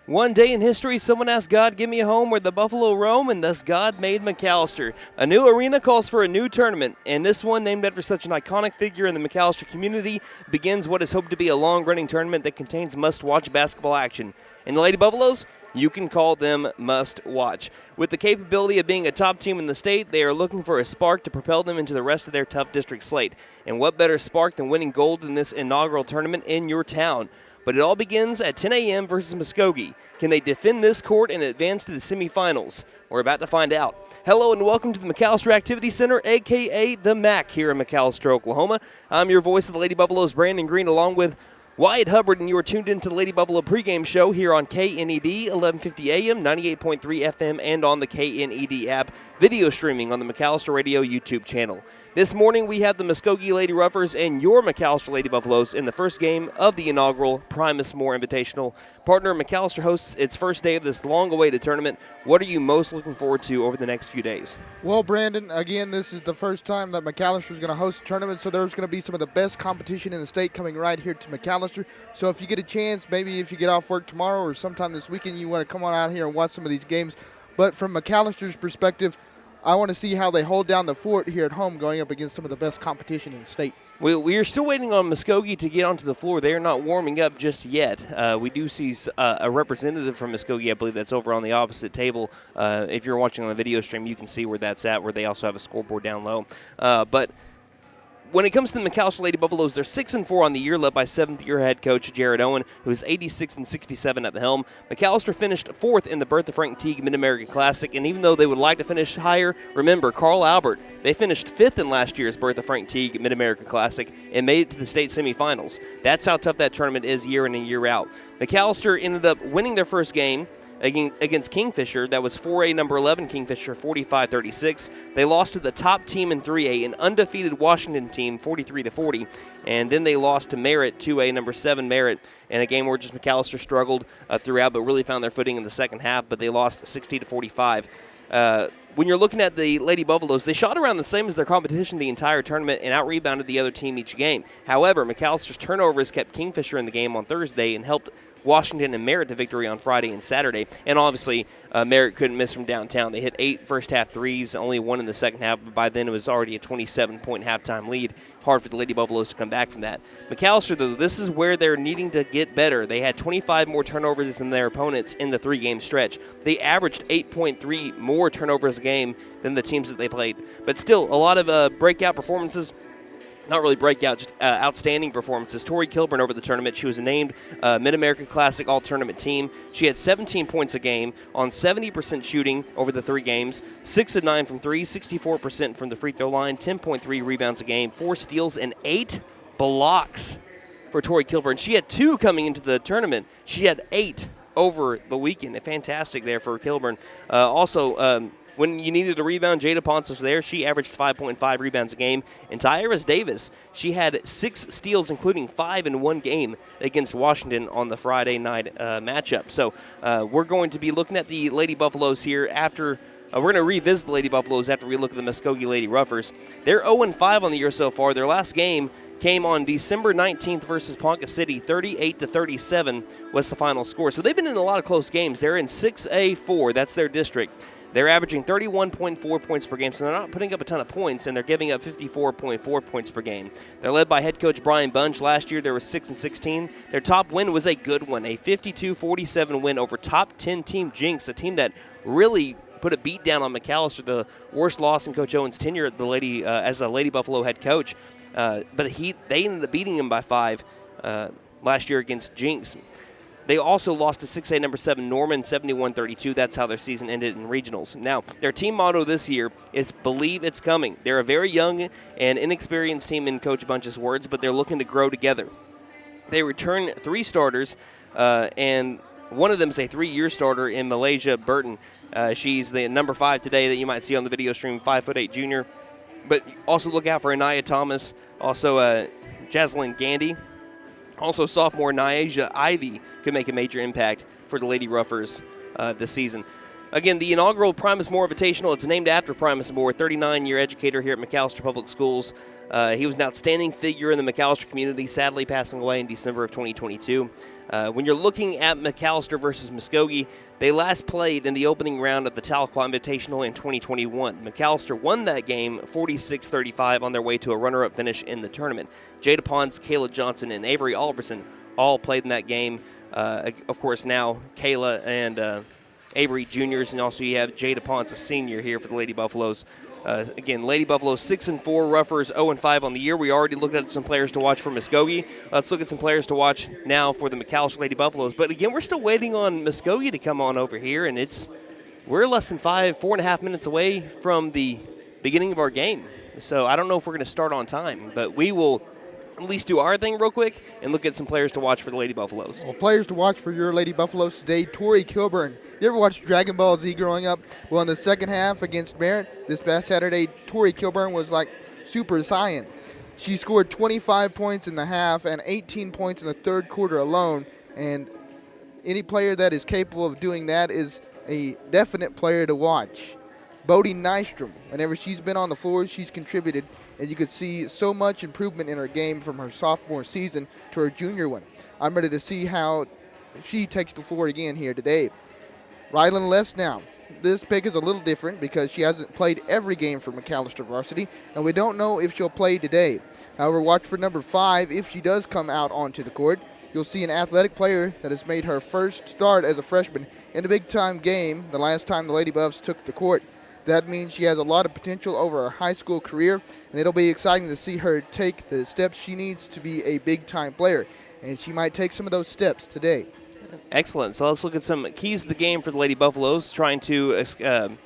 One day in history, someone asked God, give me a home where the buffalo roam, and thus God made McAlester. A new arena calls for a new tournament, and this one, named after such an iconic figure in the McAlester community, begins what is hoped to be a long-running tournament that contains must-watch basketball action. And the Lady Buffaloes? You can call them must-watch. With the capability of being a top team in the state, they are looking for a spark to propel them into the rest of their tough district slate. And what better spark than winning gold in this inaugural tournament in your town? But it all begins at 10 a.m. versus Muskogee. Can they defend this court and advance to the semifinals? We're about to find out. Hello and welcome to the McAlester Activity Center, a.k.a. the MAC here in McAlester, Oklahoma. I'm your voice of the Lady Buffaloes, Brandon Green, along with Wyatt Hubbard, and you are tuned into the Lady Buffalo pregame show here on KNED, 1150 AM, 98.3 FM, and on the KNED app, video streaming on the McAlester Radio YouTube channel. This morning, we have the Muskogee Lady Ruffers and your McAlester Lady Buffaloes in the first game of the inaugural Primus Moore Invitational. Partner, McAlester hosts its first day of this long-awaited tournament. What are you most looking forward to over the next few days? Well, Brandon, again, this is the first time that McAlester is going to host a tournament, so there's going to be some of the best competition in the state coming right here to McAlester. So if you get a chance, maybe if you get off work tomorrow or sometime this weekend, you want to come on out here and watch some of these games. But from McAllister's perspective, I want to see how they hold down the fort here at home going up against some of the best competition in the state. We are still waiting on Muskogee to get onto the floor. They are not warming up just yet. We do see a representative from Muskogee, I believe that's over on the opposite table. If you're watching on the video stream, you can see where that's at, where they also have a scoreboard down low. But when it comes to the McAlester Lady Buffaloes, they're 6-4 on the year, led by seventh-year head coach Jared Owen, who is 86-67 at the helm. McAlester finished fourth in the Bertha Frank Teague Mid-American Classic, and even though they would like to finish higher, remember, Carl Albert, they finished fifth in last year's Bertha Frank Teague Mid-American Classic and made it to the state semifinals. That's how tough that tournament is year in and year out. McAlester ended up winning their first game against Kingfisher. That was 4A number 11 Kingfisher, 45-36. They lost to the top team in 3A, an undefeated Washington team, 43-40. And then they lost to Merritt, 2A number 7 Merritt, in a game where just McAlester struggled throughout, but really found their footing in the second half, but they lost 60-45. When you're looking at the Lady Buffaloes, they shot around the same as their competition the entire tournament and out-rebounded the other team each game. However, McAllister's turnovers kept Kingfisher in the game on Thursday and helped Washington and Merritt to victory on Friday and Saturday. And obviously, Merritt couldn't miss from downtown. They hit 8 first-half threes, only 1 in the second half, but by then it was already a 27-point halftime lead. Hard for the Lady Buffaloes to come back from that. McAlester, though, this is where they're needing to get better. They had 25 more turnovers than their opponents in the 3-game stretch. They averaged 8.3 more turnovers a game than the teams that they played. But still, a lot of breakout performances. Not really breakout, just outstanding performances. Tori Kilburn over the tournament. She was named Mid-American Classic All-Tournament Team. She had 17 points a game on 70% shooting over the 3 games, 6 of 9 from 3, 64% from the free throw line, 10.3 rebounds a game, 4 steals, and 8 blocks for Tori Kilburn. She had 2 coming into the tournament. She had 8 over the weekend. Fantastic there for Kilburn. When you needed a rebound, Jada Ponce was there. She averaged 5.5 rebounds a game. And Tyra Davis, she had 6 steals, including 5 in one game against Washington on the Friday night matchup. So we're going to be looking at the Lady Buffaloes here after we're going to revisit the Lady Buffaloes after we look at the Muskogee Lady Ruffers. They're 0-5 on the year so far. Their last game came on December 19th versus Ponca City. 38-37 was the final score. So they've been in a lot of close games. They're in 6A4. That's their district. They're averaging 31.4 points per game, so they're not putting up a ton of points, and they're giving up 54.4 points per game. They're led by head coach Brian Bunch. Last year, they were 6-16. Their top win was a good one, a 52-47 win over top 10 team Jenks, a team that really put a beat down on McAlester, the worst loss in Coach Owen's tenure at as a Lady Buffalo head coach. But they ended up beating him by 5 last year against Jenks. They also lost to 6A number 7 Norman 71-32. That's how their season ended in regionals. Now, their team motto this year is Believe It's Coming. They're a very young and inexperienced team in Coach Bunch's words, but they're looking to grow together. They return 3 starters, and one of them is a 3-year starter in Malaysia Burton. She's the number 5 today that you might see on the video stream, 5'8" junior. But also look out for Anaya Thomas, also Jaslyn Gandy. Also sophomore Nyasia Ivy could make a major impact for the Lady Ruffers this season. Again, the inaugural Primus Moore Invitational, it's named after Primus Moore, 39-year educator here at McAlester Public Schools. He was an outstanding figure in the McAlester community, sadly passing away in December of 2022. When you're looking at McAlester versus Muskogee, they last played in the opening round of the Tahlequah Invitational in 2021. McAlester won that game 46-35 on their way to a runner-up finish in the tournament. Jada Pons, Kayla Johnson, and Avery Albertson all played in that game. Of course, now Kayla and Avery juniors, and also you have Jada Pons, a senior here for the Lady Buffaloes. Again, Lady Buffaloes 6-4, Ruffers 0-5 on the year. We already looked at some players to watch for Muskogee. Let's look at some players to watch now for the McAlester Lady Buffaloes. But again, we're still waiting on Muskogee to come on over here, and we're less than 4.5 minutes away from the beginning of our game. So I don't know if we're going to start on time, but we will at least do our thing real quick and look at some players to watch for the Lady Buffaloes. Well, players to watch for your Lady Buffaloes today, Tori Kilburn. You ever watched Dragon Ball Z growing up? Well, in the second half against Merritt this past Saturday, Tori Kilburn was like Super Saiyan. She scored 25 points in the half and 18 points in the third quarter alone, and any player that is capable of doing that is a definite player to watch. Bodie Nystrom, whenever she's been on the floor, she's contributed, and you could see so much improvement in her game from her sophomore season to her junior one. I'm ready to see how she takes the floor again here today. Rylan Lesnow. This pick is a little different because she hasn't played every game for McAlester varsity, and we don't know if she'll play today. However, watch for number 5 if she does come out onto the court. You'll see an athletic player that has made her first start as a freshman in a big-time game the last time the Lady Buffs took the court. That means she has a lot of potential over her high school career, and it'll be exciting to see her take the steps she needs to be a big-time player. And she might take some of those steps today. Excellent. So let's look at some keys to the game for the Lady Buffaloes, trying to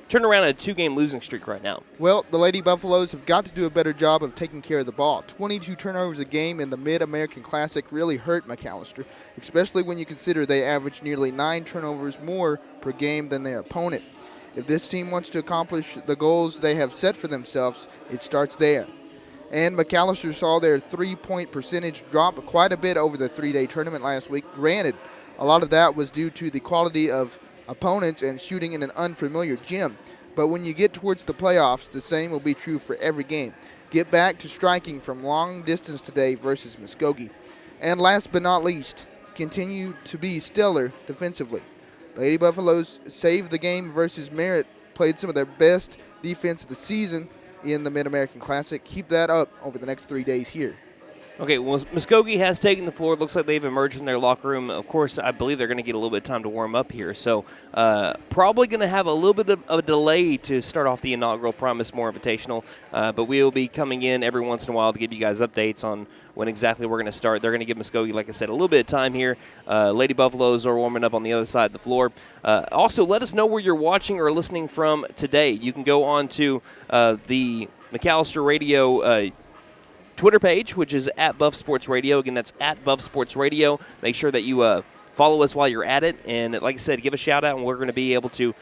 turn around a 2-game losing streak right now. Well, the Lady Buffaloes have got to do a better job of taking care of the ball. 22 turnovers a game in the Mid-American Classic really hurt McAlester, especially when you consider they average nearly 9 turnovers more per game than their opponent. If this team wants to accomplish the goals they have set for themselves, it starts there. And McAlester saw their 3-point percentage drop quite a bit over the 3-day tournament last week. Granted, a lot of that was due to the quality of opponents and shooting in an unfamiliar gym. But when you get towards the playoffs, the same will be true for every game. Get back to striking from long distance today versus Muskogee. And last but not least, continue to be stellar defensively. Lady Buffaloes saved the game versus Merritt, played some of their best defense of the season in the Mid-American Classic. Keep that up over the next 3 days here. Okay, well, Muskogee has taken the floor. It looks like they've emerged from their locker room. Of course, I believe they're going to get a little bit of time to warm up here. So probably going to have a little bit of a delay to start off the inaugural Primus Moore Invitational. But we will be coming in every once in a while to give you guys updates on when exactly we're going to start. They're going to give Muskogee, like I said, a little bit of time here. Lady Buffaloes are warming up on the other side of the floor. Also, let us know where you're watching or listening from today. You can go on to the McAlester Radio Twitter page, which is at Buff Sports Radio. Again, that's at Buff Sports Radio. Make sure that you follow us while you're at it. And like I said, give a shout out, and we're going to be able to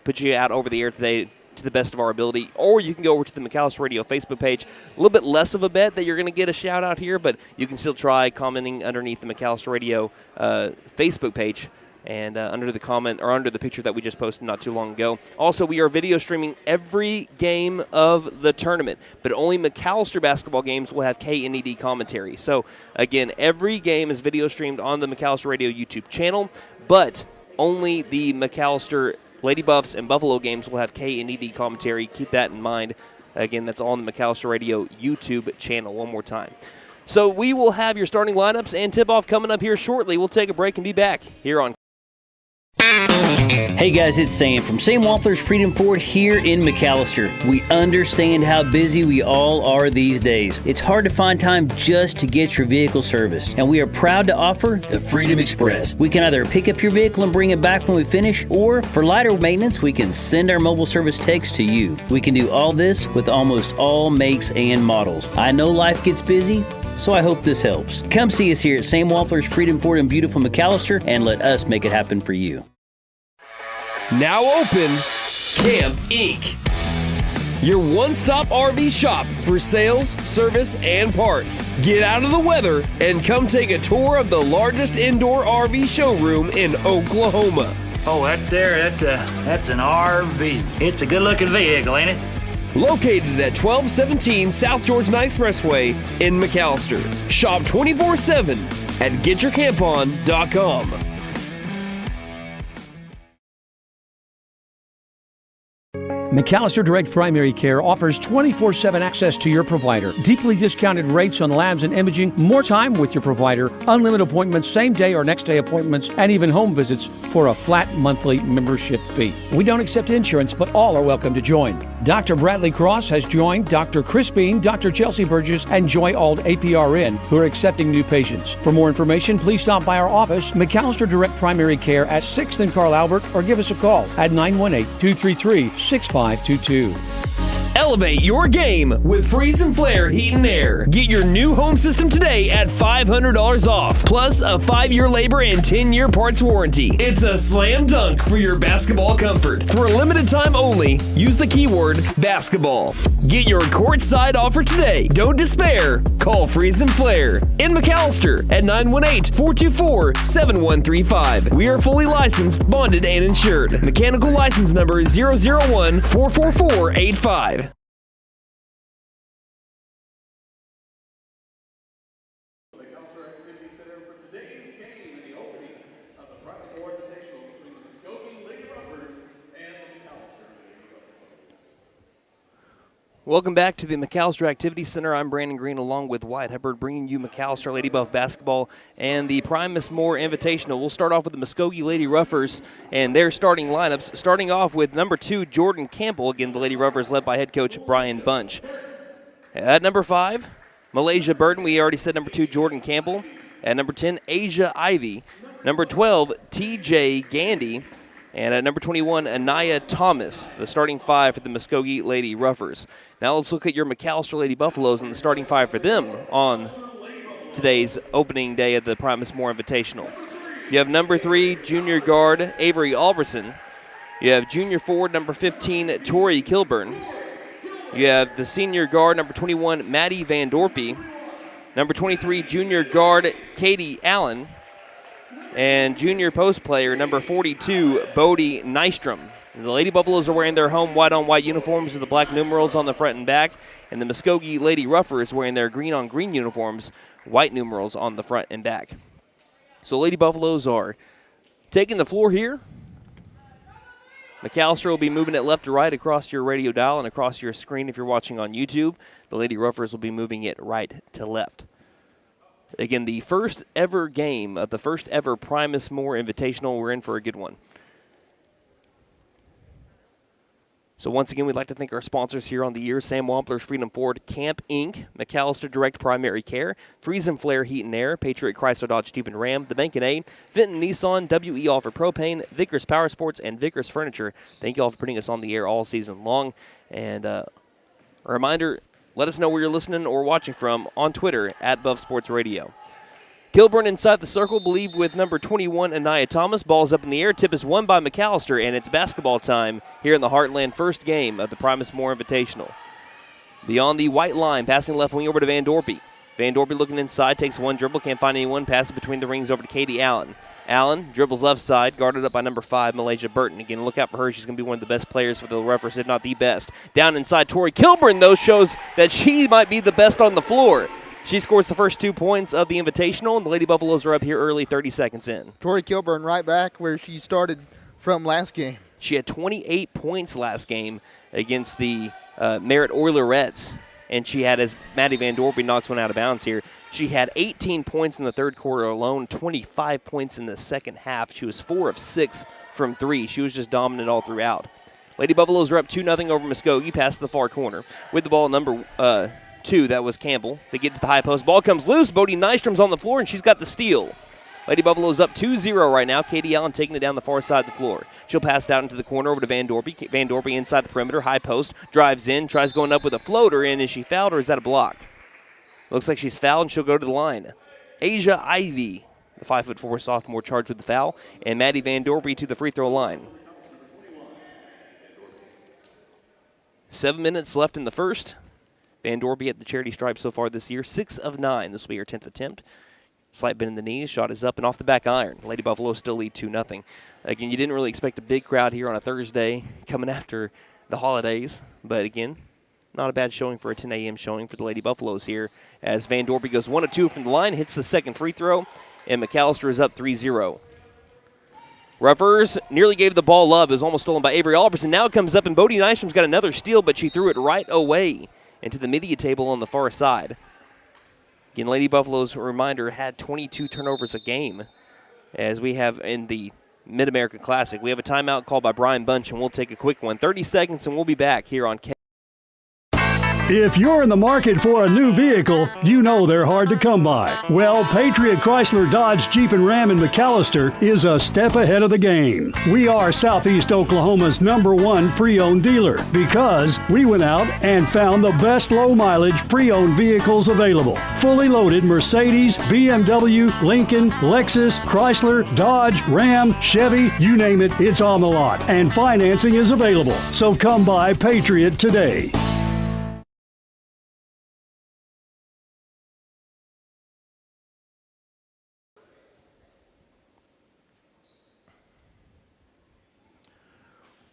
put you out over the air today to the best of our ability. Or you can go over to the McAlester Radio Facebook page. A little bit less of a bet that you're going to get a shout out here, but you can still try commenting underneath the McAlester Radio Facebook page. And under the comment or under the picture that we just posted not too long ago. Also, we are video streaming every game of the tournament, but only McAlester basketball games will have KNED commentary. So, again, every game is video streamed on the McAlester Radio YouTube channel, but only the McAlester Lady Buffs and Buffalo games will have K and ED commentary. Keep that in mind. Again, that's on the McAlester Radio YouTube channel one more time. So we will have your starting lineups and tip-off coming up here shortly. We'll take a break and be back here on. Hey guys, it's Sam from Sam Wampler's Freedom Ford here in McAlester. We understand how busy we all are these days. It's hard to find time just to get your vehicle serviced, and we are proud to offer the Freedom Express. We can either pick up your vehicle and bring it back when we finish, or for lighter maintenance, we can send our mobile service techs to you. We can do all this with almost all makes and models. I know life gets busy, so I hope this helps. Come see us here at Sam Wampler's Freedom Ford in beautiful McAlester and let us make it happen for you. Now open, Camp Inc., your one-stop RV shop for sales, service, and parts. Get out of the weather and come take a tour of the largest indoor RV showroom in Oklahoma. Oh, that's an RV. It's a good-looking vehicle, ain't it? Located at 1217 South Georgia Knight Expressway in McAlester. Shop 24/7 at getyourcampon.com. McAlester Direct Primary Care offers 24/7 access to your provider. Deeply discounted rates on labs and imaging, more time with your provider, unlimited appointments, same day or next day appointments, and even home visits for a flat monthly membership fee. We don't accept insurance, but all are welcome to join. Dr. Bradley Cross has joined, Dr. Chris Bean, Dr. Chelsea Burgess, and Joy Ald APRN, who are accepting new patients. For more information, please stop by our office, McAlester Direct Primary Care at 6th and Carl Albert, or give us a call at 918-233-6522. Elevate your game with Freeze and Flare Heat and Air. Get your new home system today at $500 off, plus a 5-year labor and 10-year parts warranty. It's a slam dunk for your basketball comfort. For a limited time only, use the keyword basketball. Get your courtside offer today. Don't despair. Call Freeze and Flare in McAlester at 918-424-7135. We are fully licensed, bonded, and insured. Mechanical license number 001-44485. Activity Center for today's game in the opening of the Primus Moore Invitational between the Muskogee Lady Ruffers and the McAlester Lady Ruffers. Welcome back to the McAlester Activity Center. I'm Brandon Green along with Wyatt Hubbard, bringing you McAlester Lady Buff basketball and the Primus Moore Invitational. We'll start off with the Muskogee Lady Ruffers and their starting lineups, starting off with number 2, Jordan Campbell. Again, the Lady Ruffers led by head coach Brian Bunch. At number 5, Malaysia Burton. We already said number 2, Jordan Campbell. At number 10, Asia Ivy. Number 12, TJ Gandy. And at number 21, Anaya Thomas, the starting 5 for the Muskogee Lady Ruffers. Now let's look at your McAlester Lady Buffaloes and the starting 5 for them on today's opening day of the Primus Moore Invitational. You have number 3, junior guard Avery Alberson. You have junior forward number 15, Tori Kilburn. You have the senior guard, number 21, Maddie Van Dorpy. Number 23, junior guard, Katie Allen. And junior post player, number 42, Bodie Nystrom. The Lady Buffaloes are wearing their home white-on-white uniforms with the black numerals on the front and back. And the Muskogee Lady Ruffers wearing their green-on-green uniforms, white numerals on the front and back. So Lady Buffaloes are taking the floor here. McAlester will be moving it left to right across your radio dial and across your screen if you're watching on YouTube. The Lady Ruffers will be moving it right to left. Again, the first ever game of the first ever Primus Moore Invitational. We're in for a good one. So once again, we'd like to thank our sponsors here on the year: Sam Wampler's Freedom Ford, Camp Inc., McAlester Direct Primary Care, Freeze and Flare Heat and Air, Patriot Chrysler Dodge Jeep and Ram, The Bank & A, Fenton Nissan, WE Offer Propane, Vickers Power Sports, and Vickers Furniture. Thank you all for putting us on the air all season long. And a reminder, let us know where you're listening or watching from on Twitter at Buff Sports Radio. Kilburn inside the circle, believe with number 21, Anaya Thomas. Ball's up in the air. Tip is won by McAlester, and it's basketball time here in the Heartland, first game of the Primus Moore Invitational. Beyond the white line, passing left wing over to Van Dorpy. Van Dorpy looking inside, takes one dribble, can't find anyone, passes between the rings over to Katie Allen. Allen dribbles left side, guarded up by number 5, Malaysia Burton. Again, look out for her. She's going to be one of the best players for the Ruffers, if not the best. Down inside, Tori Kilburn, though, shows that she might be the best on the floor. She scores the first 2 points of the Invitational, and the Lady Buffaloes are up here early, 30 seconds in. Tori Kilburn right back where she started from last game. She had 28 points last game against the Merritt Oilerettes, and she had, as Maddie Van Dorpy knocks one out of bounds here, she had 18 points in the third quarter alone, 25 points in the second half. She was 4 of 6 from 3. She was just dominant all throughout. Lady Buffaloes are up 2-0 over Muskogee, past the far corner. With the ball, number 2, that was Campbell. They get to the high post. Ball comes loose. Bodie Nystrom's on the floor, and she's got the steal. Lady Buffaloes up 2-0 right now. Katie Allen taking it down the far side of the floor. She'll pass it out into the corner over to Van Dorpy. Van Dorpy inside the perimeter, high post, drives in, tries going up with a floater, and is she fouled or is that a block? Looks like she's fouled, and she'll go to the line. Asia Ivy, the 5'4" sophomore, charged with the foul, and Maddie Van Dorpy to the free throw line. 7 minutes left in the first. Van Dorpy at the charity stripe so far this year, 6 of 9. This will be her 10th attempt. Slight bend in the knees, shot is up and off the back iron. Lady Buffalo still lead 2-0. Again, you didn't really expect a big crowd here on a Thursday coming after the holidays. But again, not a bad showing for a 10 a.m. showing for the Lady Buffaloes here. As Van Dorpy goes 1 of 2 from the line, hits the second free throw, and McAlester is up 3-0. Ruffers nearly gave the ball up. It was almost stolen by Avery Albertson. Now it comes up, and Bodie Nystrom's got another steal, but she threw it right away into the media table on the far side. Again, Lady Buffaloes, a reminder, had 22 turnovers a game, as we have in the Mid-America Classic. We have a timeout called by Brian Bunch, and we'll take a quick one. 30 seconds, and we'll be back here on If you're in the market for a new vehicle, you know they're hard to come by. Well, Patriot Chrysler Dodge Jeep and Ram in McAlester is a step ahead of the game. We are Southeast Oklahoma's #1 pre-owned dealer because we went out and found the best low-mileage pre-owned vehicles available. Fully loaded Mercedes, BMW, Lincoln, Lexus, Chrysler, Dodge, Ram, Chevy, you name it, it's on the lot. And financing is available. So come by Patriot today.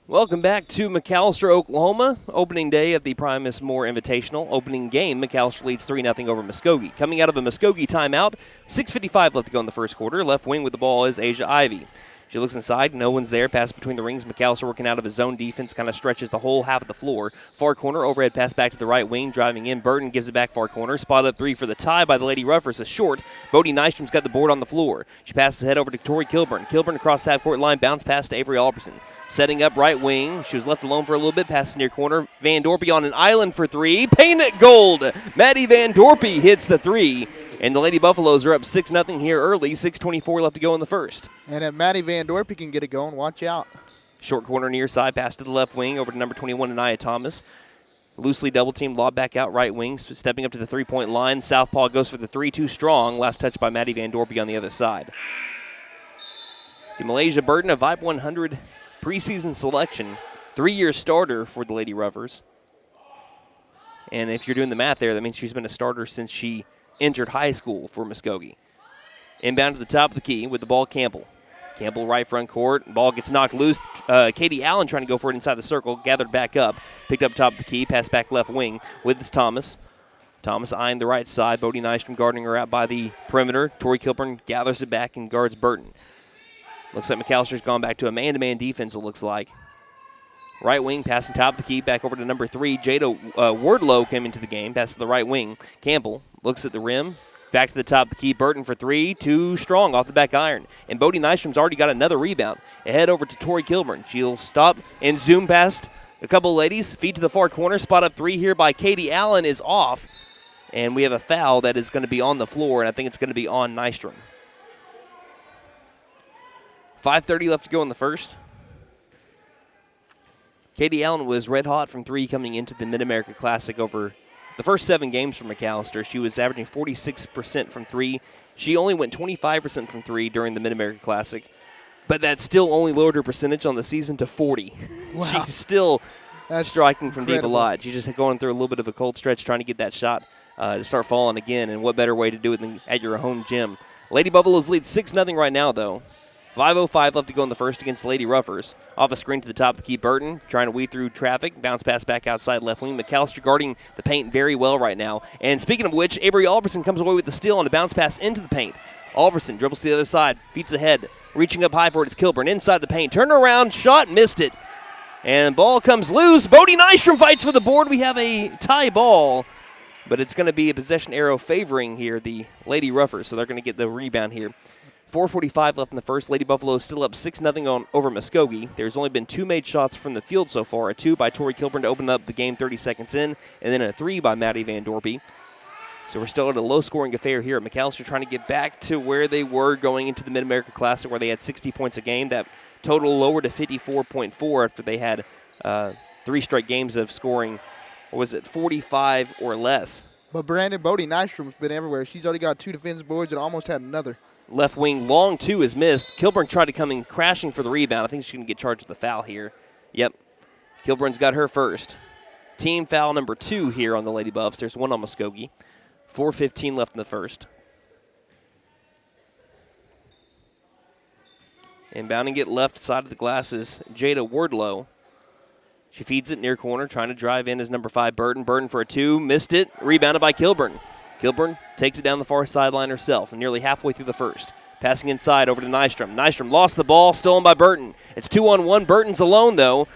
Welcome back to McAlester, Oklahoma. Opening day of the Primus Moore Invitational. Opening game, McAlester leads 3-0 over Muskogee. Coming out of a Muskogee timeout, 6:55 left to go in the first quarter. Left wing with the ball is Asia Ivy. She looks inside, no one's there. Pass between the rings. McAlester working out of his zone defense, kind of stretches the whole half of the floor. Far corner, overhead pass back to the right wing, driving in. Burton gives it back far corner. Spot up 3 for the tie by the Lady Ruffers is short. Bodie Nystrom's got the board on the floor. She passes ahead over to Tori Kilburn. Kilburn across the half-court line, bounce pass to Avery Albertson. Setting up right wing. She was left alone for a little bit. Passes near corner. Van Dorpy on an island for 3. Paint it gold. Maddie Van Dorpy hits the 3. And the Lady Buffaloes are up 6-0 here early. 6:24 left to go in the first. And if Maddie Van Dorpy can get it going, watch out. Short corner near side. Pass to the left wing over to number 21, Anaya Thomas. Loosely double team. Lob back out right wing. Stepping up to the three-point line. Southpaw goes for the 3. Too strong. Last touch by Maddie Van Dorpy on the other side. The Malaysia Burton, a Vibe 100 preseason selection. 3-year starter for the Lady Ruffers. And if you're doing the math there, that means she's been a starter since she entered high school for Muskogee. Inbound to the top of the key with the ball, Campbell. Campbell right front court. Ball gets knocked loose. Katie Allen trying to go for it inside the circle. Gathered back up. Picked up top of the key. Passed back left wing with this Thomas. Thomas eyeing the right side. Bodie Nystrom guarding her out by the perimeter. Tori Kilburn gathers it back and guards Burton. Looks like McAllister's gone back to a man-to-man defense, it looks like. Right wing, passing top of the key, back over to number 3. Jada Wardlow came into the game, passes to the right wing. Campbell looks at the rim, back to the top of the key. Burton for 3, too strong off the back iron. And Bodie Nystrom's already got another rebound. Ahead over to Tori Kilburn. She'll stop and zoom past a couple of ladies. Feed to the far corner. Spot up 3 here by Katie Allen is off. And we have a foul that is going to be on the floor, and I think it's going to be on Nystrom. 5:30 left to go in the first. Katie Allen was red hot from 3 coming into the Mid-America Classic over the first 7 games for McAlester. She was averaging 46% from 3. She only went 25% from 3 during the Mid-America Classic, but that still only lowered her percentage on the season to 40. Wow. She's still striking from deep a incredible. lot. She's just going through a little bit of a cold stretch trying to get that shot to start falling again, and what better way to do it than at your home gym. Lady Buffaloes lead 6-0 right now, though. 5:05 left to go in the first against the Lady Ruffers. Off a screen to the top of the key, Burton trying to weed through traffic. Bounce pass back outside left wing. McAlester guarding the paint very well right now. And speaking of which, Avery Albertson comes away with the steal on a bounce pass into the paint. Albertson dribbles to the other side, feeds ahead, reaching up high for it. It's Kilburn inside the paint. Turn around, shot, missed it. And ball comes loose. Bodie Nystrom fights for the board. We have a tie ball, but it's going to be a possession arrow favoring here the Lady Ruffers, so they're going to get the rebound here. 4:45 left in the first. Lady Buffalo is still up 6-0 over Muskogee. There's only been 2 made shots from the field so far. A 2 by Tori Kilburn to open up the game 30 seconds in, and then a 3 by Maddie Van Dorpy. So we're still at a low-scoring affair here at McAlester, trying to get back to where they were going into the Mid-America Classic, where they had 60 points a game. That total lowered to 54.4 after they had 3 straight games of scoring, or was it 45 or less? But Brandon Bodie Nystrom's been everywhere. She's already got 2 defensive boards and almost had another. Left wing, long 2 is missed. Kilburn tried to come in crashing for the rebound. I think she's going to get charged with a foul here. Yep, Kilburn's got her first. Team foul number 2 here on the Lady Buffs. There's 1 on Muskogee. 4:15 left in the first. Inbounding it left side of the glass is Jada Wardlow. She feeds it near corner, trying to drive in as number 5, Burton. Burton for a 2, missed it, rebounded by Kilburn. Kilburn takes it down the far sideline herself, and nearly halfway through the first. Passing inside over to Nystrom. Nystrom lost the ball, stolen by Burton. It's 2-on-1. Burton's alone, though.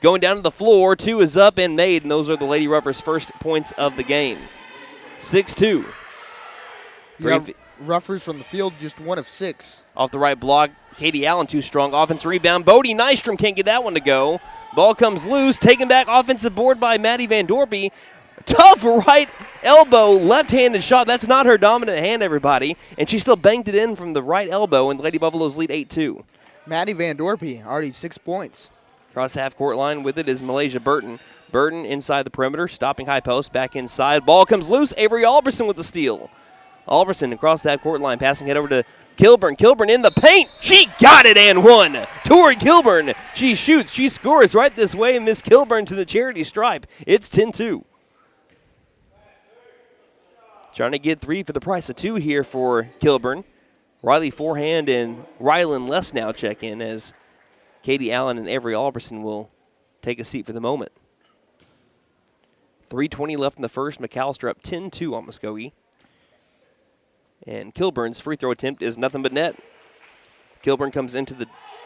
Going down to the floor, 2 is up and made, and those are the Lady Ruffers' first points of the game. 6-2. Yeah, Ruffers from the field, just 1 of 6. Off the right block, Katie Allen too strong. Offensive rebound. Bodie Nystrom can't get that one to go. Ball comes loose, taken back offensive board by Maddie Van Dorpy. Tough right elbow, left-handed shot. That's not her dominant hand, everybody. And she still banked it in from the right elbow, and the Lady Buffaloes lead 8-2. Maddie Van Dorpy, already 6 points. Across the half-court line with it is Malaysia Burton. Burton inside the perimeter, stopping high post, back inside. Ball comes loose. Avery Albertson with the steal. Albertson across that court line, passing it over to Kilburn. Kilburn in the paint. She got it and won. Tori Kilburn. She shoots. She scores right this way. Miss Kilburn to the charity stripe. It's 10-2. Trying to get 3 for the price of 2 here for Kilburn. Riley Forehand and Rylan Lesnow check in as Katie Allen and Avery Albertson will take a seat for the moment. 3:20 left in the first. McAlester up 10-2 on Muskogee. And Kilburn's free throw attempt is nothing but net. Kilburn comes into the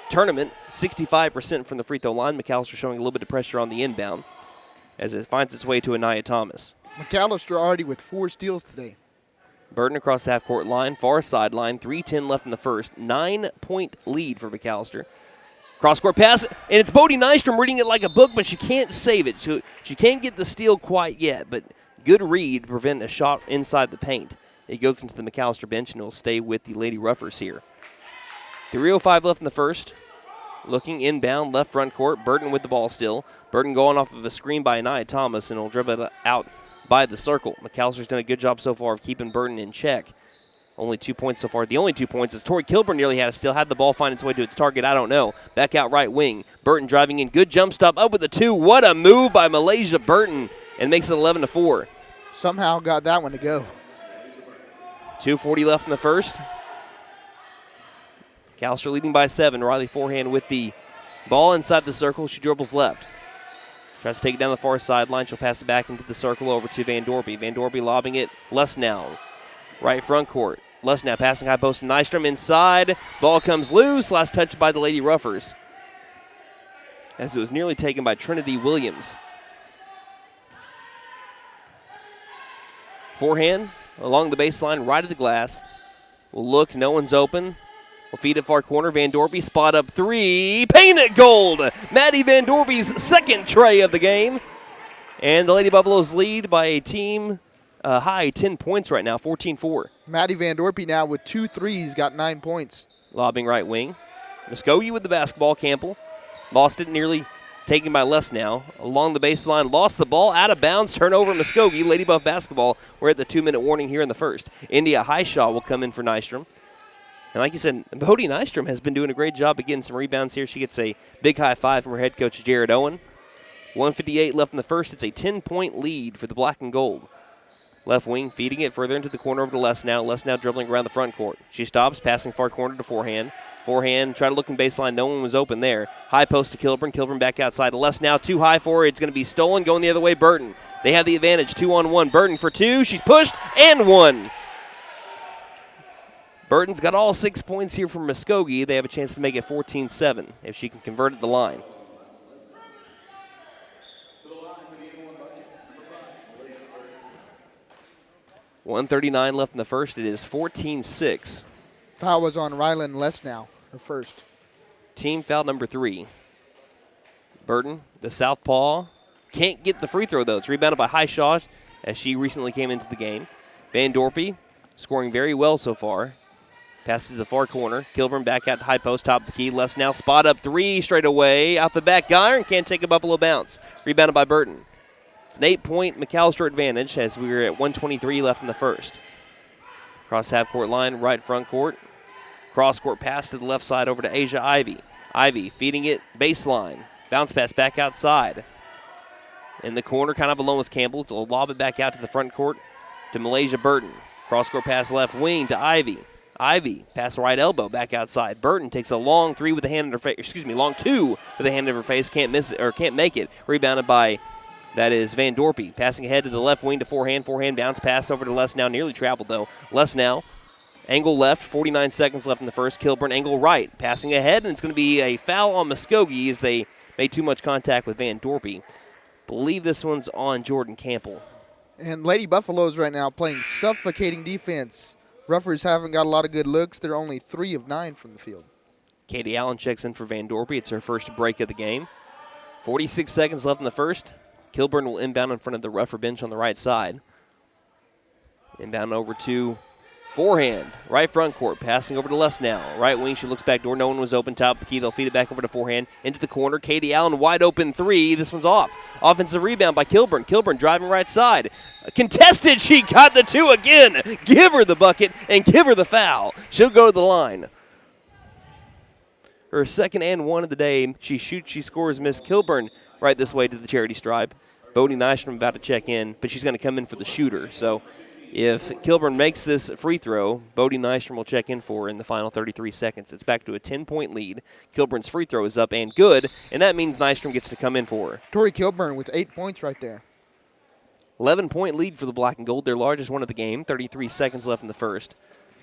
tournament 65% from the free throw line. McAlester showing a little bit of pressure on the inbound as it finds its way to Anaya Thomas. McAlester already with 4 steals today. Burton across the half-court line, far sideline, 3:10 left in the first. 9-point lead for McAlester. Cross-court pass, and it's Bodie Nystrom reading it like a book, but she can't save it. She can't get the steal quite yet, but good read to prevent a shot inside the paint. It goes into the McAlester bench, and will stay with the Lady Ruffers here. 3:05 left in the first. Looking inbound, left front court. Burton with the ball still. Burton going off of a screen by Anaya Thomas, and will dribble it out by the circle. McAllister's done a good job so far of keeping Burton in check. Only 2 points so far. The only 2 points is Tori Kilburn nearly had a steal. Had the ball find its way to its target? I don't know. Back out right wing. Burton driving in. Good jump stop up with the 2. What a move by Malaysia Burton, and makes it 11-4. Somehow got that one to go. 2:40 left in the first. McAlester leading by 7. Riley Forehand with the ball inside the circle. She dribbles left. Tries to take it down the far sideline. She'll pass it back into the circle over to Van Dorpy. Van Dorpy lobbing it. Lesnow. Right front court. Lesnow passing high post to Nystrom inside. Ball comes loose. Last touch by the Lady Ruffers, as it was nearly taken by Trinity Williams. Forehand along the baseline, right of the glass. We'll look. No one's open. We'll feed it far corner. Van Dorpy spot up 3. Paint it gold. Maddie Van Dorpy's second tray of the game. And the Lady Buffaloes lead by a team high 10 points right now, 14-4. Maddie Van Dorpy now with 2 threes, got 9 points. Lobbing right wing. Muskogee with the basketball. Campbell lost it, nearly taken by Lesnow. Along the baseline, lost the ball, out of bounds, turnover Muskogee. Lady Buff basketball. We're at the 2-minute warning here in the first. India Highshaw will come in for Nystrom. And like you said, Bodie Nystrom has been doing a great job of getting some rebounds here. She gets a big high five from her head coach, Jared Owen. 1:58 left in the first. It's a 10-point lead for the black and gold. Left wing, feeding it further into the corner over to Lesnow. Lesnow dribbling around the front court. She stops, passing far corner to Forehand. Forehand, try to look in baseline. No one was open there. High post to Kilburn. Kilburn back outside to Lesnow. Too high for her. It's going to be stolen. Going the other way, Burton. They have the advantage. 2-on-1. Burton for 2. She's pushed and 1. Burton's got all 6 points here from Muskogee. They have a chance to make it 14-7 if she can convert at the line. 1:39 left in the first. It is 14-6. Foul was on Rylan Lesnow, her first. Team foul number 3. Burton, the southpaw, can't get the free throw, though. It's rebounded by Highshaw as she recently came into the game. Van Dorpy scoring very well so far. Passes to the far corner. Kilburn back out to high post, top of the key. Lesnow spot up 3 straight away. Out the back iron, can't take a Buffalo bounce. Rebounded by Burton. It's an 8-point McAlester advantage as we are at 1:23 left in the first. Cross half-court line, right front court. Cross-court pass to the left side over to Asia Ivy. Ivy feeding it baseline. Bounce pass back outside. In the corner, kind of alone with Campbell. To lob it back out to the front court to Malaysia Burton. Cross-court pass left wing to Ivy. Ivy pass right elbow back outside. Burton takes a long 3 with the hand in her face. Excuse me, long 2 with the hand in her face. Can't miss it or can't make it. Rebounded by, that is Van Dorpy. Passing ahead to the left wing to forehand. Forehand bounce pass over to Lesnow. Nearly traveled though. Lesnow, angle left. 49 seconds left in the first. Kilburn angle right. Passing ahead, and it's going to be a foul on Muskogee as they made too much contact with Van Dorpy. Believe this one's on Jordan Campbell. And Lady Buffaloes right now playing suffocating defense. Ruffers haven't got a lot of good looks. They're only 3 of 9 from the field. Katie Allen checks in for Van Dorpy. It's her first break of the game. 46 seconds left in the first. Kilburn will inbound in front of the Ruffer bench on the right side. Inbound over to forehand, right front court, passing over to Lesnow. Right wing, she looks back door. No one was open. Top of the key, they'll feed it back over to forehand. Into the corner, Katie Allen, wide open 3. This one's off. Offensive rebound by Kilburn. Kilburn driving right side. Contested, she got the 2 again. Give her the bucket and give her the foul. She'll go to the line. Her second and 1 of the day. She shoots, she scores. Miss Kilburn right this way to the charity stripe. Bodie Nystrom about to check in, but she's going to come in for the shooter. So if Kilburn makes this free throw, Bodie Nystrom will check in for her in the final 33 seconds. It's back to a 10-point lead. Kilburn's free throw is up and good, and that means Nystrom gets to come in for her. Tori Kilburn with 8 points right there. 11-point lead for the Black and Gold, their largest one of the game. 33 seconds left in the first.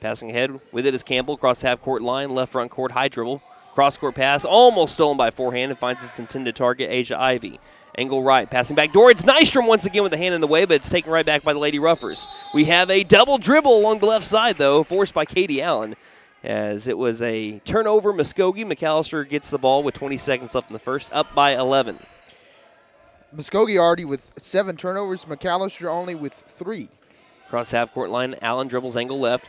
Passing ahead with it is Campbell, across half-court line, left front court, high dribble. Cross-court pass, almost stolen by forehand, and finds its intended target, Asia Ivy. Angle right, passing back door. It's Nystrom once again with the hand in the way, but it's taken right back by the Lady Ruffers. We have a double dribble along the left side, though, forced by Katie Allen, as it was a turnover. Muskogee. McAlester gets the ball with 20 seconds left in the first, up by 11. Muskogee already with 7 turnovers. McAlester only with 3. Cross half-court line, Allen dribbles angle left.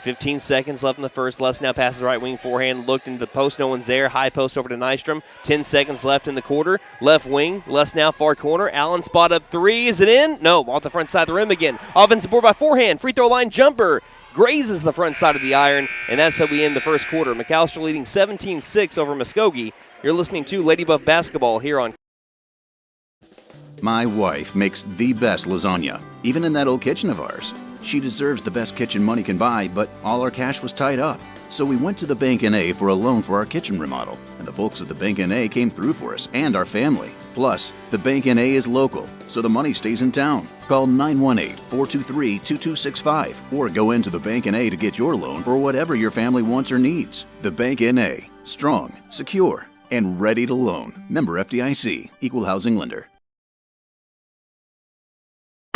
15 seconds left in the first. Lesnow passes right wing forehand. Looked into the post. No one's there. High post over to Nystrom. 10 seconds left in the quarter. Left wing. Lesnow far corner. Allen spot up 3. Is it in? No. Off the front side of the rim again. Offensive board by forehand. Free throw line jumper. Grazes the front side of the iron. And that's how we end the first quarter. McAlester leading 17-6 over Muskogee. You're listening to Lady Buff Basketball here on. My wife makes the best lasagna, even in that old kitchen of ours. She deserves the best kitchen money can buy, but all our cash was tied up. So we went to the Bank N.A. for a loan for our kitchen remodel, and the folks at the Bank N.A. came through for us and our family. Plus, the Bank N.A. is local, so the money stays in town. Call 918-423-2265 or go into the Bank N.A. to get your loan for whatever your family wants or needs. The Bank N.A. Strong, secure, and ready to loan. Member FDIC. Equal housing lender.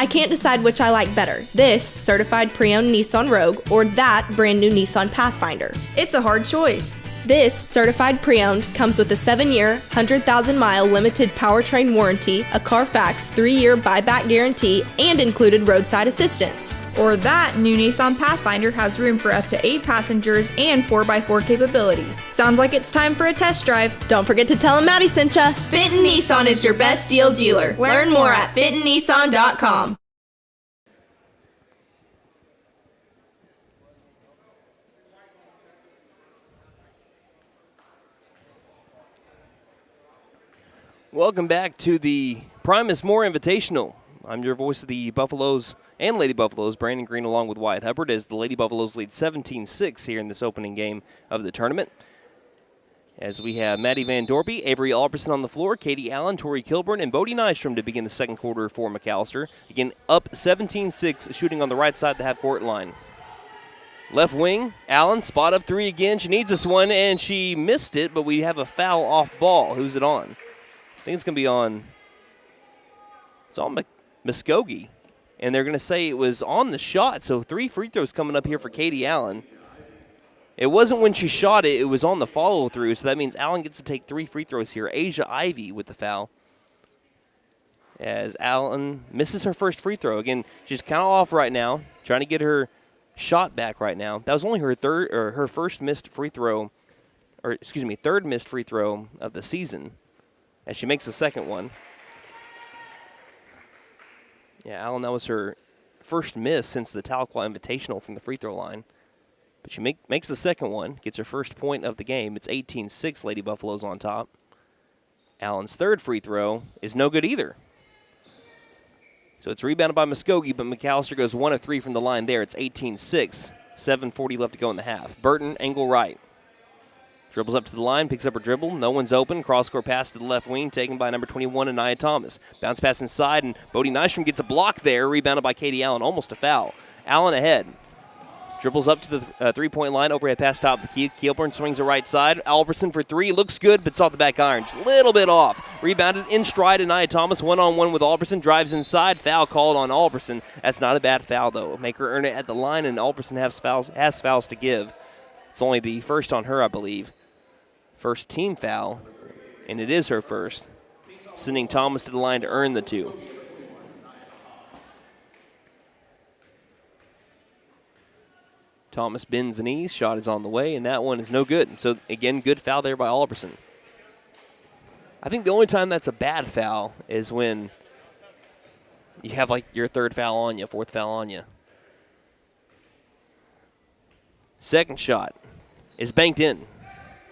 I can't decide which I like better, this certified pre-owned Nissan Rogue or that brand new Nissan Pathfinder. It's a hard choice. This certified pre-owned comes with a 7-year, 100,000-mile limited powertrain warranty, a Carfax 3-year buyback guarantee, and included roadside assistance. Or that new Nissan Pathfinder has room for up to 8 passengers and 4x4 capabilities. Sounds like it's time for a test drive. Don't forget to tell them Maddie sent ya. Fitton Nissan is your best deal dealer. Learn more at fittonnissan.com. Welcome back to the Primus Moore Invitational. I'm your voice of the Buffaloes and Lady Buffaloes, Brandon Green, along with Wyatt Hubbard, as the Lady Buffaloes lead 17-6 here in this opening game of the tournament. As we have Maddie Van Dorpy, Avery Alberson on the floor, Katie Allen, Tori Kilburn, and Bodie Nystrom to begin the second quarter for McAlester. Again, up 17-6, shooting on the right side of the half-court line. Left wing, Allen, spot up three again. She needs this one, and she missed it, but we have a foul off ball. Who's it on? I think it's going to be on. It's on Muskogee. And they're going to say it was on the shot, so 3 free throws coming up here for Katie Allen. It wasn't when she shot it, it was on the follow-through, so that means Allen gets to take 3 free throws here. Asia Ivy with the foul. As Allen misses her first free throw. Again, she's kind of off right now, trying to get her shot back right now. That was only her third missed free throw of the season, as she makes the second one. Yeah, Allen, that was her first miss since the Tahlequah Invitational from the free throw line. But she makes the second one, gets her first point of the game. It's 18-6, Lady Buffaloes on top. Allen's third free throw is no good either. So it's rebounded by Muskogee, but McAlester goes 1 of 3 from the line there. It's 18-6, 7:40 left to go in the half. Burton, angle right. Dribbles up to the line, picks up her dribble. No one's open. Cross-court pass to the left wing, taken by number 21, Anaya Thomas. Bounce pass inside, and Bodie Nystrom gets a block there. Rebounded by Katie Allen, almost a foul. Allen ahead. Dribbles up to the three-point line, overhead pass top of the key. Keelburn swings the right side. Albertson for 3, looks good, but it's off the back iron. Just a little bit off. Rebounded in stride, Anaya Thomas, one-on-one with Albertson, drives inside. Foul called on Albertson. That's not a bad foul, though. Make her earn it at the line, and Albertson has fouls to give. It's only the first on her, I believe. First team foul, and it is her first, sending Thomas to the line to earn the 2. Thomas bends the knees, shot is on the way, and that one is no good. So, again, good foul there by Albertson. I think the only time that's a bad foul is when you have, like, your third foul on you, fourth foul on you. Second shot is banked in.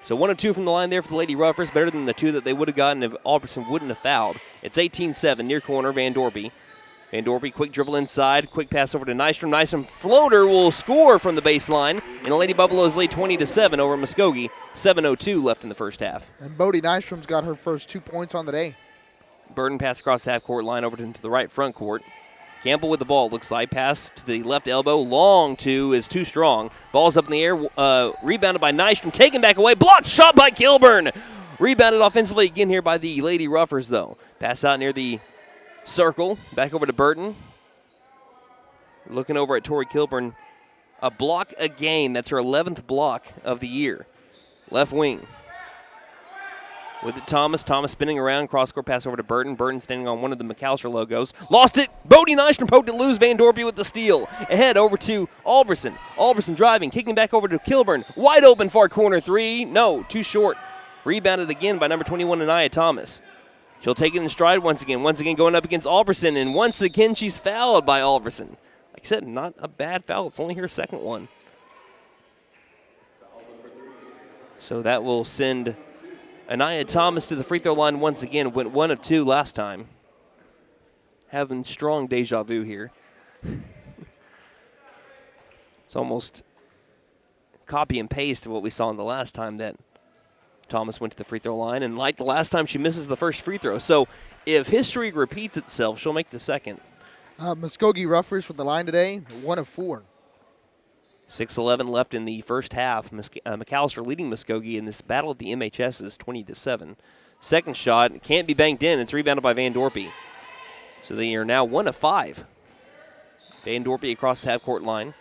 So 1 of 2 from the line there for the Lady Ruffers, better than the 2 that they would have gotten if Albertson wouldn't have fouled. It's 18-7, near corner, Van Dorpy. Van Dorpy, quick dribble inside, quick pass over to Nystrom. Nystrom floater will score from the baseline, and the Lady Buffaloes lead 20-7 over Muskogee. 7:02 left in the first half. And Bodie Nystrom's got her first 2 points on the day. Burton pass across the half-court line over to the right front court. Campbell with the ball, looks like. Pass to the left elbow. Long 2 is too strong. Ball's up in the air. Rebounded by Nystrom. Taken back away. Blocked shot by Kilburn. Rebounded offensively again here by the Lady Ruffers, though. Pass out near the circle. Back over to Burton. Looking over at Tori Kilburn. A block a game. That's her 11th block of the year. Left wing. With it, Thomas. Thomas spinning around. Cross-court pass over to Burton. Burton standing on one of the McAlester logos. Lost it. Bodie Nystrom poked it loose. Van Dorpy with the steal. Ahead over to Albertson. Albertson driving. Kicking back over to Kilburn. Wide open far corner 3. No, too short. Rebounded again by number 21, Anaya Thomas. She'll take it in stride once again. Once again going up against Albertson. And once again she's fouled by Albertson. Like I said, not a bad foul. It's only her second one. So that will send Anaya Thomas to the free throw line once again. Went 1 of 2 last time. Having strong deja vu here. It's almost copy and paste of what we saw in the last time that Thomas went to the free throw line. And like the last time, she misses the first free throw. So if history repeats itself, she'll make the second. Muskogee Ruffers from the line today, 1 of 4. 6:11 left in the first half. McAlester leading Muskogee in this battle of the MHSs 20-7. Second shot can't be banked in. It's rebounded by Van Dorpy. So they are now 1 of 5. Van Dorpy across the half-court line.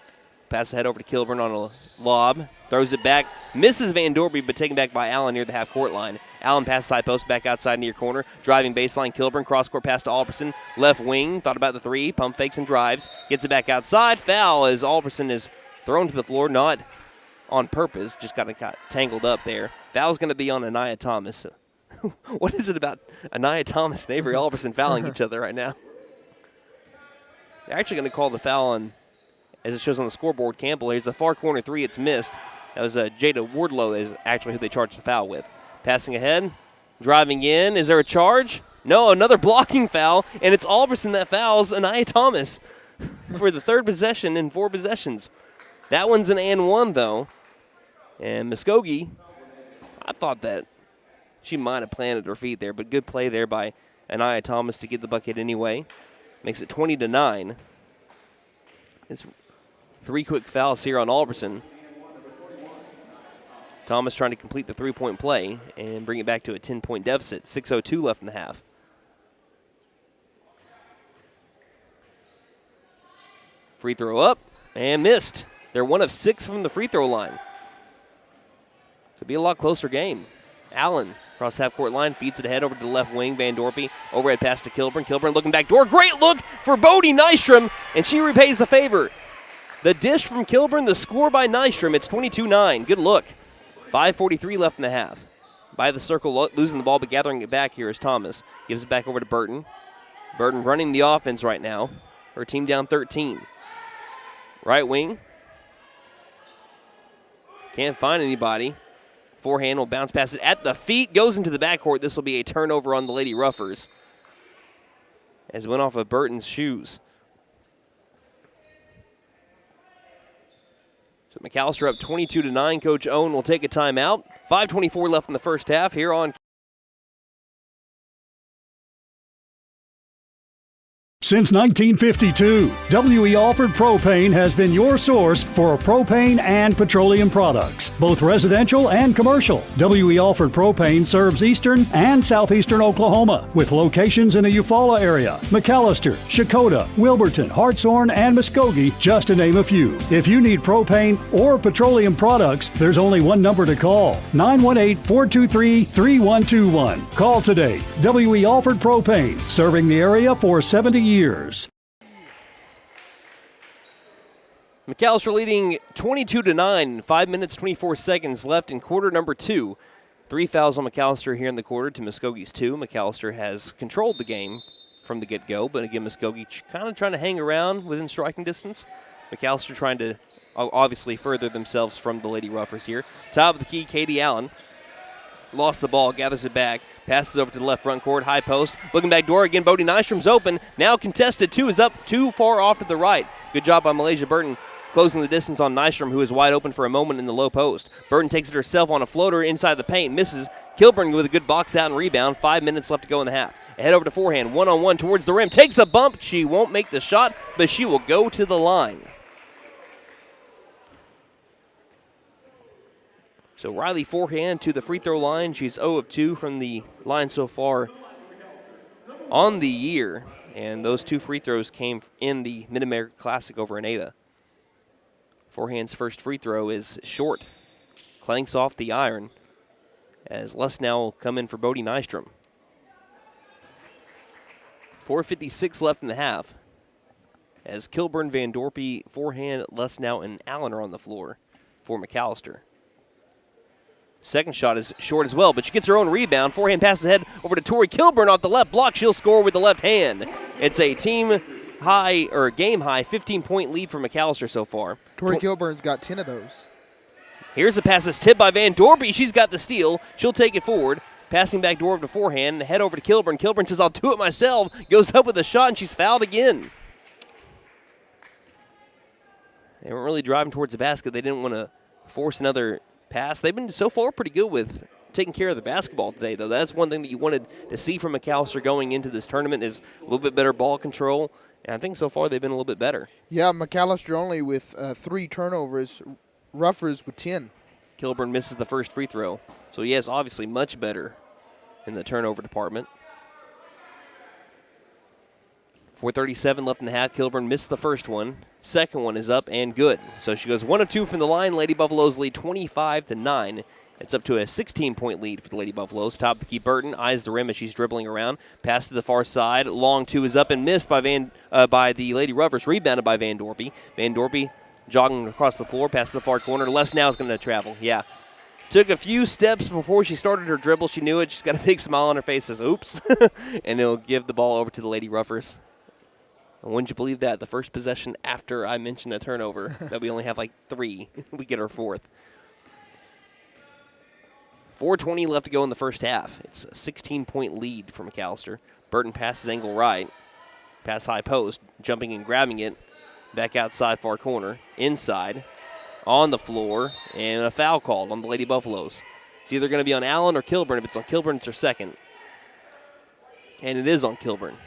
Pass ahead over to Kilburn on a lob. Throws it back. Misses Van Dorpy, but taken back by Allen near the half-court line. Allen pass side post back outside near corner. Driving baseline. Kilburn cross-court pass to Albertson. Left wing. Thought about the 3. Pump fakes and drives. Gets it back outside. Foul as Albertson is thrown to the floor, not on purpose, just got tangled up there. Foul's going to be on Anaya Thomas. What is it about Anaya Thomas and Avery Albertson fouling each other right now? They're actually going to call the foul on, as it shows on the scoreboard, Campbell. Here's the far corner 3. It's missed. That was Jada Wardlow is actually who they charged the foul with. Passing ahead, driving in. Is there a charge? No, another blocking foul, and it's Albertson that fouls Anaya Thomas for the third possession in 4 possessions. That one's an and 1, though. And Muskogee, I thought that she might have planted her feet there, but good play there by Anaya Thomas to get the bucket anyway. Makes it 20-9. It's 3 quick fouls here on Albertson. Thomas trying to complete the 3-point play and bring it back to a 10-point deficit. 6:02 left in the half. Free throw up and missed. They're 1 of 6 from the free throw line. Could be a lot closer game. Allen across half-court line, feeds it ahead over to the left wing. Van Dorpy, overhead pass to Kilburn. Kilburn looking back door. Great look for Bodie Nystrom, and she repays the favor. The dish from Kilburn, the score by Nystrom. It's 22-9. Good look. 5:43 left in the half. By the circle, losing the ball, but gathering it back here is Thomas. Gives it back over to Burton. Burton running the offense right now. Her team down 13. Right wing. Can't find anybody. Forehand will bounce past it at the feet. Goes into the backcourt. This will be a turnover on the Lady Ruffers. As it went off of Burton's shoes. So McAlester up 22-9. Coach Owen will take a timeout. 5:24 left in the first half here on. Since 1952, W.E. Alford Propane has been your source for propane and petroleum products, both residential and commercial. W.E. Alford Propane serves eastern and southeastern Oklahoma, with locations in the Eufaula area, McAlester, Shakota, Wilburton, Hartshorn, and Muskogee, just to name a few. If you need propane or petroleum products, there's only one number to call, 918-423-3121. Call today. W.E. Alford Propane, serving the area for 70 years. McAlester leading 22-9, 5 minutes, 24 seconds left in quarter number 2. 3 fouls on McAlester here in the quarter to Muskogee's 2. McAlester has controlled the game from the get-go, but again, Muskogee kind of trying to hang around within striking distance. McAlester trying to obviously further themselves from the Lady Ruffers here. Top of the key, Katie Allen. Lost the ball, gathers it back, passes over to the left front court, high post, looking back door again. Bodie Nystrom's open, now contested. 2 is up, too far off to the right. Good job by Malaysia Burton closing the distance on Nystrom, who is wide open for a moment in the low post. Burton takes it herself on a floater inside the paint, misses. Kilburn with a good box out and rebound. 5 minutes left to go in the half. Head over to forehand, one-on-one towards the rim, takes a bump. She won't make the shot, but she will go to the line. So Riley forehand to the free throw line. She's 0 of 2 from the line so far on the year. And those 2 free throws came in the Mid-America Classic over in Ada. Forehand's first free throw is short. Clanks off the iron as Lesnow will come in for Bodie Nystrom. 4:56 left in the half as Kilburn, Van Dorpy, forehand, Lesnow, and Allen are on the floor for McAlester. Second shot is short as well, but she gets her own rebound. Forehand passes ahead over to Tori Kilburn off the left block. She'll score with the left hand. It's a team high, or game high, 15-point lead for McAlester so far. Tori Kilburn's got 10 of those. Here's a pass that's tipped by Van Dorpy. She's got the steal. She'll take it forward. Passing back door over to forehand, head over to Kilburn. Kilburn says, I'll do it myself. Goes up with a shot, and she's fouled again. They weren't really driving towards the basket. They didn't want to force another pass. They've been so far pretty good with taking care of the basketball today, though. That's one thing that you wanted to see from McAlester going into this tournament is a little bit better ball control. And I think so far they've been a little bit better. Yeah, McAlester only with 3 turnovers, Ruffers with 10. Kilburn misses the first free throw. So, yes, obviously much better in the turnover department. 4:37 left in the half. Kilburn missed the first one. Second one is up and good. So she goes 1 of 2 from the line. Lady Buffaloes lead 25-9. It's up to a 16-point lead for the Lady Buffaloes. Top of the key, Burton eyes the rim as she's dribbling around. Pass to the far side. Long 2 is up and missed by the Lady Ruffers. Rebounded by Van Dorpy. Van Dorpy jogging across the floor. Pass to the far corner. Lesnow is going to travel. Yeah. Took a few steps before she started her dribble. She knew it. She's got a big smile on her face. Says, oops. And it'll give the ball over to the Lady Ruffers. And wouldn't you believe that? The first possession after I mentioned a turnover, that we only have like 3. We get our 4th. 4:20 left to go in the first half. It's a 16-point lead for McAlester. Burton passes angle right. Pass high post. Jumping and grabbing it. Back outside far corner. Inside. On the floor. And a foul called on the Lady Buffaloes. It's either going to be on Allen or Kilburn. If it's on Kilburn, it's her second. And it is on Kilburn.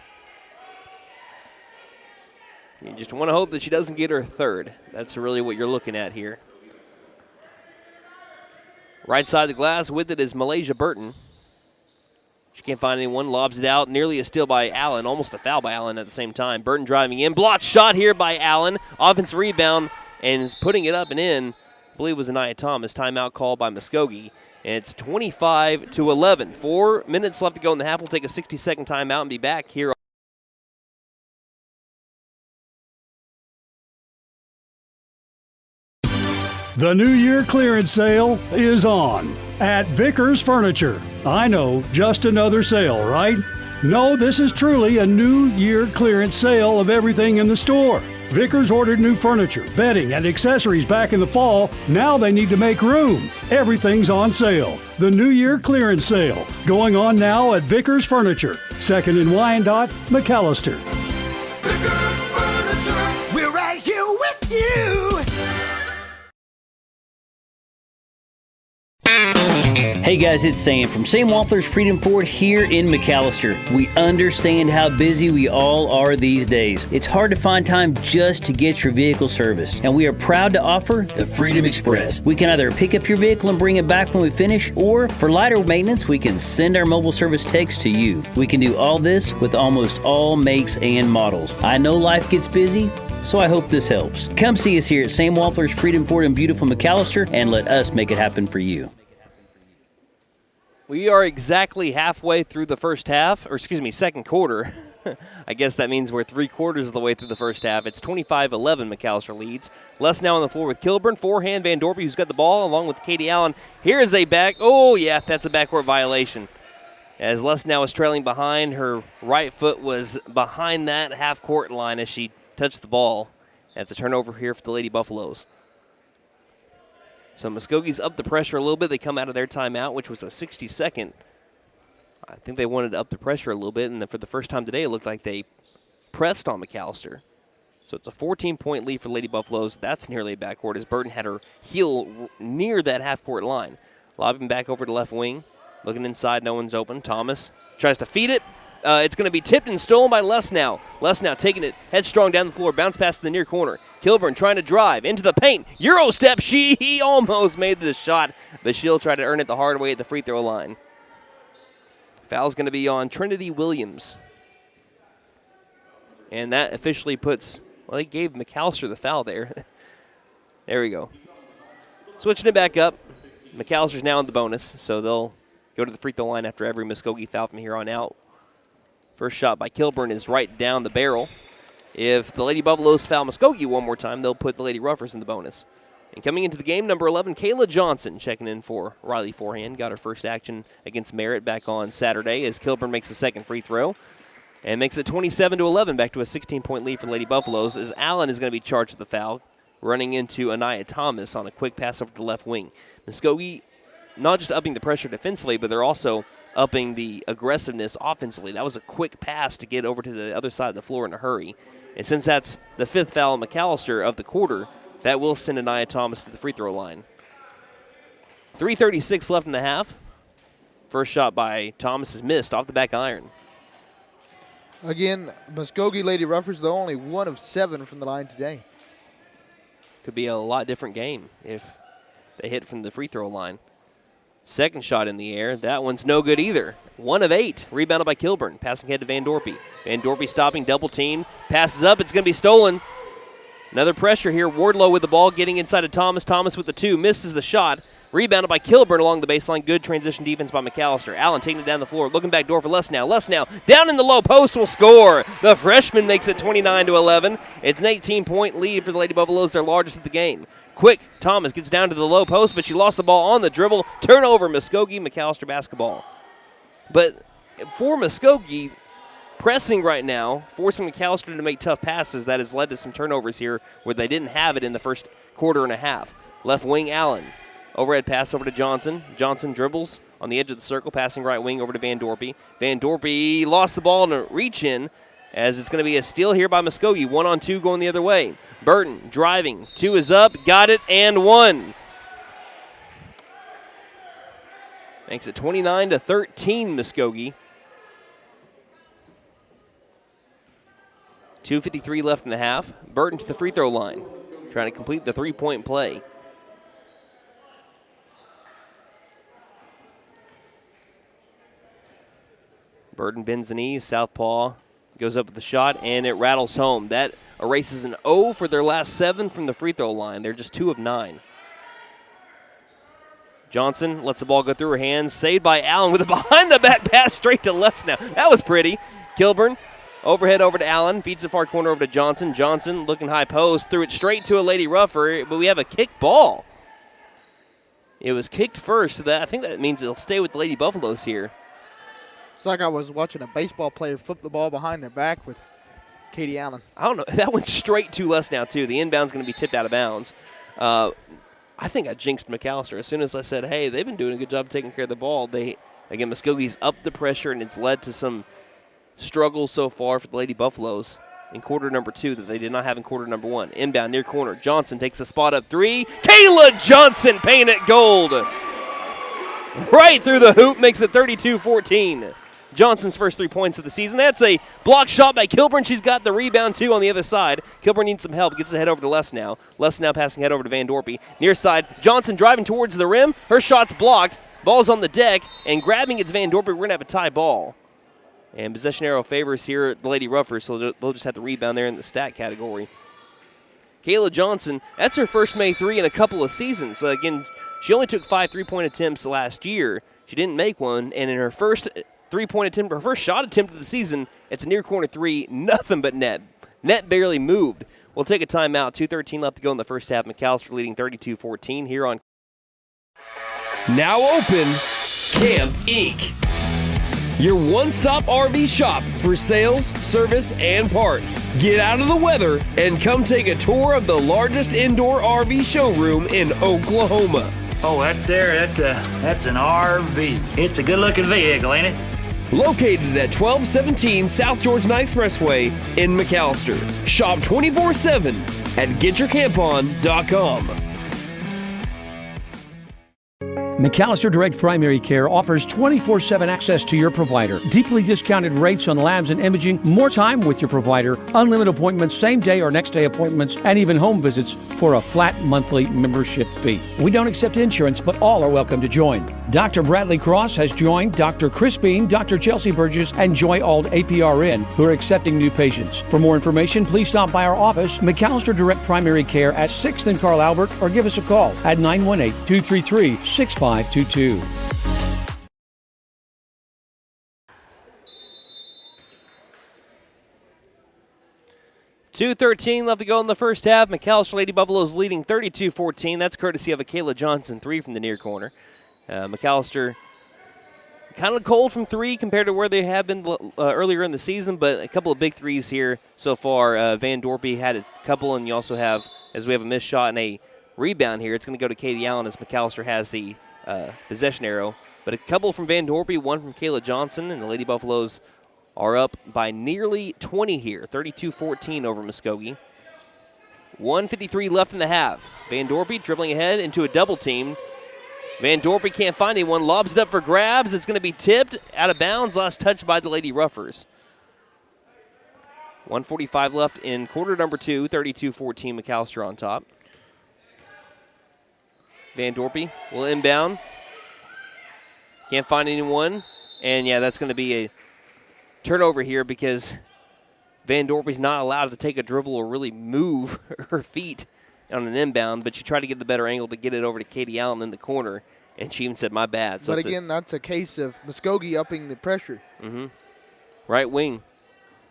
You just want to hope that she doesn't get her third. That's really what you're looking at here. Right side of the glass with it is Malaysia Burton. She can't find anyone, lobs it out. Nearly a steal by Allen, almost a foul by Allen at the same time. Burton driving in, blocked shot here by Allen. Offensive rebound and putting it up and in. I believe it was Anaya Thomas. Timeout called by Muskogee. And it's 25-11. 4 minutes left to go in the half. We'll take a 60-second timeout and be back here. The New Year clearance sale is on at Vickers Furniture. I know, just another sale, right? No, this is truly a New Year clearance sale of everything in the store. Vickers ordered new furniture, bedding, and accessories back in the fall. Now they need to make room. Everything's on sale. The New Year clearance sale going on now at Vickers Furniture, 2nd and Wyandotte, McAlester. Vickers Furniture, we're right here with you. Hey guys, it's Sam from Sam Wampler's Freedom Ford here in McAlester. We understand how busy we all are these days. It's hard to find time just to get your vehicle serviced, and we are proud to offer the Freedom Express. We can either pick up your vehicle and bring it back when we finish, or for lighter maintenance, we can send our mobile service techs to you. We can do all this with almost all makes and models. I know life gets busy, so I hope this helps. Come see us here at Sam Wampler's Freedom Ford in beautiful McAlester and let us make it happen for you. We are exactly halfway through the first half, or excuse me, second quarter. I guess that means we're 3/4 of the way through the first half. It's 25-11, McAlester leads. Les now on the floor with Kilburn, forehand Van Dorpy, who's got the ball, along with Katie Allen. Here is a that's a backcourt violation. As Les now is trailing behind, her right foot was behind that half-court line as she touched the ball. That's a turnover here for the Lady Buffaloes. So Muskogee's up the pressure a little bit. They come out of their timeout, which was a 60-second. I think they wanted to up the pressure a little bit, and then for the first time today, it looked like they pressed on McAlester. So it's a 14-point lead for Lady Buffaloes. That's nearly a backcourt as Burton had her heel near that half-court line. Lobbing back over to left wing. Looking inside, no one's open. Thomas tries to feed it. It's going to be tipped and stolen by Les now. Les now taking it headstrong down the floor. Bounce pass to the near corner. Kilburn trying to drive into the paint. Euro step. He almost made the shot, but she'll try to earn it the hard way at the free throw line. Foul's going to be on Trinity Williams. And that officially puts, well, they gave McAlester the foul there. There we go. Switching it back up. McAllister's now in the bonus, so they'll go to the free throw line after every Muskogee foul from here on out. First shot by Kilburn is right down the barrel. If the Lady Buffaloes foul Muskogee one more time, they'll put the Lady Ruffers in the bonus. And coming into the game, number 11, Kayla Johnson checking in for Riley Forehand. Got her first action against Merritt back on Saturday as Kilburn makes the second free throw. And makes it 27-11, back to a 16-point lead for Lady Buffaloes as Allen is going to be charged with the foul, running into Anaya Thomas on a quick pass over to the left wing. Muskogee not just upping the pressure defensively, but they're also upping the aggressiveness offensively. That was a quick pass to get over to the other side of the floor in a hurry. And since that's the fifth foul on McAlester of the quarter, that will send Anaya Thomas to the free throw line. 3:36 left in the half. First shot by Thomas is missed off the back iron. Again, Muskogee Lady Ruffers, they're only 1 of 7 from the line today. Could be a lot different game if they hit from the free throw line. Second shot in the air. That one's no good either. 1 of 8. Rebounded by Kilburn. Passing head to Van Dorpy. Van Dorpy stopping, double team. Passes up. It's going to be stolen. Another pressure here. Wardlow with the ball, getting inside of Thomas. Thomas with the 2. Misses the shot. Rebounded by Kilburn along the baseline. Good transition defense by McAlester. Allen taking it down the floor. Looking back door for Les now. Les now down in the low post will score. The freshman makes it 29-11. It's an 18-point lead for the Lady Buffaloes, their largest of the game. Quick, Thomas gets down to the low post, but she lost the ball on the dribble. Turnover, Muskogee, McAlester basketball. But for Muskogee, pressing right now, forcing McAlester to make tough passes, that has led to some turnovers here where they didn't have it in the first quarter and a half. Left wing, Allen. Overhead pass over to Johnson. Johnson dribbles on the edge of the circle, passing right wing over to Van Dorpy. Van Dorpy lost the ball in a reach-in, as it's going to be a steal here by Muskogee. 1-on-2 going the other way. Burton driving. 2 is up. Got it and 1. Makes it 29-13 Muskogee. 2:53 left in the half. Burton to the free throw line, trying to complete the three-point play. Burton bends the knees, southpaw, goes up with the shot, and it rattles home. That erases an O for their last 7 from the free throw line. They're just 2 of 9. Johnson lets the ball go through her hands. Saved by Allen with a behind-the-back pass straight to Lesnow. That was pretty. Kilburn, overhead over to Allen. Feeds the far corner over to Johnson. Johnson looking high post. Threw it straight to a Lady Ruffer, but we have a kick ball. It was kicked first, so I think that means it'll stay with the Lady Buffaloes here. It's like I was watching a baseball player flip the ball behind their back with Katie Allen. I don't know. That went straight to Lesnow, too. The inbound's going to be tipped out of bounds. I think I jinxed McAlester. As soon as I said, hey, they've been doing a good job taking care of the ball, Muskogee's upped the pressure, and it's led to some struggles so far for the Lady Buffaloes in quarter number 2 that they did not have in quarter number 1. Inbound near corner. Johnson takes a spot up 3. Kayla Johnson painted it gold. Right through the hoop, makes it 32-14. Johnson's first 3 points of the season. That's a block shot by Kilburn. She's got the rebound, too, on the other side. Kilburn needs some help. Gets the head over to Lesnow. Lesnow passing head over to Van Dorpy. Near side, Johnson driving towards the rim. Her shot's blocked. Ball's on the deck, and grabbing it's Van Dorpy. We're going to have a tie ball. And possession arrow favors here the Lady Ruffers, so they'll just have to rebound there in the stat category. Kayla Johnson, that's her first made 3 in a couple of seasons. So again, she only took 5 3-point attempts last year. She didn't make one, and in her first 3-point attempt, her first shot attempt of the season, it's a near corner 3, nothing but net. Net barely moved. We'll take a timeout. 2:13 left to go in the first half. McAlester leading 32-14 here on. Now open Camp Inc., your one-stop RV shop for sales, service, and parts. Get out of the weather and come take a tour of the largest indoor RV showroom in Oklahoma. Oh, that's an RV. It's a good-looking vehicle, ain't it? Located at 1217 South Georgia Expressway in McAlester. Shop 24/7 at getyourcampon.com. McAlester Direct Primary Care offers 24/7 access to your provider, deeply discounted rates on labs and imaging, more time with your provider, unlimited appointments, same day or next day appointments, and even home visits for a flat monthly membership fee. We don't accept insurance, but all are welcome to join. Dr. Bradley Cross has joined, Dr. Chris Bean, Dr. Chelsea Burgess, and Joy Ald APRN, who are accepting new patients. For more information, please stop by our office, McAlester Direct Primary Care at 6th and Carl Albert, or give us a call at 918-233-6522. 2:13 left to go in the first half. McAlester Lady Buffaloes leading 32-14. That's courtesy of a Kayla Johnson 3 from the near corner. McAlester kind of cold from 3 compared to where they have been earlier in the season, but a couple of big threes here so far. Van Dorpy had a couple, and you also have, as we have a missed shot and a rebound here, it's going to go to Katie Allen as McAlester has the possession arrow. But a couple from Van Dorpy, one from Kayla Johnson, and the Lady Buffaloes are up by nearly 20 here, 32-14 over Muskogee. 1:53 left in the half. Van Dorpy dribbling ahead into a double team. Van Dorpy can't find anyone, lobs it up for grabs. It's going to be tipped out of bounds, last touch by the Lady Ruffers. 1:45 left in quarter number 2, 32-14 McAlester on top. Van Dorpy will inbound. Can't find anyone. And, yeah, that's going to be a turnover here because Van Dorpy's not allowed to take a dribble or really move her feet on an inbound, but she tried to get the better angle to get it over to Katie Allen in the corner, and she even said, my bad. So but again, that's a case of Muskogee upping the pressure. Mm-hmm. Right wing.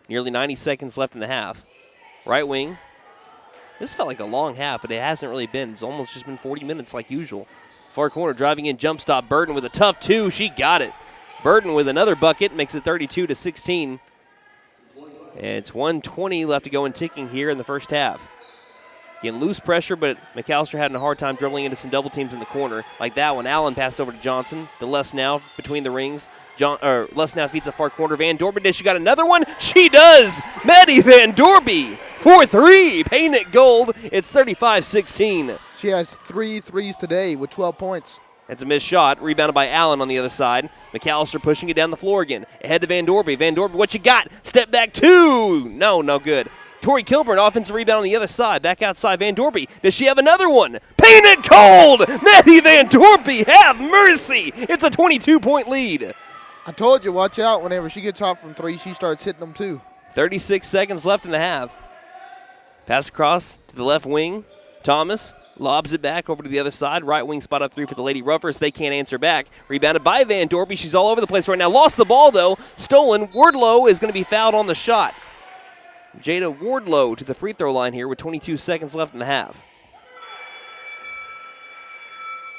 Nearly 90 seconds left in the half. Right wing. This felt like a long half, but it hasn't really been. It's almost just been 40 minutes like usual. Far corner, driving in, jump stop. Burton with a tough 2. She got it. Burton with another bucket makes it 32-16. And it's 1:20 left to go and ticking here in the first half. Again, loose pressure, but McAlester having a hard time dribbling into some double teams in the corner. Like that one, Allen passed over to Johnson. To Lesnow between the rings. Lesnow feeds a far corner. Van Dorpy, does she got another one? She does! Maddie Van Dorpy, 4-3, paint it gold. It's 35-16. She has 3 threes today with 12 points. That's a missed shot, rebounded by Allen on the other side. McAlester pushing it down the floor again. Ahead to Van Dorpy. Van Dorpy, what you got? Step back 2. No good. Tori Kilburn, offensive rebound on the other side. Back outside, Van Dorpy. Does she have another one? Painted cold! Maddie Van Dorpy, have mercy! It's a 22-point lead. I told you, watch out. Whenever she gets hot from three, she starts hitting them too. 36 seconds left in the half. Pass across to the left wing. Thomas lobs it back over to the other side. Right wing spot up three for the Lady Ruffers. They can't answer back. Rebounded by Van Dorpy. She's all over the place right now. Lost the ball, though. Stolen. Wardlow is going to be fouled on the shot. Jada Wardlow to the free throw line here with 22 seconds left in the half.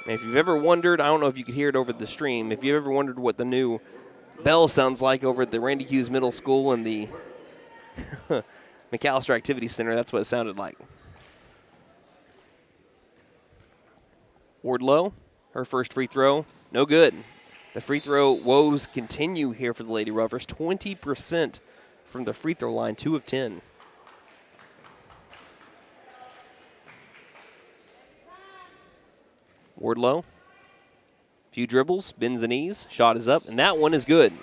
And if you've ever wondered, I don't know if you could hear it over the stream, if you've ever wondered what the new bell sounds like over at the Randy Hughes Middle School and the McAlester Activity Center, that's what it sounded like. Wardlow, her first free throw, no good. The free throw woes continue here for the Lady Ruffers. 20% from the free throw line, 2 of 10. Wardlow, few dribbles, bends the knees, shot is up, and that one is good.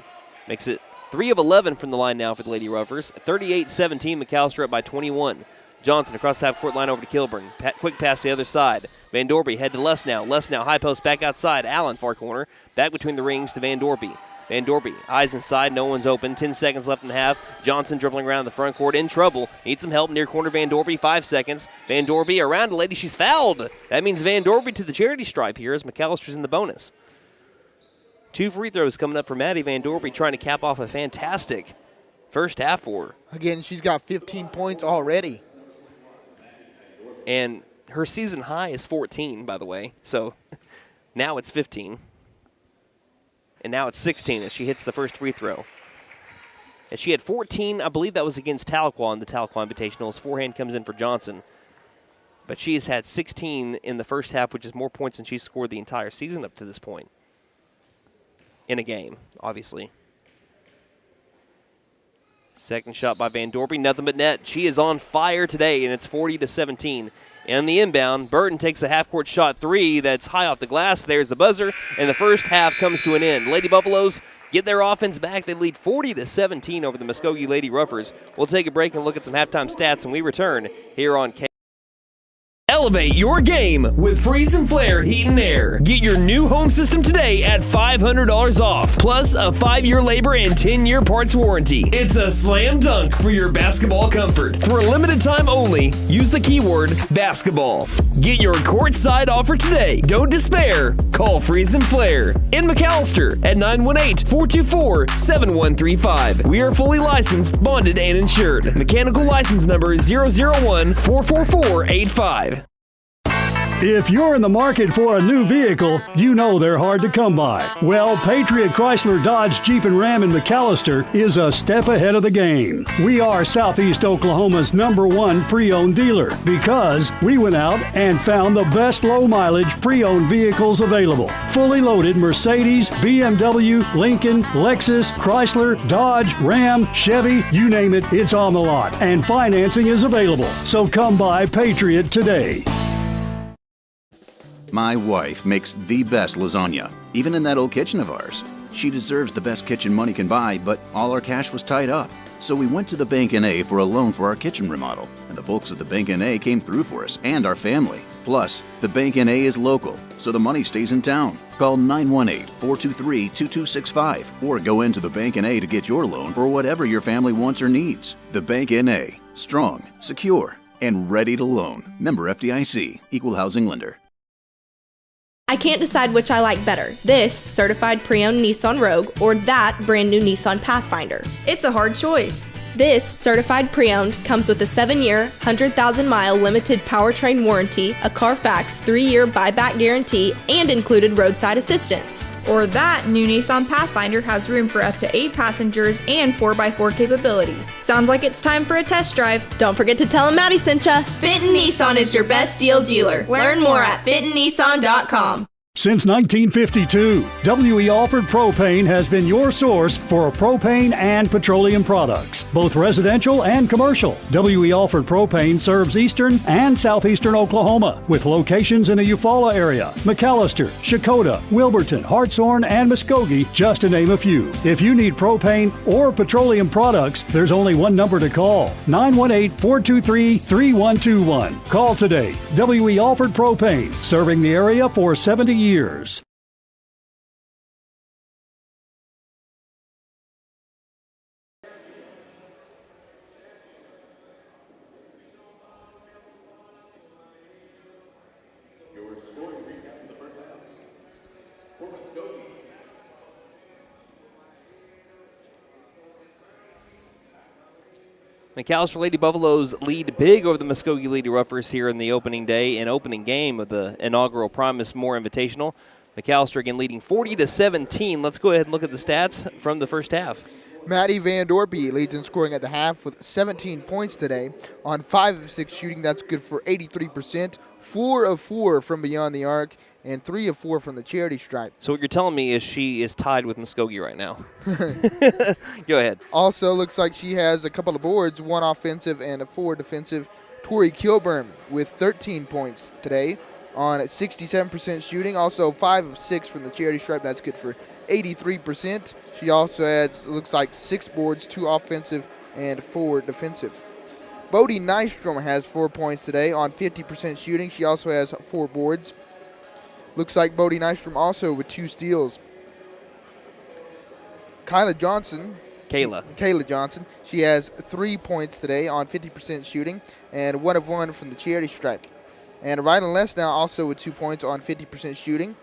Makes it 3 of 11 from the line now for the Lady Ruffers. 38-17, McAlester up by 21. Johnson across the half-court line over to Kilburn. Quick pass to the other side. Van Dorpy head to Lesnow. Lesnow high post back outside. Allen far corner. Back between the rings to Van Dorpy. Van Dorpy eyes inside. No one's open. 10 seconds left in the half. Johnson dribbling around the front court in trouble. Needs some help near corner Van Dorpy. 5 seconds. Van Dorpy around a lady. She's fouled. That means Van Dorpy to the charity stripe here as McAllister's in the bonus. 2 free throws coming up for Maddie Van Dorpy, trying to cap off a fantastic first half for her. Again, she's got 15 points already. And her season high is 14, by the way. So now it's 15. And now it's 16 as she hits the first free throw. And she had 14, I believe that was against Tahlequah in the Tahlequah Invitational. His forehand comes in for Johnson. But she has had 16 in the first half, which is more points than she's scored the entire season up to this point. In a game, obviously. Second shot by Van Dorpy, nothing but net. She is on fire today, and it's 40-17. And the inbound, Burton takes a half-court shot 3 that's high off the glass. There's the buzzer, and the first half comes to an end. Lady Buffaloes get their offense back. They lead 40-17 over the Muskogee Lady Ruffers. We'll take a break and look at some halftime stats, and we return here on K. Elevate your game with Freeze and Flare Heat and Air. Get your new home system today at $500 off, plus a 5-year labor and 10-year parts warranty. It's a slam dunk for your basketball comfort. For a limited time only, use the keyword basketball. Get your courtside offer today. Don't despair. Call Freeze and Flare in McAlester at 918-424-7135. We are fully licensed, bonded, and insured. Mechanical license number is 001-44485. If you're in the market for a new vehicle, you know they're hard to come by. Well, Patriot Chrysler Dodge Jeep and Ram in McAlester is a step ahead of the game. We are Southeast Oklahoma's #1 pre-owned dealer because we went out and found the best low-mileage pre-owned vehicles available. Fully loaded Mercedes, BMW, Lincoln, Lexus, Chrysler, Dodge, Ram, Chevy, you name it, it's on the lot. And financing is available. So come by Patriot today. My wife makes the best lasagna, even in that old kitchen of ours. She deserves the best kitchen money can buy, but all our cash was tied up. So we went to the Bank N.A. for a loan for our kitchen remodel, and the folks at the Bank N.A. came through for us and our family. Plus, the Bank N.A. is local, so the money stays in town. Call 918-423-2265 or go into the Bank N.A. to get your loan for whatever your family wants or needs. The Bank N.A. Strong, secure, and ready to loan. Member FDIC, Equal Housing Lender. I can't decide which I like better, this certified pre-owned Nissan Rogue or that brand new Nissan Pathfinder. It's a hard choice. This certified pre-owned comes with a 7-year, 100,000-mile limited powertrain warranty, a Carfax 3-year buyback guarantee, and included roadside assistance. Or that new Nissan Pathfinder has room for up to 8 passengers and 4x4 capabilities. Sounds like it's time for a test drive. Don't forget to tell them Maddie sent ya. Fitton Nissan is your best deal dealer. Learn more at fittonnissan.com. Since 1952, W.E. Alford Propane has been your source for propane and petroleum products, both residential and commercial. W.E. Alford Propane serves eastern and southeastern Oklahoma, with locations in the Eufaula area, McAlester, Shakota, Wilburton, Hartshorn, and Muskogee, just to name a few. If you need propane or petroleum products, there's only one number to call, 918-423-3121. Call today. W.E. Alford Propane, serving the area for 70 years. Your scoring recap in the first half. For Muskogee. McAlester Lady Buffaloes lead big over the Muskogee Lady Ruffers here in the opening day and opening game of the inaugural Primus Moore Invitational. McAlester again leading 40-17. Let's go ahead and look at the stats from the first half. Maddie Van Dorpy leads in scoring at the half with 17 points today. On 5 of 6 shooting, that's good for 83%. 4 of 4 from beyond the arc, and 3 of 4 from the charity stripe. So what you're telling me is she is tied with Muskogee right now. Go ahead. Also looks like she has a couple of boards, 1 offensive and a 4 defensive. Tori Kilburn with 13 points today on 67% shooting. Also 5 of 6 from the charity stripe. That's good for 83%. She also adds, looks like 6 boards, 2 offensive and 4 defensive. Bodie Nystrom has 4 points today on 50% shooting. She also has 4 boards. Looks like Bodie Nystrom also with 2 steals. Kayla Johnson, she has 3 points today on 50% shooting and 1 of 1 from the charity stripe. And Rylan Lesnow also with 2 points on 50% shooting.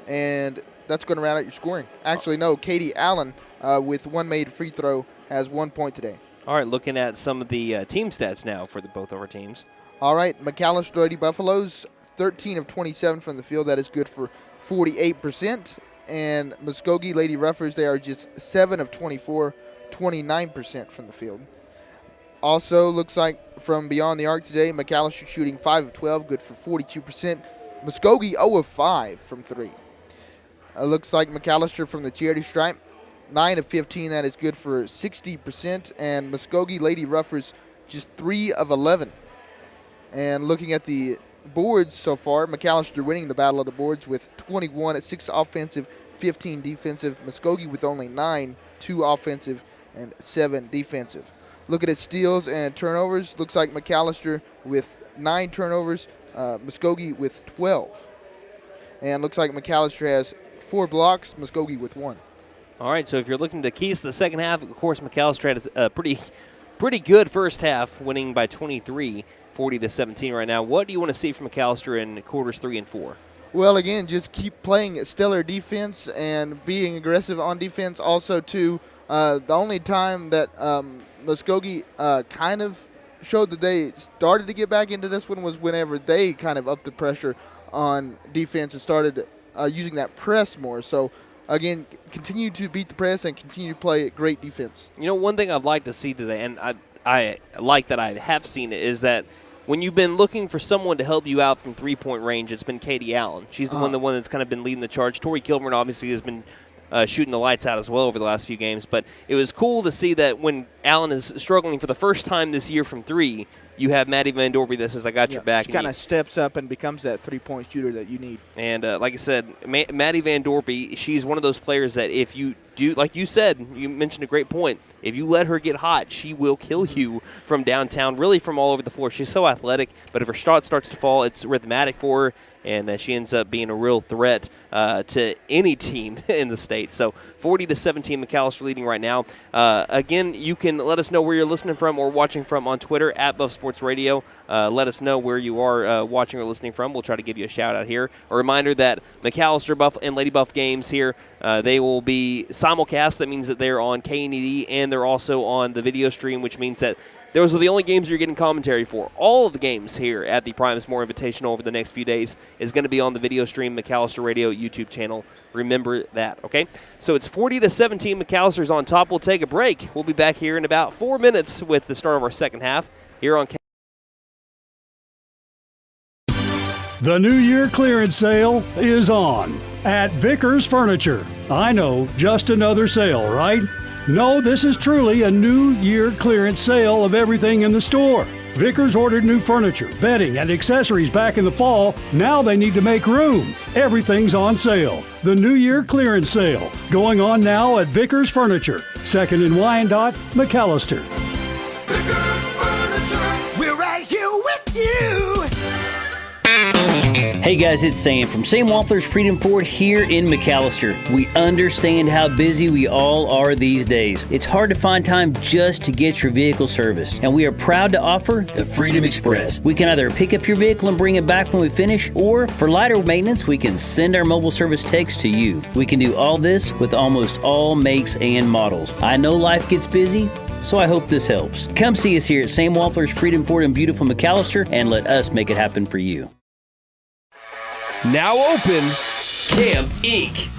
And that's going to round out your scoring. Actually, no, Katie Allen with 1 made free throw has 1 point today. All right, looking at some of the team stats now for both of our teams. All right, McAlester Lady Buffaloes, 13 of 27 from the field. That is good for 48%. And Muskogee Lady Ruffers, they are just 7 of 24, 29% from the field. Also, looks like from beyond the arc today, McAlester shooting 5 of 12, good for 42%. Muskogee 0 of 5 from 3. Looks like McAlester from the charity stripe, 9 of 15, that is good for 60%. And Muskogee Lady Ruffers just 3 of 11. And looking at the boards so far, McAlester winning the battle of the boards with 21 at 6 offensive, 15 defensive. Muskogee with only 9, 2 offensive and 7 defensive. Looking at steals and turnovers, looks like McAlester with 9 turnovers, Muskogee with 12. And looks like McAlester has 4 blocks, Muskogee with 1. All right, so if you're looking to keys to the second half, of course, McAlester had a pretty good first half, winning by 23, 40-17 right now. What do you want to see from McAlester in quarters 3 and 4? Well, again, just keep playing stellar defense and being aggressive on defense. Also, too, the only time that Muskogee kind of showed that they started to get back into this one was whenever they kind of upped the pressure on defense and started using that press more. So, again, continue to beat the press and continue to play great defense. You know, one thing I'd like to see today, and I like that I have seen it, is that when you've been looking for someone to help you out from three-point range, it's been Katie Allen. She's the one that's kind of been leading the charge. Tori Kilburn obviously has been shooting the lights out as well over the last few games. But it was cool to see that when Allen is struggling for the first time this year from 3, you have Maddie Van Dorpy that says, I got your back. She kind of steps up and becomes that three-point shooter that you need. And like I said, Maddie Van Dorpy, she's one of those players that if you do, like you said, you mentioned a great point, if you let her get hot, she will kill you from downtown, really from all over the floor. She's so athletic, but if her shot starts to fall, it's rhythmatic for her, and she ends up being a real threat to any team in the state. So 40-17, McAlester leading right now. Again, you can let us know where you're listening from or watching from on Twitter, @Buff Sports Radio. Let us know where you are watching or listening from. We'll try to give you a shout-out here. A reminder that McAlester Buff and Lady Buff games here, they will be simulcast. That means that they're on KNED, and they're also on the video stream, which means that those are the only games you're getting commentary for. All of the games here at the Primus Moore Invitational over the next few days is going to be on the video stream, McAlester Radio YouTube channel. Remember that, okay? So it's 40-17. McAllister's on top. We'll take a break. We'll be back here in about 4 minutes with the start of our second half here on The New Year clearance sale is on at Vickers Furniture. I know, just another sale, right? No, this is truly a New Year clearance sale of everything in the store. Vickers ordered new furniture, bedding, and accessories back in the fall. Now they need to make room. Everything's on sale. The New Year clearance sale going on now at Vickers Furniture, 2nd and Wyandotte, McAlester. Vickers Furniture, we're right here with you. Hey guys, it's Sam from Sam Wampler's Freedom Ford here in McAlester. We understand how busy we all are these days. It's hard to find time just to get your vehicle serviced, and we are proud to offer the Freedom Express. We can either pick up your vehicle and bring it back when we finish, or for lighter maintenance, we can send our mobile service techs to you. We can do all this with almost all makes and models. I know life gets busy, so I hope this helps. Come see us here at Sam Wampler's Freedom Ford in beautiful McAlester and let us make it happen for you. Now open, Camp Inc.,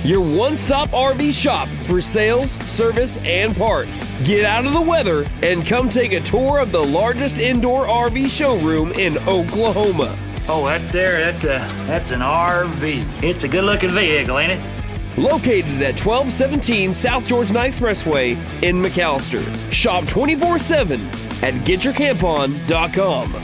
your one-stop RV shop for sales, service, and parts. Get out of the weather and come take a tour of the largest indoor RV showroom in Oklahoma. Oh, that's an RV. It's a good-looking vehicle, ain't it? Located at 1217 South Georgia Knight Expressway in McAlester. Shop 24/7 at getyourcampon.com.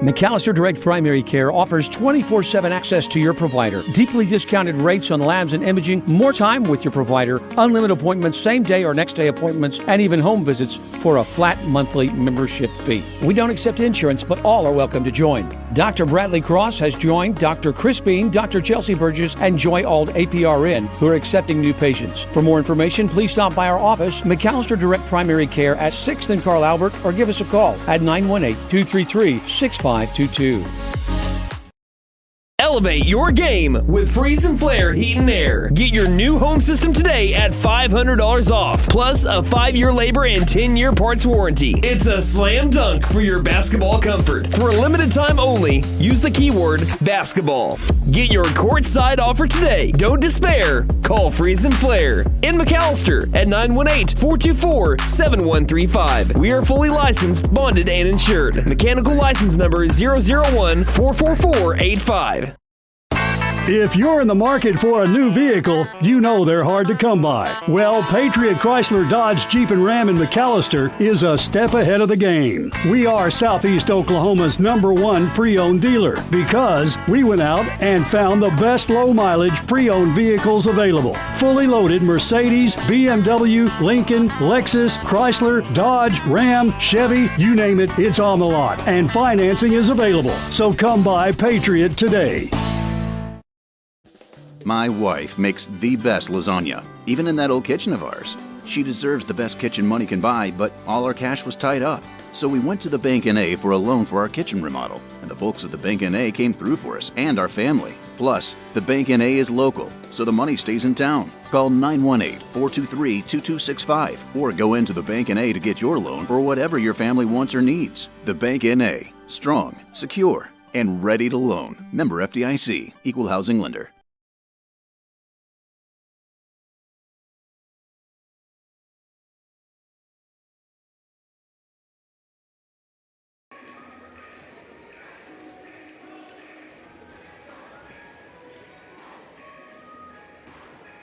McAlester Direct Primary Care offers 24/7 access to your provider, deeply discounted rates on labs and imaging, more time with your provider, unlimited appointments, same day or next day appointments, and even home visits for a flat monthly membership fee. We don't accept insurance, but all are welcome to join. Dr. Bradley Cross has joined, Dr. Chris Bean, Dr. Chelsea Burgess, and Joy Ald APRN, who are accepting new patients. For more information, please stop by our office, McAlester Direct Primary Care at 6th and Carl Albert, or give us a call at 918-233-6522. Elevate your game with Freeze and Flare Heat and Air. Get your new home system today at $500 off, plus a 5-year labor and 10-year parts warranty. It's a slam dunk for your basketball comfort. For a limited time only, use the keyword basketball. Get your courtside offer today. Don't despair. Call Freeze and Flare in McAlester at 918-424-7135. We are fully licensed, bonded, and insured. Mechanical license number 001-44485. If you're in the market for a new vehicle, you know they're hard to come by. Well, Patriot Chrysler Dodge Jeep and Ram in McAlester is a step ahead of the game. We are Southeast Oklahoma's #1 pre-owned dealer because we went out and found the best low-mileage pre-owned vehicles available. Fully loaded Mercedes, BMW, Lincoln, Lexus, Chrysler, Dodge, Ram, Chevy, you name it, it's on the lot. And financing is available. So come by Patriot today. My wife makes the best lasagna, even in that old kitchen of ours. She deserves the best kitchen money can buy, but all our cash was tied up. So we went to the Bank N.A. for a loan for our kitchen remodel, and the folks at the Bank N.A. came through for us and our family. Plus, the Bank N.A. is local, so the money stays in town. Call 918-423-2265 or go into the Bank N.A. to get your loan for whatever your family wants or needs. The Bank N.A. Strong, secure, and ready to loan. Member FDIC, Equal Housing Lender.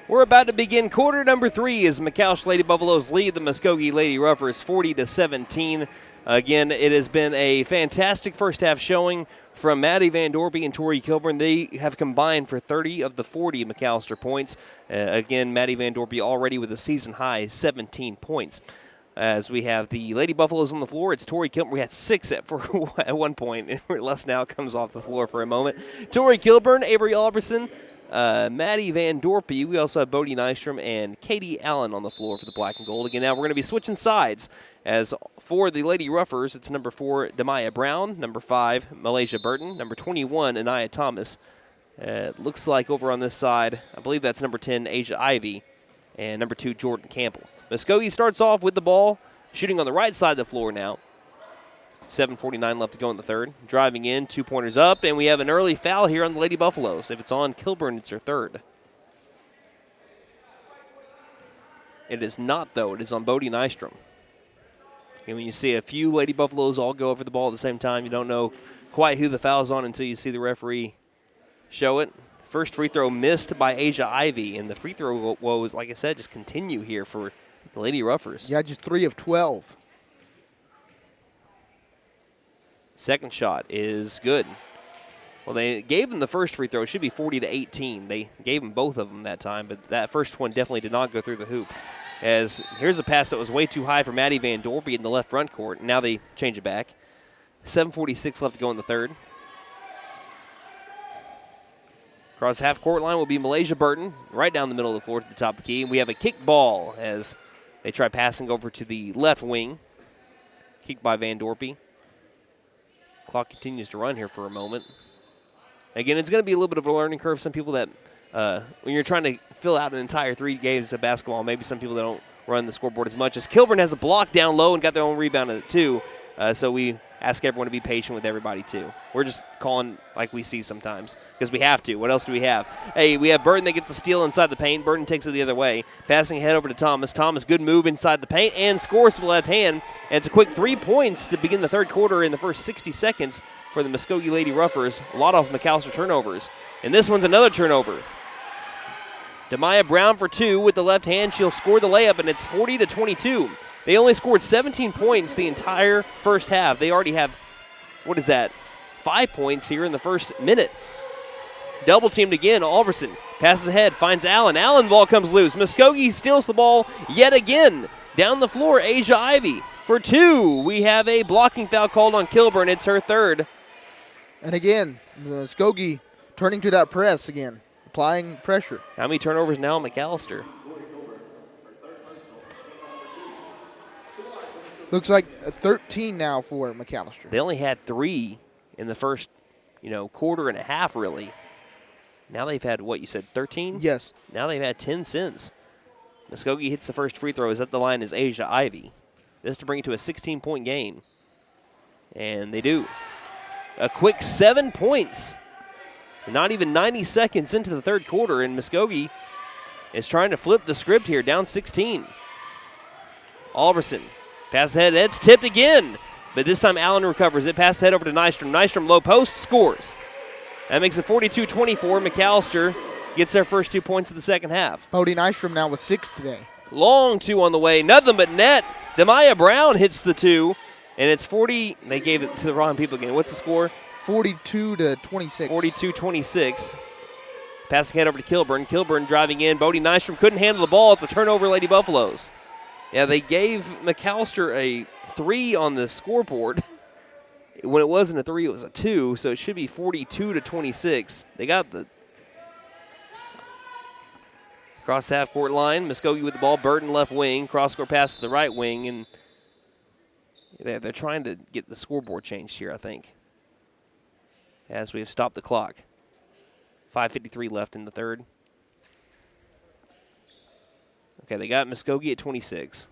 We're about to begin quarter number 3 as McAlester Lady Buffaloes lead the Muskogee Lady Ruffers 40-17. Again, it has been a fantastic first half showing from Maddie Van Dorpy and Tori Kilburn. They have combined for 30 of the 40 McAlester points. Again, Maddie Van Dorpy already with a season high 17 points. As we have the Lady Buffaloes on the floor, it's Tori Kilburn. We had 6 at one point. Les now comes off the floor for a moment. Tori Kilburn, Avery Alverson, Maddie Van Dorpy. We also have Bodie Nystrom and Katie Allen on the floor for the black and gold. Again, now we're going to be switching sides. As for the Lady Ruffers, it's number 4, Demaya Brown, number 5, Malaysia Burton, number 21, Anaya Thomas. It looks like over on this side, I believe that's number 10, Asia Ivy, and number 2, Jordan Campbell. Muskogee starts off with the ball, shooting on the right side of the floor now. 7:49 left to go in the third. Driving in, 2-pointers up, and we have an early foul here on the Lady Buffaloes. If it's on Kilburn, it's her third. It is not, though. It is on Bodie Nystrom. And when you see a few Lady Buffaloes all go over the ball at the same time, you don't know quite who the foul's on until you see the referee show it. First free throw missed by Asia Ivy, and the free throw woes, like I said, just continue here for the Lady Ruffers. Yeah, just 3 of 12. Second shot is good. Well, they gave them the first free throw. It should be 40-18. They gave them both of them that time, but that first one definitely did not go through the hoop. As here's a pass that was way too high for Maddie Van Dorpy in the left front court, and now they change it back. 7:46 left to go in the third. Across half court line will be Malaysia Burton, right down the middle of the floor to the top of the key. And we have a kick ball as they try passing over to the left wing. Kicked by Van Dorpy. Clock continues to run here for a moment. Again, it's going to be a little bit of a learning curve. Some people that, when you're trying to fill out an entire 3 games of basketball, maybe some people that don't run the scoreboard as much. As Kilburn has a block down low and got their own rebound at it too. So we ask everyone to be patient with everybody too. We're just calling like we see sometimes because we have to. What else do we have? Hey, we have Burton that gets a steal inside the paint. Burton takes it the other way. Passing ahead over to Thomas. Thomas, good move inside the paint and scores with the left hand. And it's a quick 3 points to begin the third quarter in the first 60 seconds for the Muskogee Lady Ruffers. A lot of McAlester turnovers. And this one's another turnover. Demaya Brown for 2 with the left hand. She'll score the layup, and it's 40-22. They only scored 17 points the entire first half. They already have, 5 points here in the first minute. Double teamed again. Alverson passes ahead, finds Allen. Allen, ball comes loose. Muskogee steals the ball yet again. Down the floor, Asia Ivy for 2. We have a blocking foul called on Kilburn. It's her third. And again, Muskogee turning to that press again, applying pressure. How many turnovers now, McAlester? Looks like 13 now for McAlester. They only had 3 in the first, quarter and a half, really. Now they've had, 13? Yes. Now they've had 10 since. Muskogee hits the first free throw. Is at the line is Asia Ivy. This to bring it to a 16-point game. And they do. A quick 7 points. Not even 90 seconds into the third quarter, and Muskogee is trying to flip the script here, down 16. Alverson. Pass ahead, it's tipped again. But this time Allen recovers it. Pass ahead over to Nystrom. Nystrom low post, scores. That makes it 42-24. McAlester gets their first 2 points of the second half. Bodie Nystrom now with 6 today. Long 2 on the way, nothing but net. Demaya Brown hits the 2, and it's 40. They gave it to the wrong people again. What's the score? 42-26. 42-26. Passing ahead over to Kilburn. Kilburn driving in. Bodie Nystrom couldn't handle the ball. It's a turnover, Lady Buffaloes. Yeah, they gave McAlester a 3 on the scoreboard. When it wasn't a 3, it was a 2, so it should be 42-26. They got the cross half court line. Muskogee with the ball. Burton left wing. Cross court pass to the right wing, and they're trying to get the scoreboard changed here, I think, as we've stopped the clock. 5:53 left in the third. Okay, they got Muskogee at 26.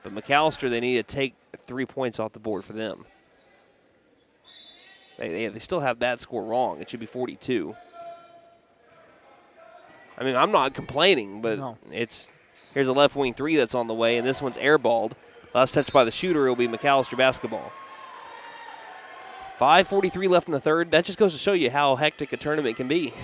But McAlester, they need to take 3 points off the board for them. They still have that score wrong. It should be 42. I mean, I'm not complaining, but here's a left wing 3 that's on the way, and this one's airballed. Last touch by the shooter, it'll be McAlester basketball. 5:43 left in the third. That just goes to show you how hectic a tournament can be.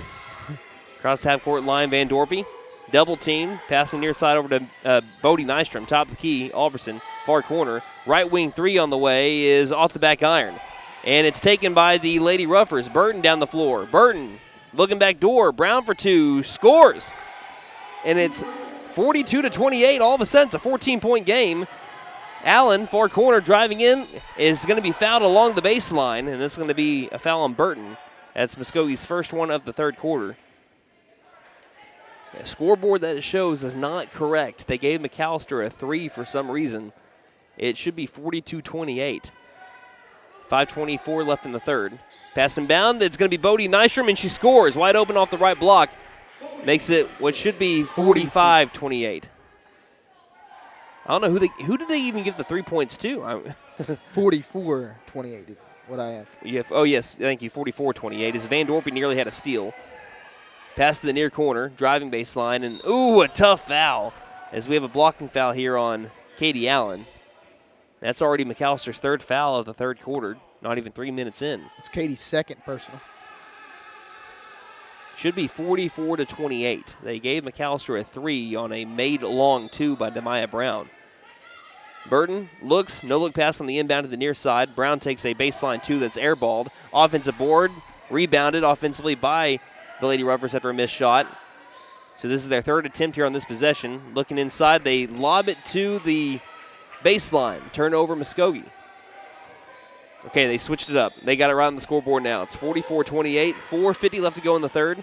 Across half court line, Van Dorpy. Double team, passing near side over to Bodie Nystrom, top of the key. Alverson, far corner. Right wing 3 on the way is off the back iron. And it's taken by the Lady Ruffers. Burton down the floor. Burton looking back door. Brown for 2, scores. And it's 42-28. All of a sudden, it's a 14-point game. Allen, far corner, driving in, is going to be fouled along the baseline, and it's going to be a foul on Burton. That's Muskogee's first one of the third quarter. The scoreboard that it shows is not correct. They gave McAlester a 3 for some reason. It should be 42-28. 5:24 left in the third. Pass and bound. It's going to be Bodie Nystrom, and she scores. Wide open off the right block. Makes it what should be 45-28. I don't know who did they even give the 3 points to? 44-28 is what I have. Oh, yes. Thank you. 44-28 as Van Dorpy nearly had a steal. Pass to the near corner, driving baseline, and a tough foul as we have a blocking foul here on Katie Allen. That's already McAllister's third foul of the third quarter, not even 3 minutes in. It's Katie's second personal. Should be 44-28. They gave McAllister a 3 on a made long 2 by Demaya Brown. Burton looks, no-look pass on the inbound to the near side. Brown takes a baseline 2 that's airballed. Offensive board, rebounded offensively by the Lady Roughers after a missed shot. So this is their third attempt here on this possession. Looking inside, they lob it to the baseline. Turnover Muskogee. Okay, they switched it up. They got it right on the scoreboard now. It's 44-28, 4:50 left to go in the third.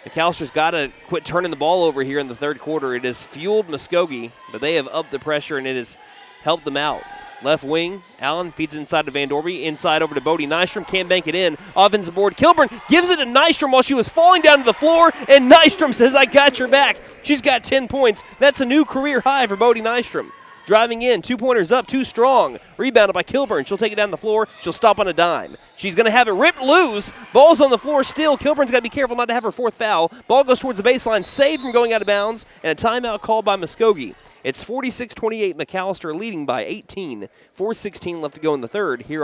McAllister's got to quit turning the ball over here in the third quarter. It has fueled Muskogee, but they have upped the pressure, and it has helped them out. Left wing, Allen feeds inside to Van Dorby. Inside over to Bodie Nystrom. Can't bank it in. Offensive board, Kilburn gives it to Nystrom while she was falling down to the floor, and Nystrom says, I got your back. She's got 10 points. That's a new career high for Bodie Nystrom. Driving in, 2-pointers up, too strong. Rebounded by Kilburn. She'll take it down the floor. She'll stop on a dime. She's going to have it ripped loose. Ball's on the floor still. Kilburn's got to be careful not to have her fourth foul. Ball goes towards the baseline, saved from going out of bounds, and a timeout called by Muskogee. It's 46-28, McAllister leading by 18. 4:16 left to go in the third here.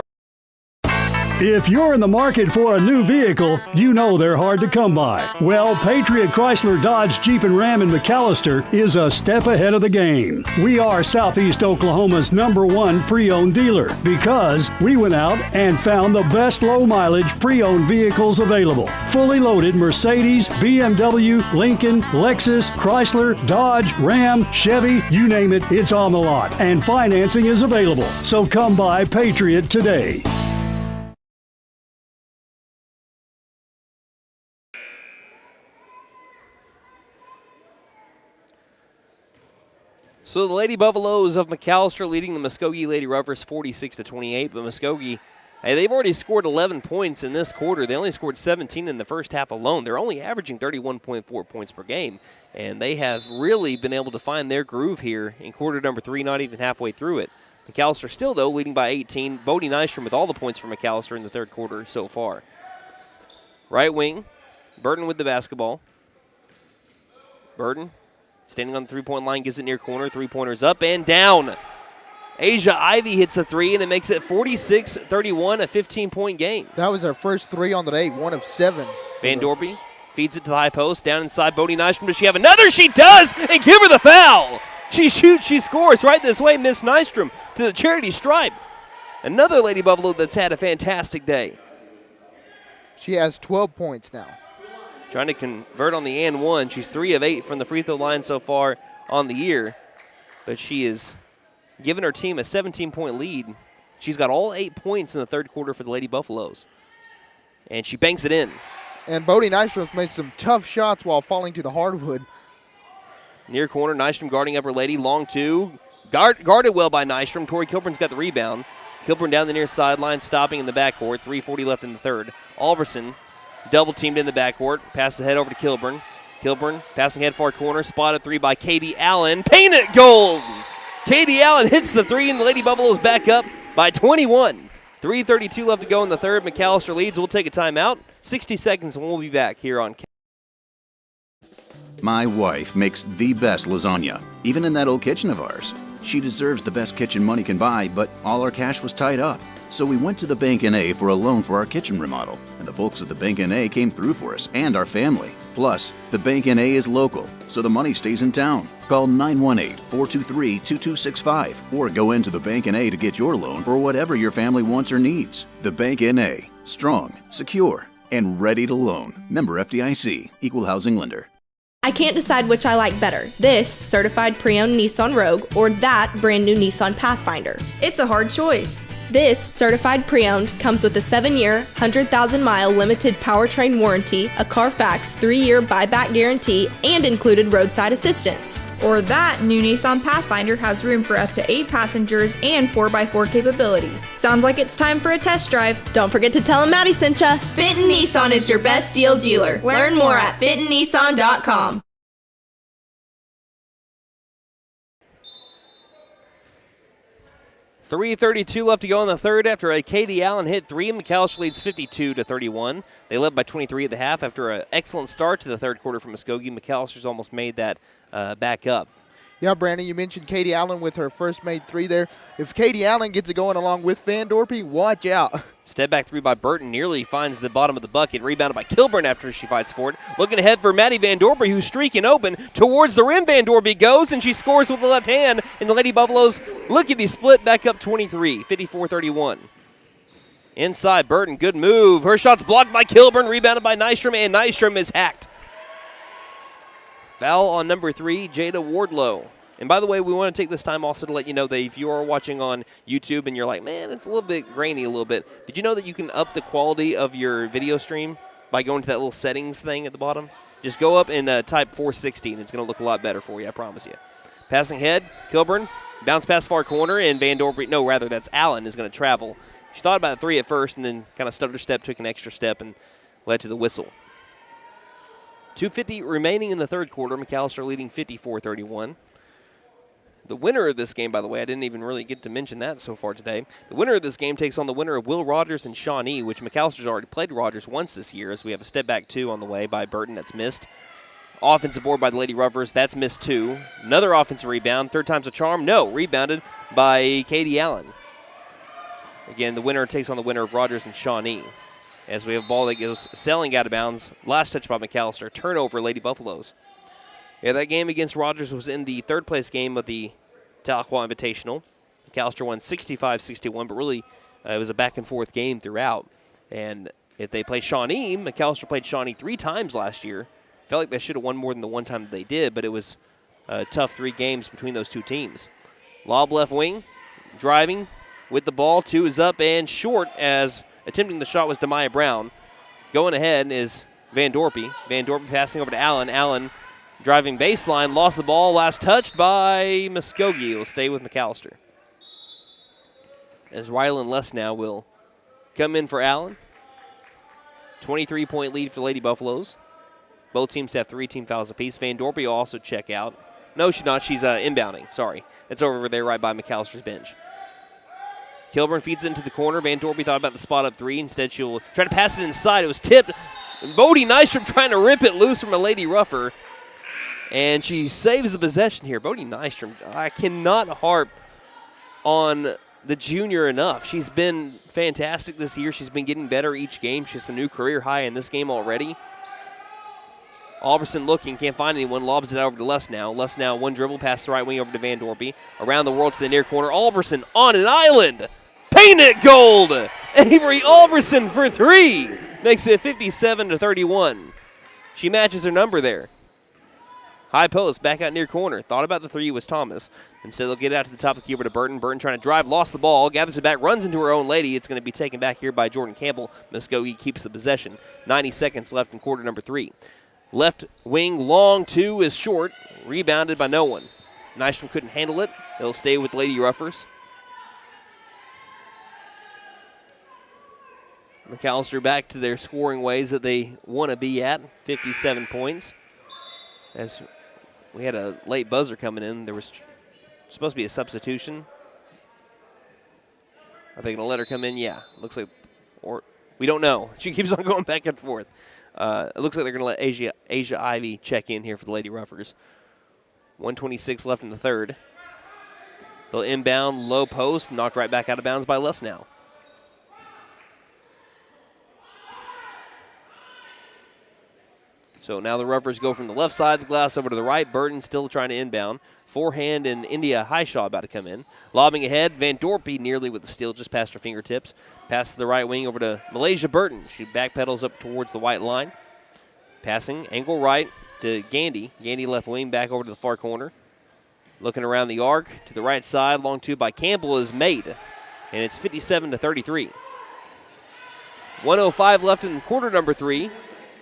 If you're in the market for a new vehicle, you know they're hard to come by. Well, Patriot Chrysler Dodge Jeep and Ram in McAllister is a step ahead of the game. We are Southeast Oklahoma's #1 pre-owned dealer because we went out and found the best low-mileage pre-owned vehicles available. Fully loaded Mercedes, BMW, Lincoln, Lexus, Chrysler, Dodge, Ram, Chevy, you name it, it's on the lot. And financing is available. So come by Patriot today. So the Lady Buffaloes of McAllister leading the Muskogee Lady Roughers 46-28, but Muskogee, hey, they've already scored 11 points in this quarter. They only scored 17 in the first half alone. They're only averaging 31.4 points per game, and they have really been able to find their groove here in quarter number 3, not even halfway through it. McAllister still, though, leading by 18. Bodie Nystrom with all the points for McAllister in the third quarter so far. Right wing, Burton with the basketball. Burton standing on the three-point line, gives it near corner. Three-pointers up and down. Asia Ivy hits a 3, and it makes it 46-31, a 15-point game. That was our first 3 on the day, 1 of 7. Van Dorby feeds it to the high post. Down inside, Bodie Nystrom. Does she have another? She does, and give her the foul. She shoots, she scores right this way. Miss Nystrom to the charity stripe. Another Lady Buffalo that's had a fantastic day. She has 12 points now. Trying to convert on the and one. She's 3 of 8 from the free throw line so far on the year. But she is giving her team a 17-point lead. She's got all 8 points in the third quarter for the Lady Buffaloes. And she banks it in. And Bodie Nystrom's made some tough shots while falling to the hardwood. Near corner, Nystrom guarding up her lady. Long 2. Guarded well by Nystrom. Tori Kilburn's got the rebound. Kilburn down the near sideline, stopping in the backcourt. 3:40 left in the third. Alberson double teamed in the backcourt. Passes ahead over to Kilburn. Kilburn passing head far corner. Spotted 3 by Katie Allen. Painted gold! Katie Allen hits the 3, and the Lady Buffaloes back up by 21. 3:32 left to go in the third. McAllister leads. We'll take a timeout. 60 seconds, and we'll be back here on. My wife makes the best lasagna, even in that old kitchen of ours. She deserves the best kitchen money can buy, but all our cash was tied up. So we went to the Bank N.A. for a loan for our kitchen remodel, and the folks at the Bank N.A. came through for us and our family. Plus, the Bank N.A. is local, so the money stays in town. Call 918-423-2265 or go into the Bank N.A. to get your loan for whatever your family wants or needs. The Bank N.A. Strong, secure, and ready to loan. Member FDIC, Equal Housing Lender. I can't decide which I like better, this certified pre-owned Nissan Rogue or that brand new Nissan Pathfinder. It's a hard choice. This certified pre-owned comes with a 7-year, 100,000-mile limited powertrain warranty, a Carfax 3-year buyback guarantee, and included roadside assistance. Or that new Nissan Pathfinder has room for up to 8 passengers and 4x4 capabilities. Sounds like it's time for a test drive. Don't forget to tell them Maddie sent ya. Fitton Nissan is your best deal dealer. Learn more at fittonnissan.com. 3:32 left to go in the third after a Katie Allen hit 3. McAllister leads 52-31. They led by 23 at the half after an excellent start to the third quarter from Muskogee. McAllister's almost made that back up. Yeah, Brandon, you mentioned Katie Allen with her first made three there. If Katie Allen gets it going along with Van Dorpy, watch out. Step back three by Burton nearly finds the bottom of the bucket. Rebounded by Kilburn after she fights for it. Looking ahead for Maddie Van Dorpy, who's streaking open. Towards the rim, Van Dorpy goes, and she scores with the left hand. And the Lady Buffaloes lickety split back up 23, 54-31. Inside, Burton, good move. Her shot's blocked by Kilburn, rebounded by Nystrom, and Nystrom is hacked. Foul on number 3, Jada Wardlow. And by the way, we want to take this time also to let you know that if you are watching on YouTube and you're like, man, it's a little bit grainy a little bit, did you know that you can up the quality of your video stream by going to that little settings thing at the bottom? Just go up and type 460, and it's going to look a lot better for you, I promise you. Passing head, Kilburn, bounce pass far corner, and Van Dorpy, no, rather, that's Allen is going to travel. She thought about a 3 at first and then kind of stuttered her step, took an extra step, and led to the whistle. 2:50 remaining in the third quarter. McAlester leading 54-31. The winner of this game, by the way, I didn't even really get to mention that so far today. The winner of this game takes on the winner of Will Rogers and Shawnee, which McAlster's already played Rogers once this year, as we have a step back 2 on the way by Burton that's missed. Offensive board by the Lady Rovers, that's missed 2. Another offensive rebound, third time's a charm. No, rebounded by Katie Allen. Again, the winner takes on the winner of Rogers and Shawnee. As we have a ball that goes sailing out of bounds. Last touch by McAlester. Turnover, Lady Buffaloes. Yeah, that game against Rogers was in the third place game of the Tahlequah Invitational. McAlester won 65-61, but really it was a back-and-forth game throughout. And if they play Shawnee, McAlester played Shawnee 3 times last year. Felt like they should have won more than the one time that they did, but it was a tough 3 games between those 2 teams. Lob left wing, driving with the ball. 2 is up and short as attempting the shot was Demaya Brown. Going ahead is Van Dorpy. Van Dorpy passing over to Allen. Allen driving baseline, lost the ball. Last touched by Muskogee. Will stay with McAlester. As Rylan Lesnow will come in for Allen. 23-point lead for the Lady Buffaloes. Both teams have 3 team fouls apiece. Van Dorpy will also check out. No, she's not. She's inbounding. Sorry. It's over there right by McAllister's bench. Kilburn feeds into the corner. Van Dorpy thought about the spot up 3. Instead, she'll try to pass it inside. It was tipped. Bodie Nystrom trying to rip it loose from a Lady Ruffer. And she saves the possession here. Bodie Nystrom, I cannot harp on the junior enough. She's been fantastic this year. She's been getting better each game. She's a new career high in this game already. Alberson looking, can't find anyone, lobs it over to Lesnow. Lesnow, one dribble, pass the right wing over to Van Dorpy. Around the world to the near corner. Alberson on an island. Paint it gold! Avery Alberson for 3. Makes it 57-31. She matches her number there. High post, back out near corner. Thought about the 3 was Thomas. Instead, they'll get it out to the top of the key over to Burton. Burton trying to drive, lost the ball, gathers it back, runs into her own lady. It's going to be taken back here by Jordan Campbell. Muskogee keeps the possession. 90 seconds left in quarter number 3. Left wing, long 2 is short. Rebounded by no one. Nystrom couldn't handle it. It'll stay with Lady Ruffers. McAlester back to their scoring ways that they want to be at. 57 points. As we had a late buzzer coming in. There was supposed to be a substitution. Are they going to let her come in? Yeah. Looks like, or we don't know. She keeps on going back and forth. It looks like they're going to let Asia Ivy check in here for the Lady Ruffers. 1:26 left in the third. They'll inbound, low post, knocked right back out of bounds by Lesnow. So now the Ruffers go from the left side of the glass over to the right. Burton still trying to inbound. Forehand and India Highshaw about to come in. Lobbing ahead, Van Dorpy nearly with the steal just past her fingertips. Pass to the right wing over to Malaysia Burton. She backpedals up towards the white line. Passing, angle right to Gandy. Gandy left wing back over to the far corner. Looking around the arc to the right side. Long 2 by Campbell is made. And it's 57-33. 1:05 left in quarter number 3.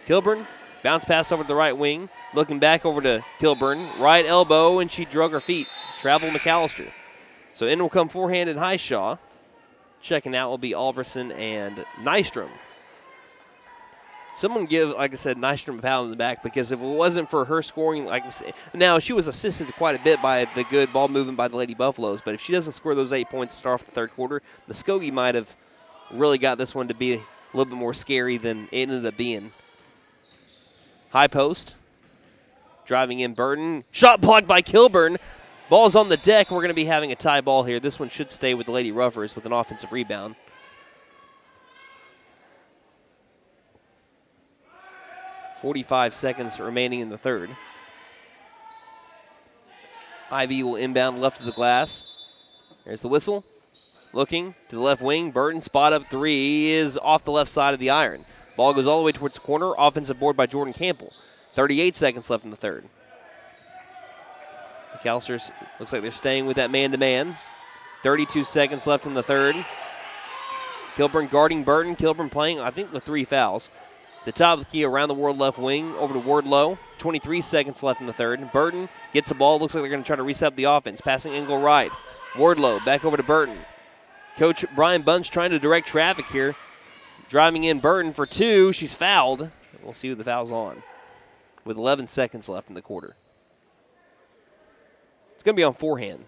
Kilburn. Bounce pass over to the right wing. Looking back over to Kilburn. Right elbow, and she drug her feet. Travel McAlester. So in will come forehand and Highshaw. Checking out will be Alberson and Nystrom. Someone give, like I said, Nystrom a pat on the back, because if it wasn't for her scoring, like we say, now she was assisted quite a bit by the good ball movement by the Lady Buffaloes, but if she doesn't score those 8 points to start off the third quarter, Muskogee might have really got this one to be a little bit more scary than it ended up being. High post. Driving in Burton. Shot blocked by Kilburn. Ball's on the deck. We're going to be having a tie ball here. This one should stay with the Lady Ruffers with an offensive rebound. .45 seconds remaining in the third. Ivy will inbound left of the glass. There's the whistle. Looking to the left wing. Burton, spot up three, is off the left side of the iron. Ball goes all the way towards the corner. Offensive board by Jordan Campbell. 38 seconds left in the third. McAlester looks like they're staying with that man-to-man. 32 seconds left in the third. Kilburn guarding Burton. Kilburn playing, I think, with 3 fouls. The top of the key around the Ward left wing over to Wardlow. 23 seconds left in the third. Burton gets the ball. Looks like they're going to try to reset the offense. Passing angle right. Wardlow back over to Burton. Coach Brian Bunch trying to direct traffic here. Driving in Burton for 2. She's fouled. We'll see who the foul's on with 11 seconds left in the quarter. It's going to be on forehand.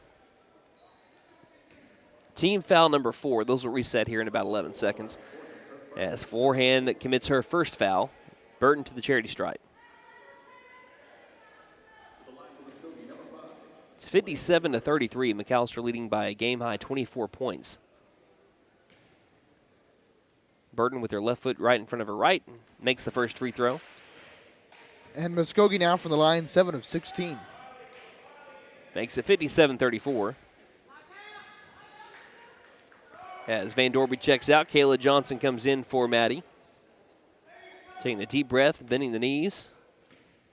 Team foul number 4. Those will reset here in about 11 seconds. As forehand commits her first foul. Burton to the charity stripe. It's 57-33. McAlester leading by a game-high 24 points. Burton with her left foot right in front of her right makes the first free throw. And Muskogee now from the line, 7 of 16. Makes it 57-34. As Van Dorby checks out, Kayla Johnson comes in for Maddie. Taking a deep breath, bending the knees.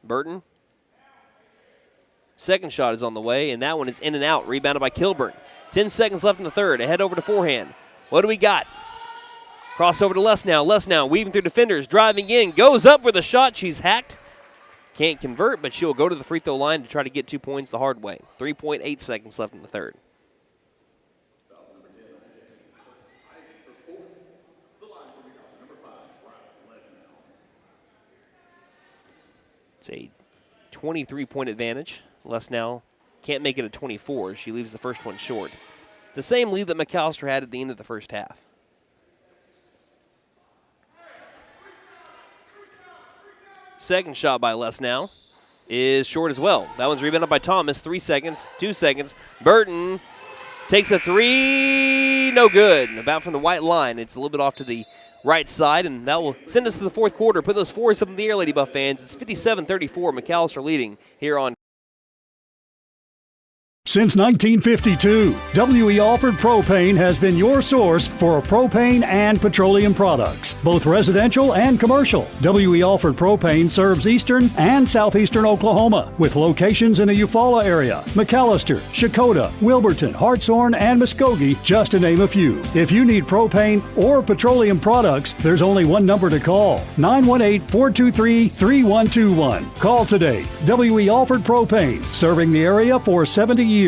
Burton. Second shot is on the way, and that one is in and out. Rebounded by Kilburn. 10 seconds left in the third. Ahead over to forehand. What do we got? Crossover to Lesnow. Lesnow weaving through defenders, driving in, goes up for the shot. She's hacked. Can't convert, but she'll go to the free throw line to try to get 2 points the hard way. 3.8 seconds left in the third. It's a 23-point advantage. Lesnow can't make it a 24. She leaves the first one short. The same lead that McAlester had at the end of the first half. Second shot by Lesnow is short as well. That one's rebounded by Thomas. 3 seconds, 2 seconds. Burton takes a 3, no good. About from the white line. It's a little bit off to the right side, and that will send us to the fourth quarter. Put those 4s up in the air, Lady Buff fans. It's 57-34. McAlester leading here on. Since 1952, W.E. Alford Propane has been your source for propane and petroleum products, both residential and commercial. W.E. Alford Propane serves eastern and southeastern Oklahoma, with locations in the Eufaula area, McAlester, Shakota, Wilburton, Hartshorn, and Muskogee, just to name a few. If you need propane or petroleum products, there's only one number to call, 918-423-3121. Call today. W.E. Alford Propane, serving the area for 70 years.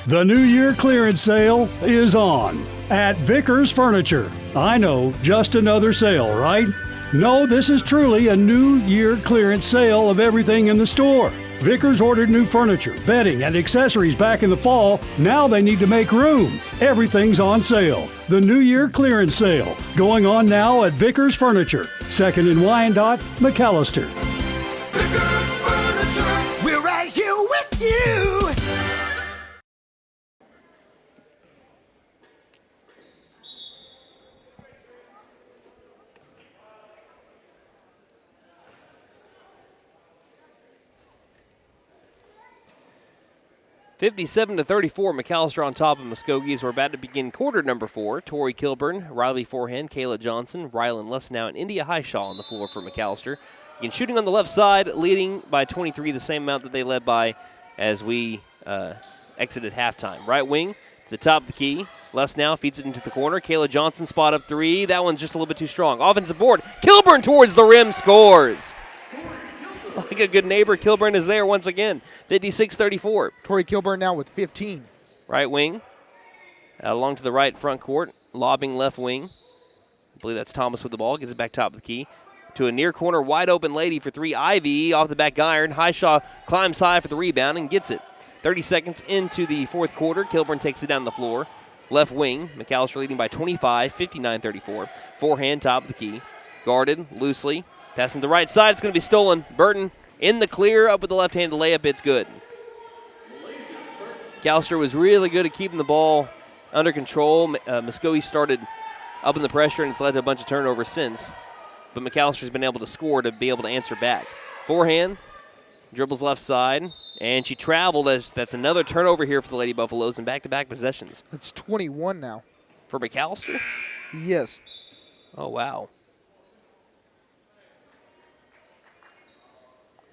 The New Year clearance sale is on at Vickers Furniture. I know, just another sale, right? No, this is truly a New Year clearance sale of everything in the store. Vickers ordered new furniture, bedding, and accessories back in the fall. Now they need to make room. Everything's on sale. The New Year clearance sale going on now at Vickers Furniture, 2nd and Wyandotte, McAlester. Vickers Furniture, we're right here with you. .57-34, McAlester on top of Muskogee as we're about to begin quarter number 4. Tori Kilburn, Riley Forehand, Kayla Johnson, Rylan Lesnow, and India Highshaw on the floor for McAlester. Again, shooting on the left side, leading by 23, the same amount that they led by as we exited halftime. Right wing to the top of the key. Lesnow feeds it into the corner. Kayla Johnson spot up 3. That one's just a little bit too strong. Offensive board. Kilburn towards the rim, scores. Like a good neighbor, Kilburn is there once again. 56-34. Tori Kilburn now with 15. Right wing. Along to the right front court. Lobbing left wing. I believe that's Thomas with the ball. Gets it back top of the key. To a near corner, wide open lady for 3. Ivy off the back iron. Highshaw climbs high for the rebound and gets it. 30 seconds into the fourth quarter. Kilburn takes it down the floor. Left wing. McAlester leading by 25, 59-34. Forehand top of the key. Guarded loosely. Passing to the right side, it's going to be stolen. Burton In the clear, up with the left-handed layup, it's good. McAlester was really good at keeping the ball under control. Muskogee started up in the pressure, and it's led to a bunch of turnovers since. But McAllister's been able to score to be able to answer back. Forehand, dribbles left side, and she traveled. That's another turnover here for the Lady Buffaloes in back-to-back possessions. It's 21 now. For McAlester? Yes. Oh, wow.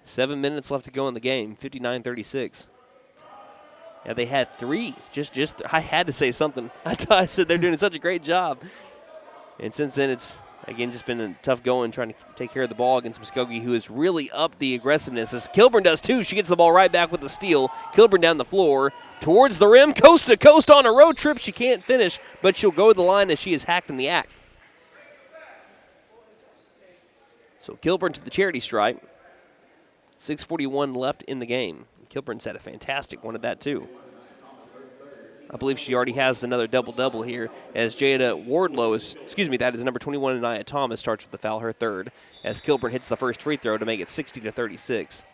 7 minutes left to go in the game, 59-36. Yeah, they had 3. I had to say something. I said they're doing such a great job. And since then, it's, again, just been a tough going trying to take care of the ball against Muskogee, who has really upped the aggressiveness, as Kilburn does too. She gets the ball right back with the steal. Kilburn down the floor, towards the rim, coast to coast on a road trip. She can't finish, but she'll go to the line as she is hacked in the act. So Kilburn to the charity stripe. 6:41 left in the game. Kilburn's had a fantastic one at that, too. I believe she already has another double-double here as Jada Wardlow that is number 21, Anaya Thomas, starts with the foul, her third, as Kilburn hits the first free throw to make it 60-36.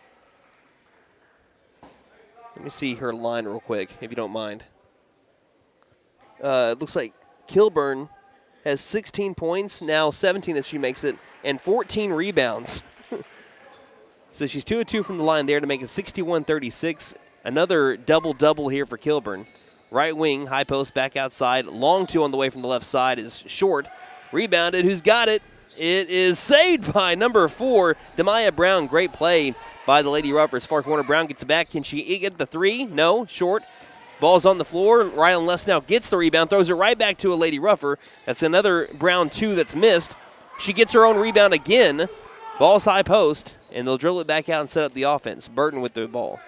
Let me see her line real quick, if you don't mind. It looks like Kilburn has 16 points, now 17 as she makes it, and 14 rebounds. So she's 2 of 2 from the line there to make it 61-36. Another double-double here for Kilburn. Right wing, high post, back outside. Long two on the way from the left side is short. Rebounded, who's got it? It is saved by number 4, Demaya Brown. Great play by the Lady Ruffers. Far corner, Brown gets it back. Can she get the 3? No, short. Ball's on the floor. Rylan Lesnow gets the rebound, throws it right back to a Lady Ruffer. That's another Brown 2 that's missed. She gets her own rebound again. Ball's high post, and they'll dribble it back out and set up the offense. Burton with the ball.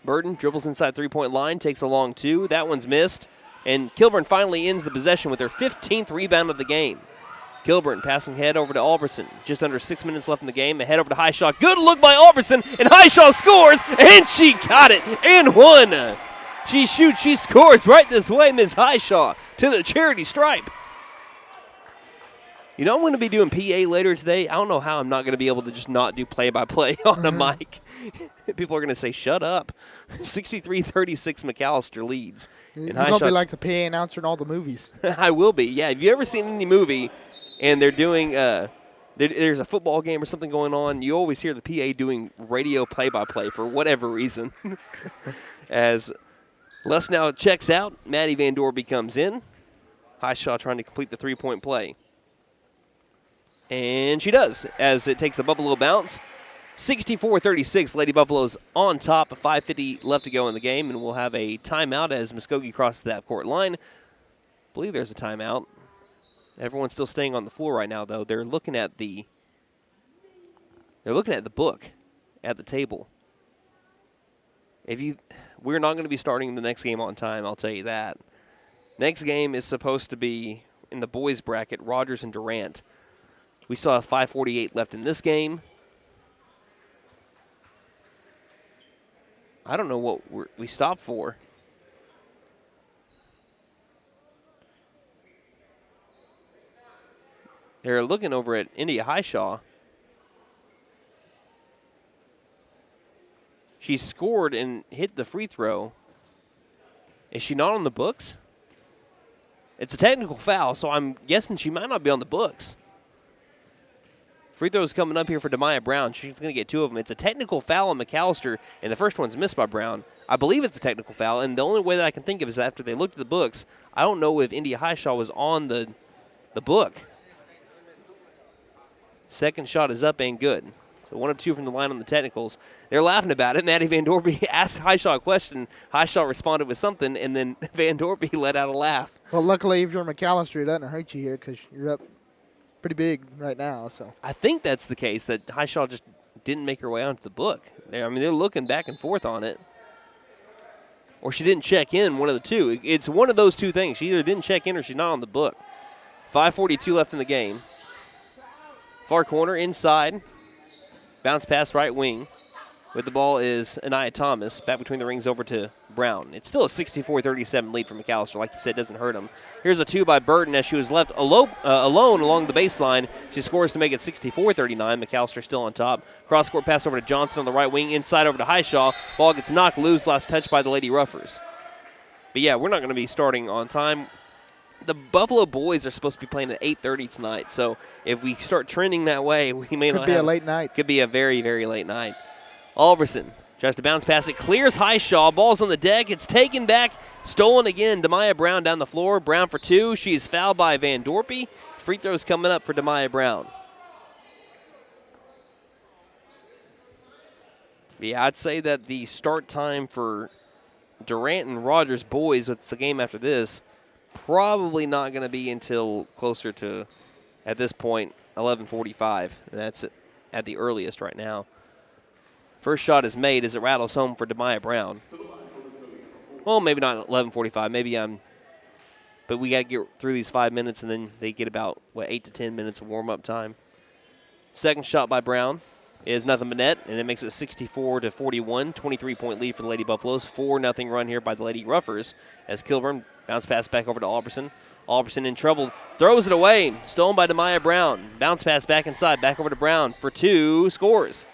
Burton dribbles inside three-point line, takes a long 2. That one's missed, and Kilburn finally ends the possession with their 15th rebound of the game. Kilburn passing head over to Albertson. Just under 6 minutes left in the game. A head over to Highshaw. Good look by Albertson, and Highshaw scores, and she got it and won. She shoots, she scores right this way, Ms. Highshaw, to the charity stripe. You know, I'm going to be doing PA later today. I don't know how I'm not going to be able to just not do play-by-play on a mic. People are going to say, shut up. 63-36 McAlester leads. You're going to be like the PA announcer in all the movies. I will be, yeah. Have you ever seen any movie and they're doing there's a football game or something going on, you always hear the PA doing radio play-by-play for whatever reason. As Lesnow checks out, Maddie Van Dorby comes in. Highshaw trying to complete the three-point play. And she does, as it takes a Buffalo bounce. 64-36, Lady Buffaloes on top. 5:50 left to go in the game, and we'll have a timeout as Muskogee crosses the half-court line. I believe there's a timeout. Everyone's still staying on the floor right now, though. They're looking at the book at the table. We're not going to be starting the next game on time, I'll tell you that. Next game is supposed to be in the boys bracket, Rogers and Durant. We still have 5:48 left in this game. I don't know what we stopped for. They're looking over at India Highshaw. She scored and hit the free throw. Is she not on the books? It's a technical foul, so I'm guessing she might not be on the books. Free throws coming up here for Demaya Brown. She's going to get 2 of them. It's a technical foul on McAlester, and the first one's missed by Brown. I believe it's a technical foul, and the only way that I can think of is that after they looked at the books, I don't know if India Highshaw was on the book. Second shot is up and good. So 1 of 2 from the line on the technicals. They're laughing about it. Maddie Van Dorby asked Highshaw a question. Highshaw responded with something, and then Van Dorby let out a laugh. Well, luckily, if you're McAlester, it doesn't hurt you here because you're up pretty big right now. So I think that's the case, that Highshaw just didn't make her way onto the book. They're looking back and forth on it. Or she didn't check in, one of the two. It's one of those two things. She either didn't check in or she's not on the book. 5:42 left in the game. Far corner, inside. Bounce pass right wing. with the ball is Anaya Thomas. Back between the rings over to Brown. It's still a 64-37 lead for McAlester. Like you said, doesn't hurt him. Here's a 2 by Burton as she was left alone along the baseline. She scores to make it 64-39. McAlester still on top. Cross-court pass over to Johnson on the right wing. Inside over to Highshaw. Ball gets knocked loose. Last touch by the Lady Ruffers. But, yeah, we're not going to be starting on time. The Buffalo boys are supposed to be playing at 8:30 tonight. So if we start trending that way, we may not have. Could be a late night. Could be a very, very late night. Alverson tries to bounce pass. It clears Highshaw. Ball's on the deck. It's taken back. Stolen again. Demaya Brown down the floor. Brown for 2. She's fouled by Van Dorpy. Free throws coming up for Demaya Brown. Yeah, I'd say that the start time for Durant and Rogers boys, with the game after this, probably not going to be until closer to, at this point, 11:45. That's at the earliest right now. First shot is made as it rattles home for Demaya Brown. Well, maybe not 11:45. Maybe but we got to get through these 5 minutes, and then they get about, 8 to 10 minutes of warm-up time. Second shot by Brown is nothing but net, and it makes it 64-41. 23-point lead for the Lady Buffaloes. 4-0 run here by the Lady Ruffers as Kilburn bounce pass back over to Alberson. Alberson in trouble. Throws it away. Stolen by Demaya Brown. Bounce pass back inside. Back over to Brown for 2. Scores.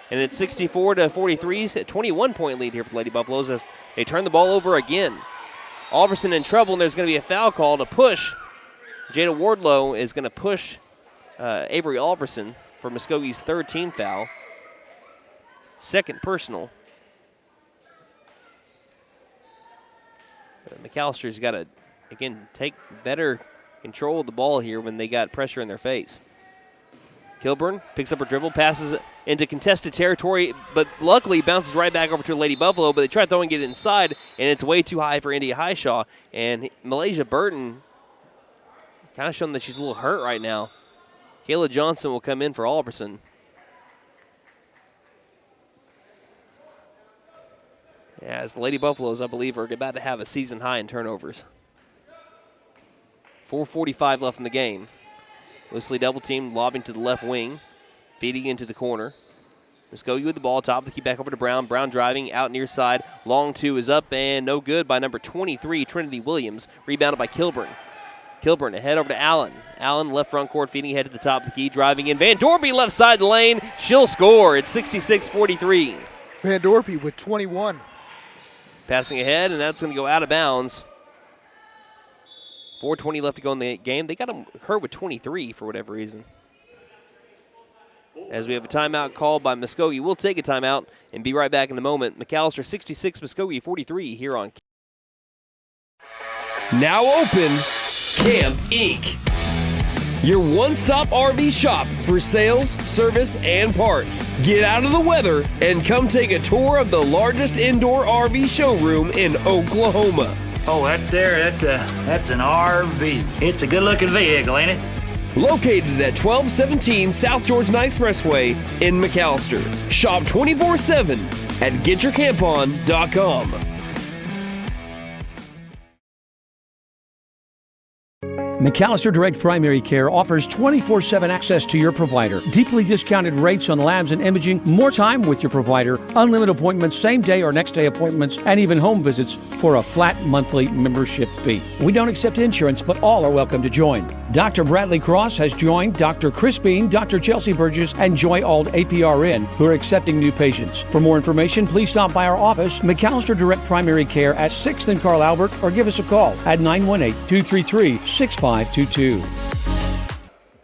And it's 64-43, 21-point lead here for the Lady Buffaloes as they turn the ball over again. Alberson in trouble, and there's going to be a foul call to push. Jada Wardlow is going to push Avery Alberson for Muskogee's 3rd team foul. Second personal. McAllister's got to, again, take better control of the ball here when they got pressure in their face. Kilburn picks up her dribble, passes it into contested territory, but luckily bounces right back over to Lady Buffalo, but they try throwing it inside, and it's way too high for India Highshaw. And Malaysia Burton kind of showing that she's a little hurt right now. Kayla Johnson will come in for Alberson. Yeah, as the Lady Buffaloes, I believe, are about to have a season high in turnovers. 4:45 left in the game. Loosely double teamed, lobbing to the left wing, feeding into the corner. Muskogee with the ball, top of the key, back over to Brown. Brown driving out near side. Long 2 is up and no good by number 23, Trinity Williams. Rebounded by Kilburn. Kilburn ahead over to Allen. Allen left front court, feeding ahead to the top of the key, driving in. Van Dorpy left side of the lane. She'll score. It's 66-43. Van Dorpy with 21. Passing ahead, and that's going to go out of bounds. 4:20 left to go in the game. They got her with 23 for whatever reason. As we have a timeout called by Muskogee. We'll take a timeout and be right back in a moment. McAlester 66, Muskogee 43 here on. Now open, Camp Inc. Your one-stop RV shop for sales, service, and parts. Get out of the weather and come take a tour of the largest indoor RV showroom in Oklahoma. Oh, that's an RV. It's a good-looking vehicle, ain't it? Located at 1217 South Georgia Expressway in McAlester. Shop 24/7 at getyourcampon.com. McAlester Direct Primary Care offers 24/7 access to your provider. Deeply discounted rates on labs and imaging, more time with your provider, unlimited appointments, same day or next day appointments, and even home visits for a flat monthly membership fee. We don't accept insurance, but all are welcome to join. Dr. Bradley Cross has joined, Dr. Chris Bean, Dr. Chelsea Burgess, and Joy Ald APRN, who are accepting new patients. For more information, please stop by our office, McAlester Direct Primary Care at 6th and Carl Albert, or give us a call at 918-233-6522.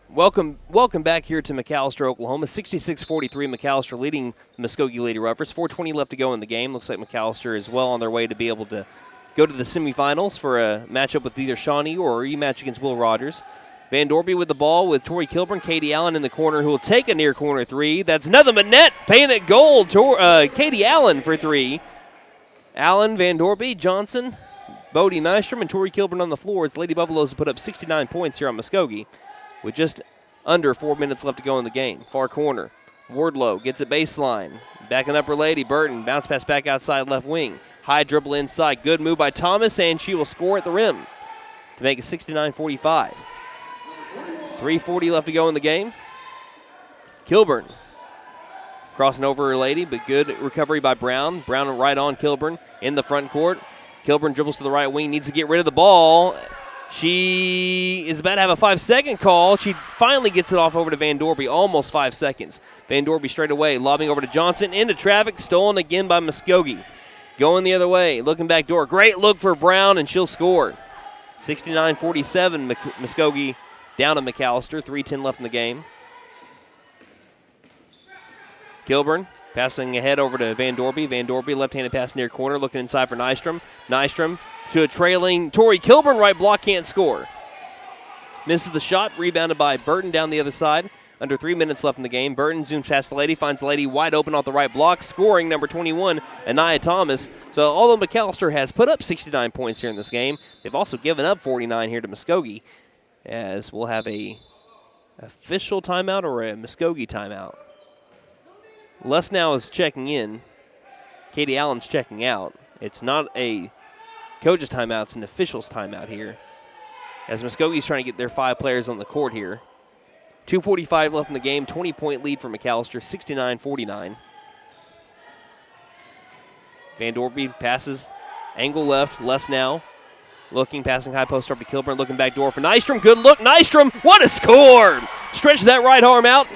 Welcome back here to McAlester, Oklahoma. 66-43, McAlester leading the Muskogee Lady Ruffers. 4:20 left to go in the game. Looks like McAlester is well on their way to be able to go to the semifinals for a matchup with either Shawnee or a rematch against Will Rogers. Van Dorpy with the ball with Tori Kilburn. Katie Allen in the corner, who will take a near corner 3. That's nothing but net. Paying it gold. Katie Allen for 3. Allen, Van Dorpy, Johnson, Bodie Nystrom, and Tori Kilburn on the floor as Lady Buffaloes put up 69 points here on Muskogee with just under 4 minutes left to go in the game. Far corner. Wardlow gets it baseline. Backing up her lady, Burton. Bounce pass back outside left wing. High dribble inside. Good move by Thomas, and she will score at the rim to make it 69-45. 3:40 left to go in the game. Kilburn Crossing over her lady, but good recovery by Brown. Brown right on Kilburn in the front court. Kilburn dribbles to the right wing, needs to get rid of the ball. She is about to have a 5-second call. She finally gets it off over to Van Dorby, almost 5 seconds. Van Dorby straight away, lobbing over to Johnson, into traffic, stolen again by Muskogee. Going the other way, looking back door. Great look for Brown, and she'll score. 69-47, Muskogee down to McAlester. 3:10 left in the game. Kilburn passing ahead over to Van Dorby. Van Dorby, left-handed pass near corner, looking inside for Nystrom. Nystrom to a trailing Tori Kilburn, right block, can't score. Misses the shot, rebounded by Burton down the other side. Under 3 minutes left in the game. Burton zooms past the lady, finds the lady wide open off the right block, scoring number 21, Anaya Thomas. So although McAlester has put up 69 points here in this game, they've also given up 49 here to Muskogee, as we'll have a official timeout or a Muskogee timeout. Lesnow is checking in. Katie Allen's checking out. It's not a coach's timeout, it's an official's timeout here, as Muskogee's trying to get their 5 players on the court here. 2:45 left in the game, 20-point lead for McAlester, 69-49. Van Dorby passes, angle left, Lesnow looking, passing high post over to Kilburn, looking back door for Nystrom. Good look, Nystrom, what a score! Stretched that right arm out,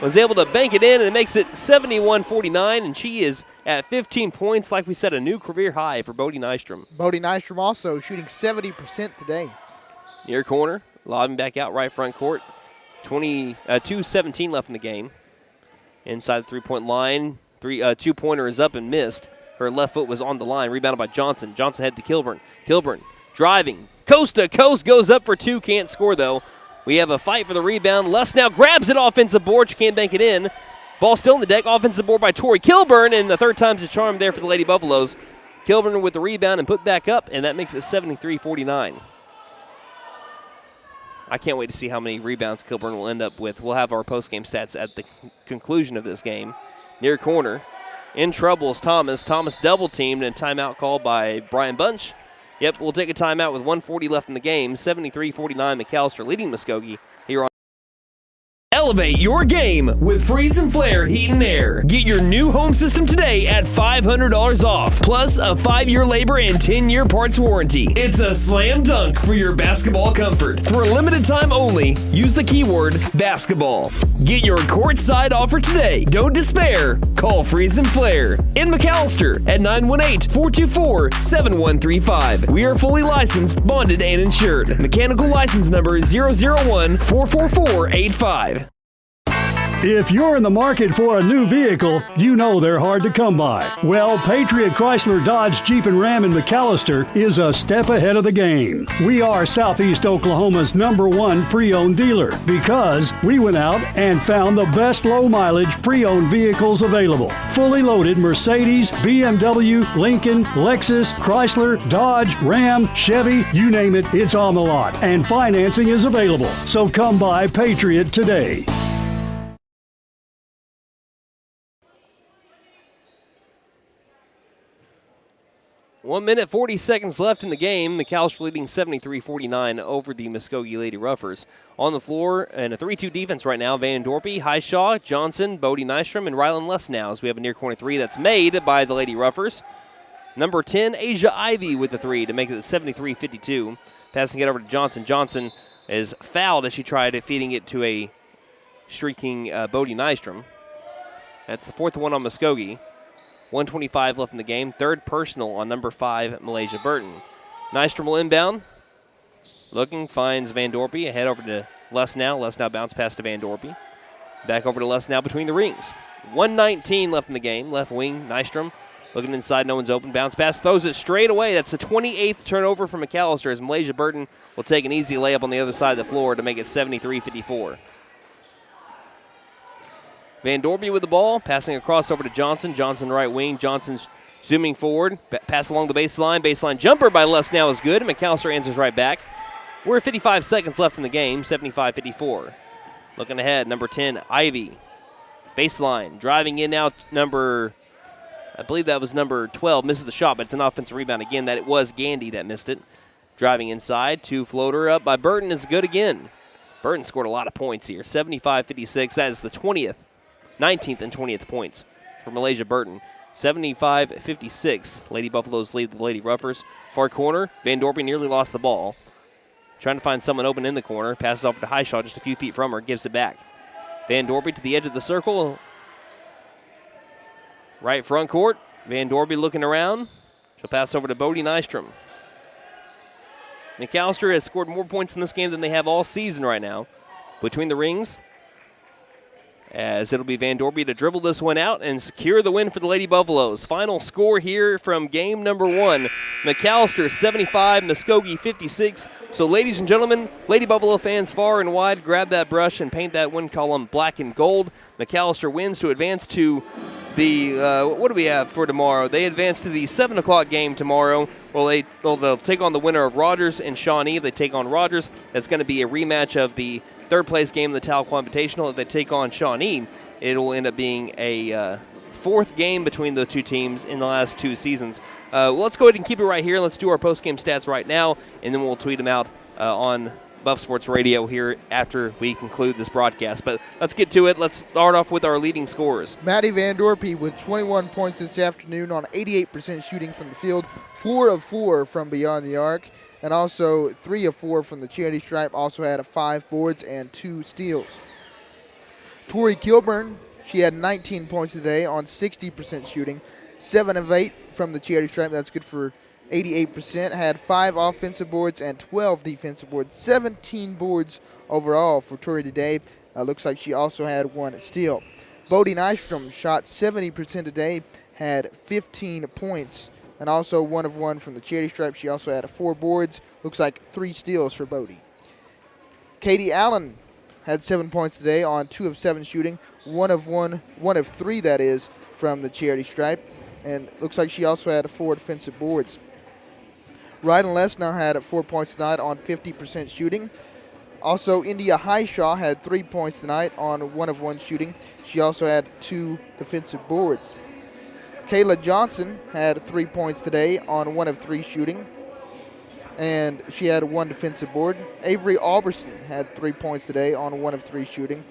was able to bank it in, and it makes it 71-49, and she is at 15 points, like we said, a new career high for Bodie Nystrom. Bodie Nystrom also shooting 70% today. Near corner, lobbing back out right front court. 2:17 left in the game. Inside the three-point line, two-pointer is up and missed. Her left foot was on the line, rebounded by Johnson. Johnson head to Kilburn. Kilburn driving, coast to coast, goes up for 2, can't score though. We have a fight for the rebound. Lesnow grabs it, offensive board, she can't bank it in. Ball still in the deck, offensive board by Tori Kilburn, and the third time's a charm there for the Lady Buffaloes. Kilburn with the rebound and put back up, and that makes it 73-49. I can't wait to see how many rebounds Kilburn will end up with. We'll have our post-game stats at the conclusion of this game. Near corner, in trouble is Thomas. Thomas double-teamed and timeout called by Brian Bunch. Yep, we'll take a timeout with 1:40 left in the game. 73-49, McAlester leading Muskogee here on. Elevate your game with Freeze and Flare Heat and Air. Get your new home system today at $500 off, plus a 5-year labor and 10-year parts warranty. It's a slam dunk for your basketball comfort. For a limited time only, use the keyword basketball. Get your courtside offer today. Don't despair. Call Freeze and Flare in McAlester at 918-424-7135. We are fully licensed, bonded, and insured. Mechanical license number 001-44485. If you're in the market for a new vehicle, you know they're hard to come by. Well, Patriot Chrysler Dodge Jeep and Ram in McAlester is a step ahead of the game. We are Southeast Oklahoma's #1 pre-owned dealer because we went out and found the best low-mileage pre-owned vehicles available. Fully loaded Mercedes, BMW, Lincoln, Lexus, Chrysler, Dodge, Ram, Chevy, you name it, it's on the lot. And financing is available. So come by Patriot today. 1 minute, 40 seconds left in the game. McAlester leading 73-49 over the Muskogee Lady Ruffers. On the floor in a 3-2 defense right now, Van Dorpy, Highshaw, Johnson, Bodie Nystrom, and Rylan Lesnow, as we have a near corner 3 that's made by the Lady Ruffers. Number 10, Asia Ivy with the 3 to make it 73-52. Passing it over to Johnson. Johnson is fouled as she tried feeding it to a streaking Bodie Nystrom. That's the 4th one on Muskogee. 1:25 left in the game. 3rd personal on number 5, Malaysia Burton. Nystrom will inbound. Looking, finds Van Dorpy. Ahead over to Lesnow. Lesnow bounce pass to Van Dorpy. Back over to Lesnow between the rings. 1:19 left in the game. Left wing, Nystrom. Looking inside, no one's open. Bounce pass, throws it straight away. That's the 28th turnover for McAlester as Malaysia Burton will take an easy layup on the other side of the floor to make it 73-54. Van Dorpy with the ball, passing across over to Johnson. Johnson right wing. Johnson's zooming forward. Pass along the baseline. Baseline jumper by Lesnow is good. McAlester answers right back. We're at 55 seconds left in the game, 75-54. Looking ahead, number 10, Ivy. Baseline, driving in out I believe that was number 12, misses the shot, but it's an offensive rebound again. That it was Gandy that missed it. Driving inside, 2 floater up by Burton is good again. Burton scored a lot of points here, 75-56. That is the 20th 19th and 20th points for Malaysia Burton. 75-56. Lady Buffaloes lead the Lady Ruffers. Far corner, Van Dorpy nearly lost the ball. Trying to find someone open in the corner. Passes off to Highshaw just a few feet from her. Gives it back. Van Dorpy to the edge of the circle. Right front court. Van Dorpy looking around. She'll pass over to Bodie Nystrom. McAlester has scored more points in this game than they have all season right now. Between the rings, as it'll be Van Dorpy to dribble this one out and secure the win for the Lady Buffaloes. Final score here from game number 1. McAlester 75, Muskogee 56. So ladies and gentlemen, Lady Buffalo fans far and wide, grab that brush and paint that win column black and gold. McAlester wins to advance to the, what do we have for tomorrow? They advance to the 7 o'clock game tomorrow. They'll take on the winner of Rogers and Shawnee. If they take on Rogers, that's going to be a rematch of the third-place game in the Tahlequah Invitational. If they take on Shawnee, it'll end up being a fourth game between the two teams in the last 2 seasons. Let's go ahead and keep it right here. Let's do our post-game stats right now, and then we'll tweet them out on Buff Sports Radio here after we conclude this broadcast. But let's get to it. Let's start off with our leading scorers. Maddie Van Dorpy with 21 points this afternoon on 88% shooting from the field, 4 of 4 from beyond the arc, and also 3 of 4 from the charity stripe. Also had 5 boards and 2 steals. Tori Kilburn, she had 19 points today on 60% shooting, 7 of 8 from the charity stripe. That's good for 88%. Had 5 offensive boards and 12 defensive boards. 17 boards overall for Tori today. Looks like she also had 1 steal. Bodie Nystrom shot 70% today, had 15 points, and also 1 of 1 from the charity stripe. She also had 4 boards. Looks like 3 steals for Bodie. Katie Allen had 7 points today on 2 of 7 shooting, 1 of 3 that is from the charity stripe, and looks like she also had 4 defensive boards. Ryden Lesnar had 4 points tonight on 50% shooting. Also, India Highshaw had 3 points tonight on 1 of 1 shooting. She also had 2 defensive boards. Kayla Johnson had 3 points today on 1 of 3 shooting, and she had 1 defensive board. Avery Alberson had 3 points today on 1 of 3 shooting.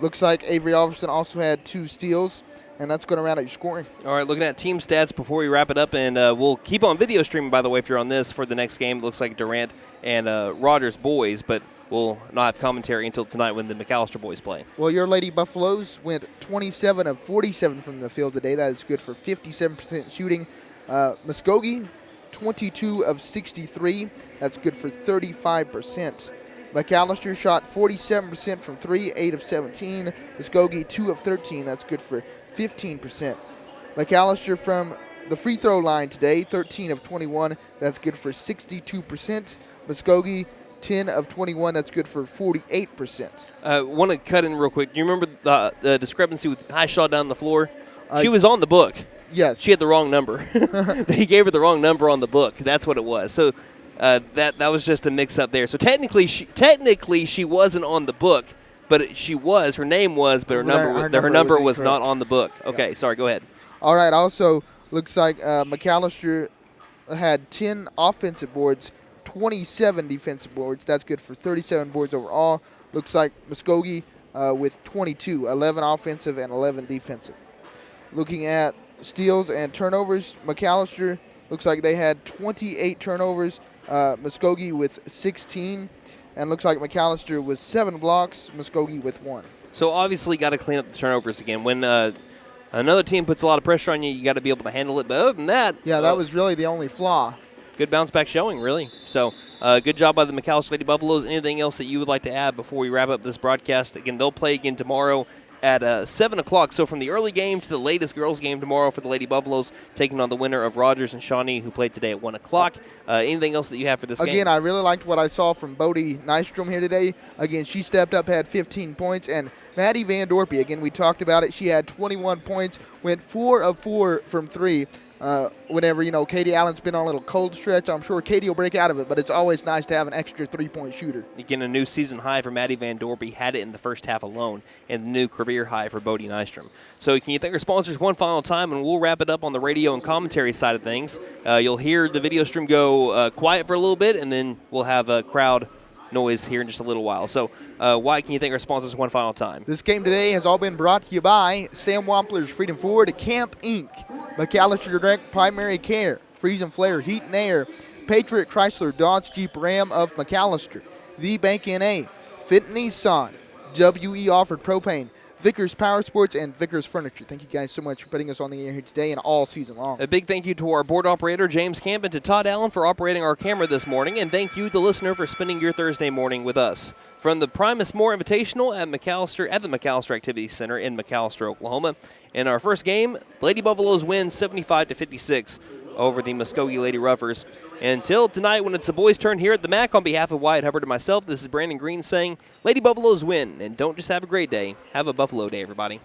Looks like Avery Alberson also had 2 steals, and that's going to round out your scoring. All right, looking at team stats before we wrap it up, and we'll keep on video streaming, by the way, if you're on this for the next game. It looks like Durant and Rogers boys, but we'll not have commentary until tonight when the McAlester boys play. Well, your Lady Buffaloes went 27 of 47 from the field today. That is good for 57% shooting. Muskogee, 22 of 63. That's good for 35%. McAlester shot 47% from 3, 8 of 17. Muskogee, 2 of 13. That's good for 15%. McAlester from the free throw line today, 13 of 21. That's good for 62%. Muskogee, 10 of 21. That's good for 48%. Want to cut in real quick. Do you remember the discrepancy with Highshaw down the floor? She was on the book. Yes. She had the wrong number. He gave her the wrong number on the book. That's what it was. So that was just a mix-up there. So technically she wasn't on the book, but she was. Her name was, but her number was not on the book. Okay, yeah. Sorry, go ahead. All right, also looks like McAlester had 10 offensive boards, 27 defensive boards. That's good for 37 boards overall. Looks like Muskogee with 22, 11 offensive and 11 defensive. Looking at steals and turnovers, McAlester looks like they had 28 turnovers, Muskogee with 16, and looks like McAlester with 7 blocks, Muskogee with 1. So obviously got to clean up the turnovers again. When another team puts a lot of pressure on you, you got to be able to handle it. But other than that, yeah, that was really the only flaw. Good bounce back showing, really. So good job by the McAlester Lady Buffaloes. Anything else that you would like to add before we wrap up this broadcast? Again, they'll play again tomorrow at 7 o'clock. So from the early game to the latest girls game tomorrow for the Lady Buffaloes, taking on the winner of Rogers and Shawnee, who played today at 1 o'clock. Anything else that you have for this game? Again, I really liked what I saw from Bodie Nystrom here today. Again, she stepped up, had 15 points. And Maddie Van Dorpy, again, we talked about it. She had 21 points, went 4 of 4 from 3. Whenever, Katie Allen's been on a little cold stretch, I'm sure Katie will break out of it, but it's always nice to have an extra 3-point shooter. Again, a new season high for Maddie Van Dorpy, had it in the first half alone, and the new career high for Bodie Nystrom. So can you thank our sponsors one final time, and we'll wrap it up on the radio and commentary side of things. You'll hear the video stream go quiet for a little bit, and then we'll have a crowd noise here in just a little while. So, Wyatt, can you thank our sponsors one final time? This game today has all been brought to you by Sam Wampler's Freedom Ford, Camp Inc., McAlester Direct Primary Care, Freeze and Flare Heat and Air, Patriot Chrysler Dodge Jeep Ram of McAlester, The Bank N.A., Fit Nissan, WE Offered Propane, Vickers Power Sports, and Vickers Furniture. Thank you guys so much for putting us on the air here today and all season long. A big thank you to our board operator, James Camp, and to Todd Allen for operating our camera this morning. And thank you, the listener, for spending your Thursday morning with us. From the Primus Moore Invitational at the McAlester Activity Center in McAlester, Oklahoma. In our first game, Lady Buffaloes win 75-56 over the Muskogee Lady Ruffers. Until tonight, when it's the boys' turn here at the MAC, on behalf of Wyatt Hubbard and myself, this is Brandon Green saying, Lady Buffaloes win, and don't just have a great day, have a Buffalo day, everybody.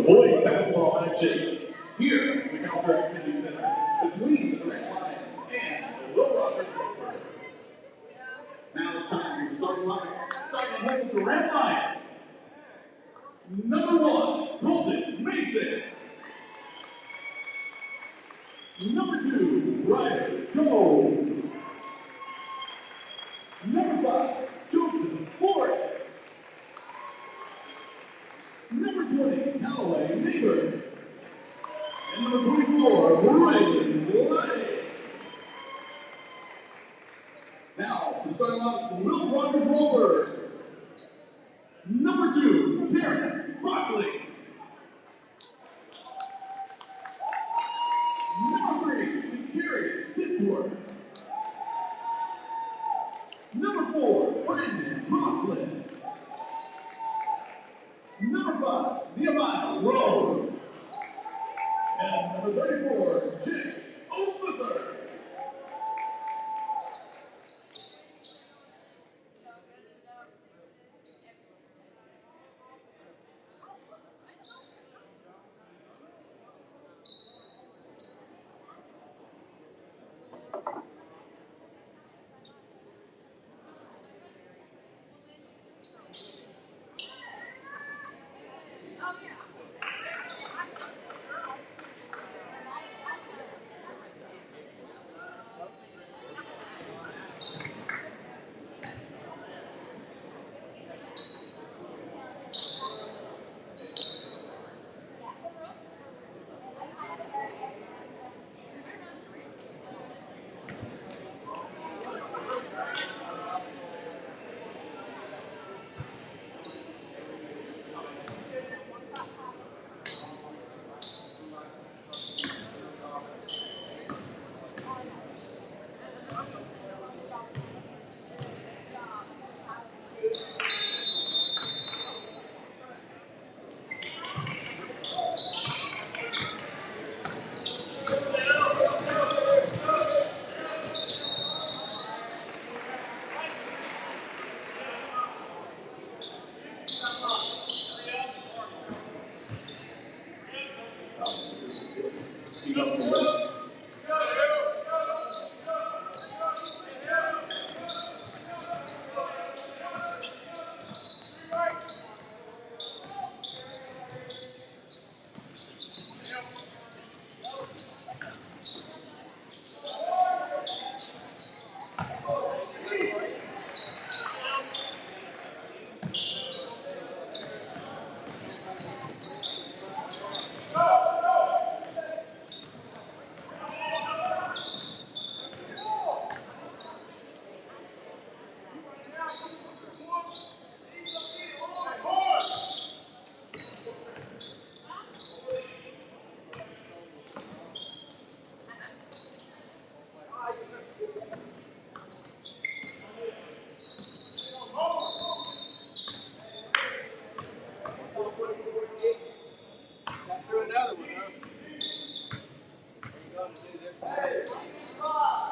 boys basketball action here in the McAlester Activity Center between the Durant Lions and the Will Rogers Rovers. Now it's time for the starting lineup. Starting with the Durant Lions. Number 1, Colton Mason. Number 2, Ryder Jones. Number 5, Joseph Ford. Number 20, Callaway Neighbors. And number 24, Brayden Blake. Now, for the starting lineup, the Will Rogers Rovers. Number 2, Terrence Buckley. Number 3, DeCarry Titsworth. Number 4, Brandon Crossland. Number 5, Nehemiah Rose. And number 34, Jake Oathfooter.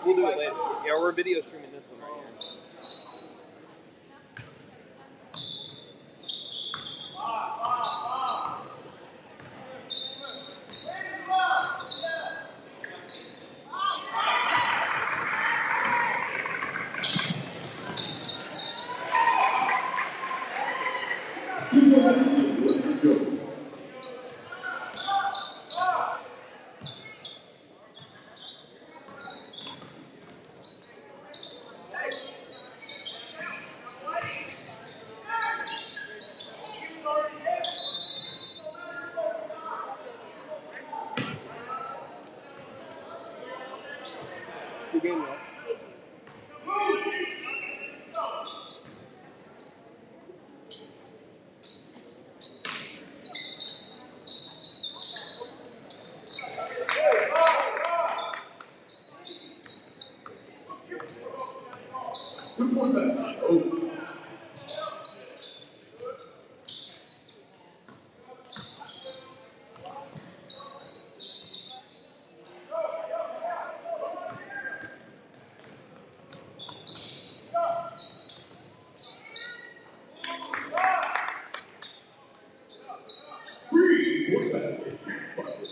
We'll do it later. Yeah, we're video streaming this one right here. Good game, y'all. Boys basket, Terrence Barkley.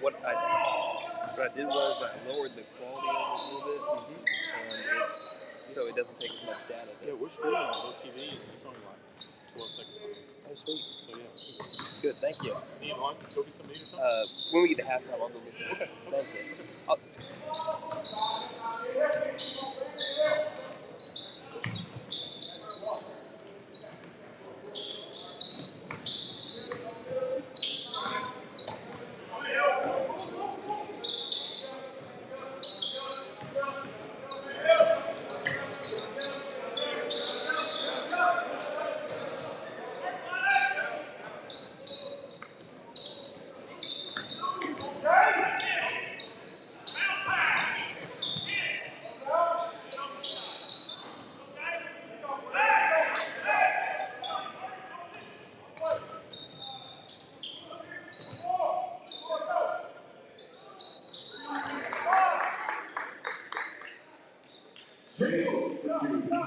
What I did was I lowered the quality of it a little bit, and so it doesn't take as much data. Yeah, we're streaming on the TV, and it's only like 12 seconds. Oh, sweet. So yeah. Good, thank you. Need one? Go get some meat or something? When we get to halftime, I'll go get you. Okay. Thank you.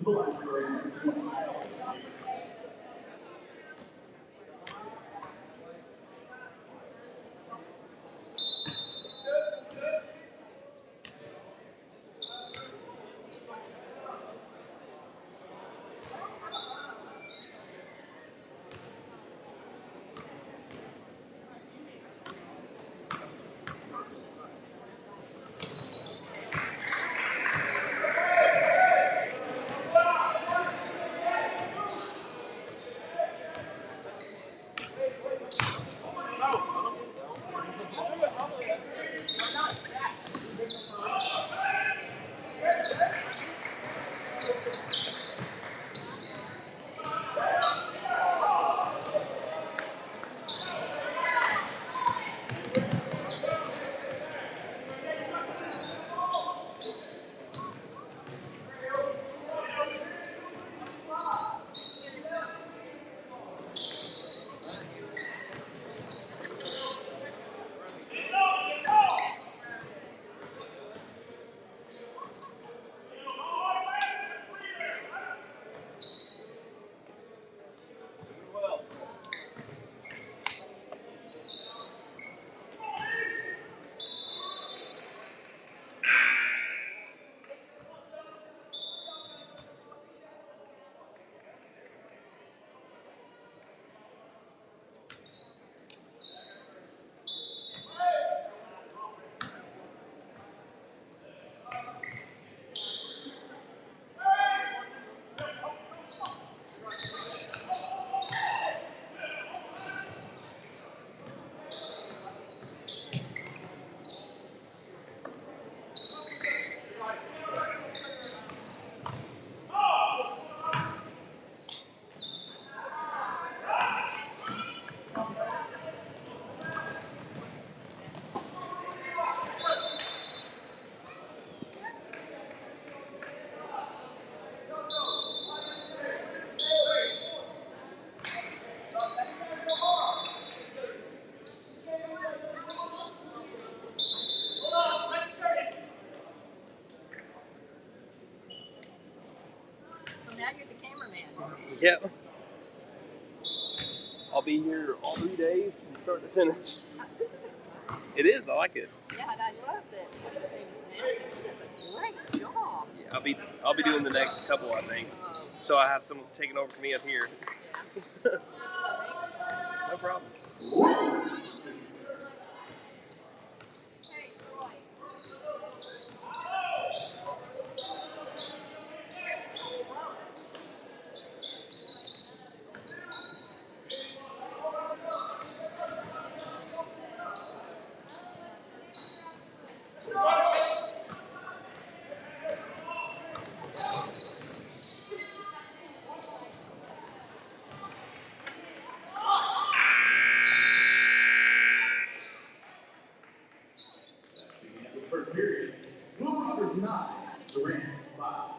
To the line for number 20. Yep. I'll be here all 3 days from start to finish. It is. I like it. Yeah, and I love that. What's his name is announcing. He does a great job. Yeah, I'll be doing the next couple, I think. So I have someone taking over for me up here. No problem. First period. Blue Rockers 9, Durant 5.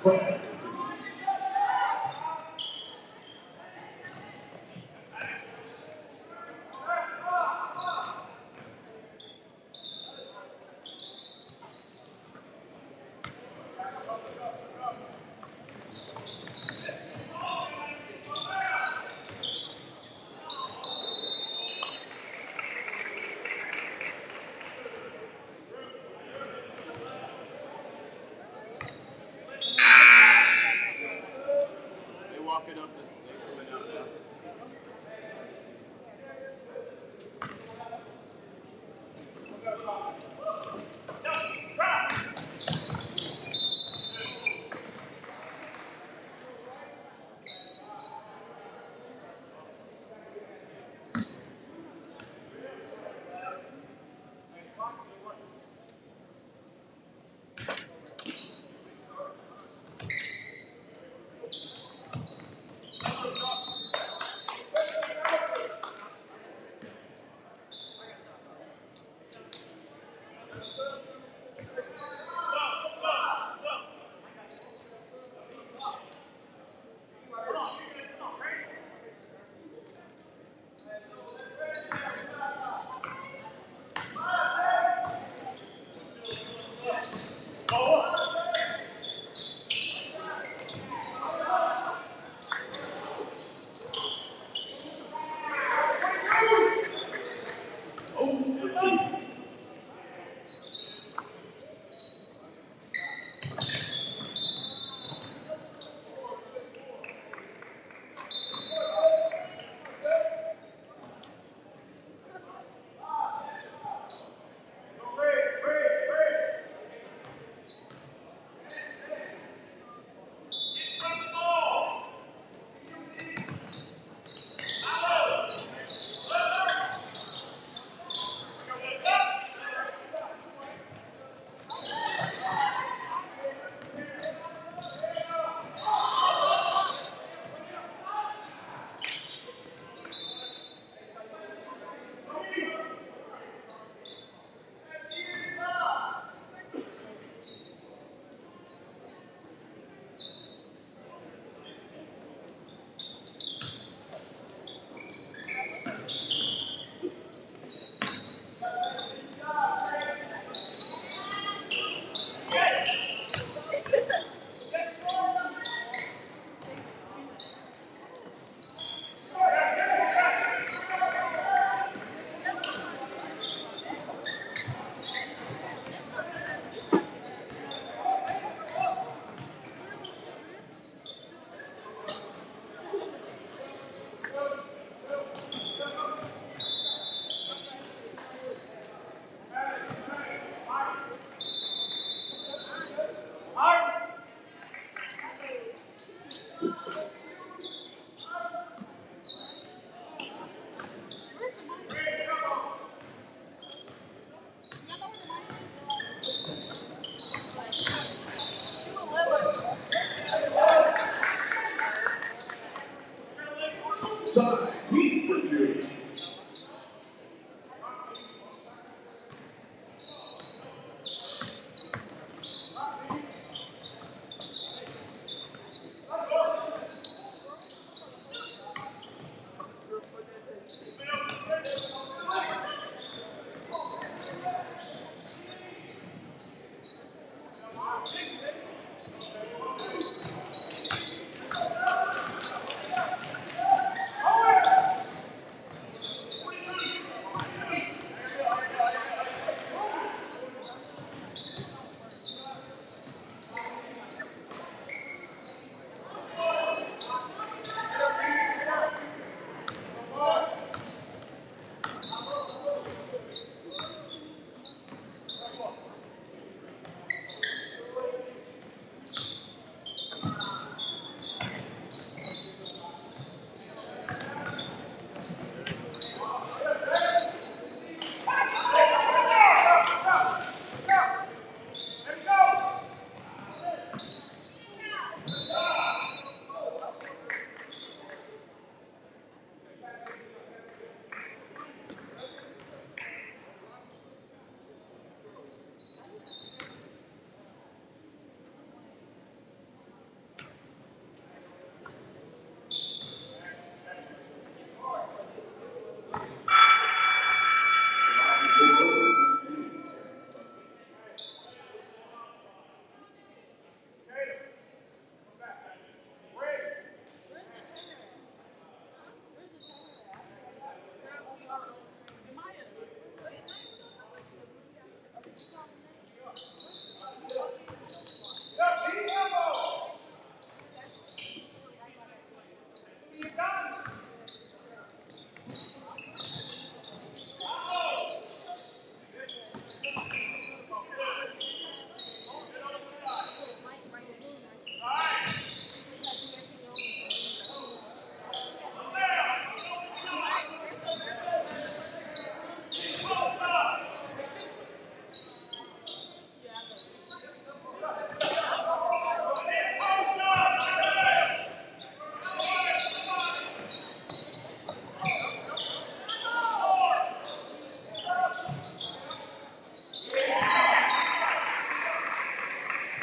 Front.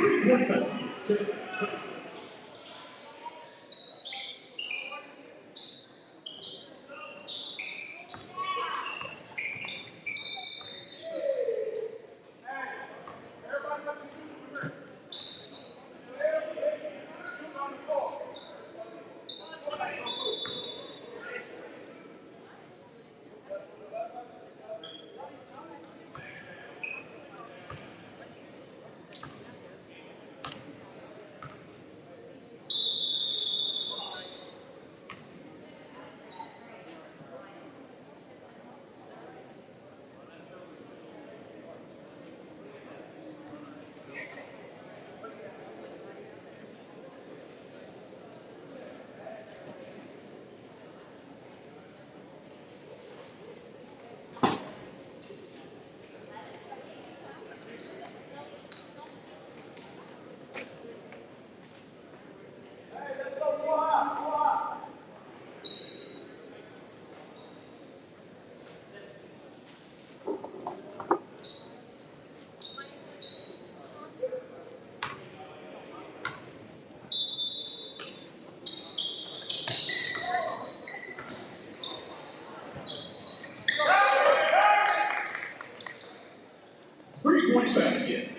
3-point penalty to Jenks. Three-point basket.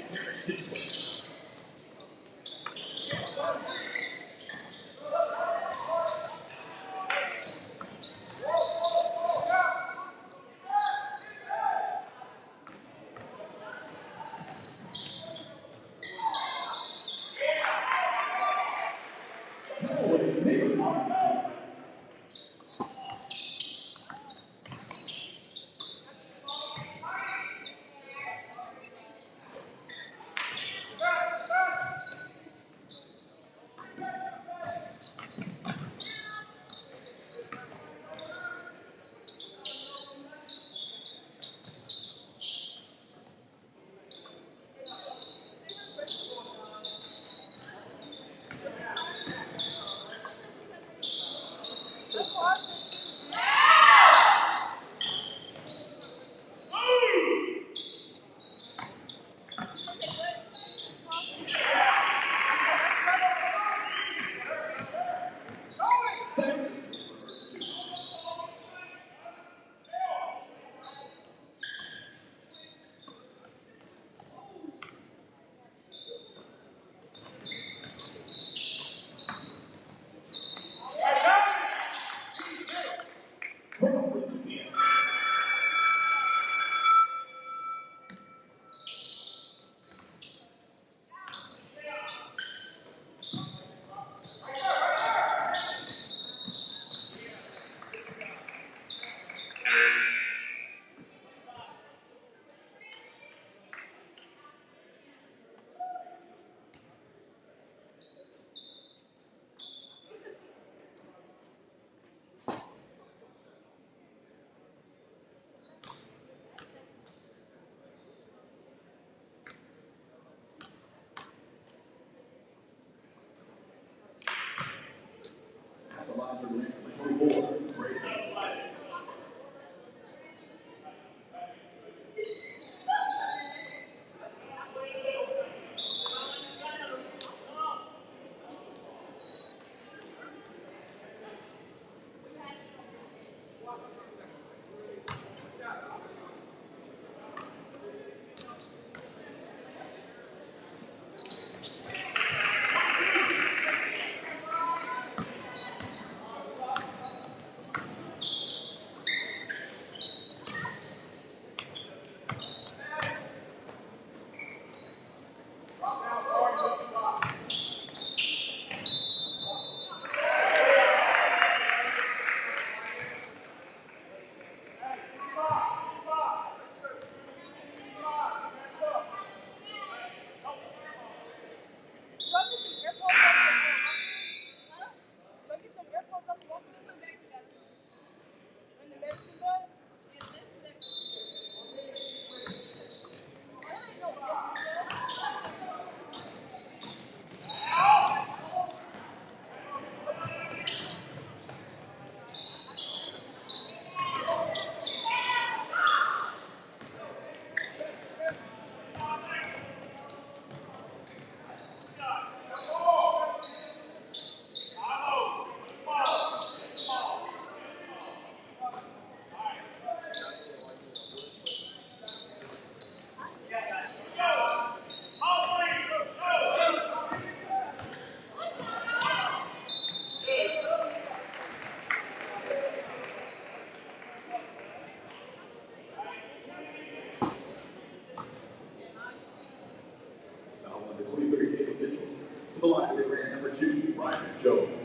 2, Ryan Jones.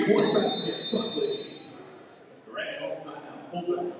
3-point basket, Buckley. Durant calls timeout, full time.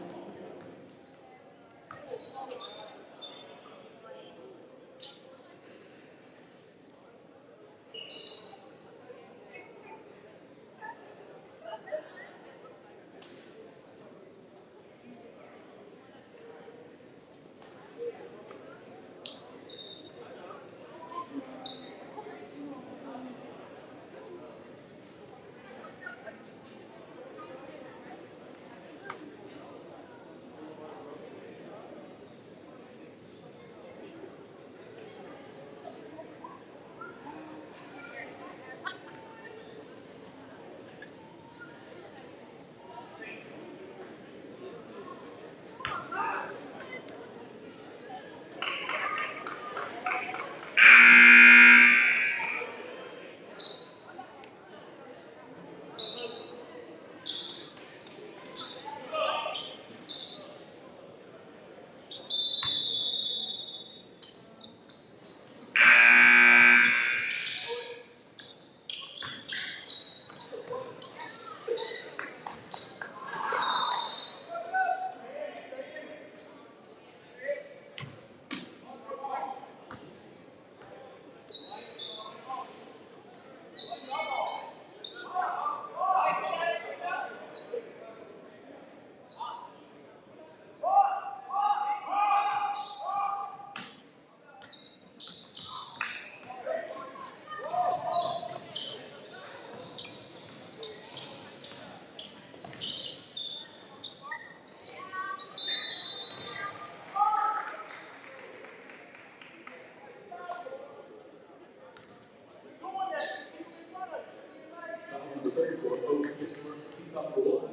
Number 34, Oaks Pittsburgh's team number 1.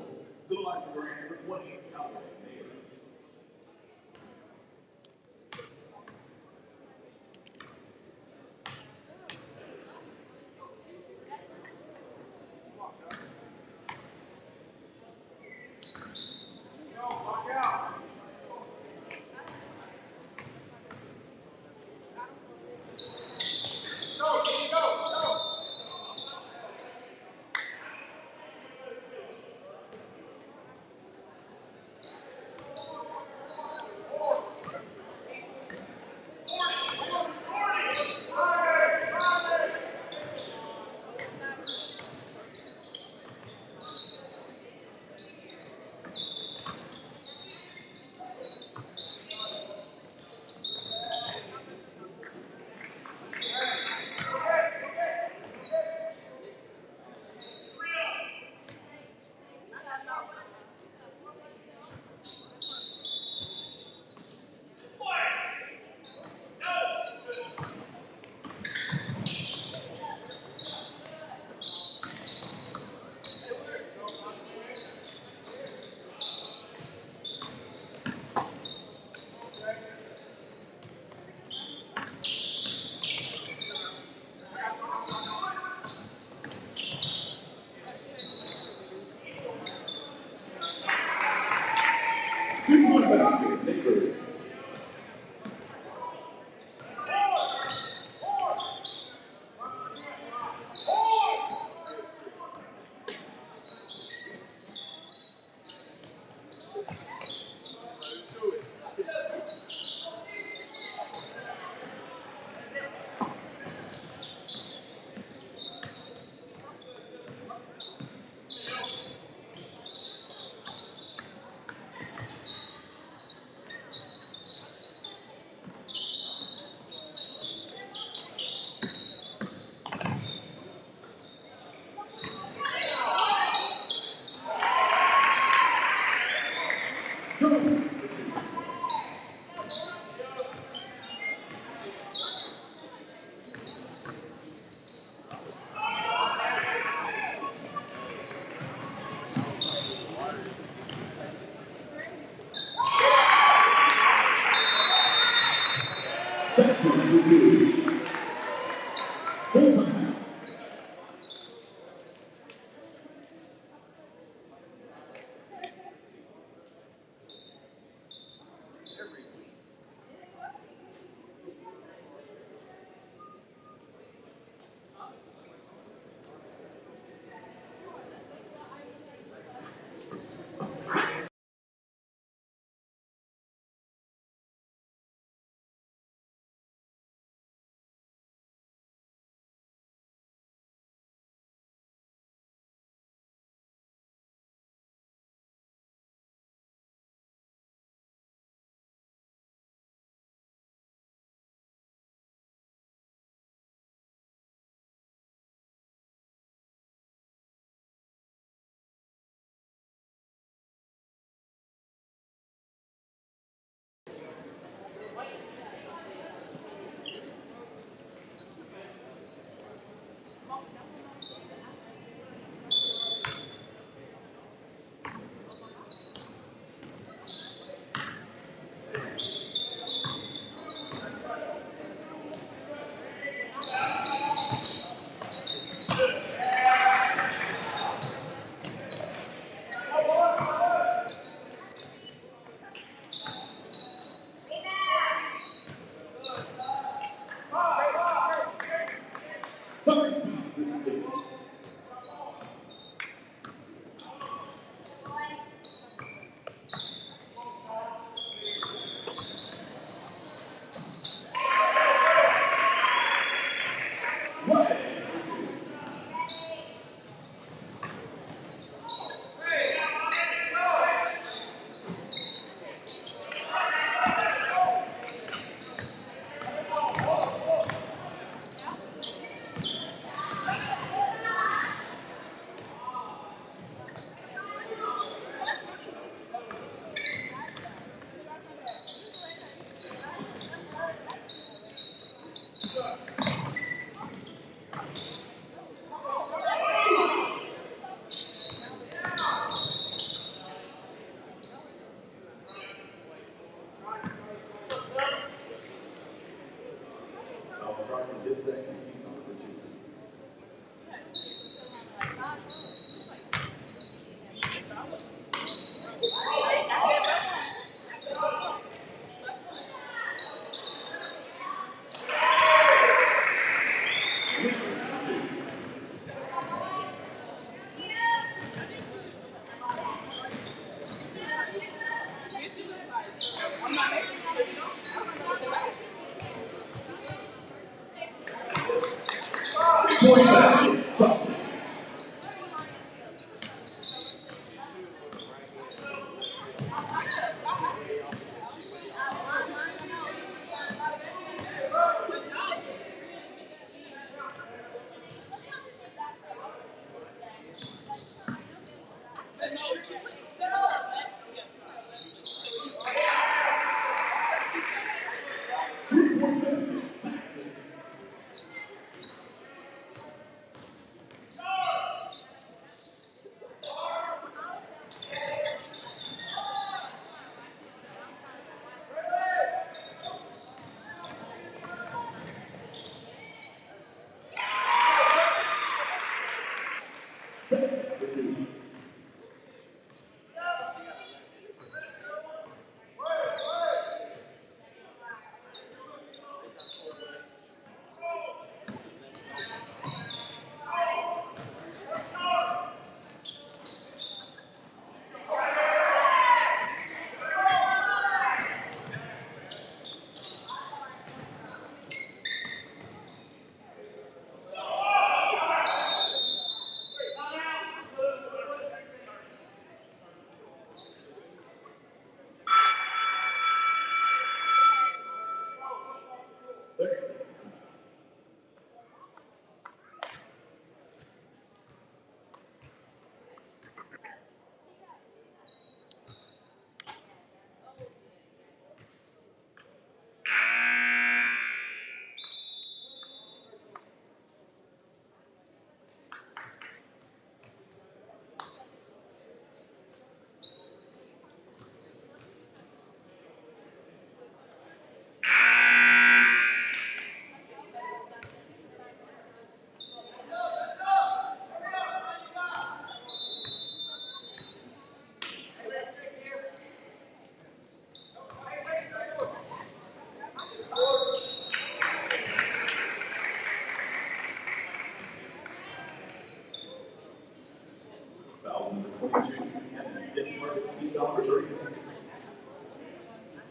To the line for Durant, number 20, Cowboy Neighbors.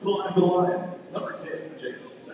To the line for the Lions, number 10, Jenks.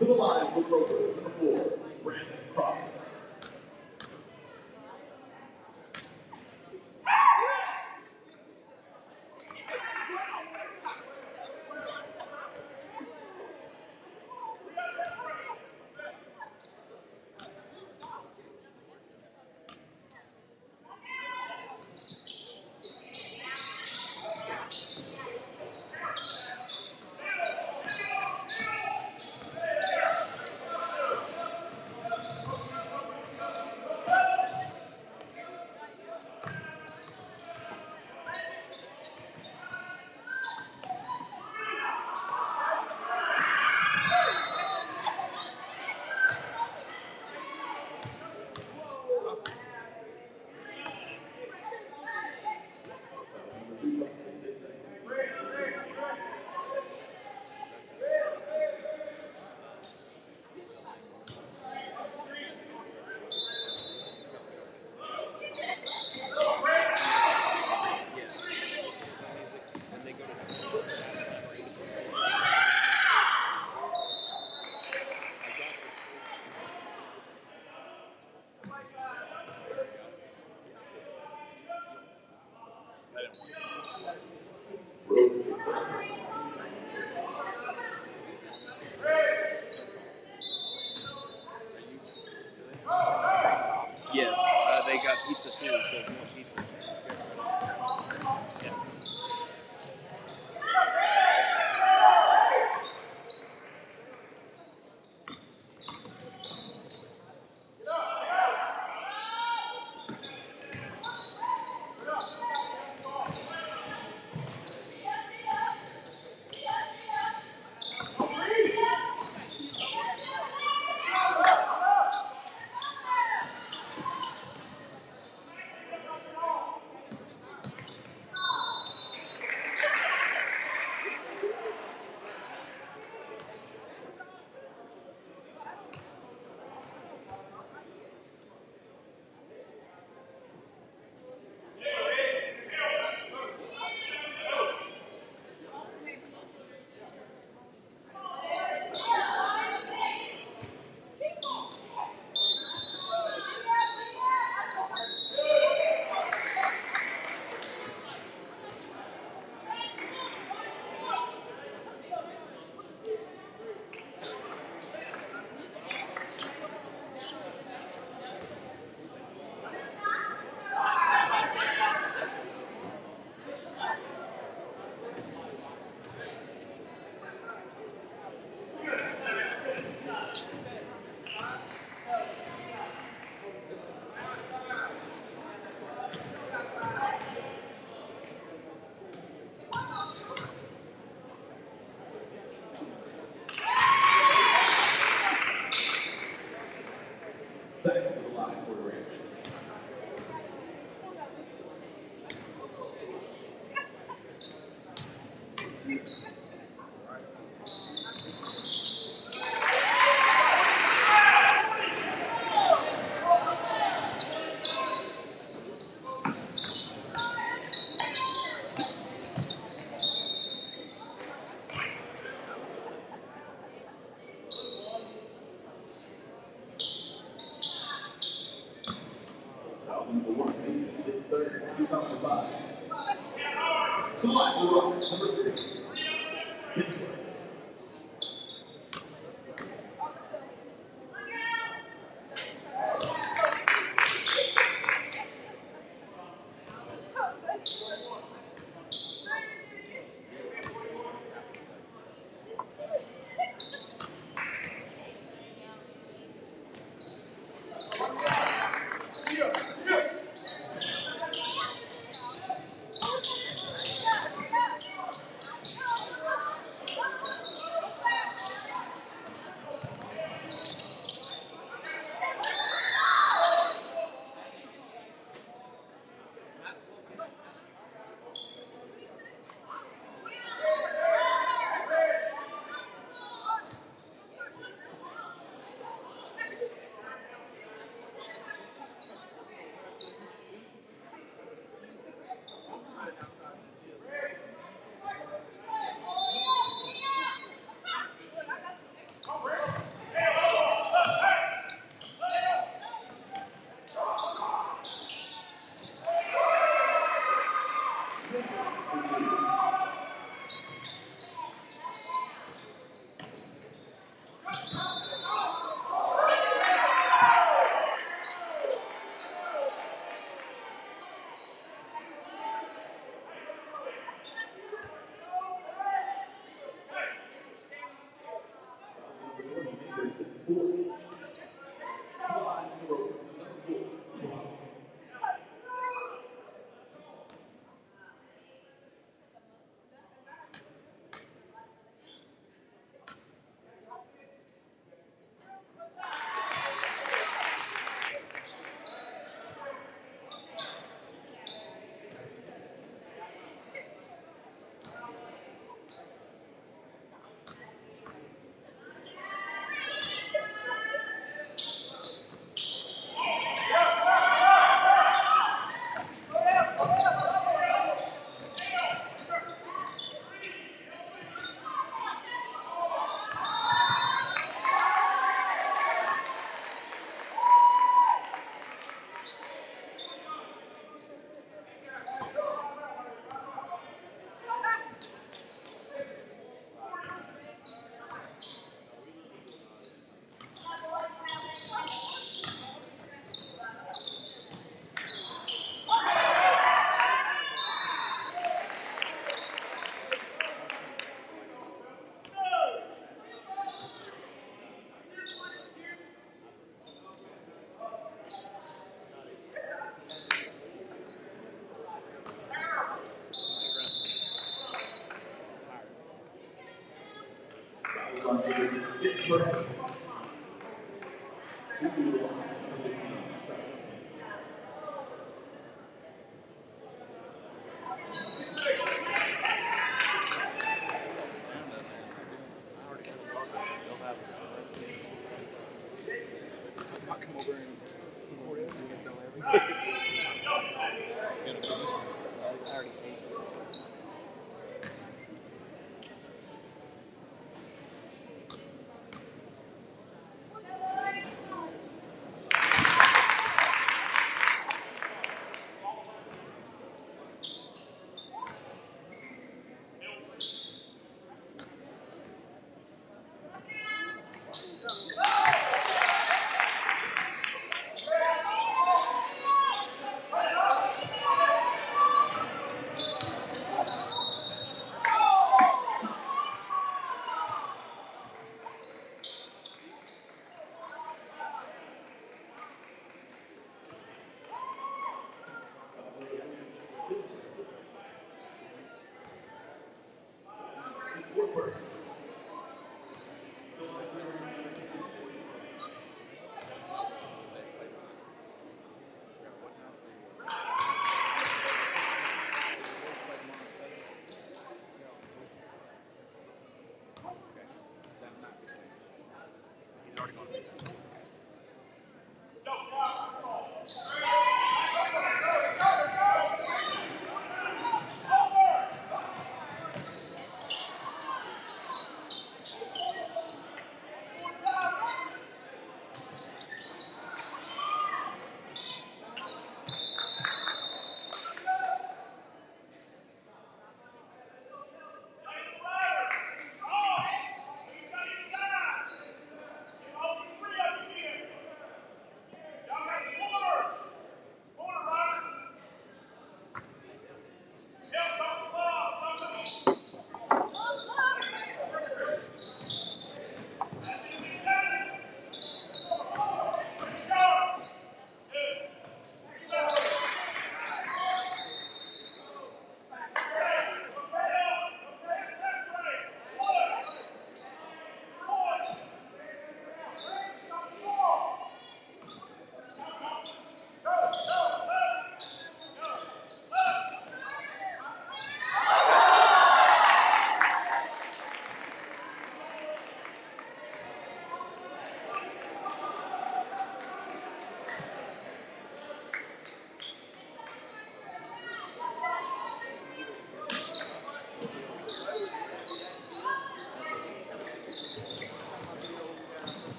To the line for Rovers, number 4, Brandon Crossman. Yes, they got pizza too, so if you want pizza. Yeah.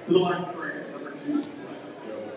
To the line for number 2, Joe.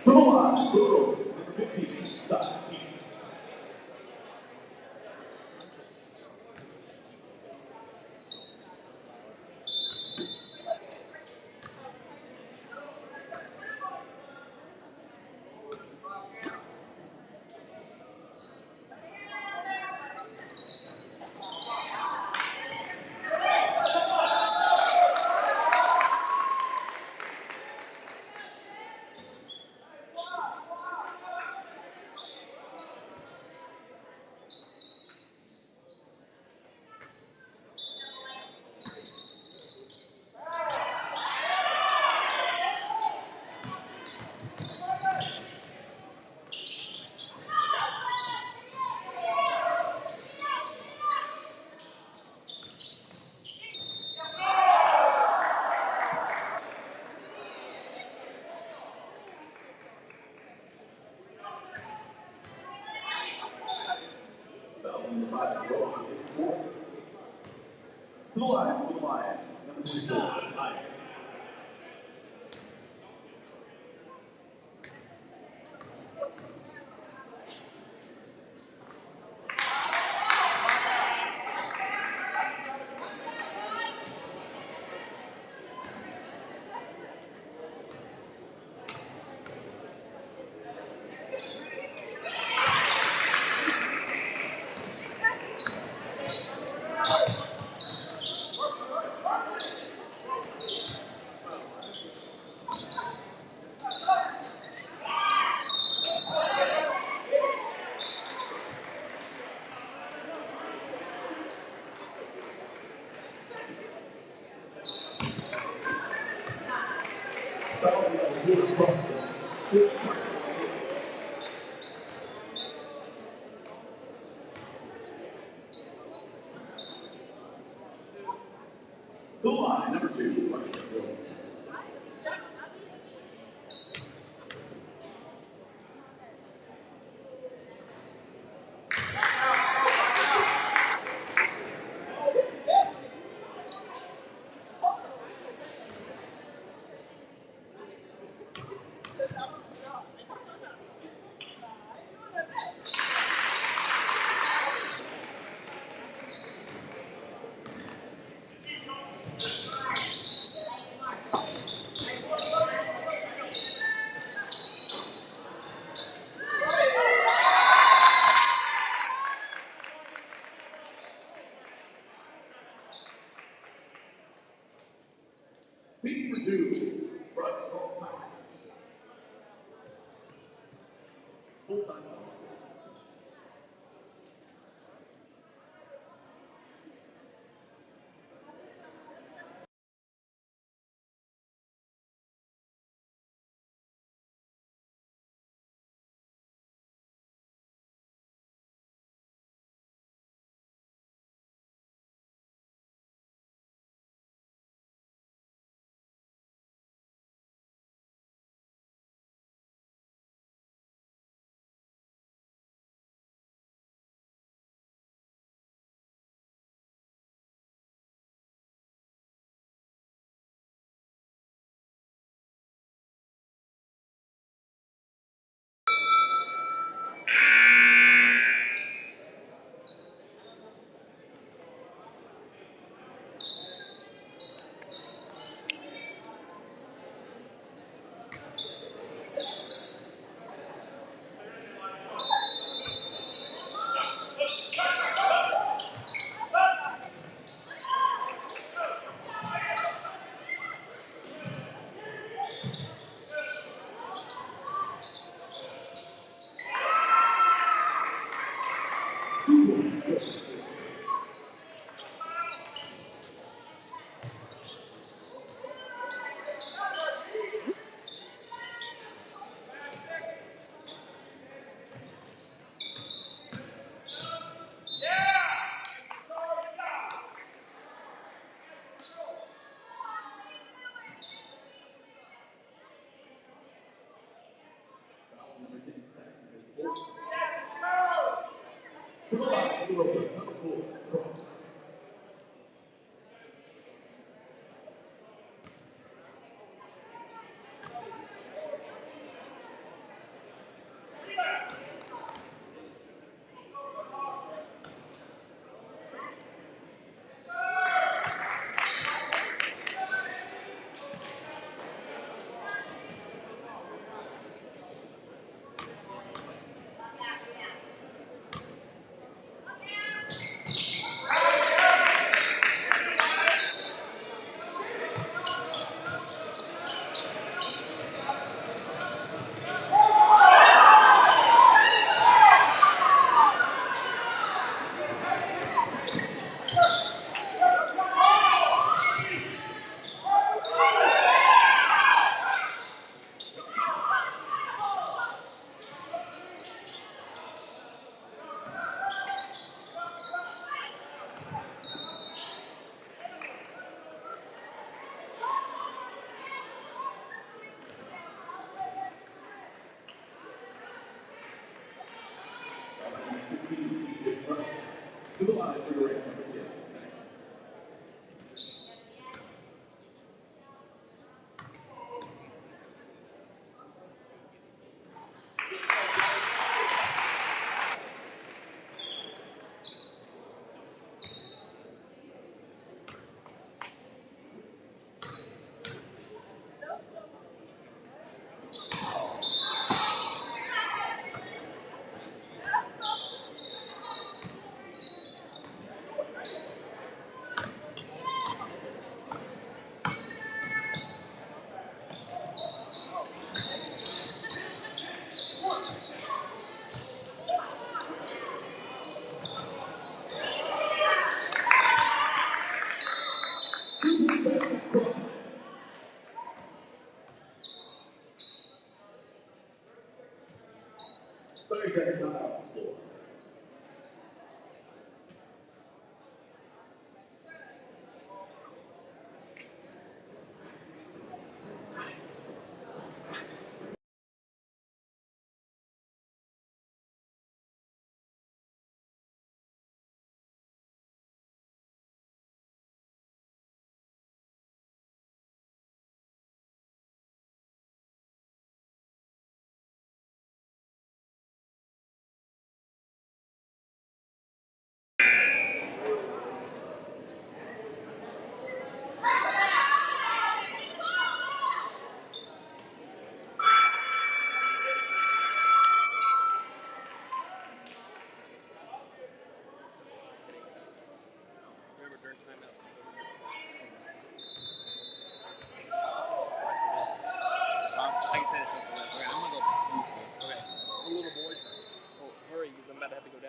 To the line, number 15, side. To the line for the Lions, number 24, Wyatt. To the line, number 2, Wyatt. Beat for two. Bryce calls time. Full time ball. Number 10, Saxon is 4. To the left, the Rovers, number 4, Cross. To the line for Durant, number 10, Saxon. Second time out the floor.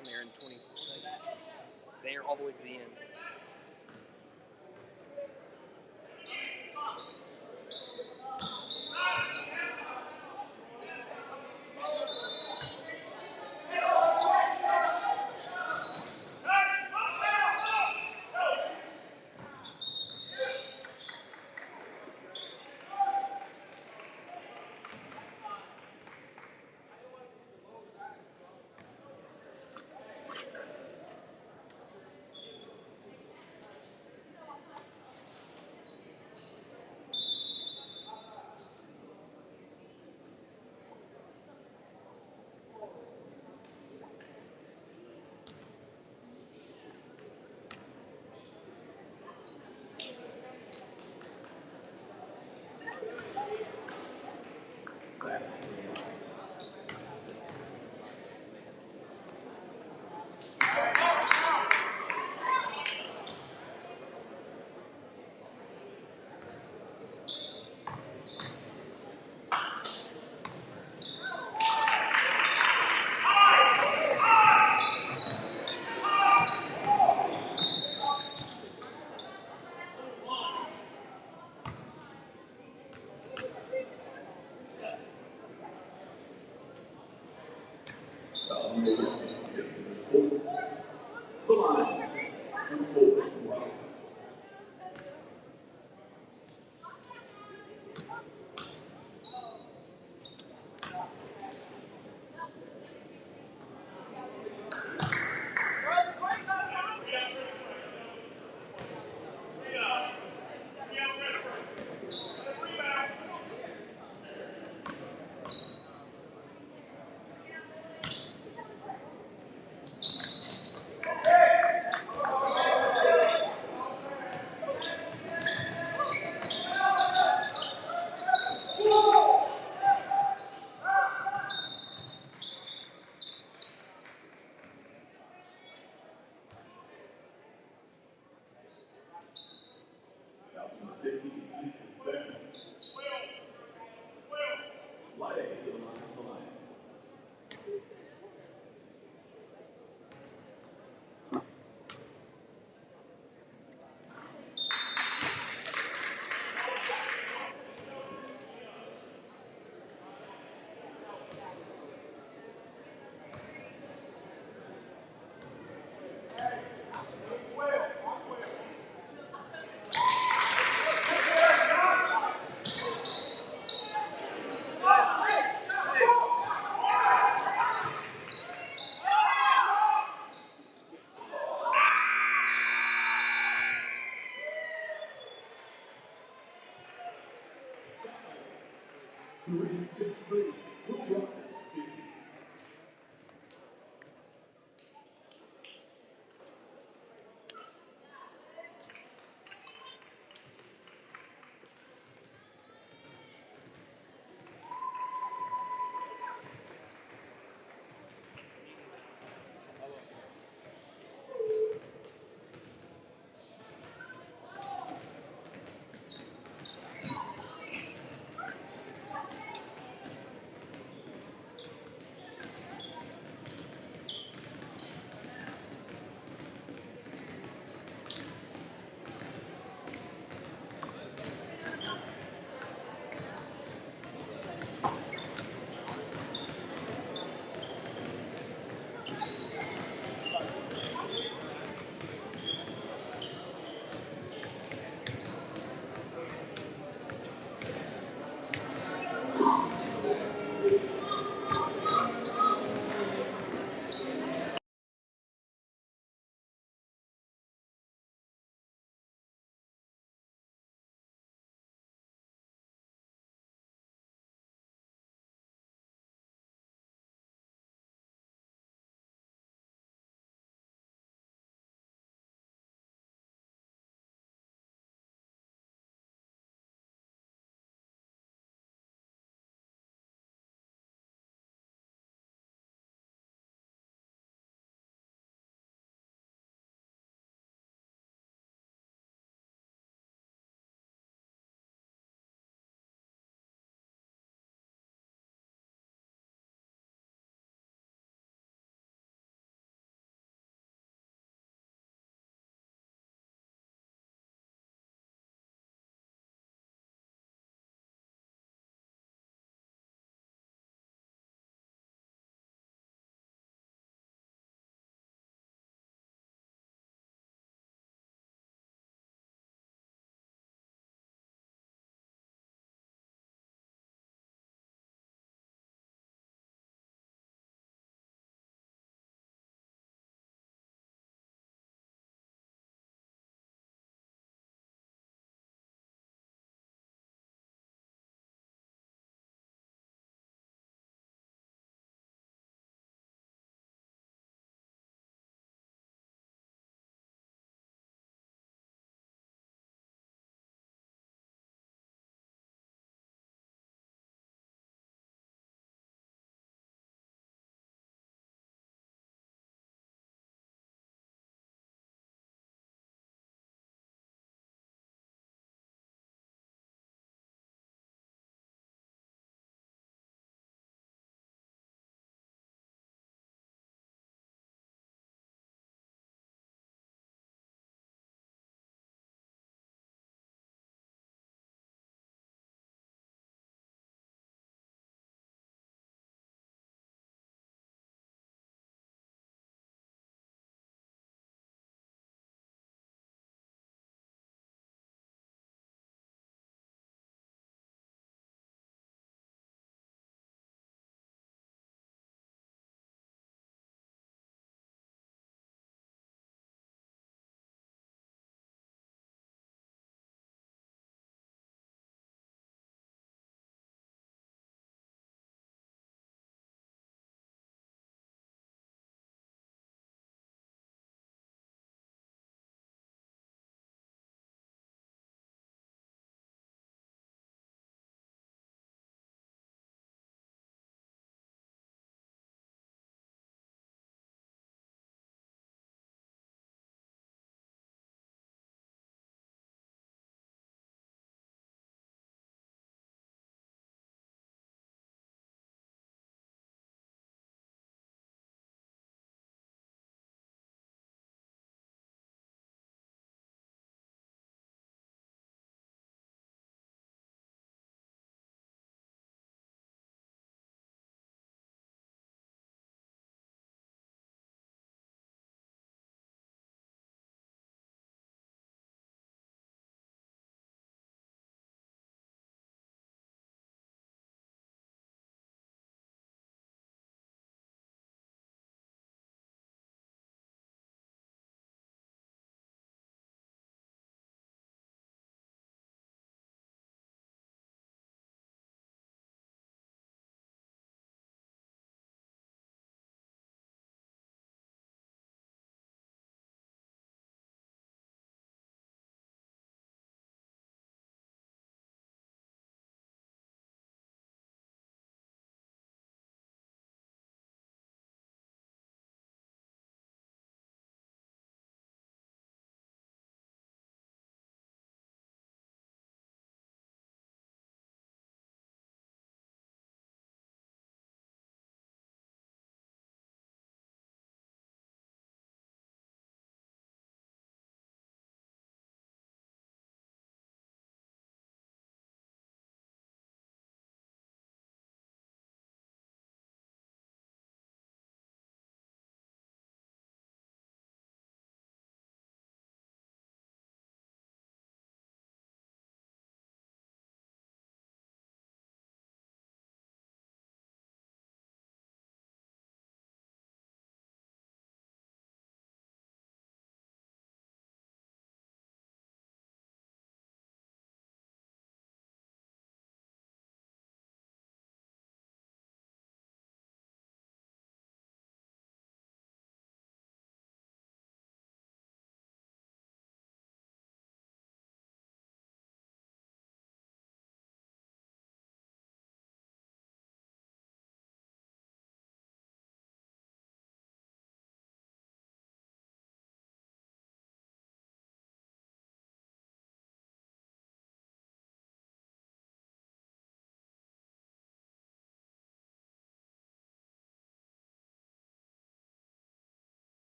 down there in 24 seconds. They are all the way to the end.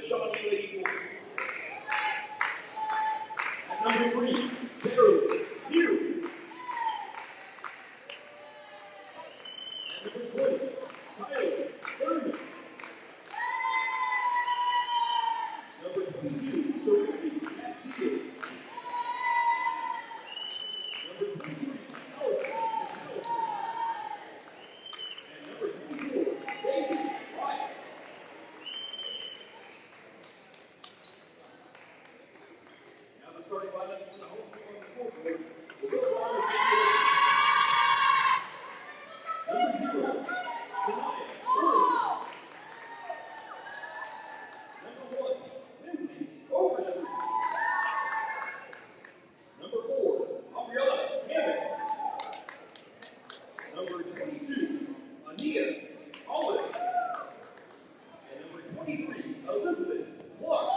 Shawnee Lady Eagles. At number 3, Terry Hugh. At number 20, Tyler Thurman. Number 22, Sophie Castillo. Number 23, Allison McAlester. And number 24, David Rice. Now the starting lineups for the home team on the scoreboard. The Red Riders number 0, Sanaya Morrison. Number 1, Lindsay Overstreet. Number 4, Aubriana Hammond. Number 22, Ania Olive. And number 23, Elizabeth Clark.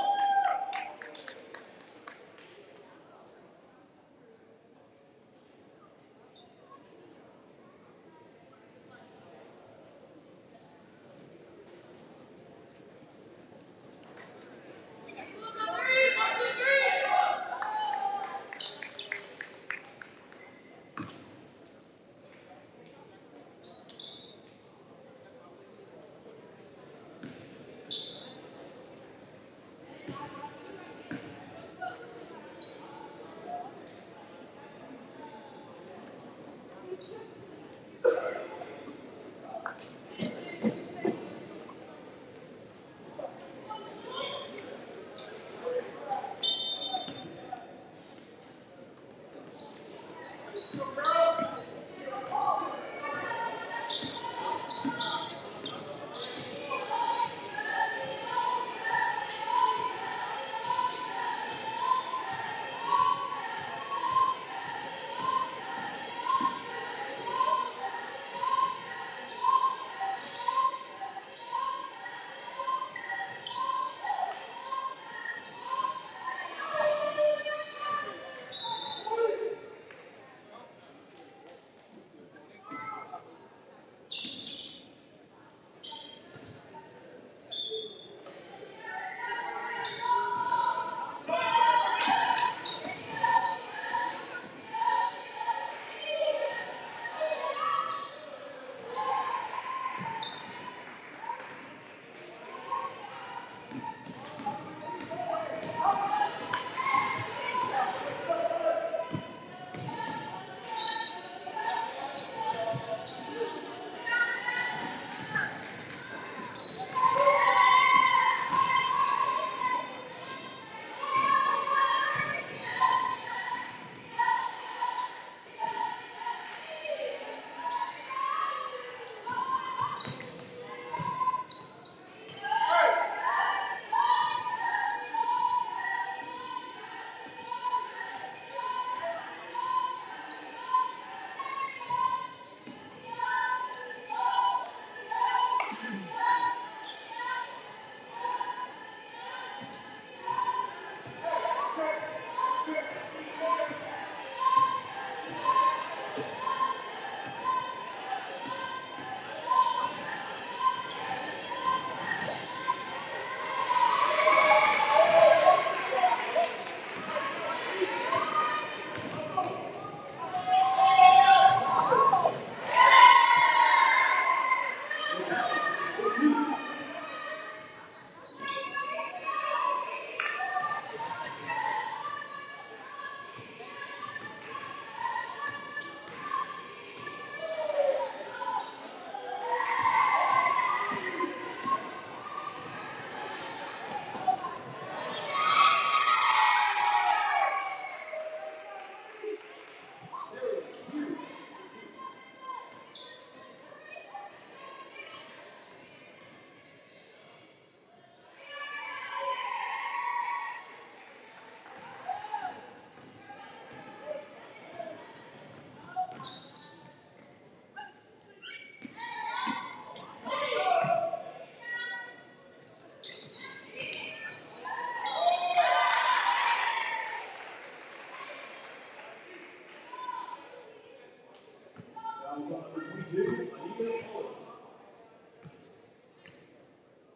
Fouls on number 22, Anita Olive.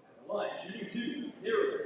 At the line, shooting 2, Terry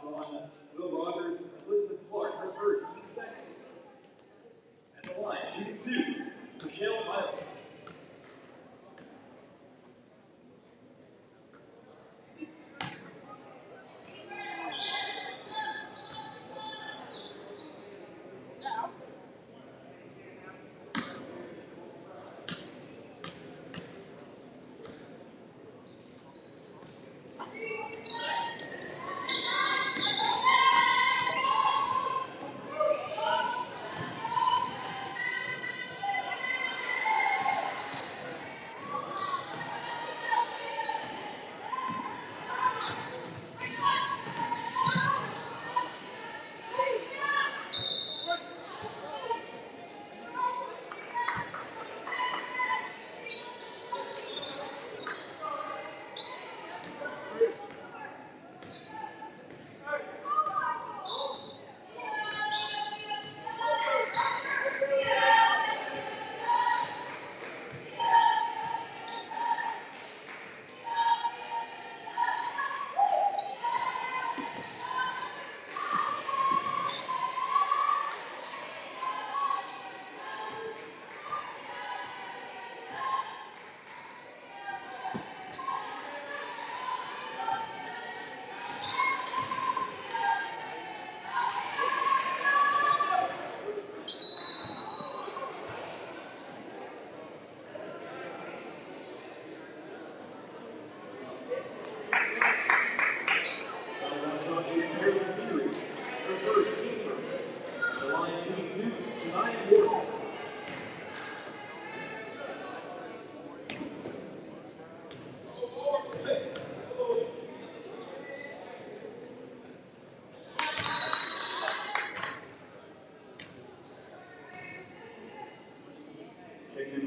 on Will Rogers and Elizabeth Clark, her first, team second. At the line, shooting 2, Michelle Miley.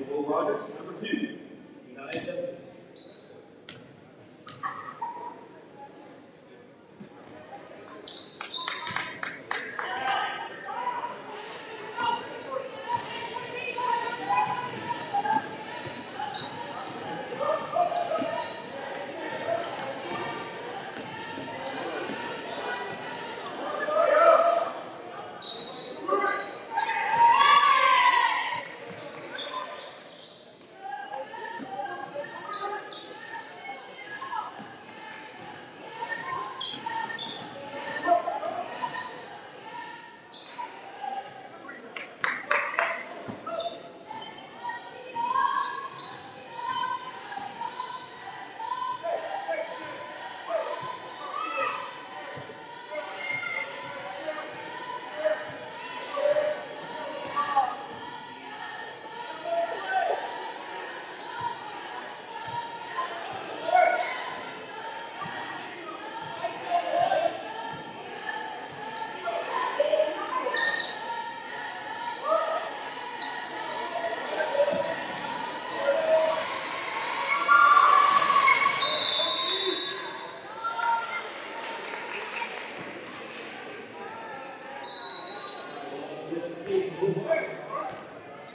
Will Rogers, number 2, United Justice.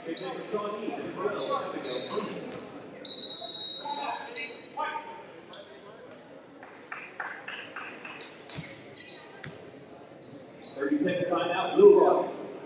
Pregame for Shawnee and Durant, Abigail Perkins. Second timeout, Will Rogers.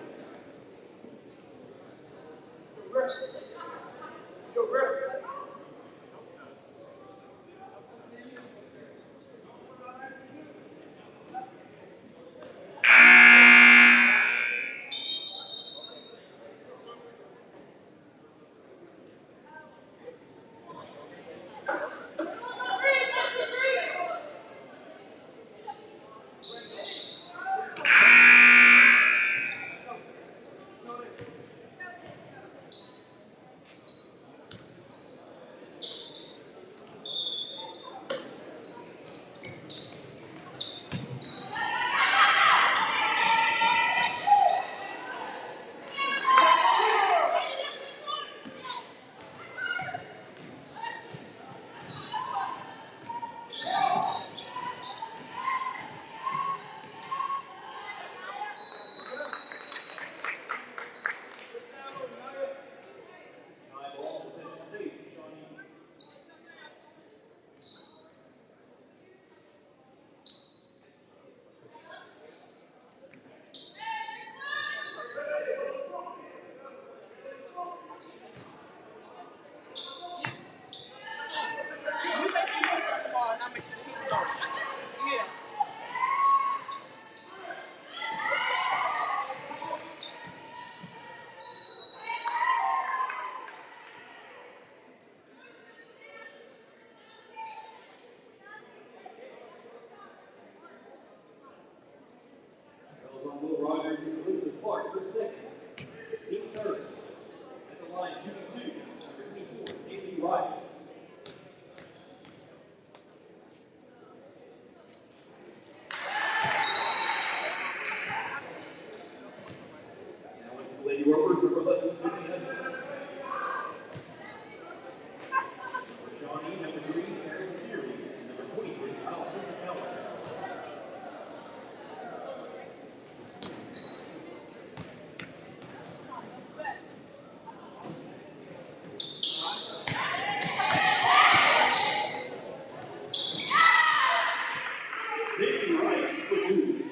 Racing Elizabeth Clark for second. Team third. At the line, shooting 2, number 24, Davey Rice. Now with the Lady Rovers, number 11, Sydney Hudson. For Shawnee, number 3, Gerald Fury, and number 23, Allison McAlester. Davey Rice for 2.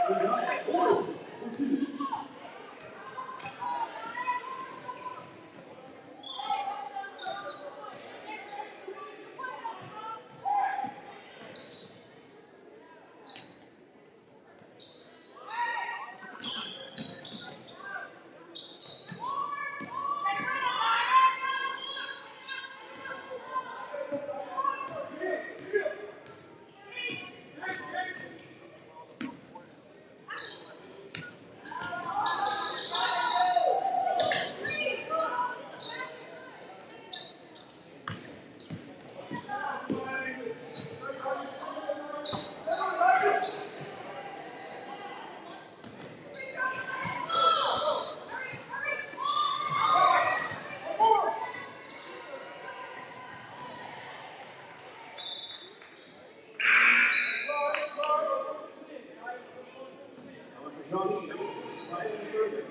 Sonata Morrison for 2. Shawnee, number 20, Tyler Thurman.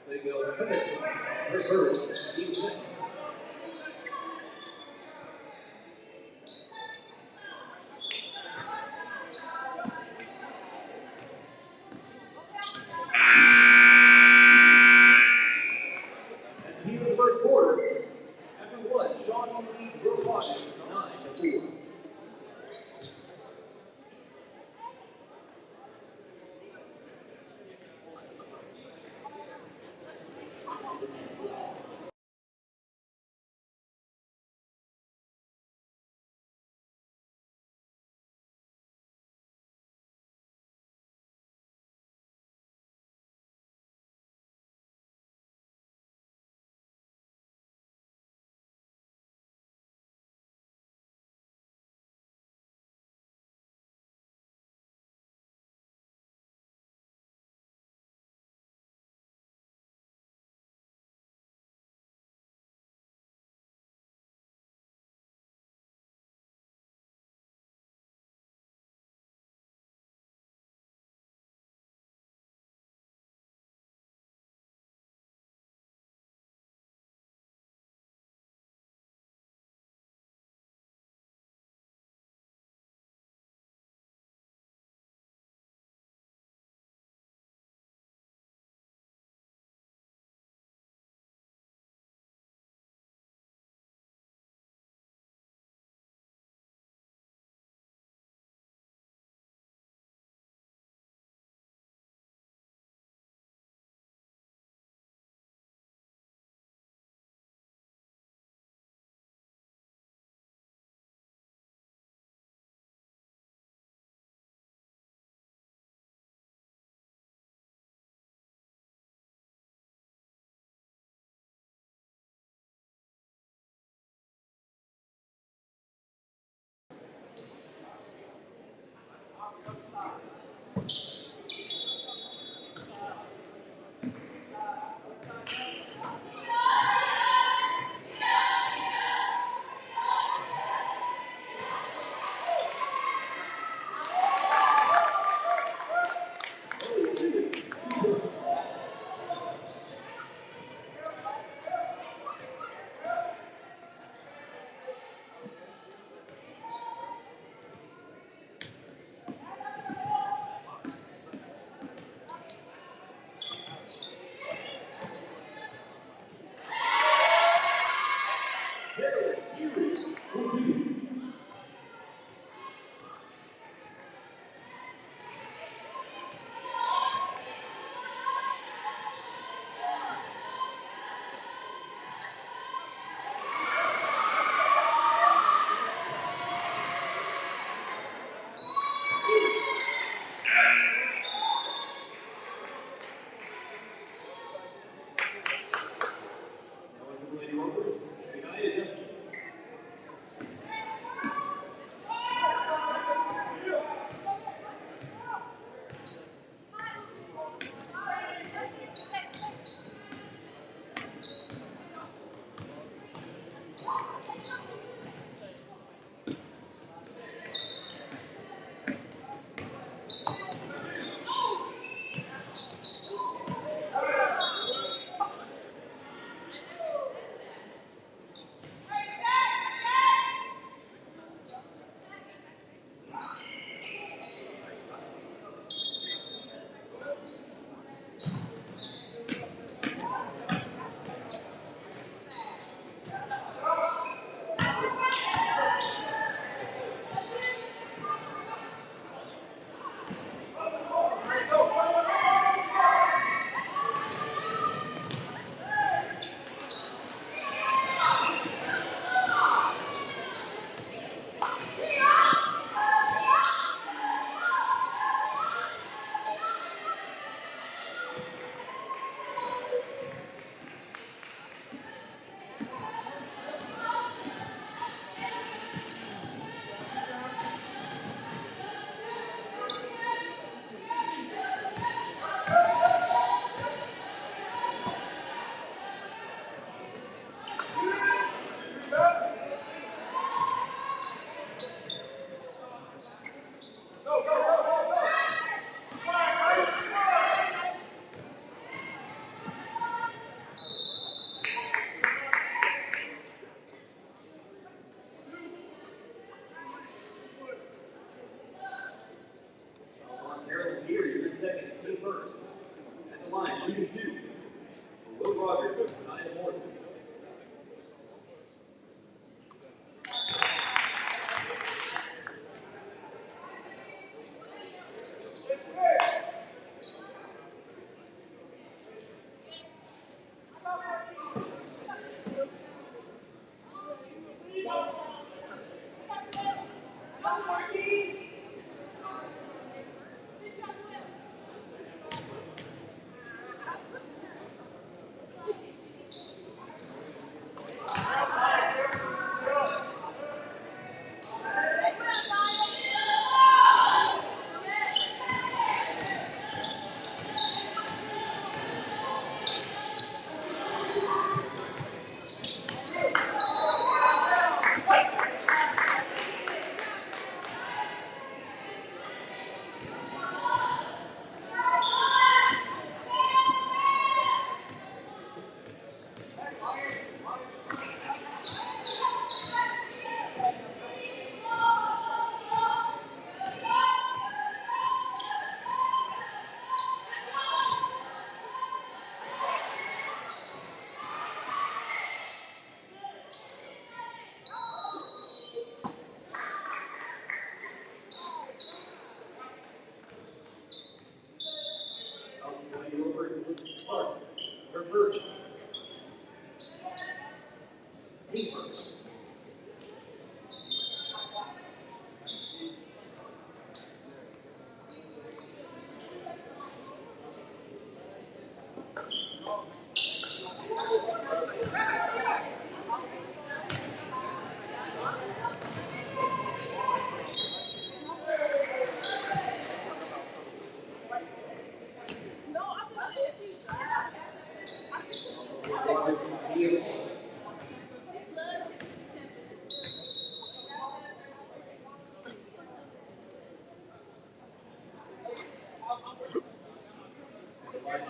They go Hamilton, reverse, team second. That's the end of the first quarter. After one, Shawnee leads Will Watkins 9-4.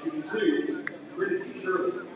Shooting 2, Trinity Shirley.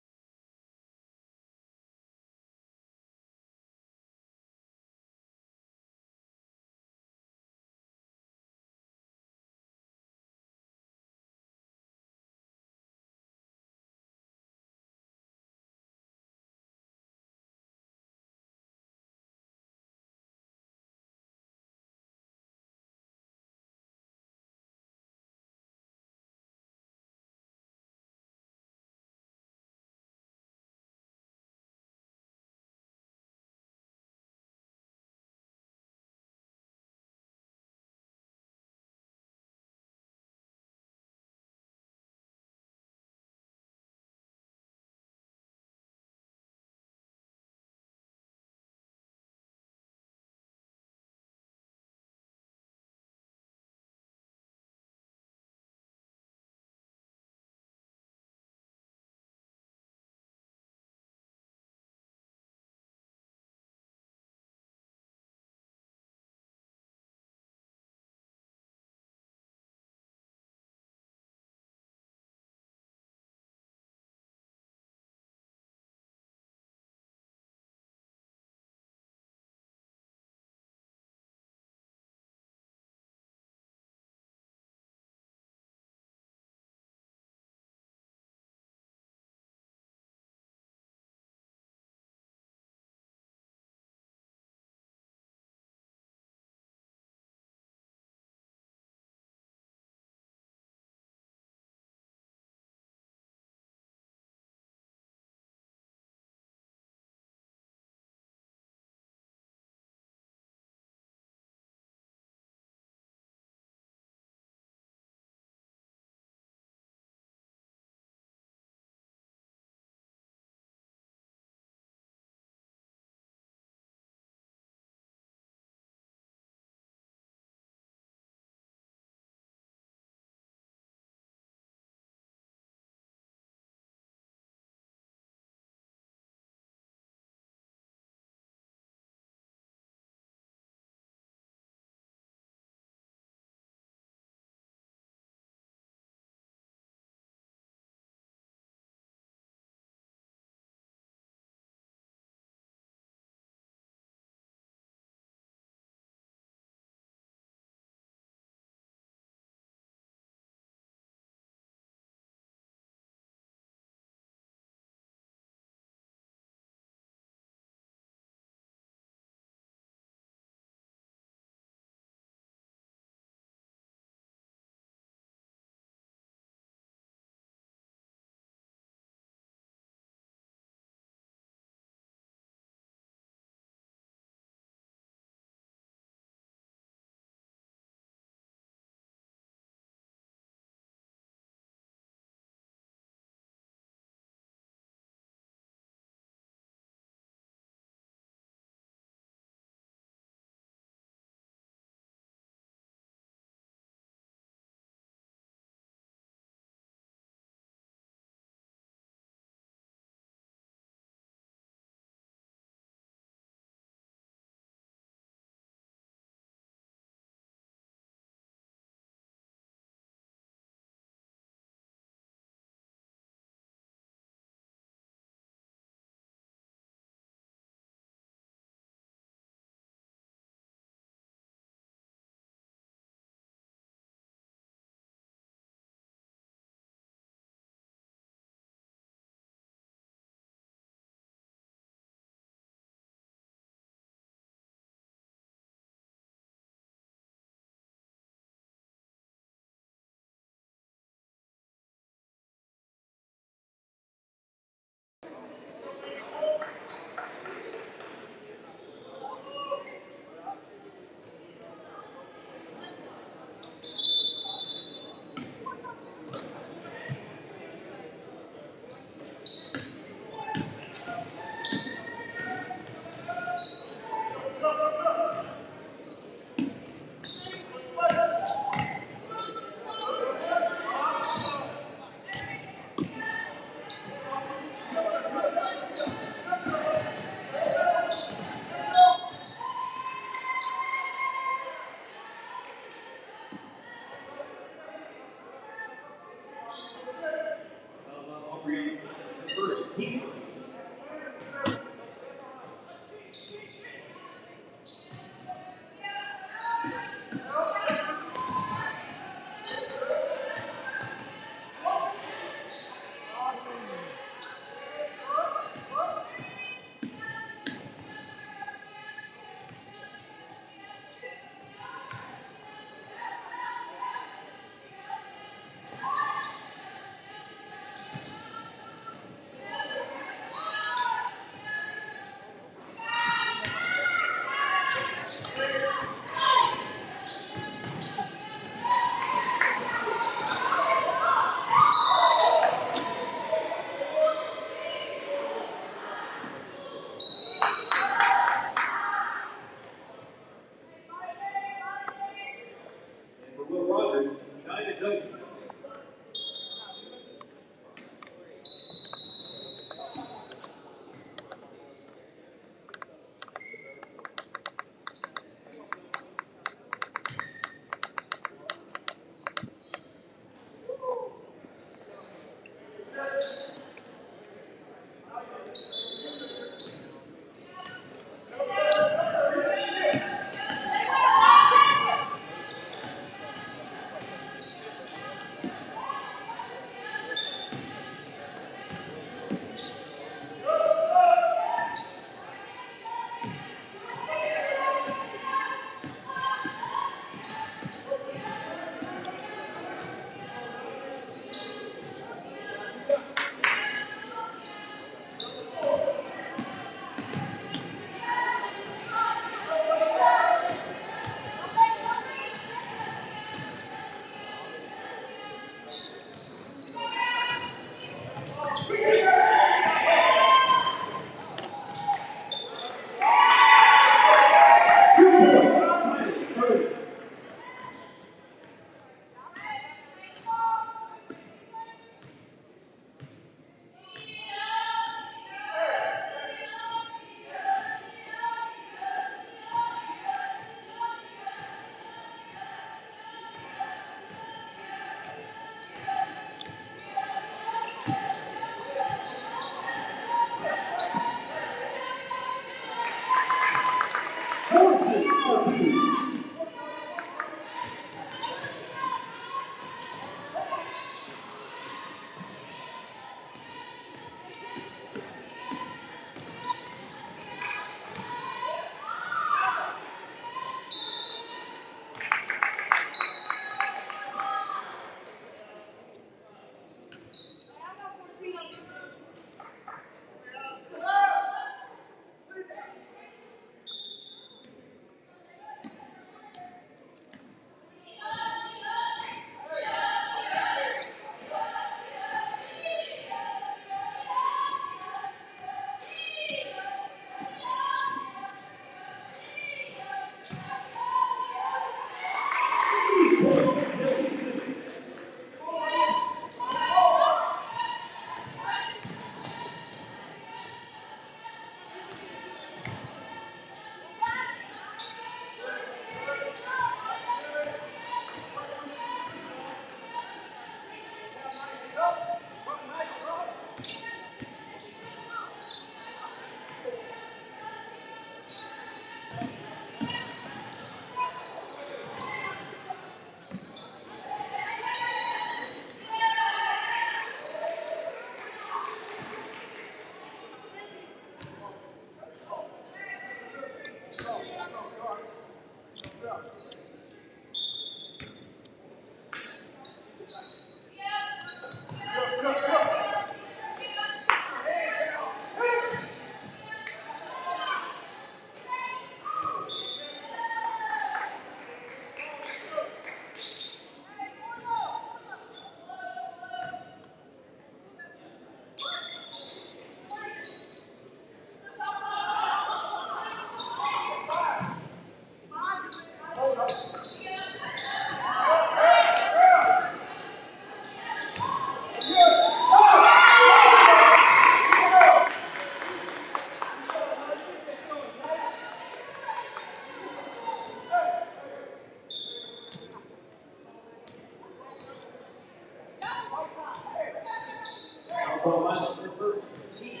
From line number first, team.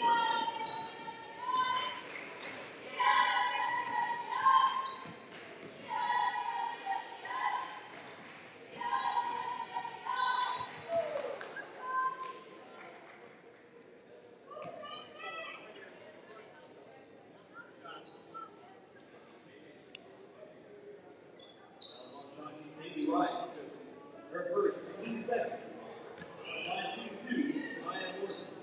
Rice. Her first, team second. Line team 2, Samaya Morrison.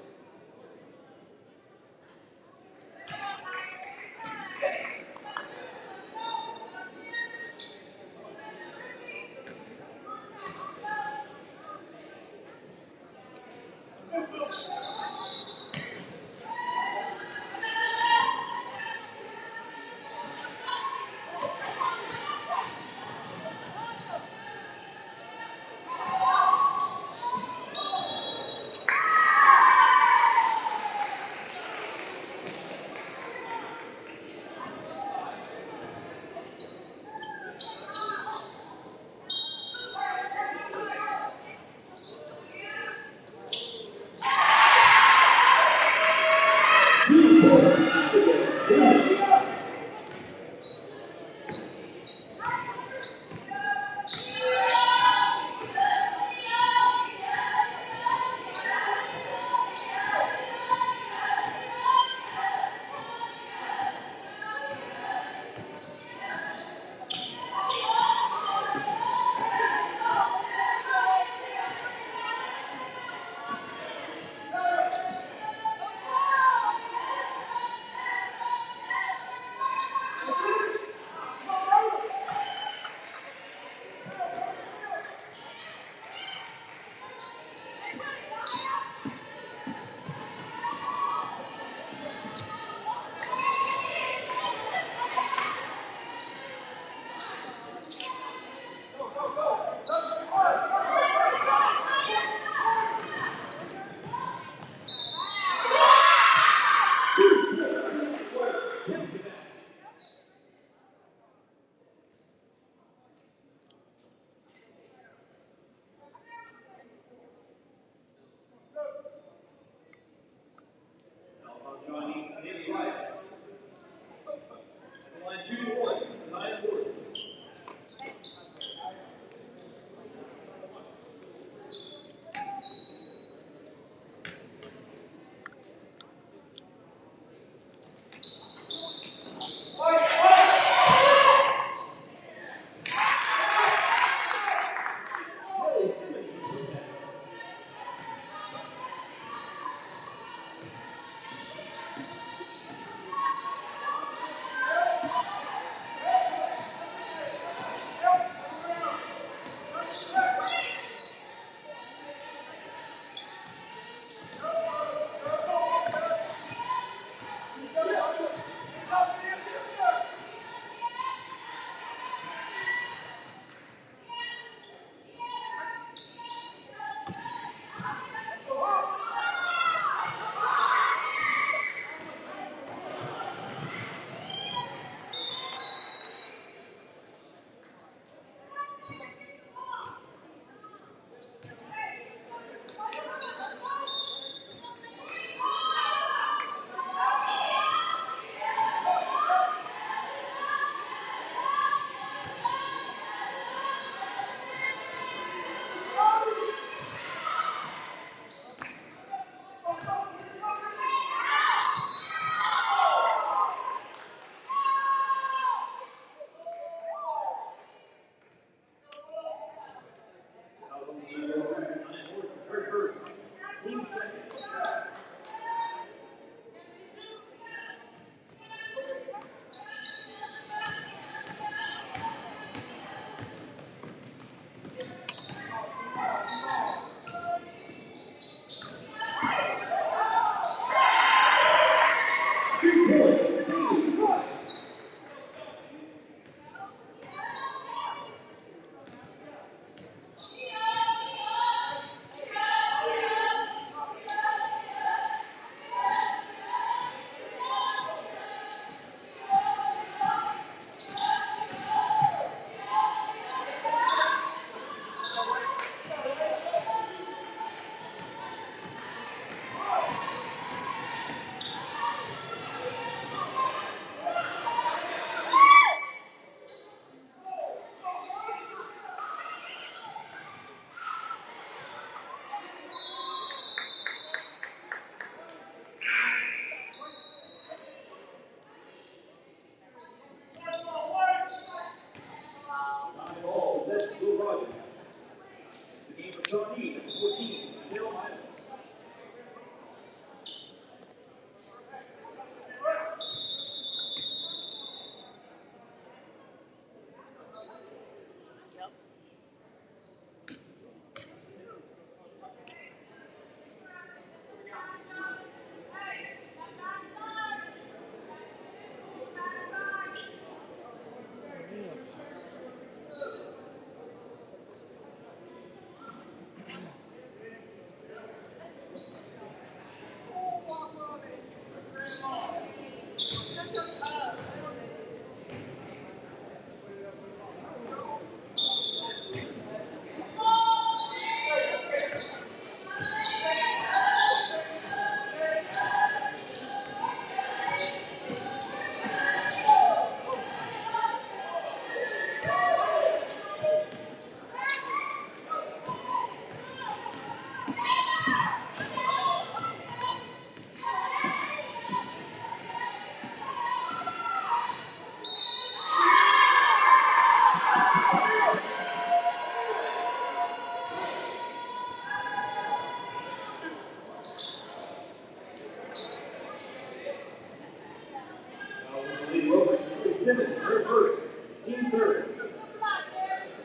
Lead Rovers, Billy Simmons, her first. Team third.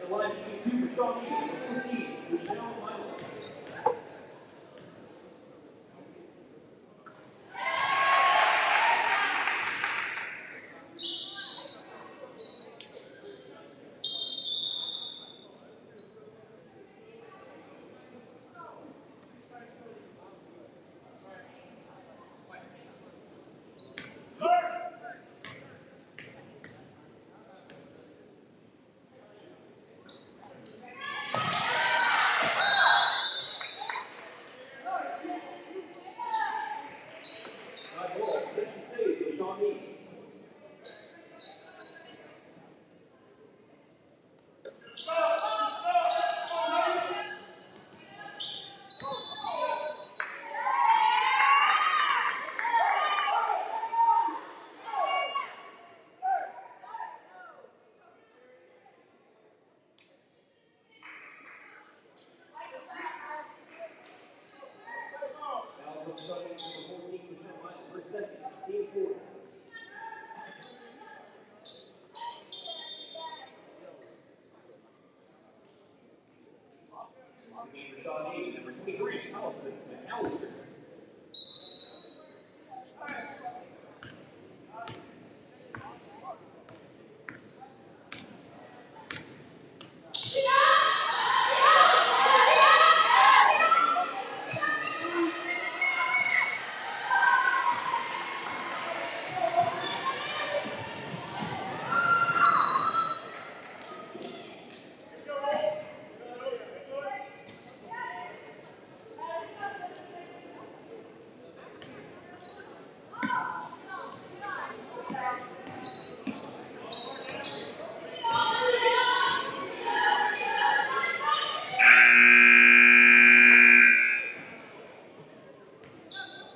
The line shooting 2 for Shawnee, number 14, Michelle Milo. Possession stays with Shawnee. Fouls on Shawnee, number 14, Michelle Milo, her second. Team 4. For Shawnee, number 23, McAlester.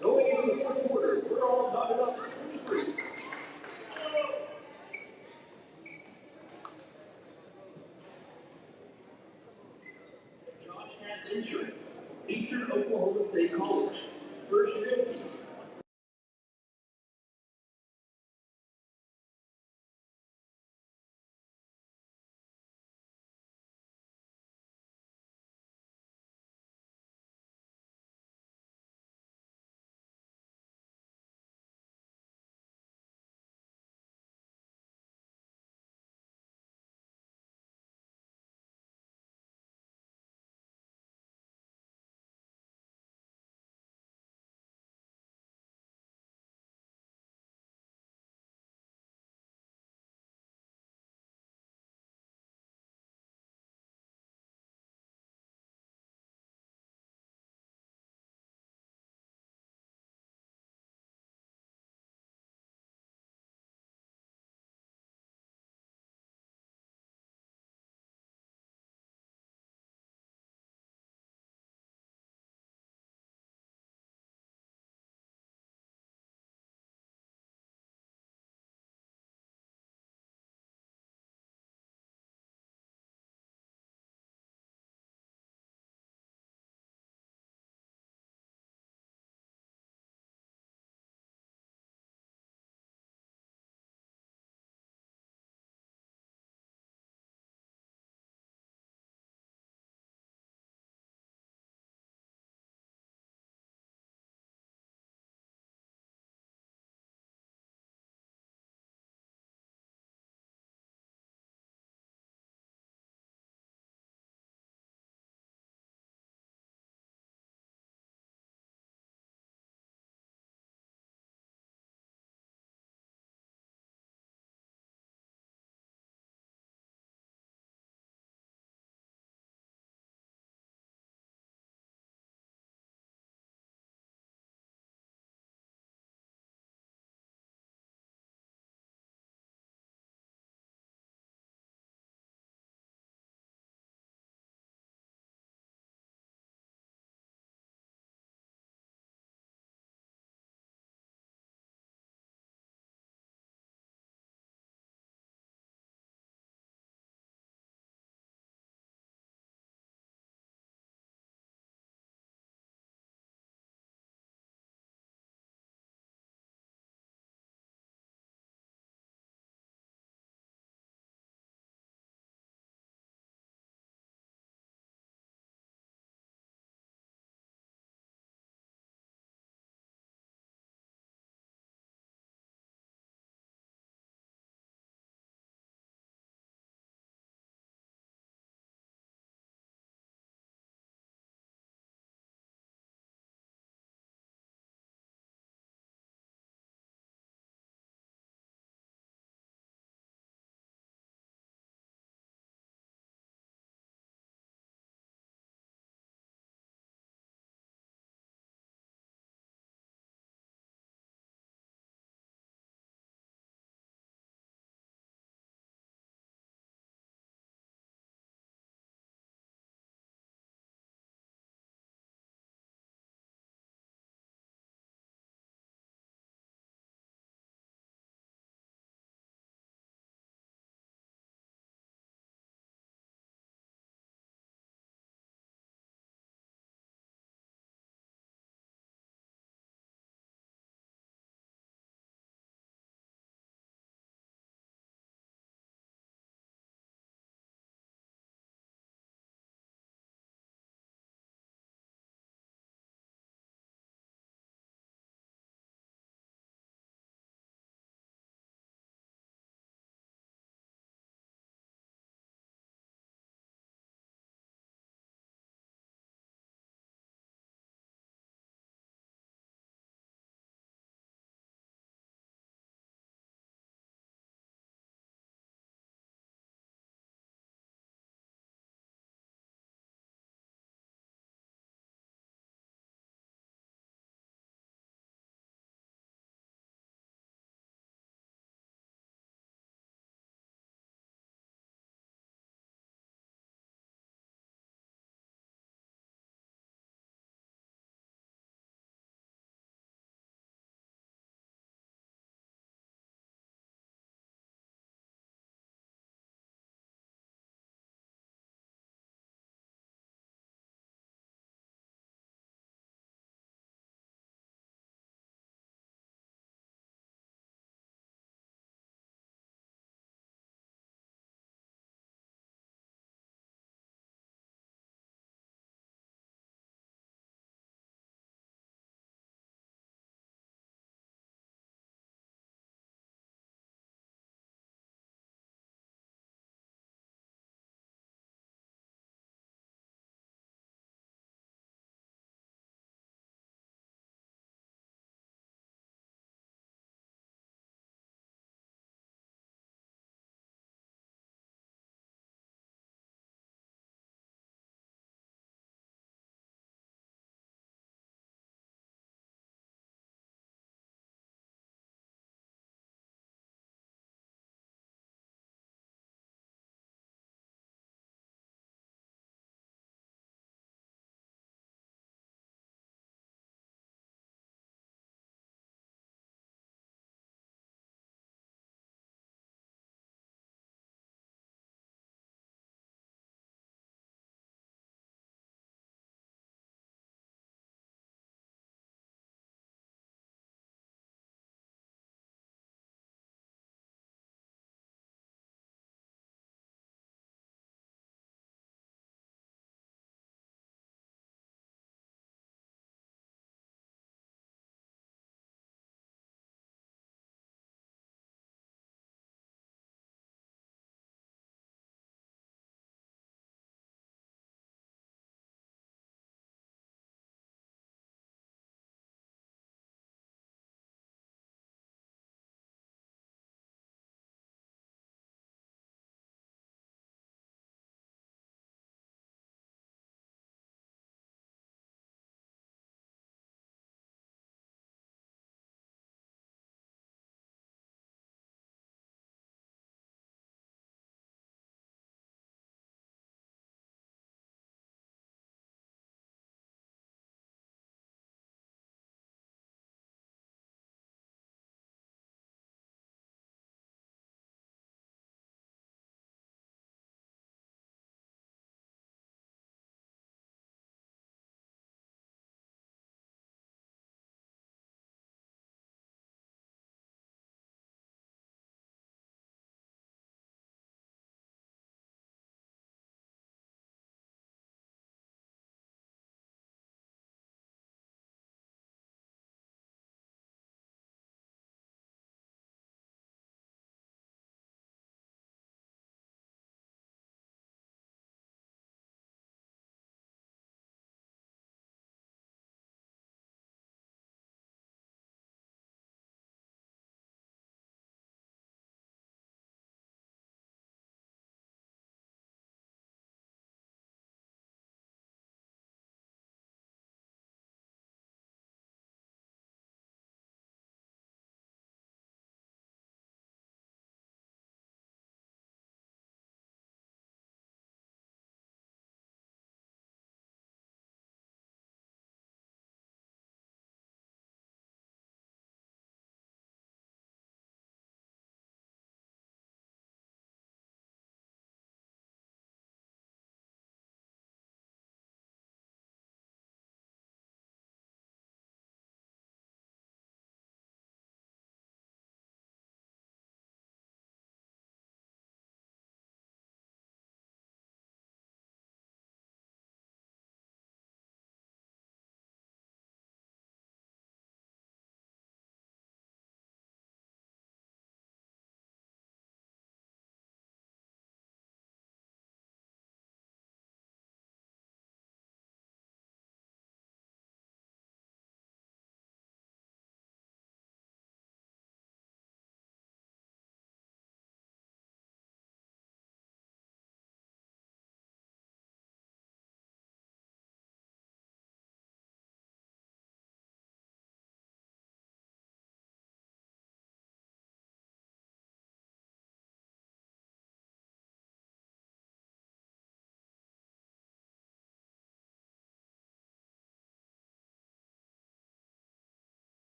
Going into the fourth quarter, we're all knotted up at 23. Josh has insurance. Eastern Oklahoma State College. First Realty.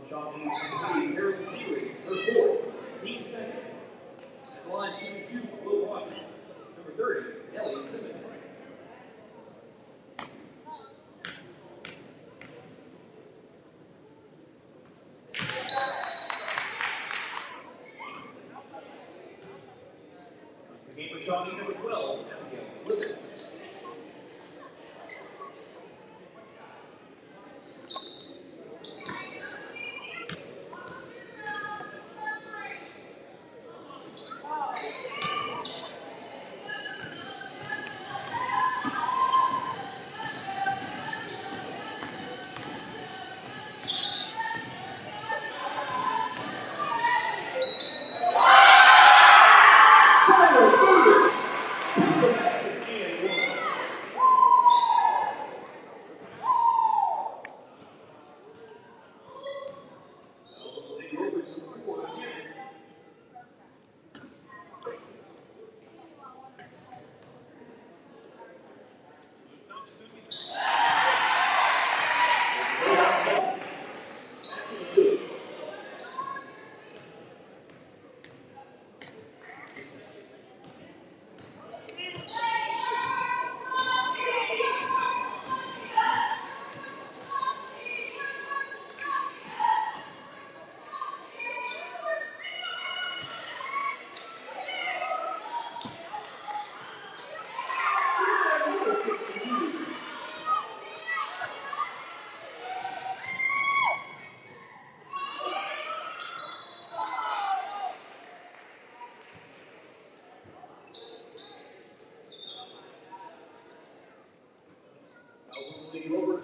Shawnee to Terry Healy, her fourth, team second. At the line, shooting 2 for Blue Rockets, number 30, Ellie Simmons. The game for Shawnee, number 12, Abigail Livens.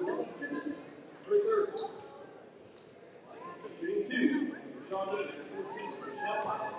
Ellie Simmons, her third. Shooting 2 for Shawnee, number 14, Michelle Wyatt.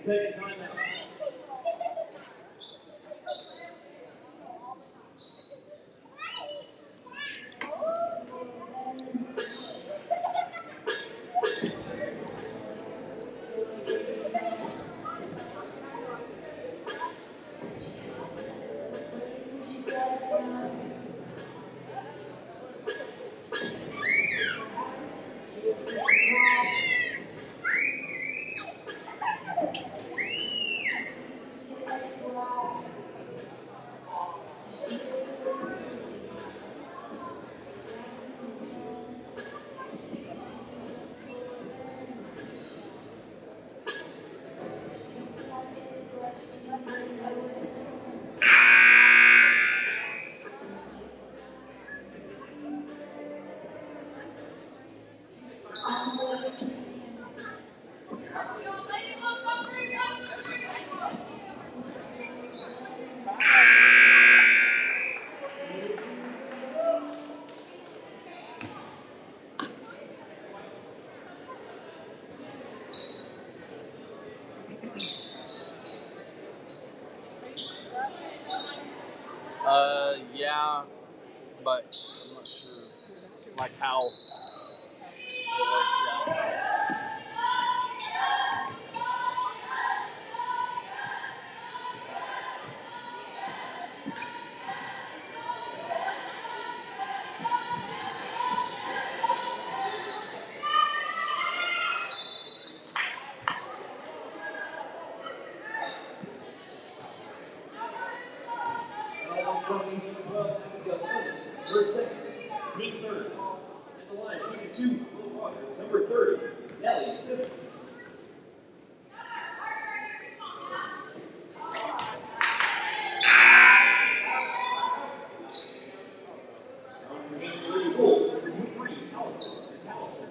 Second timeout. Yeah, but I'm not sure, like, how it works out. Shawnee, 12, Abigail Evans, her second, team third. And the line, shooting 2, Will Rogers, number 30, Ellie Simmons. On to game 30 goals, number 23, Allison McAlester.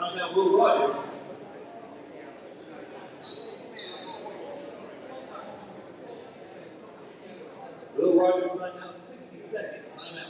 Timeout, Will Rogers. Will Rogers timeout, 60 seconds. Timeout.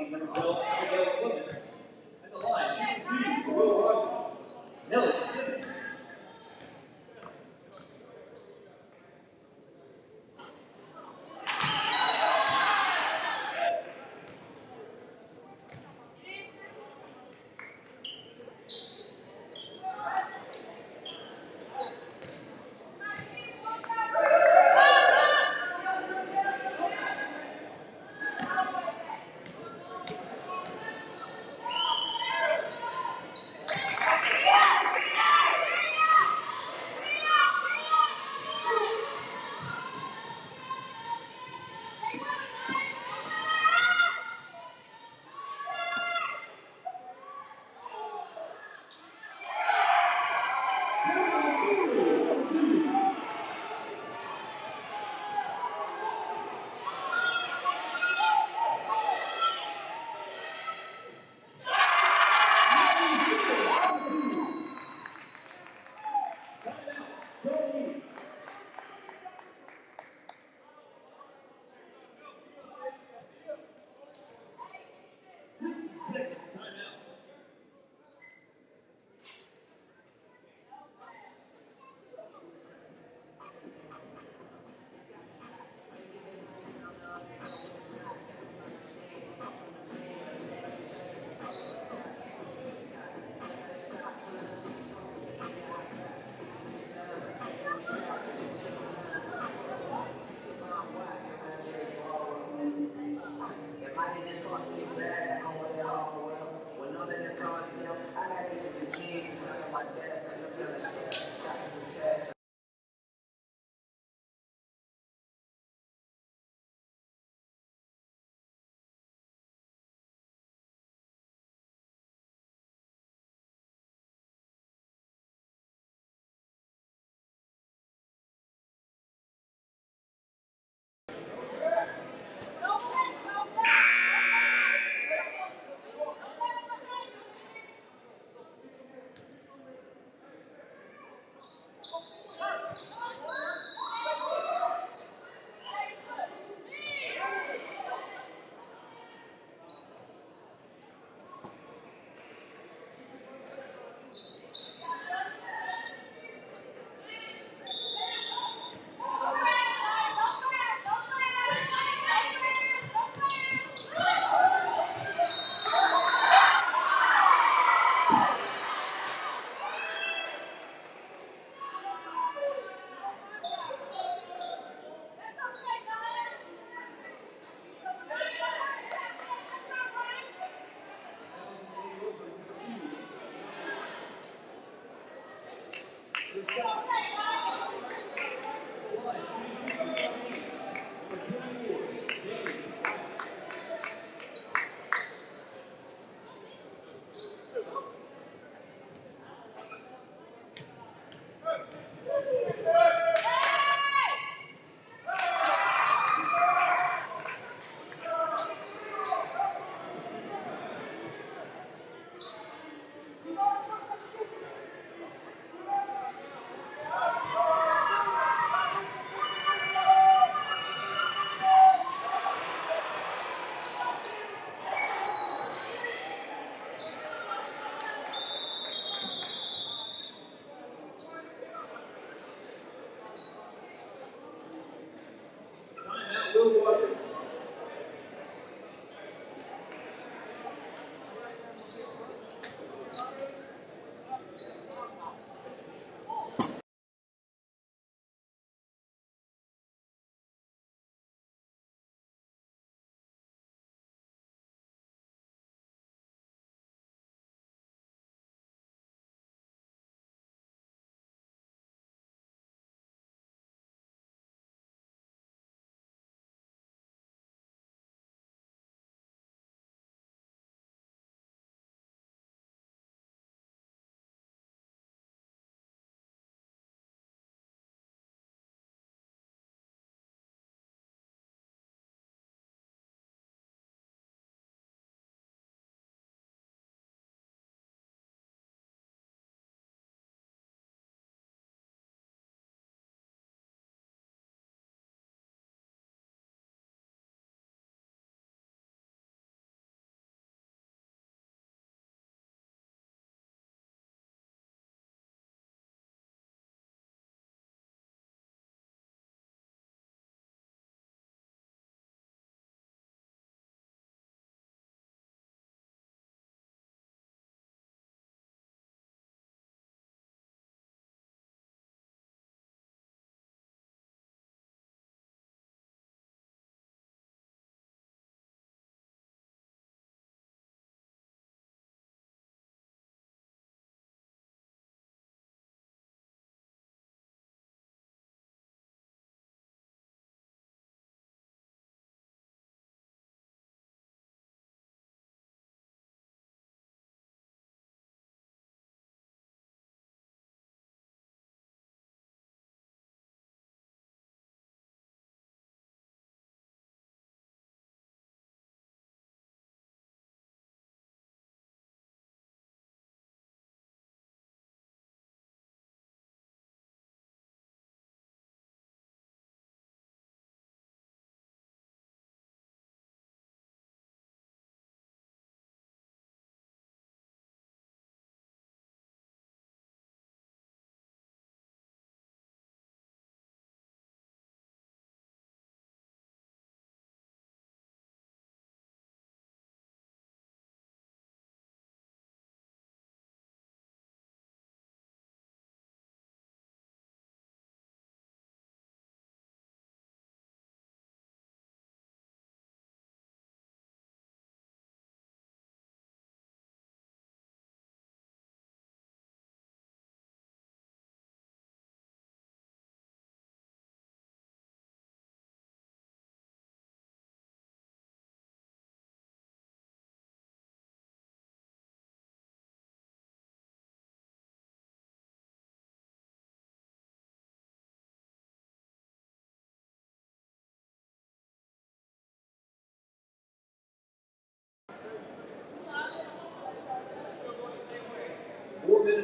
teams number 12, Abigail Clements. At the line, shooting 2 for Will Rogers, Nelly Simmons.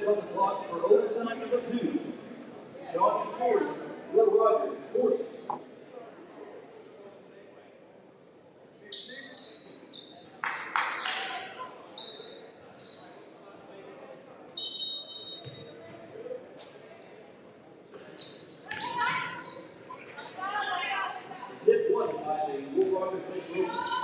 minutes on the clock for overtime number 2. Shawnee 40, Will Rogers 40. Tip 1 by the Will Rogers Lake Rovers.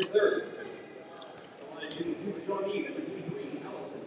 third. The line shooting 2 for Shawnee, number 23, McAlester.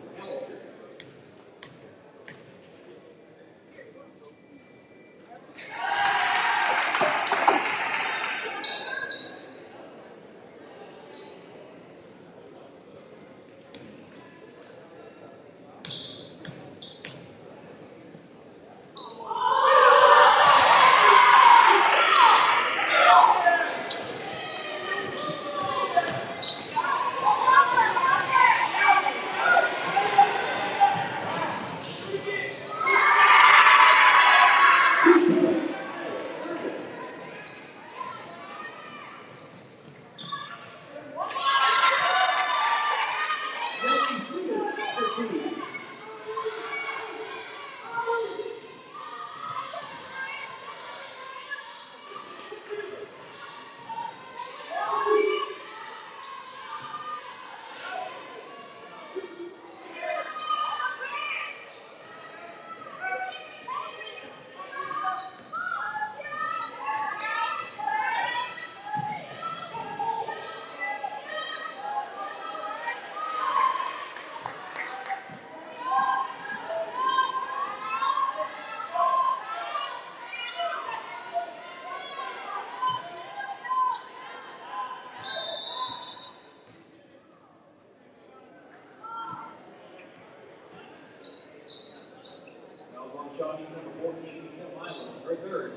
Shawnee's number 14, Michelle Milo, her third.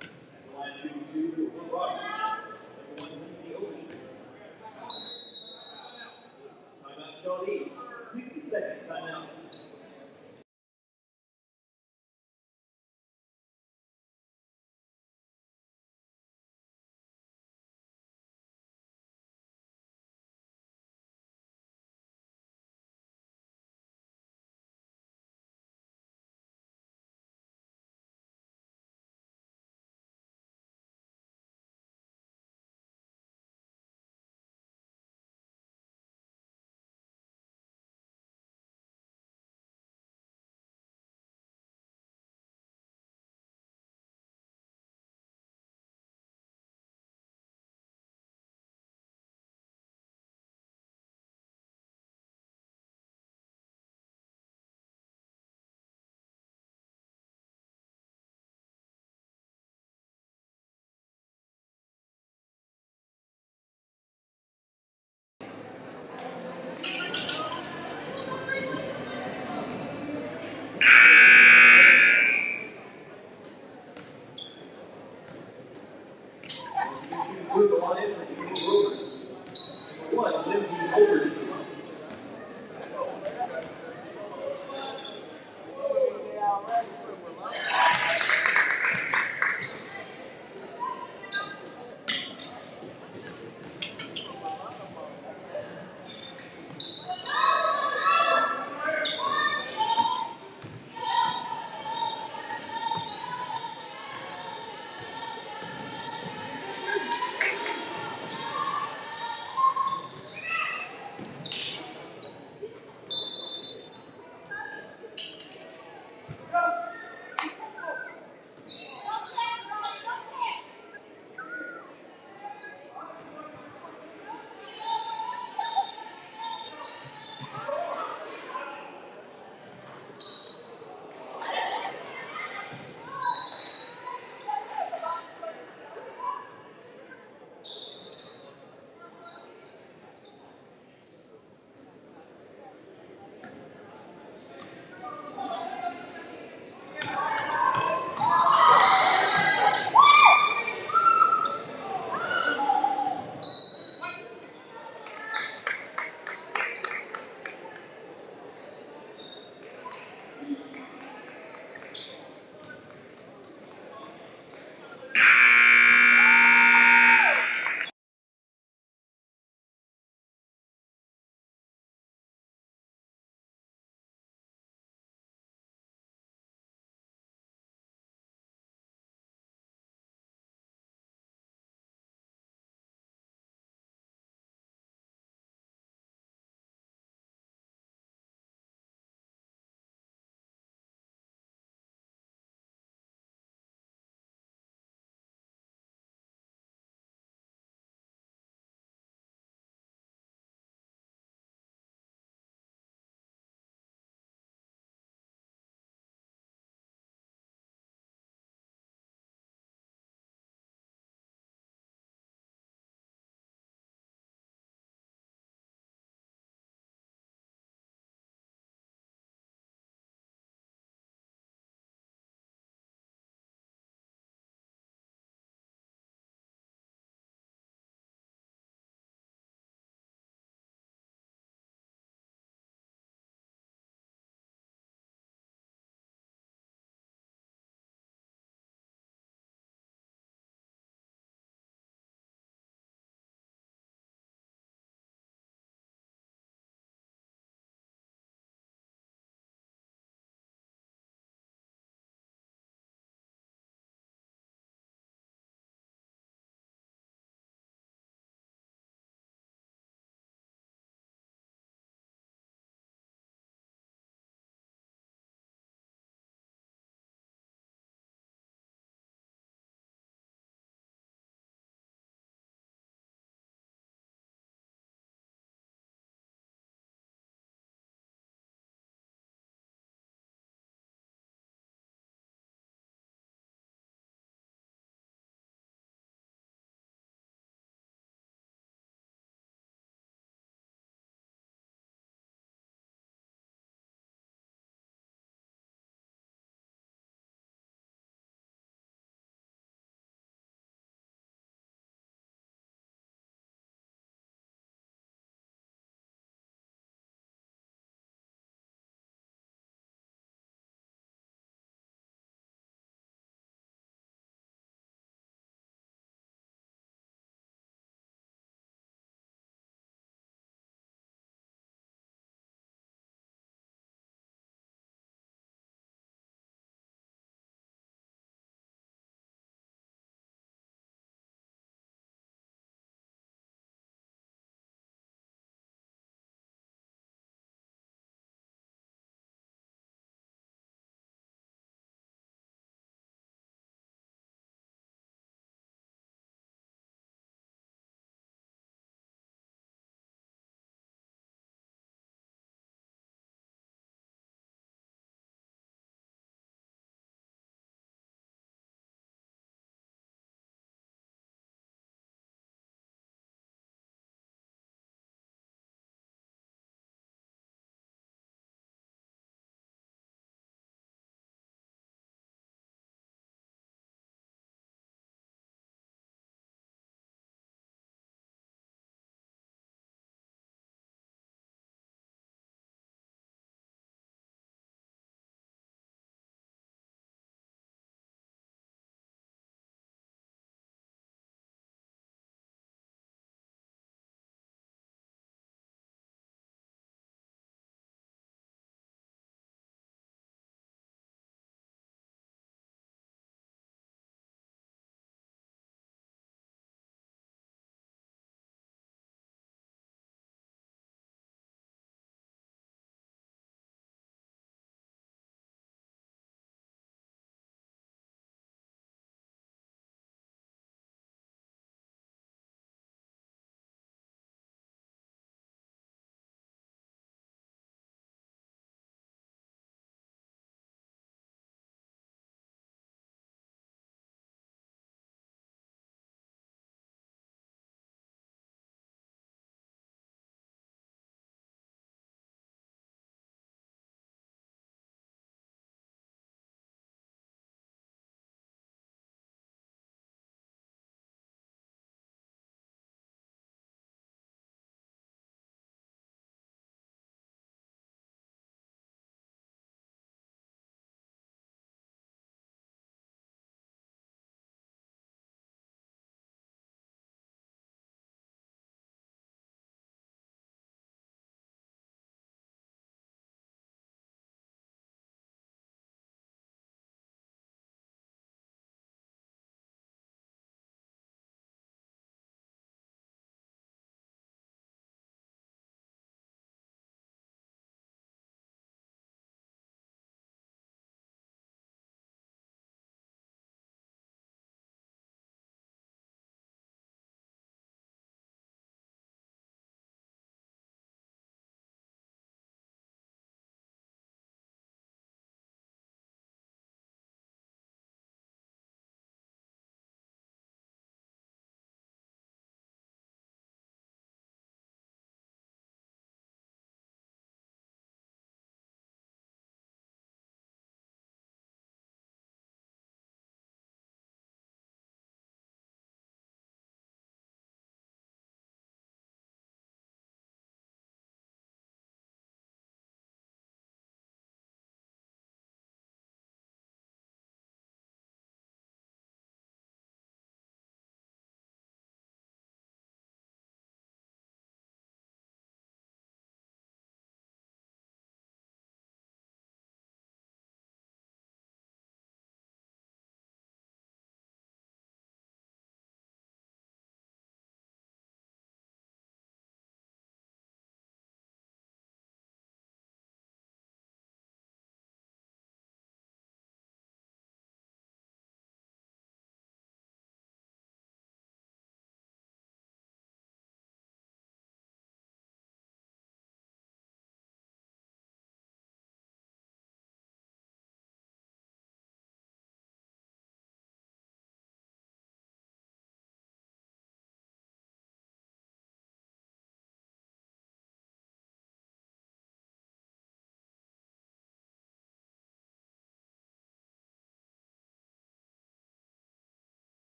And the line shooting 2 for Will Roberts, number 1, Lindsay Overstreet. Timeout Shawnee, 60-second timeout. To the line for the Rovers. Number 1, Lindsay Overstreet.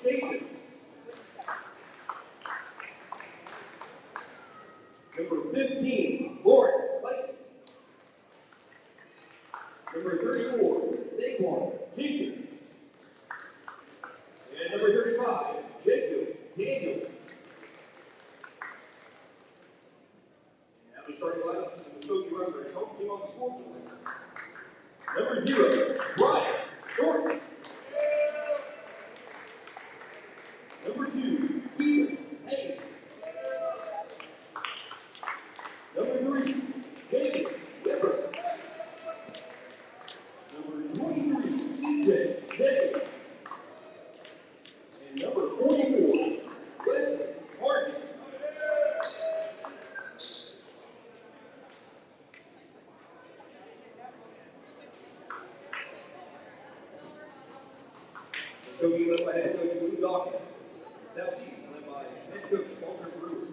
Jacob. Number 15, Lawrence Clayton. Number 34, Daquan Jenkins. And number 35, Jacob Daniels. Now the starting lineups of the Muskogee Runners, home team on the scoreboard. Number 0, Bryce Thornton. Number 2, Ethan Hayes. Number 3, David Weber. Number 23, EJ Jenkins. And number 44, Wesley Harden. Let's go be led by head coach Lou Dawkins. Southeast led by head coach Walter Brewer.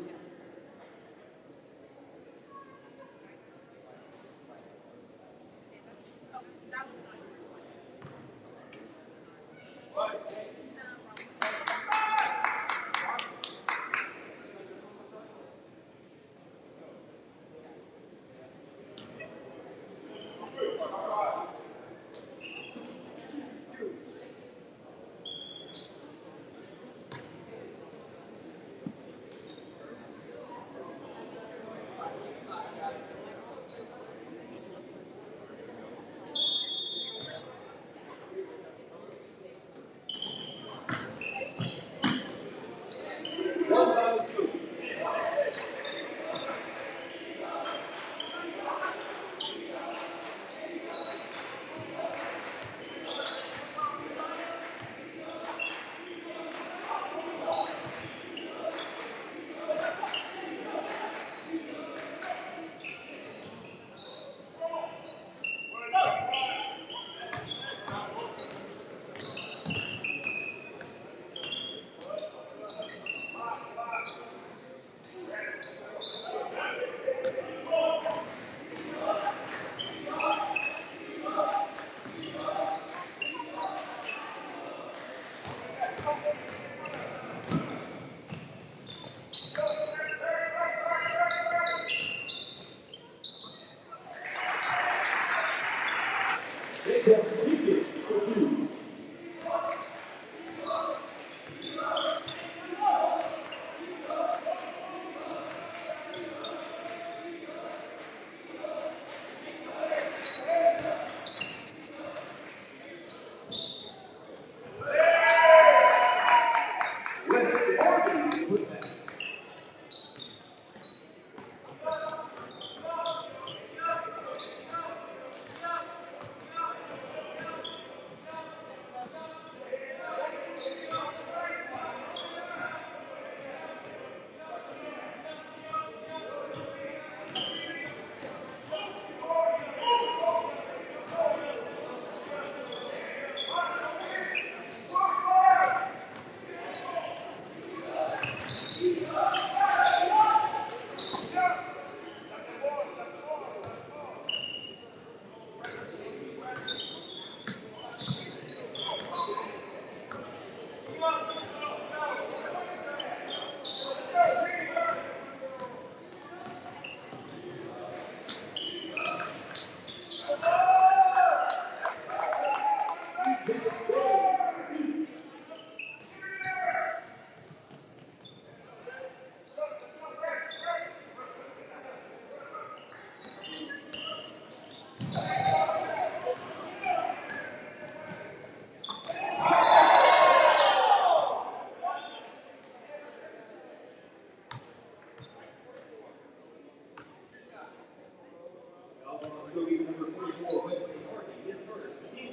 Muskogee number 44, Wesley Harden. He is starters for team.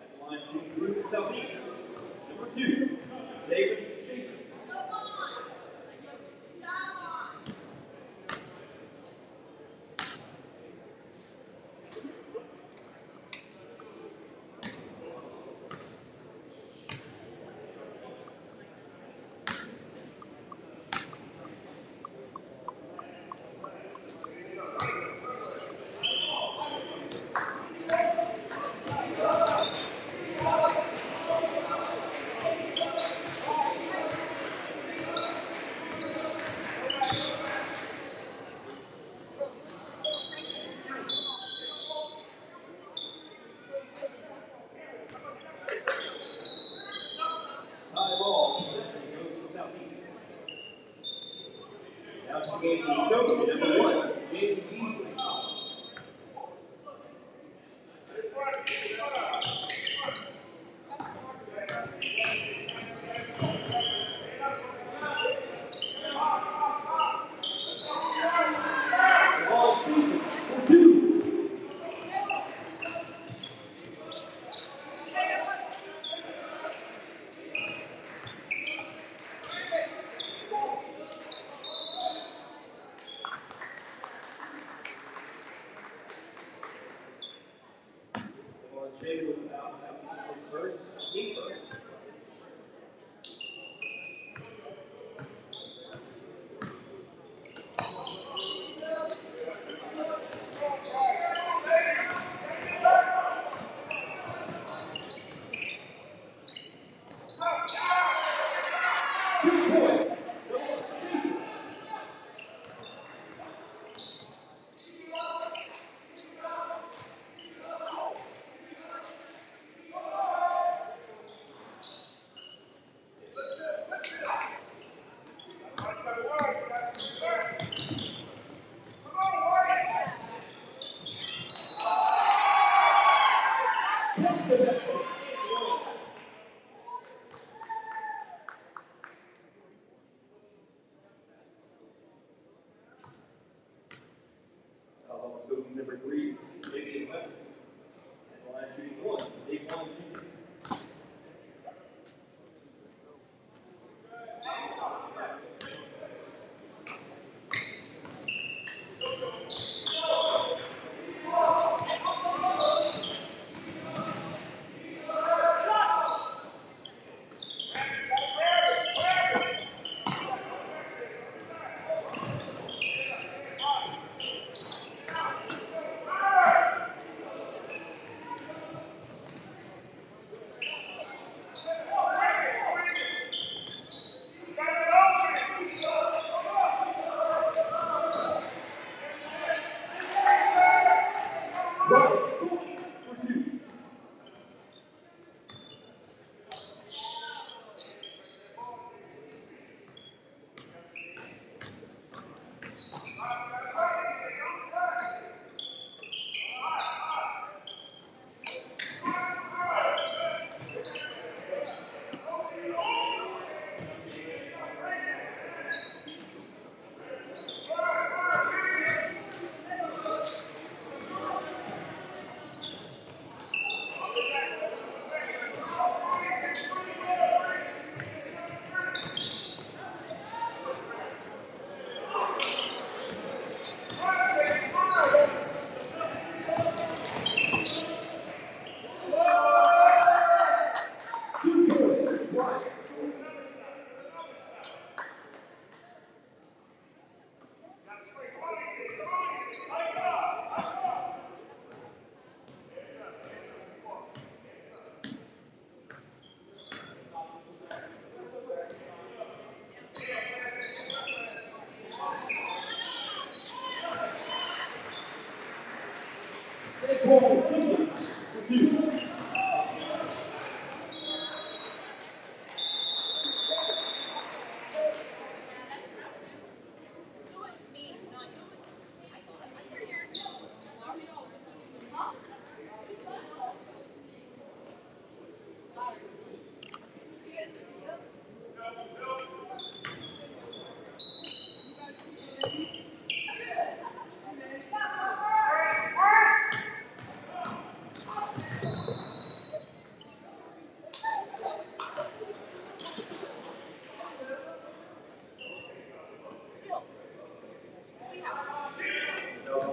At the line, shooting 2 at Southeast. Number 2, David Shaker. Shaver with the foul. Southeast first, team first. Muskogee number 3, Wyatt Hubbard. And line shooting 1, Big One Jenks.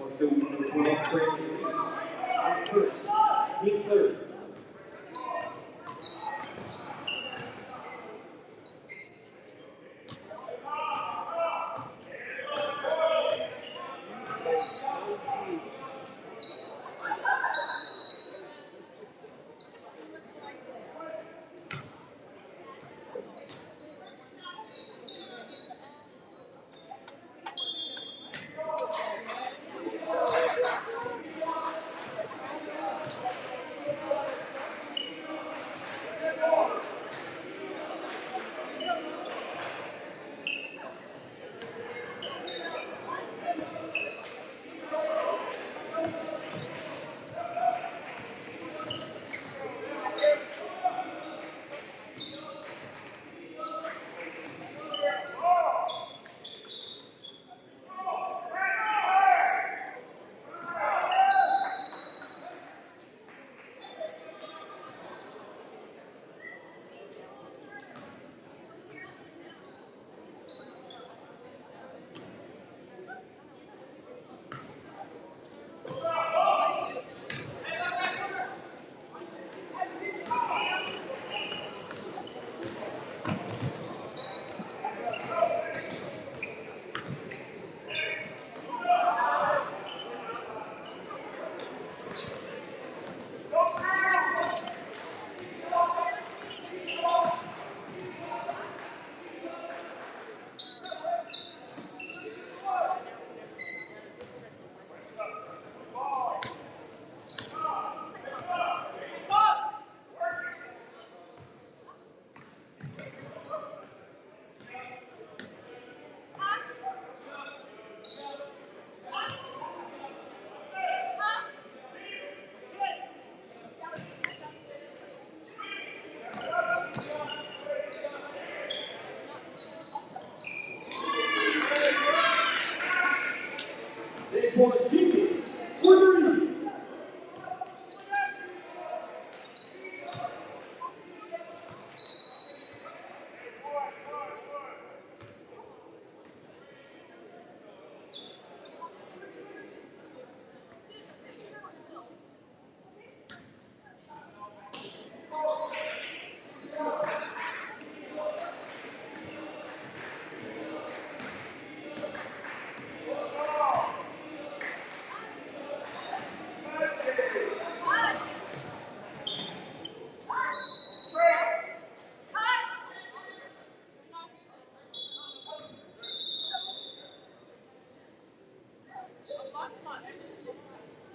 Muskogee number 12, Pregame. It's first, team third.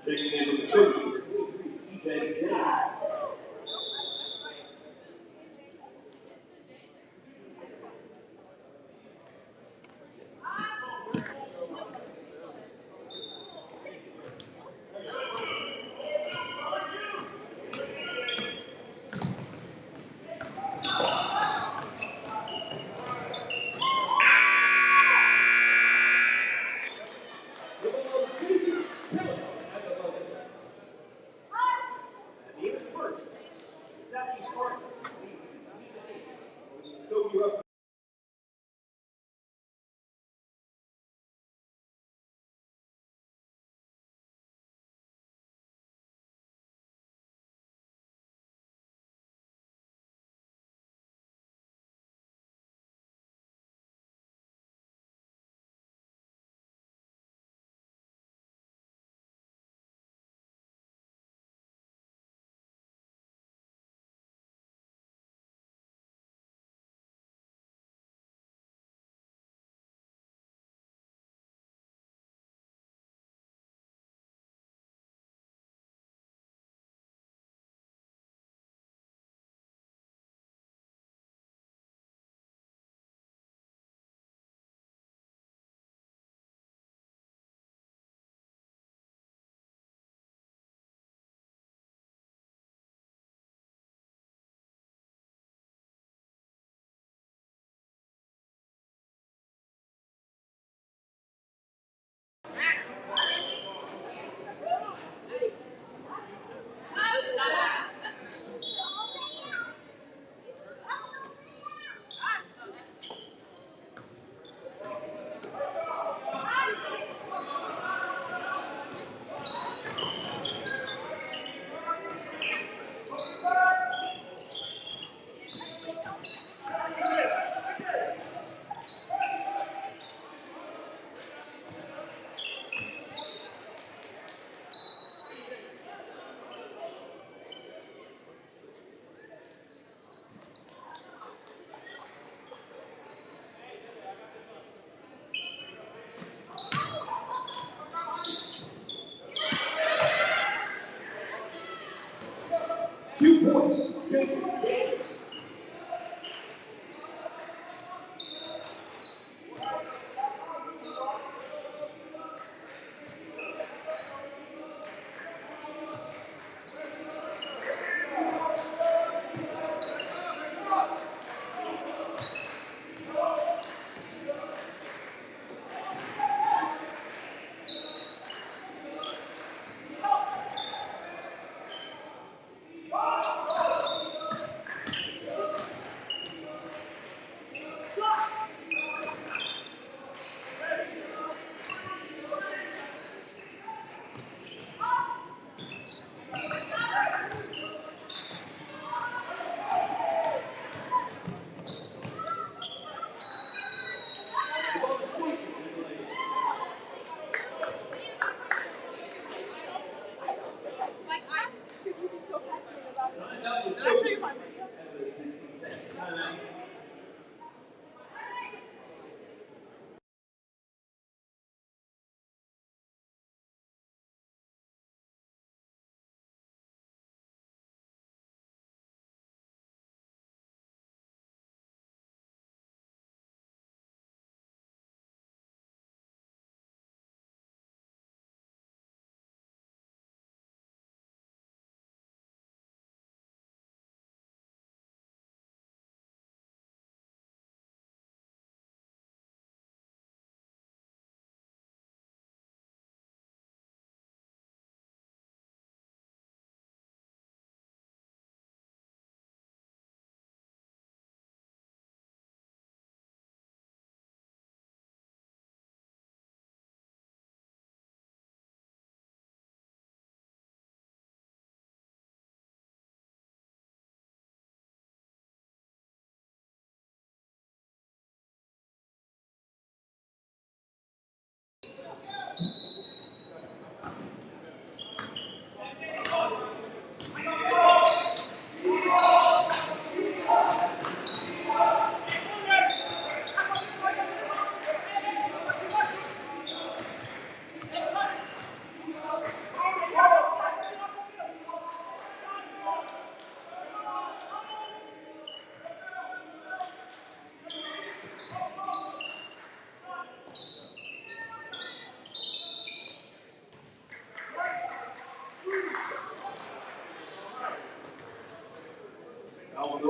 Taking in with Muskogee, Jenks. At the end of the first,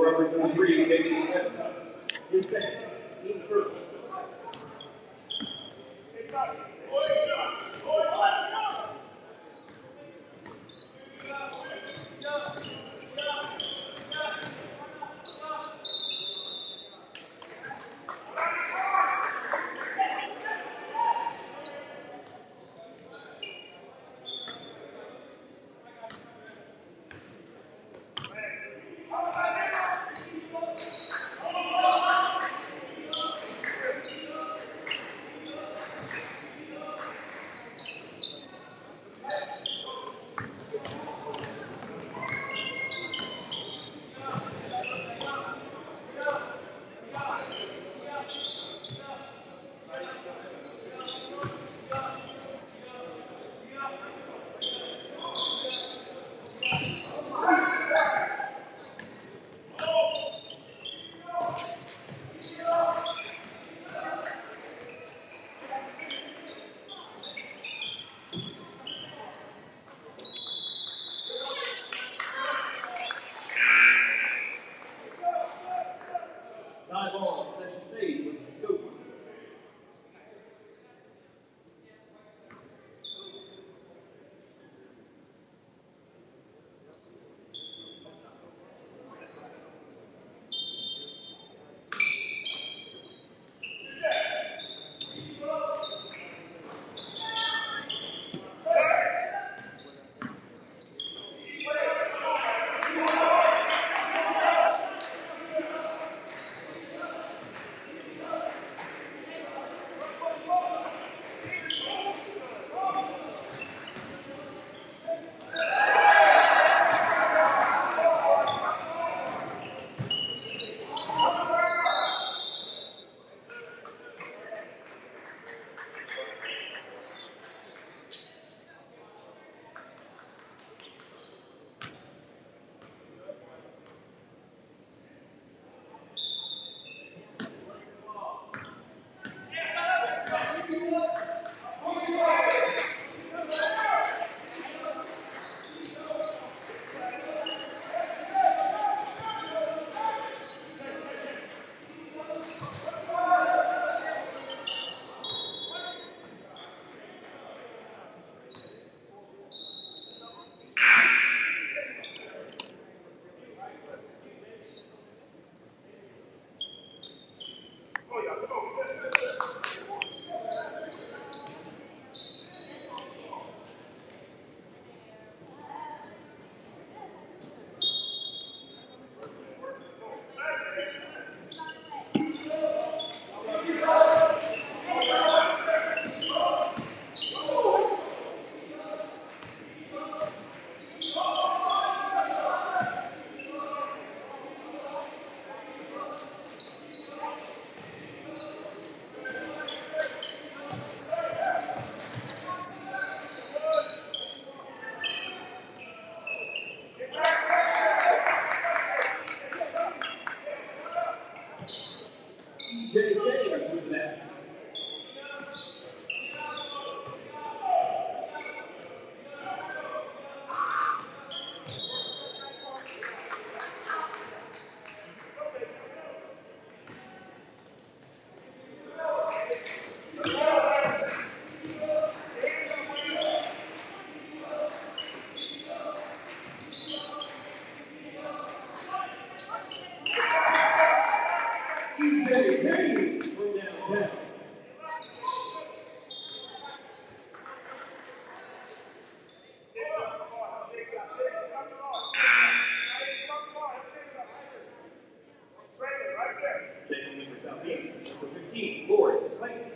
represent 3, taking his second, team first. Tie ball, possession stays with Muskogee. Jenks with the basket. Jenks from downtown. Checking in for Southeast, number 15, Lawrence Clayton.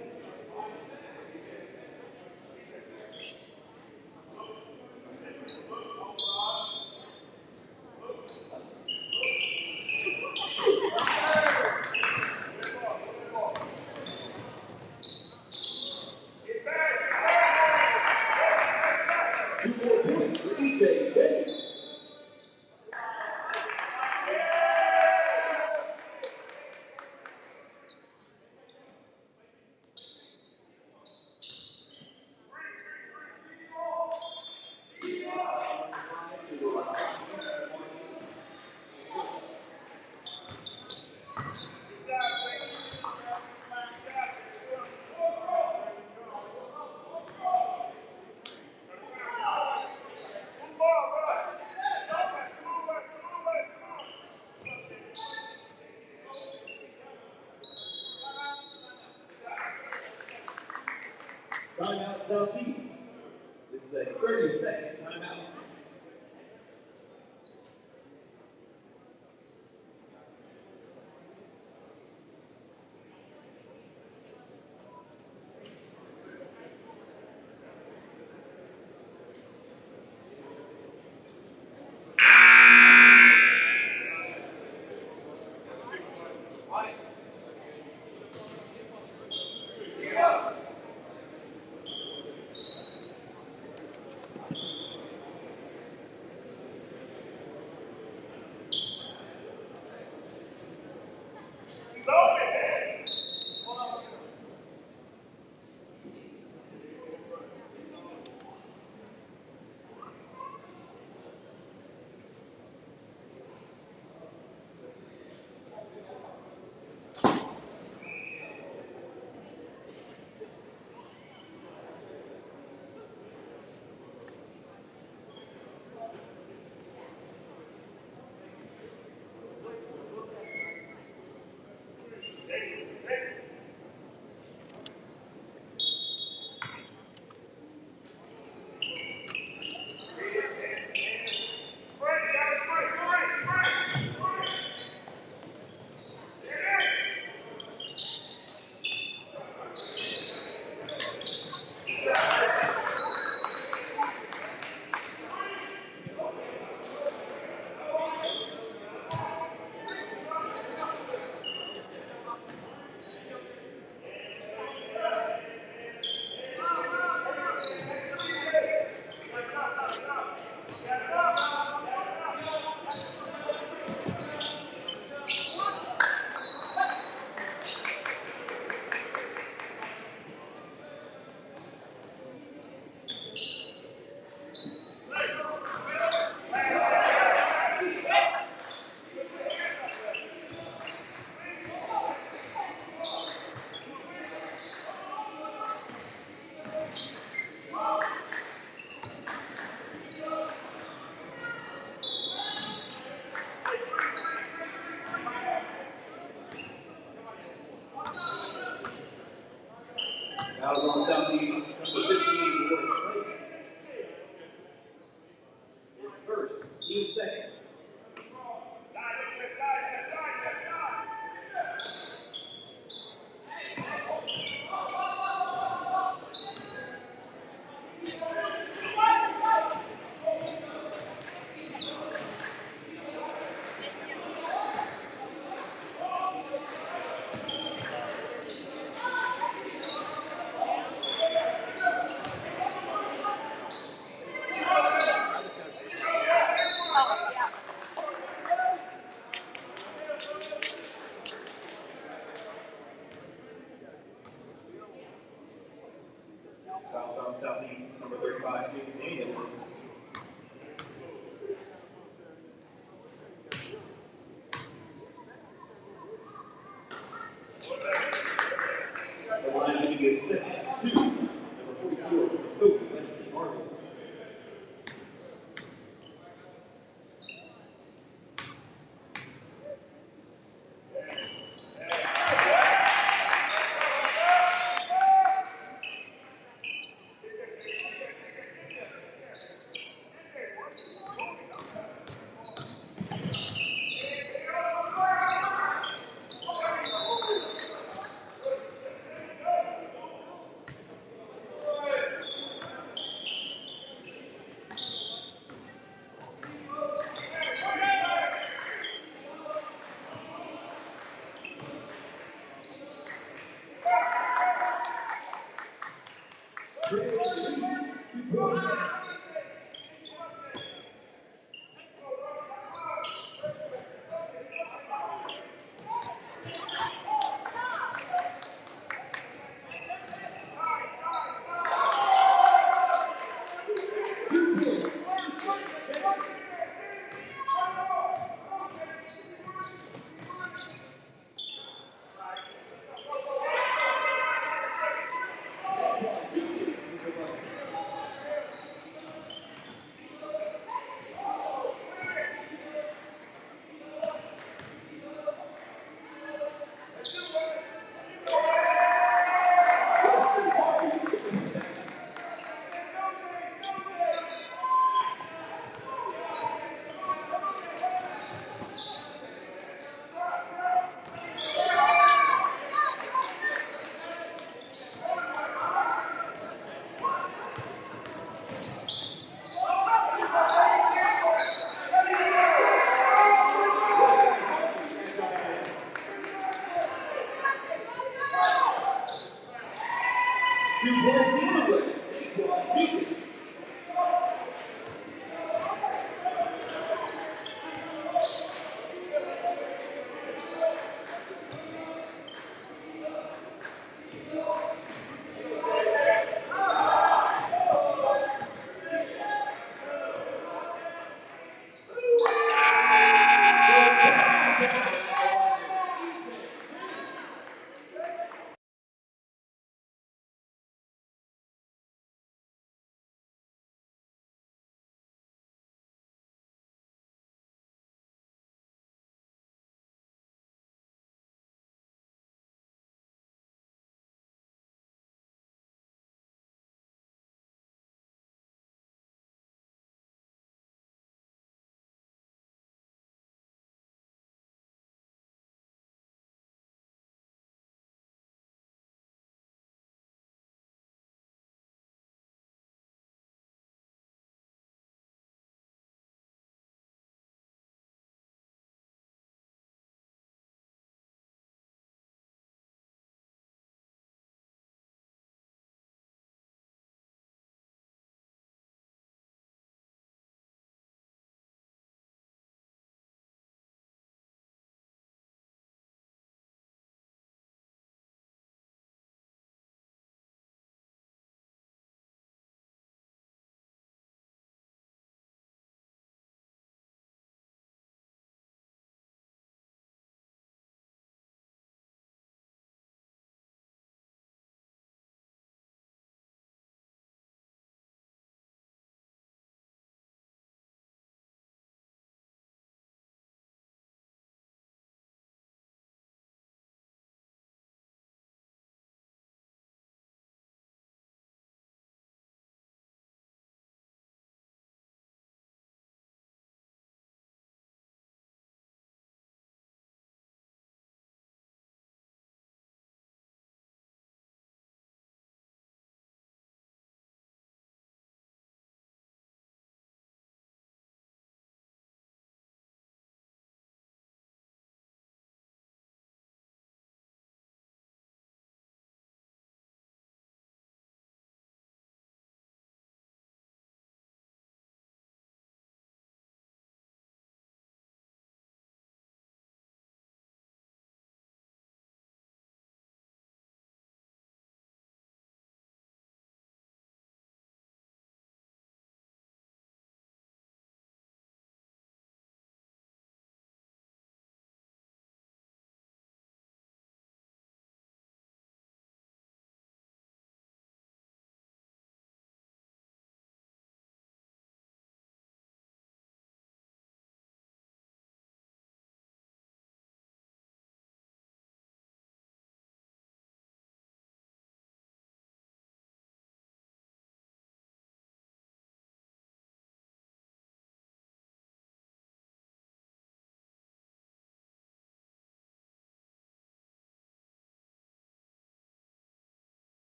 Lights out, please. This is a 30-second timeout. Fouls on Southeast, number 15, Durant. His first, team second.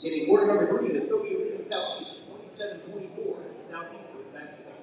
Hitting quarter number 3, Muskogee leading Southeast, 27-24. Southeast with the basketball.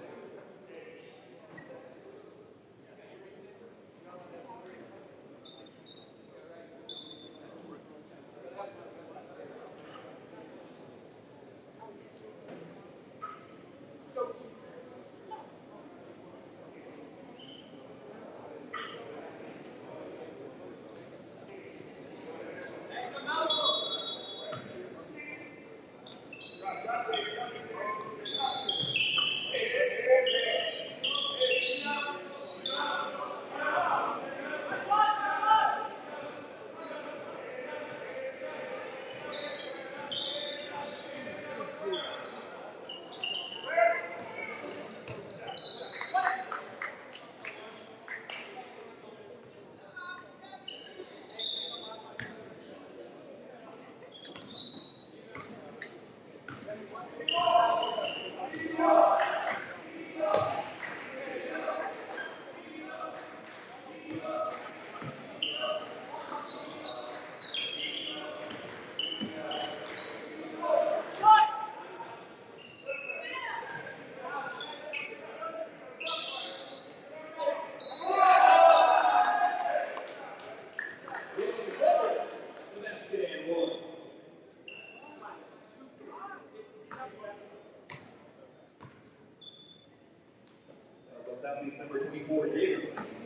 Southeast number 24, Davis.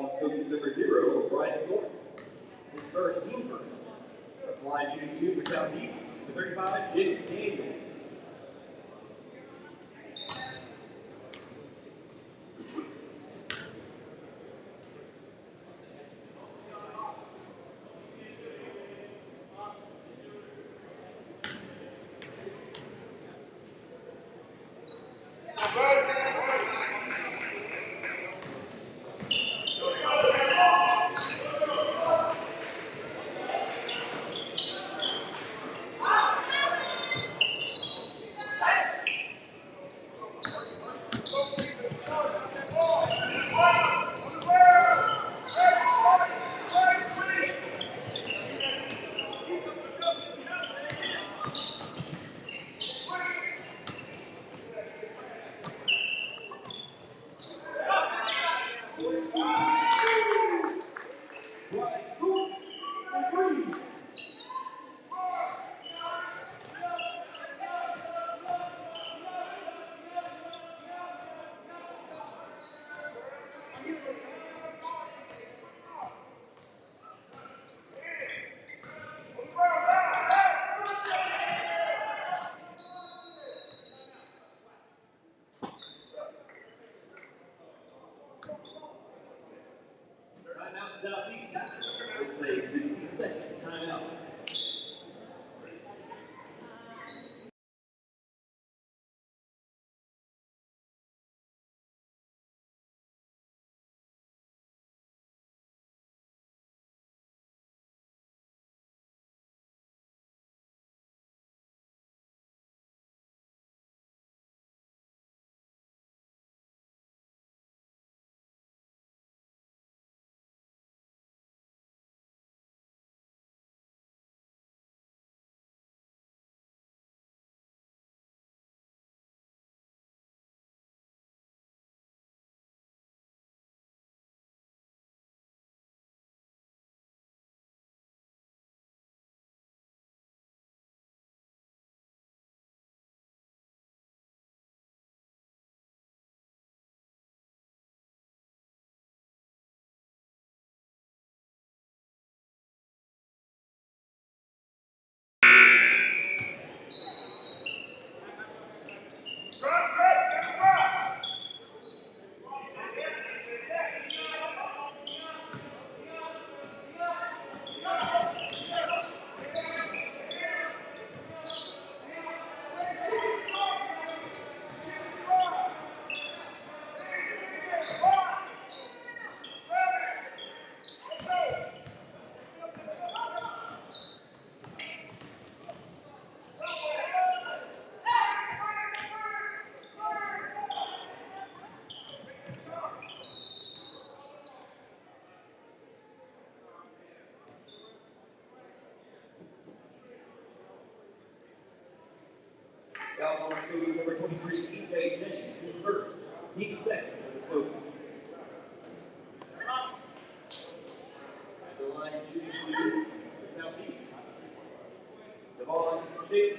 Muskogee number 0, Bryce Thornton. His first, team first. Applying shooting 2 for Southeast. For 35, Jake Daniels. Southeast. It's a 60-second timeout. fouls on Muskogee number 23, EJ Jenks, his first, team second for Muskogee. At the line, shooting to the southeast. Devon Shape.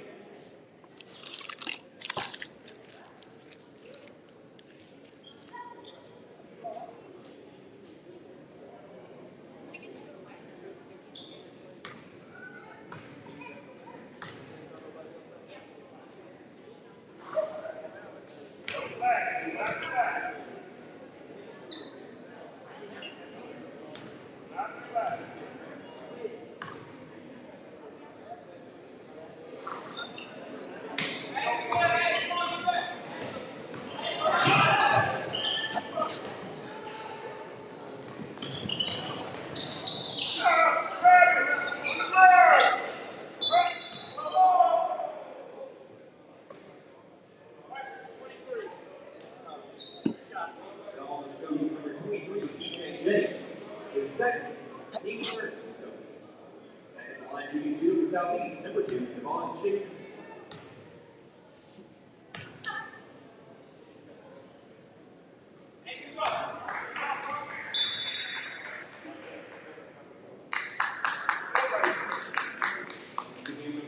Southeast, number 2, Devon Shape.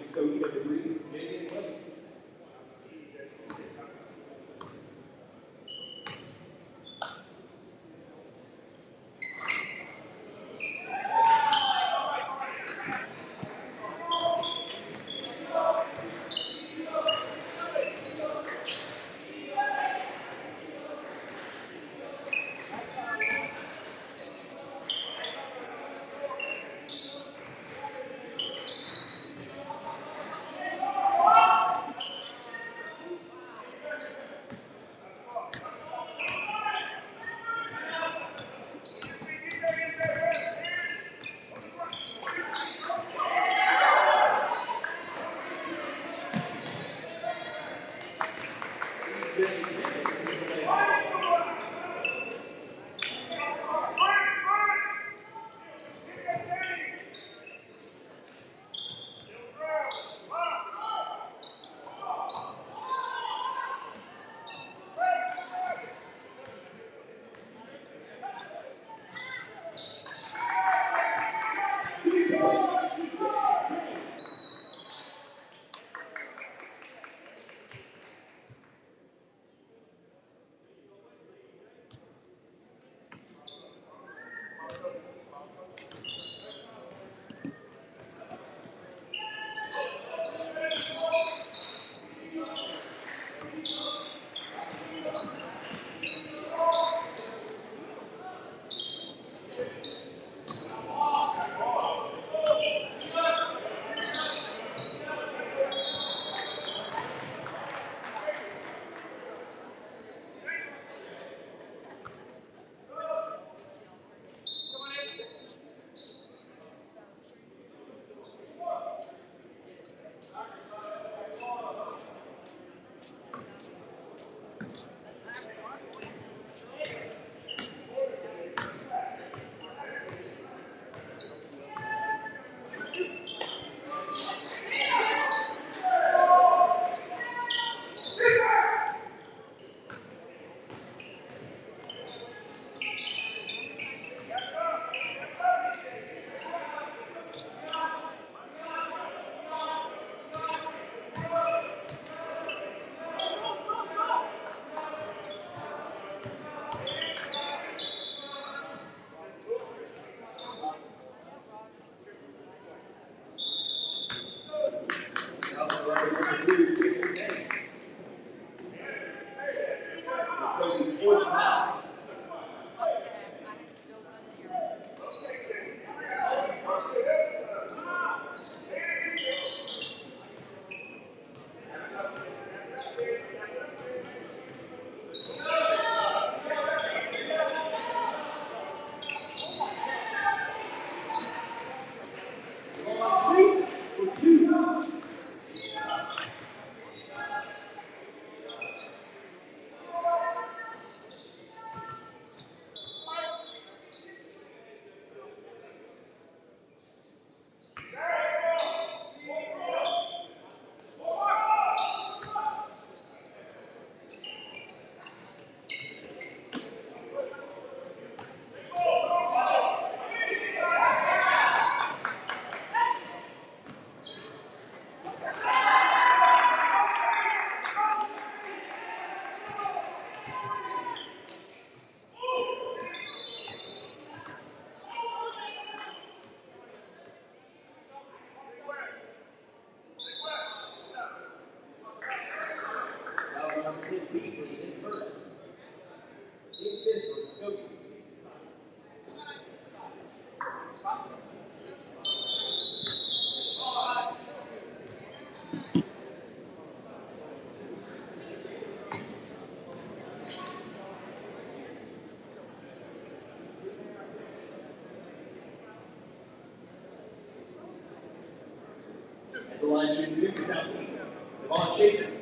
Muskogee, number 3, Jaden Webb. number 10, Beasley, is first. In fifth for Muskogee. At the line, shooting 2 for Southeast. Devon Chapin.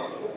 points.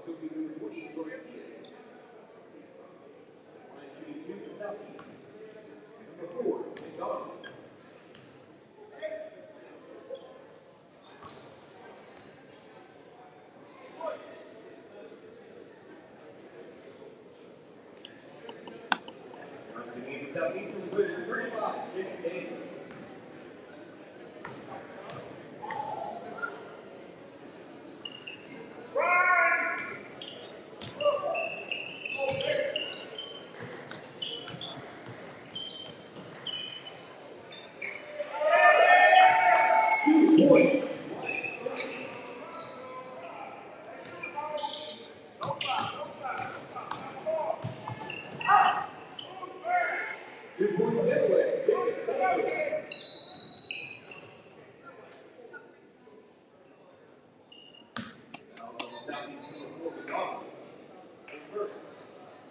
Muskogee number 20, Garcia. Line shooting 2 for Southeast. Number 4, McDonald. Once again for Southeast, number 35, Jenks.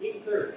Team third.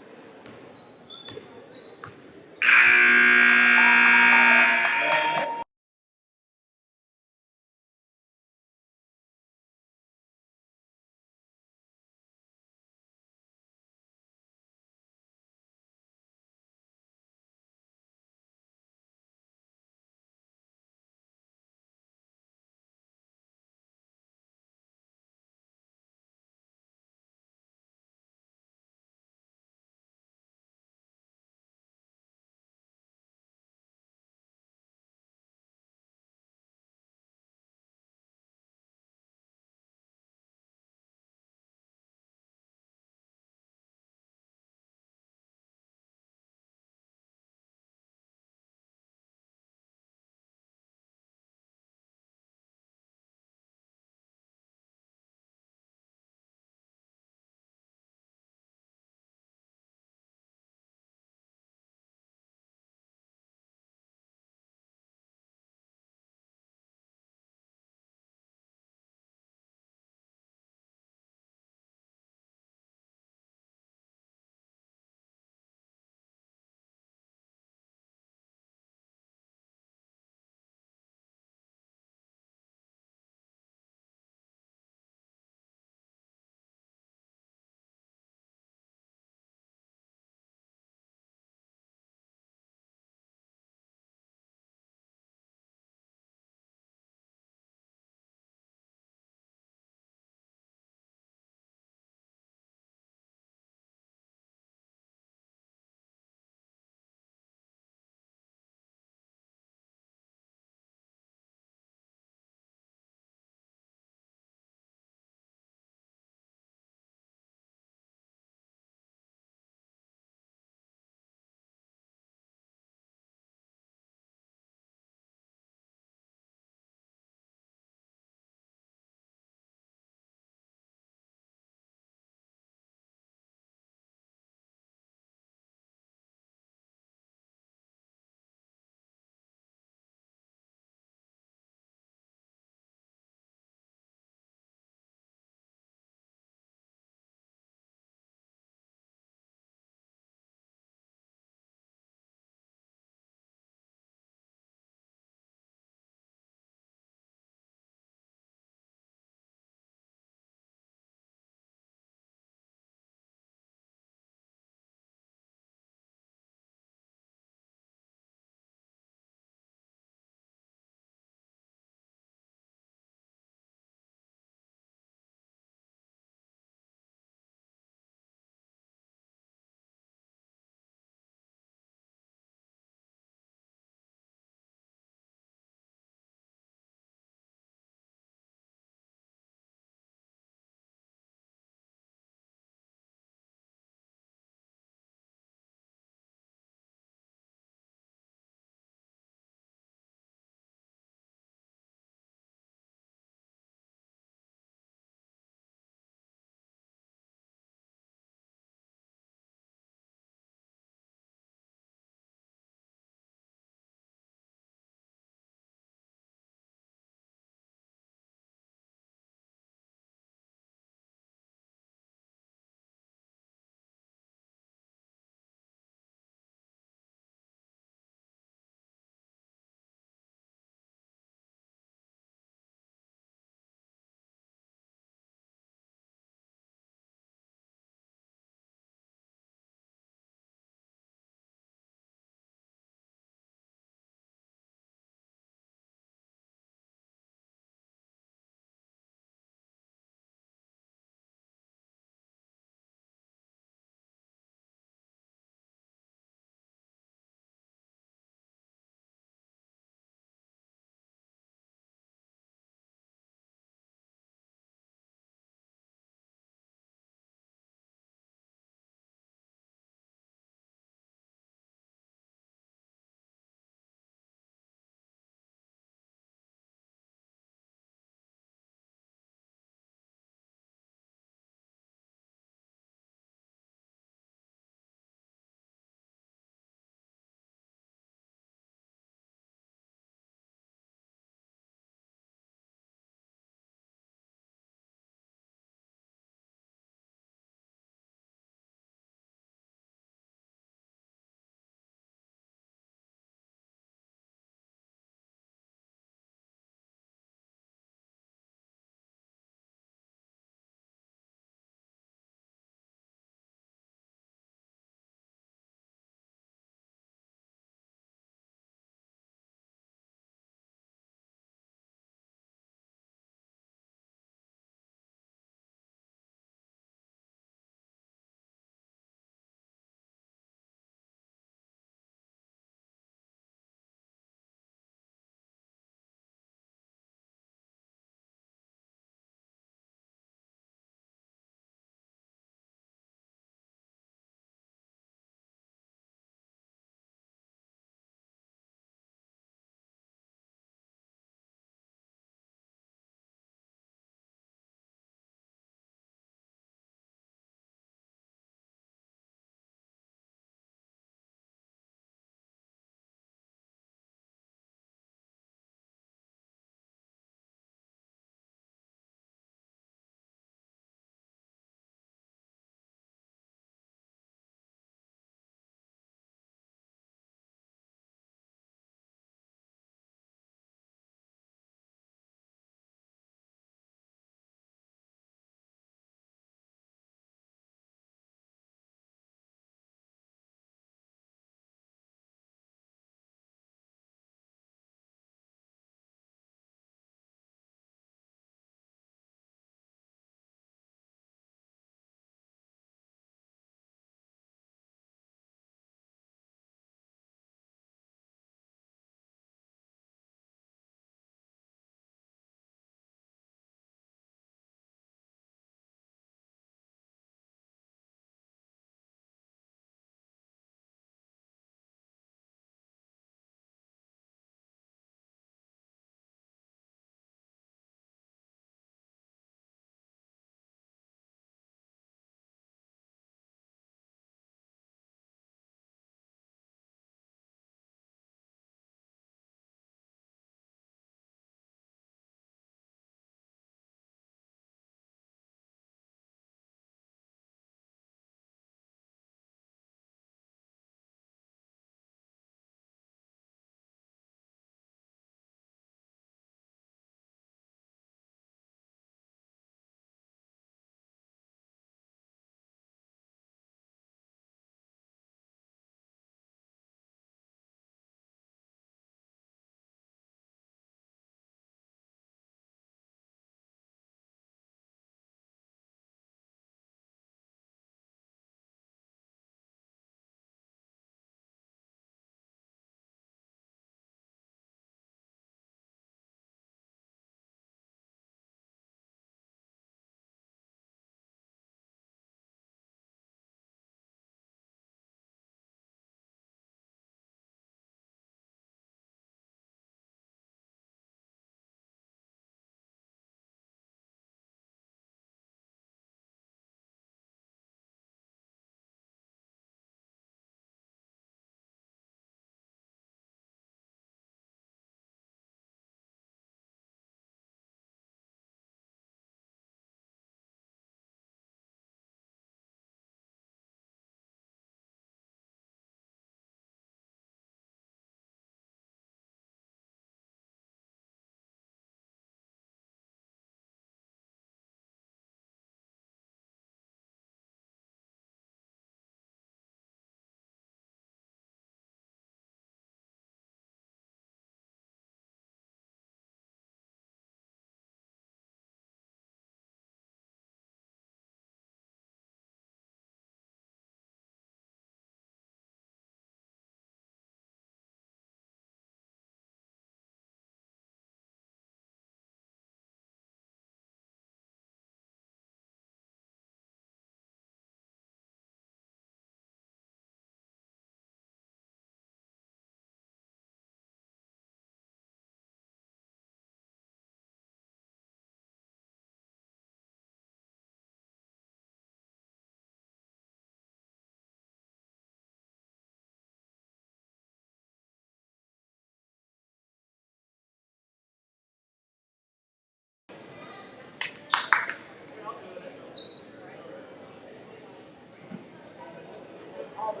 Welcome,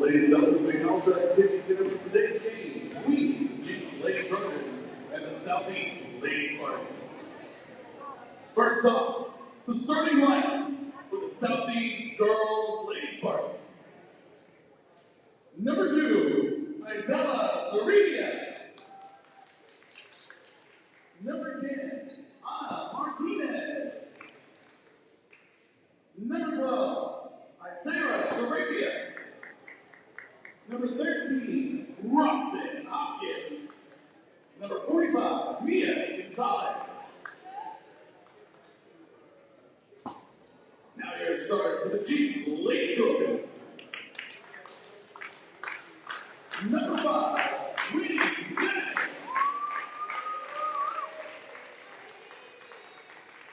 ladies and gentlemen, to the McAlester Activity Center for today's game between the Jenks Lady Trojans and the Southeast Lady Spartans. First up, the starting lineup for the Southeast Girls Lady Spartans. Number 2, Isela Sarabia. Number 10, Ana Martinez. Number 12, Isera Sarabia. Number 13, Roxanne Hopkins. Number 45, Mia Gonzalez. Now your starters for the Jenks Lady Trojans. Number 5, Winnie Zennett.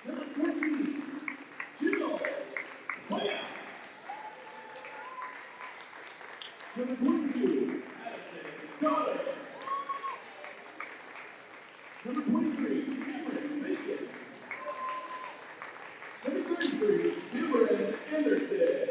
Number 14, Jill Wyatt. Number 22, Addison Donner. Number 23, Cameron Bacon. Number 33, Cameron Anderson.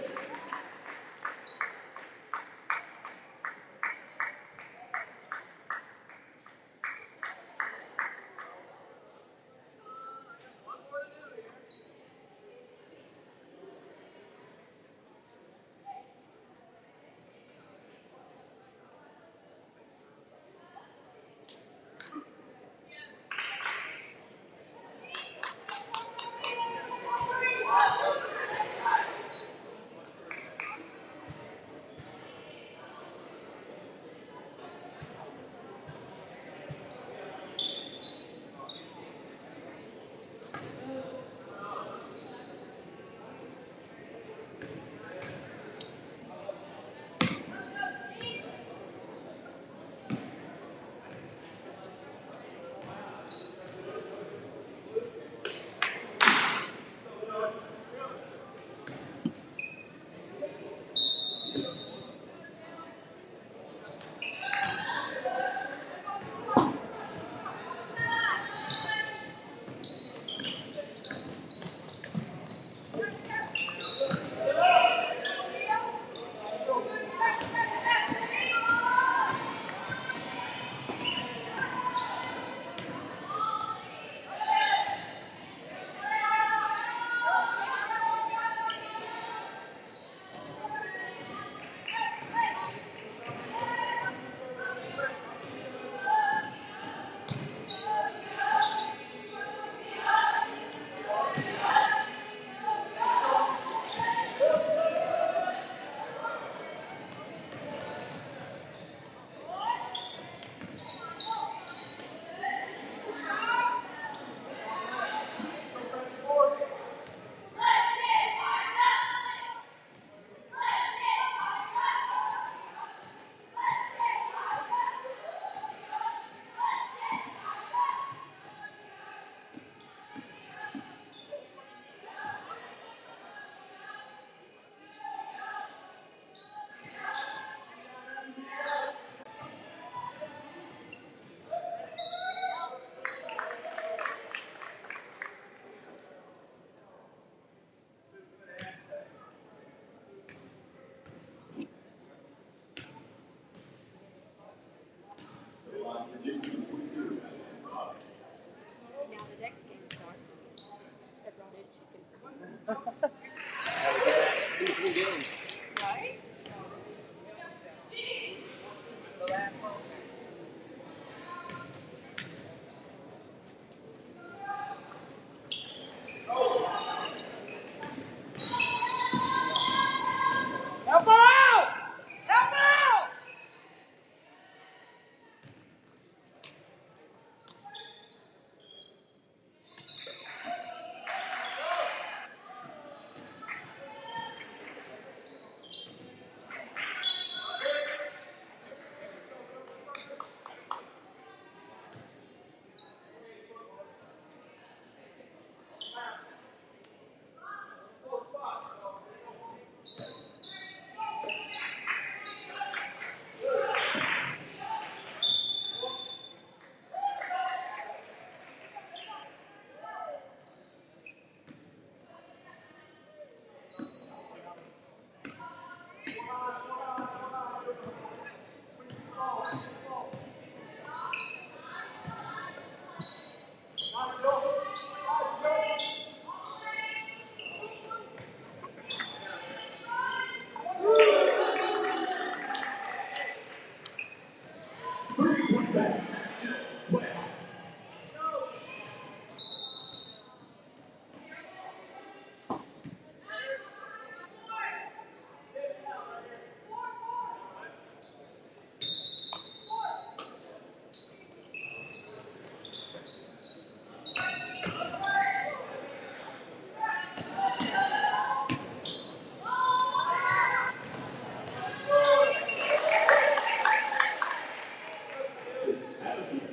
3-point basket. Jill Wells.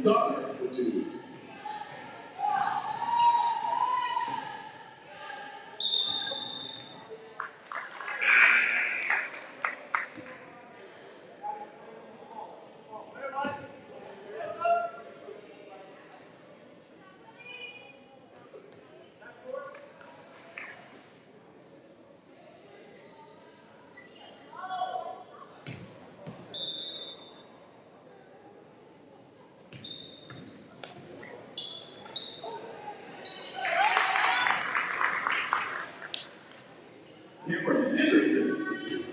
Daughter for 2. Cameron Henderson for 2.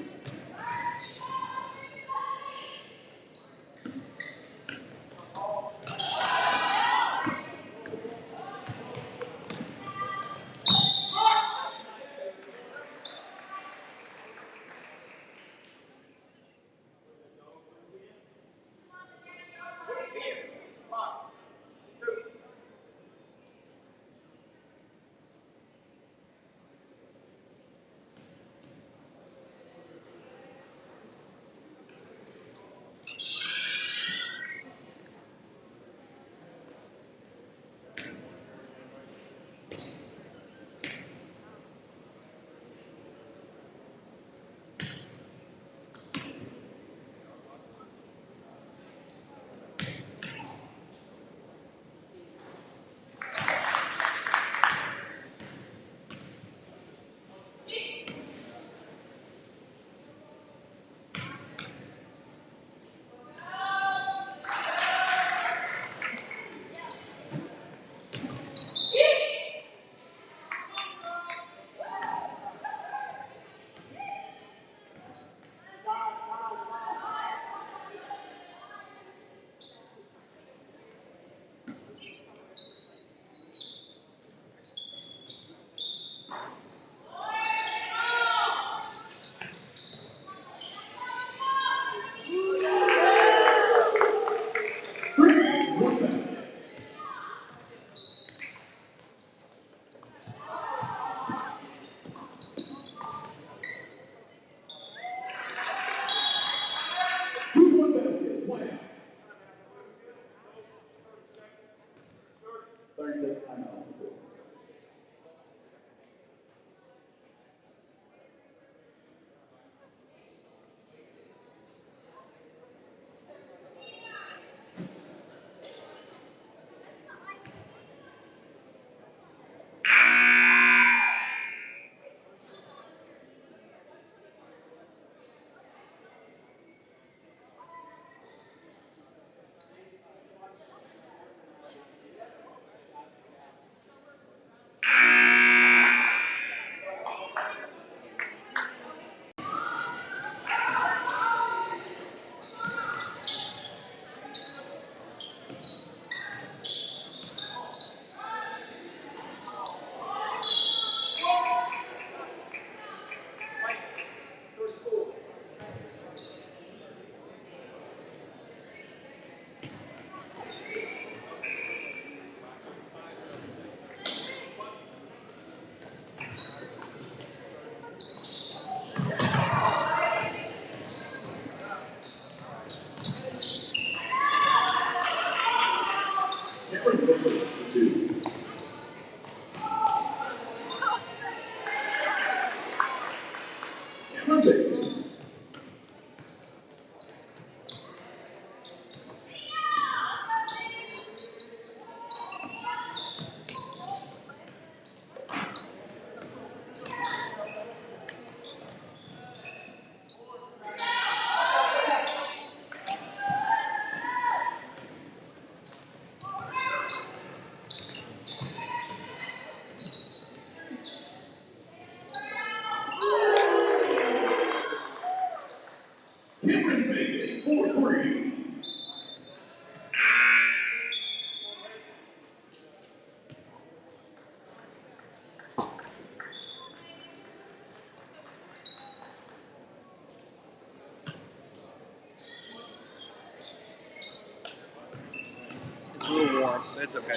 It's a little warm, but it's okay.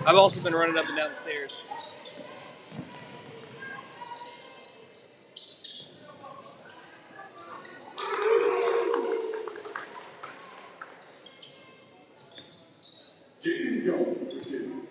I've also been running up and down the stairs. Jaden Jones for 2.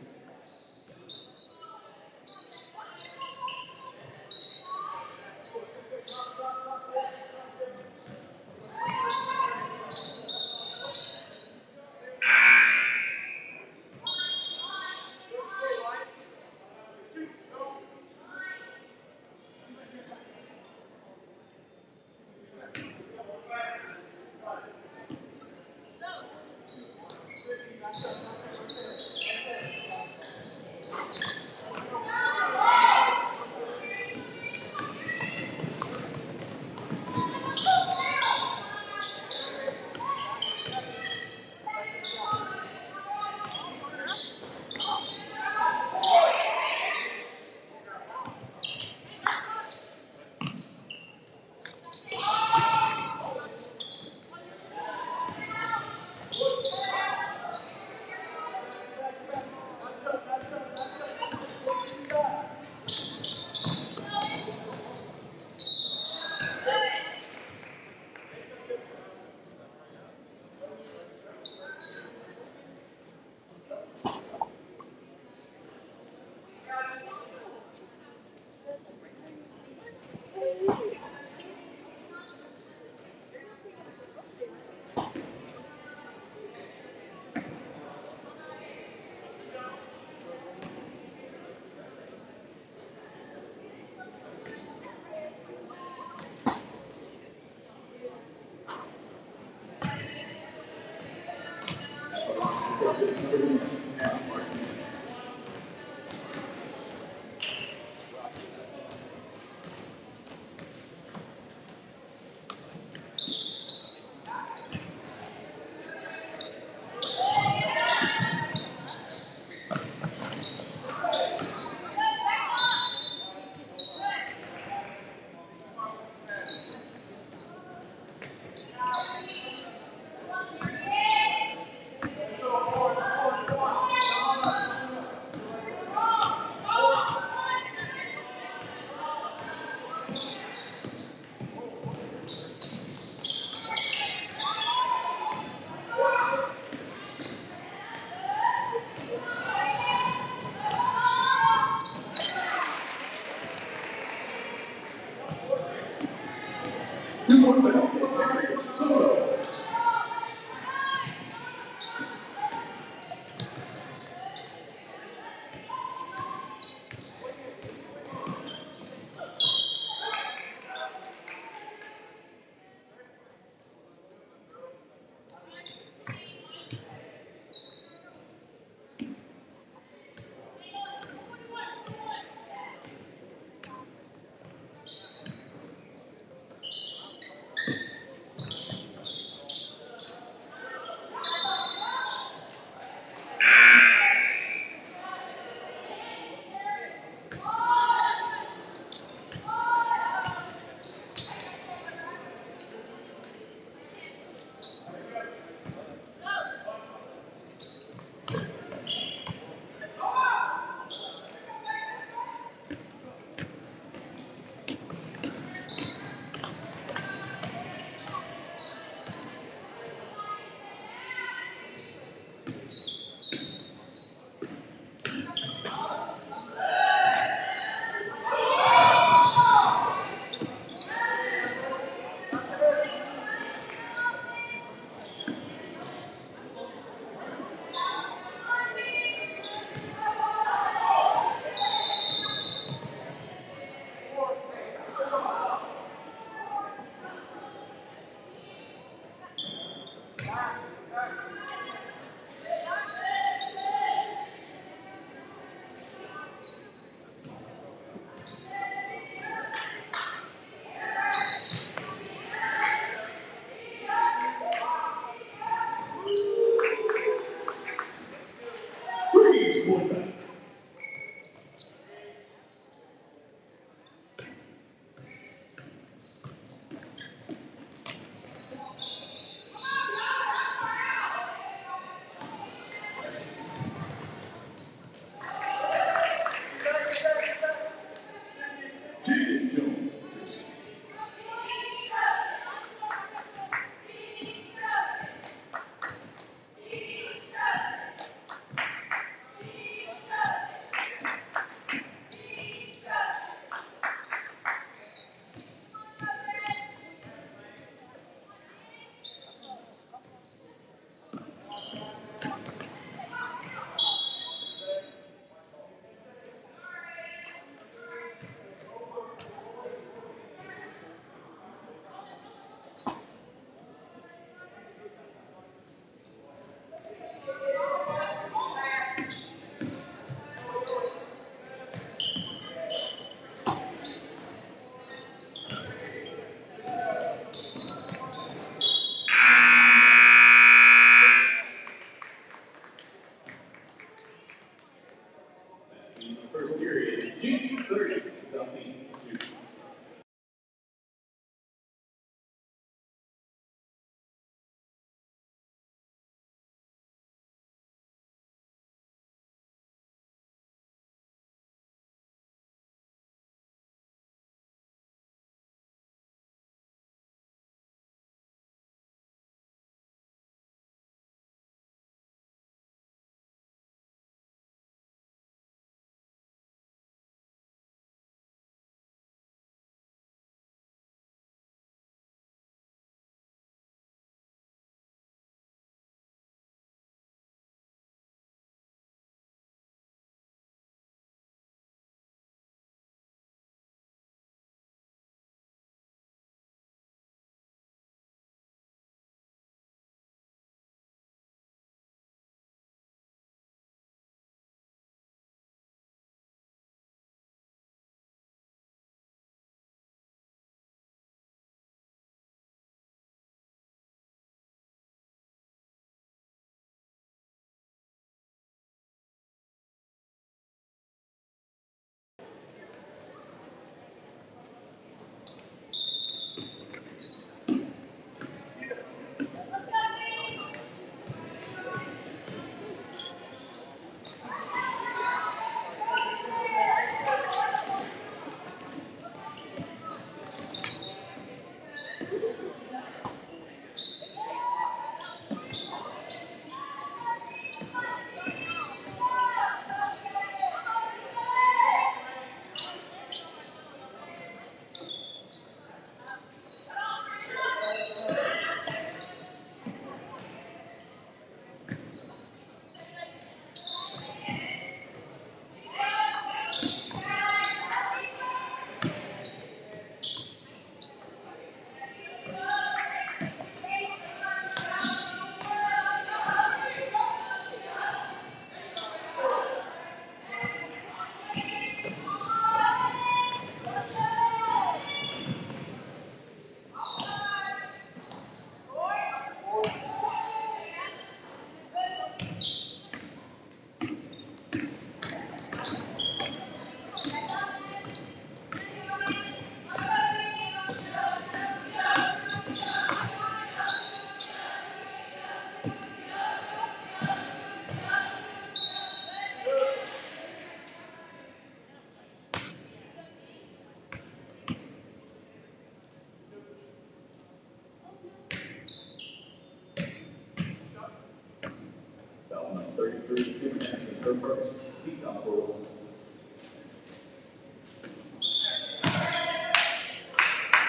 That's number 33, Kim Hansen, her first. Keith on the board.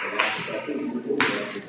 The last is up to number 12.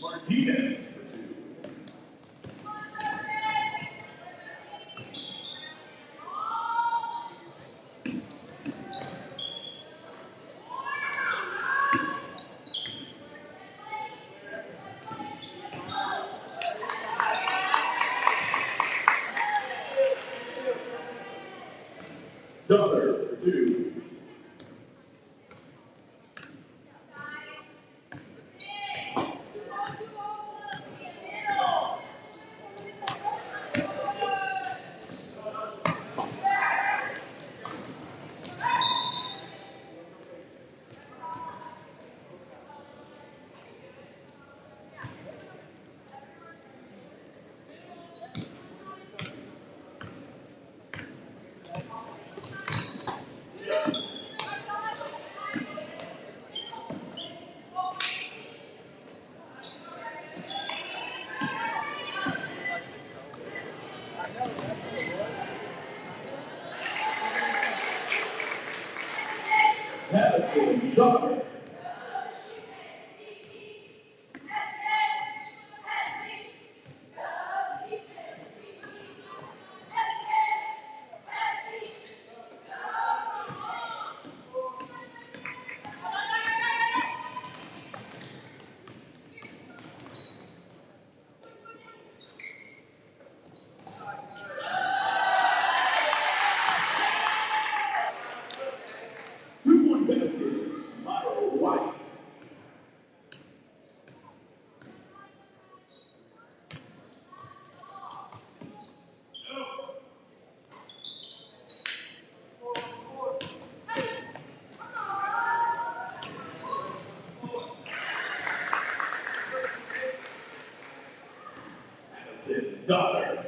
Martinez for 2. Dollar for 2. Madison Dollar. Wyatt. Madison Dollar.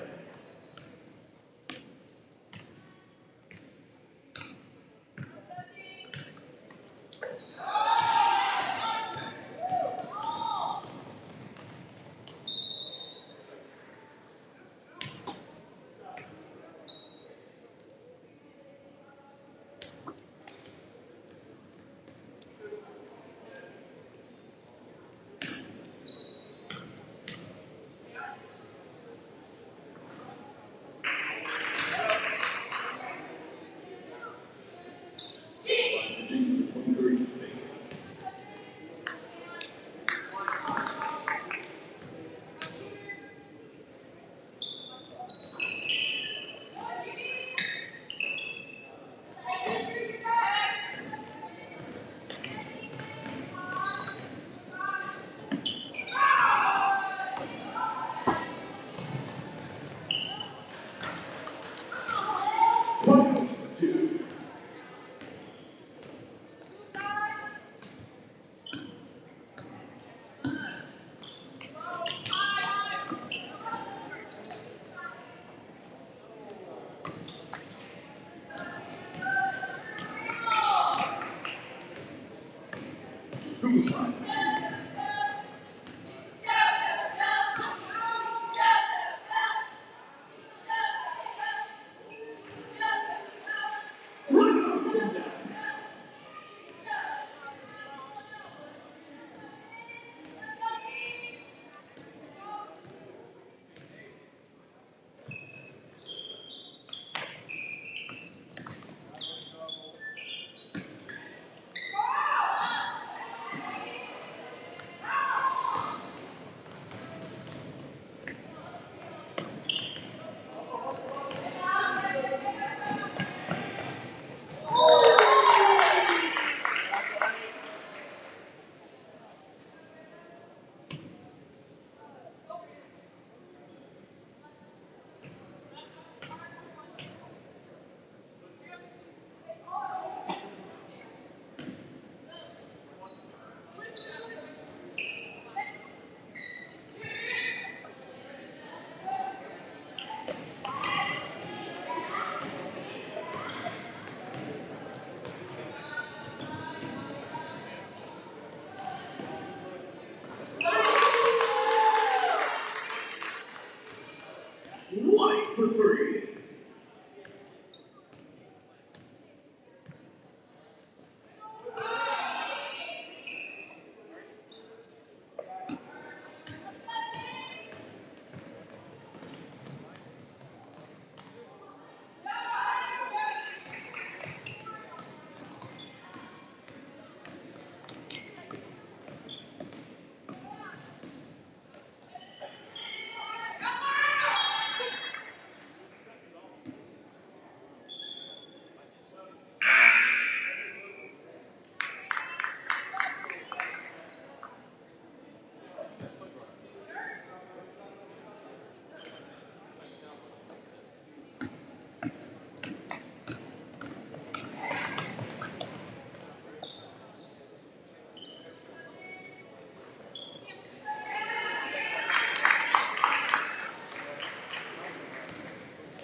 fight for three.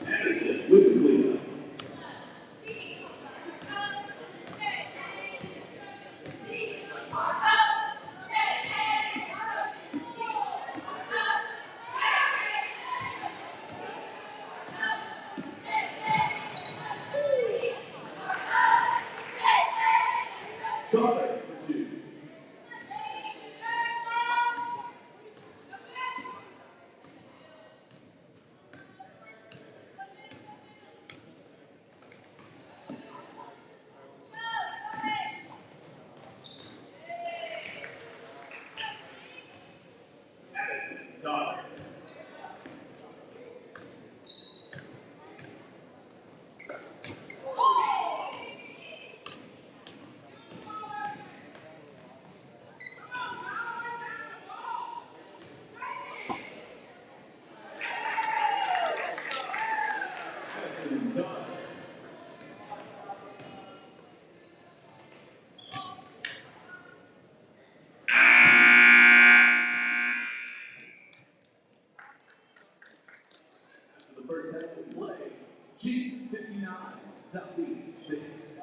Anderson with the cleanup. Dollar for two. Addison, dollar. Addison, dollar. After the first half of play, Jenks 59, Southeast 6.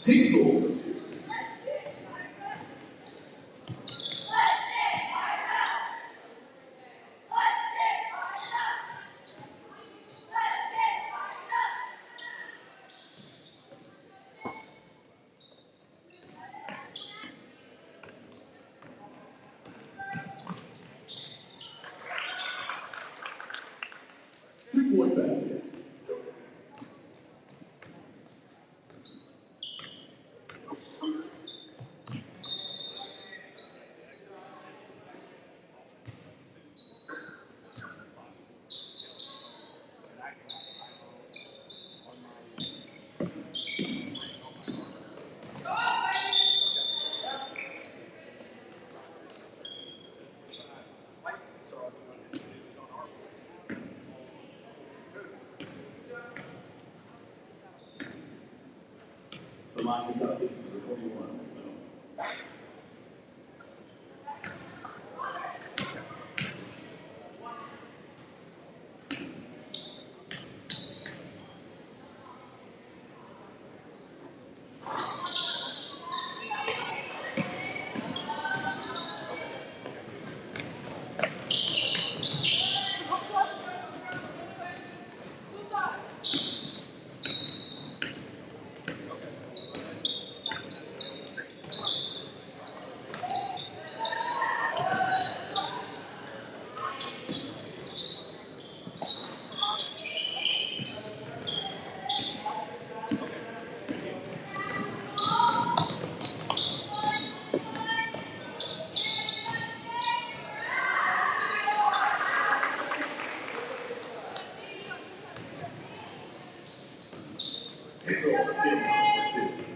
Hazel for 2. Two-point basket. The line is up. It's number 21. Hazel for 2.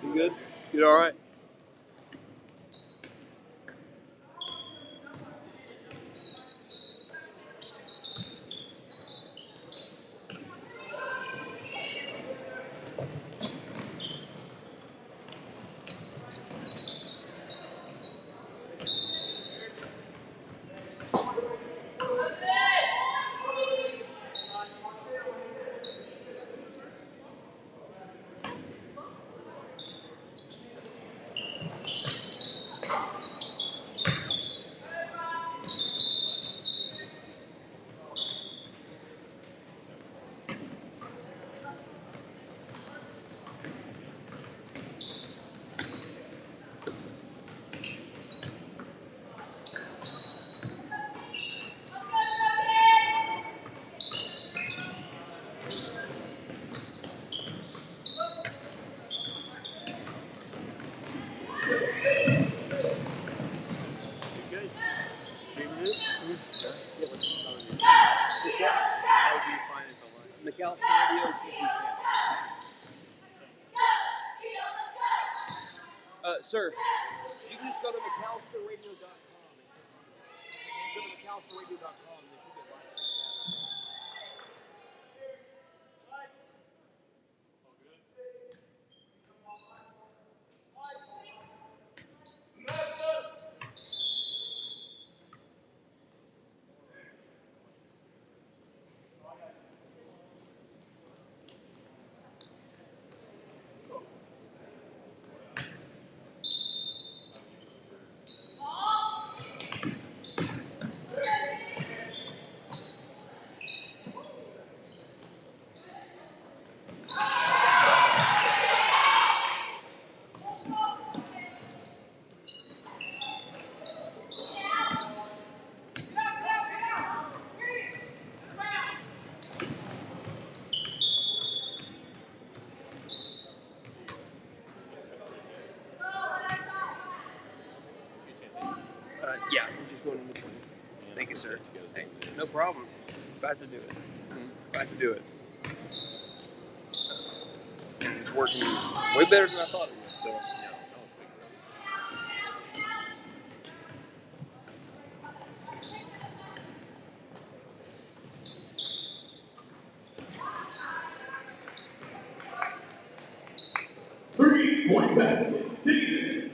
You good? You all right? Sir, you can just go to McAlsterRadio.com. Go to McAlsterRadio.com and you can get live. Yeah, we're just going in the 20s. Thank you, sir. Hey, no problem. Glad to do it. Glad to do it. And it's working way better than I thought it would, so yeah. Three-point basket, David.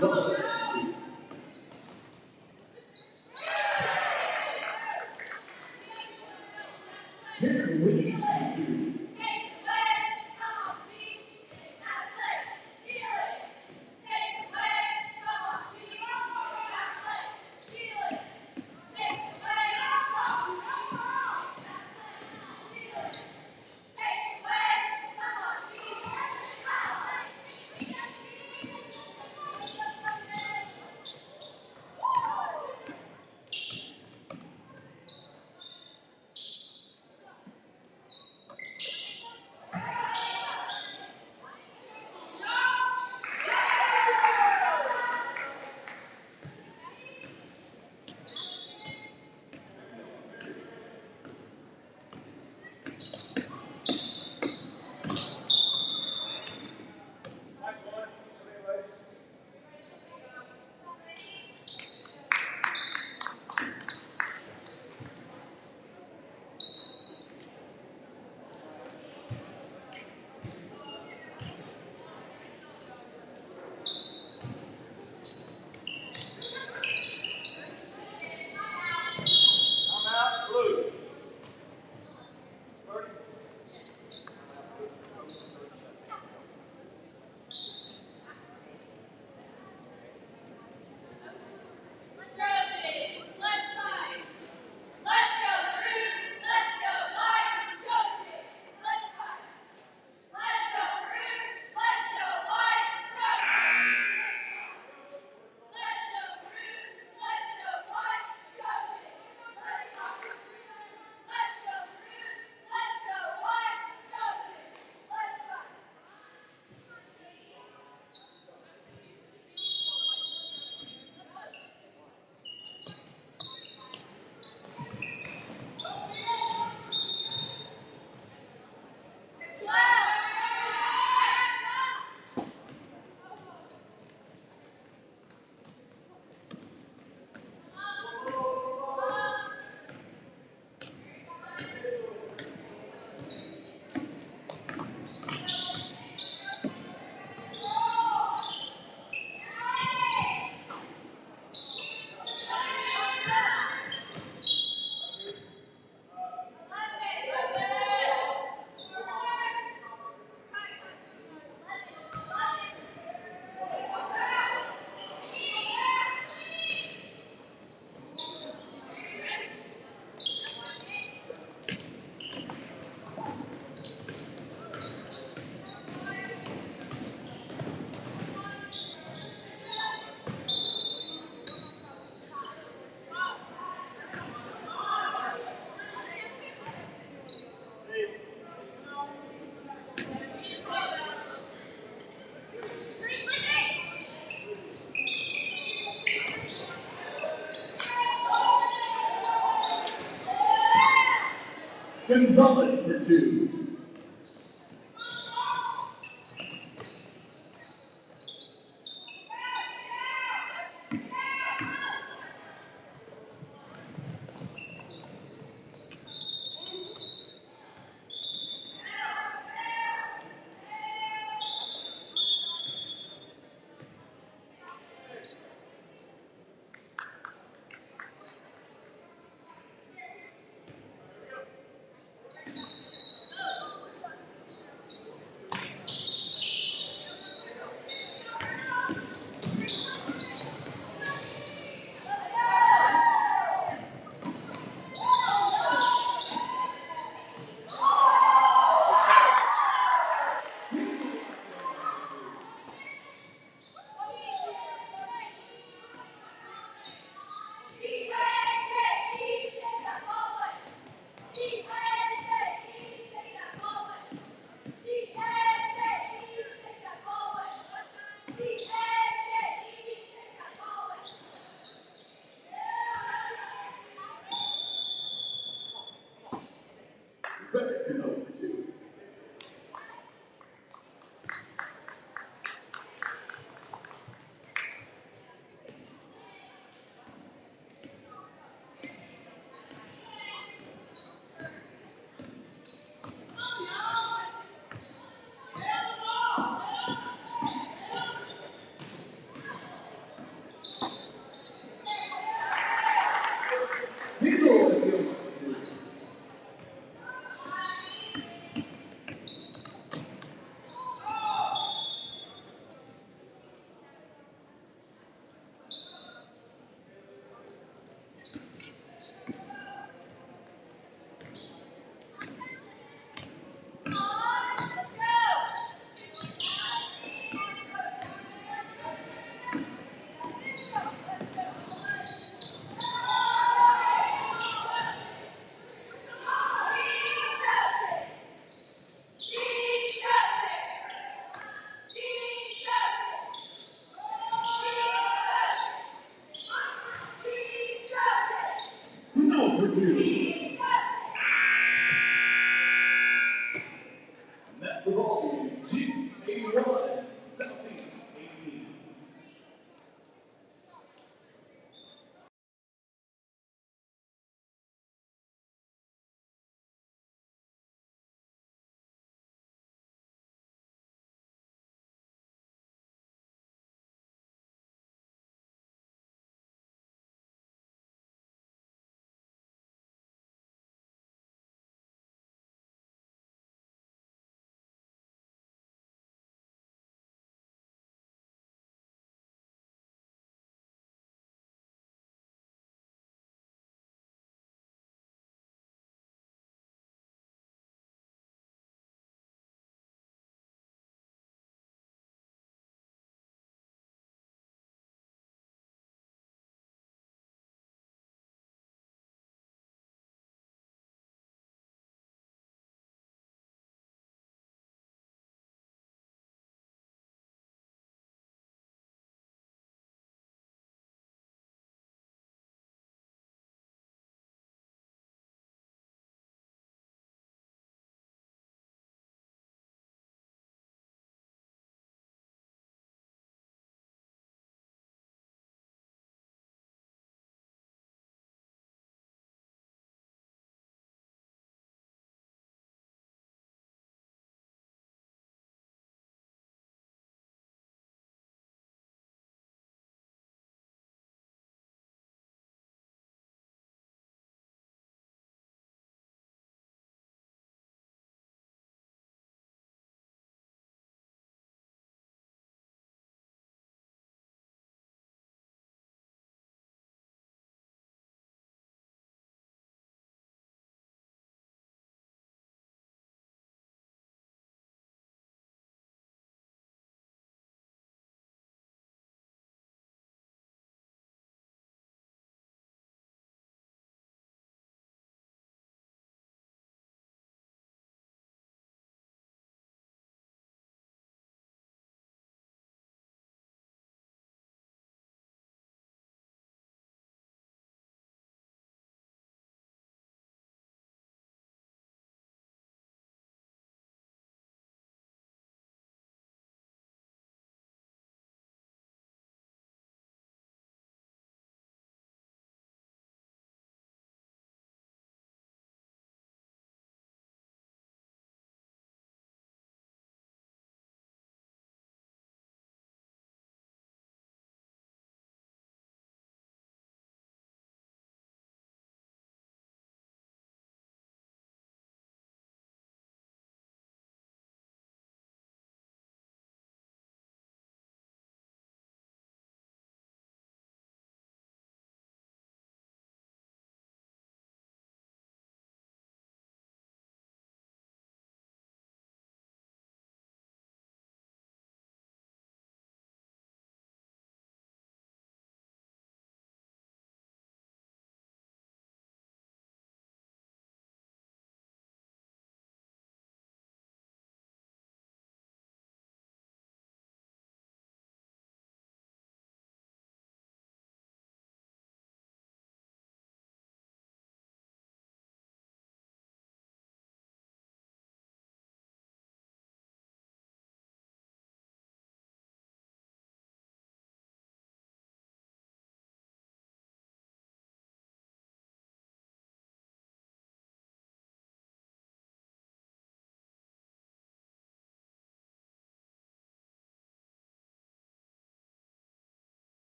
Gonzalez. Tanner Lee, 2. Gonzalez for 2.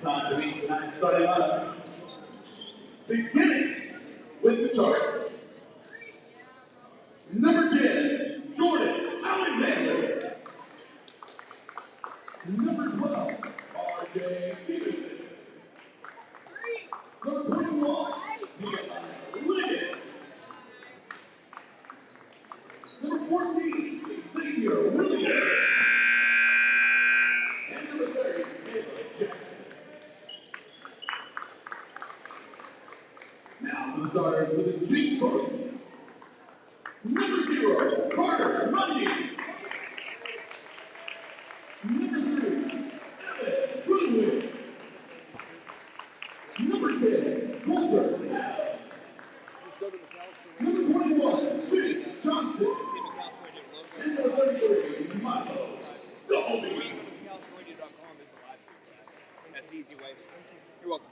It's time to meet tonight's starting lineup. Beginning with the chart. Number 10, Jordan Alexander. Number 12, RJ Stevenson. Number 21, Nehemiah Liggett. Number 14, Xavier Williams. And number 30, Caleb Jackson. Now for the starters with the Jenks trophy. Number 0, Carter Mundy. Number 3, Evan Goodwin. Number 10, Coulter Adams. Number 21, James Johnson. And number 33, Michael Stolby. That's the easy way. You're welcome.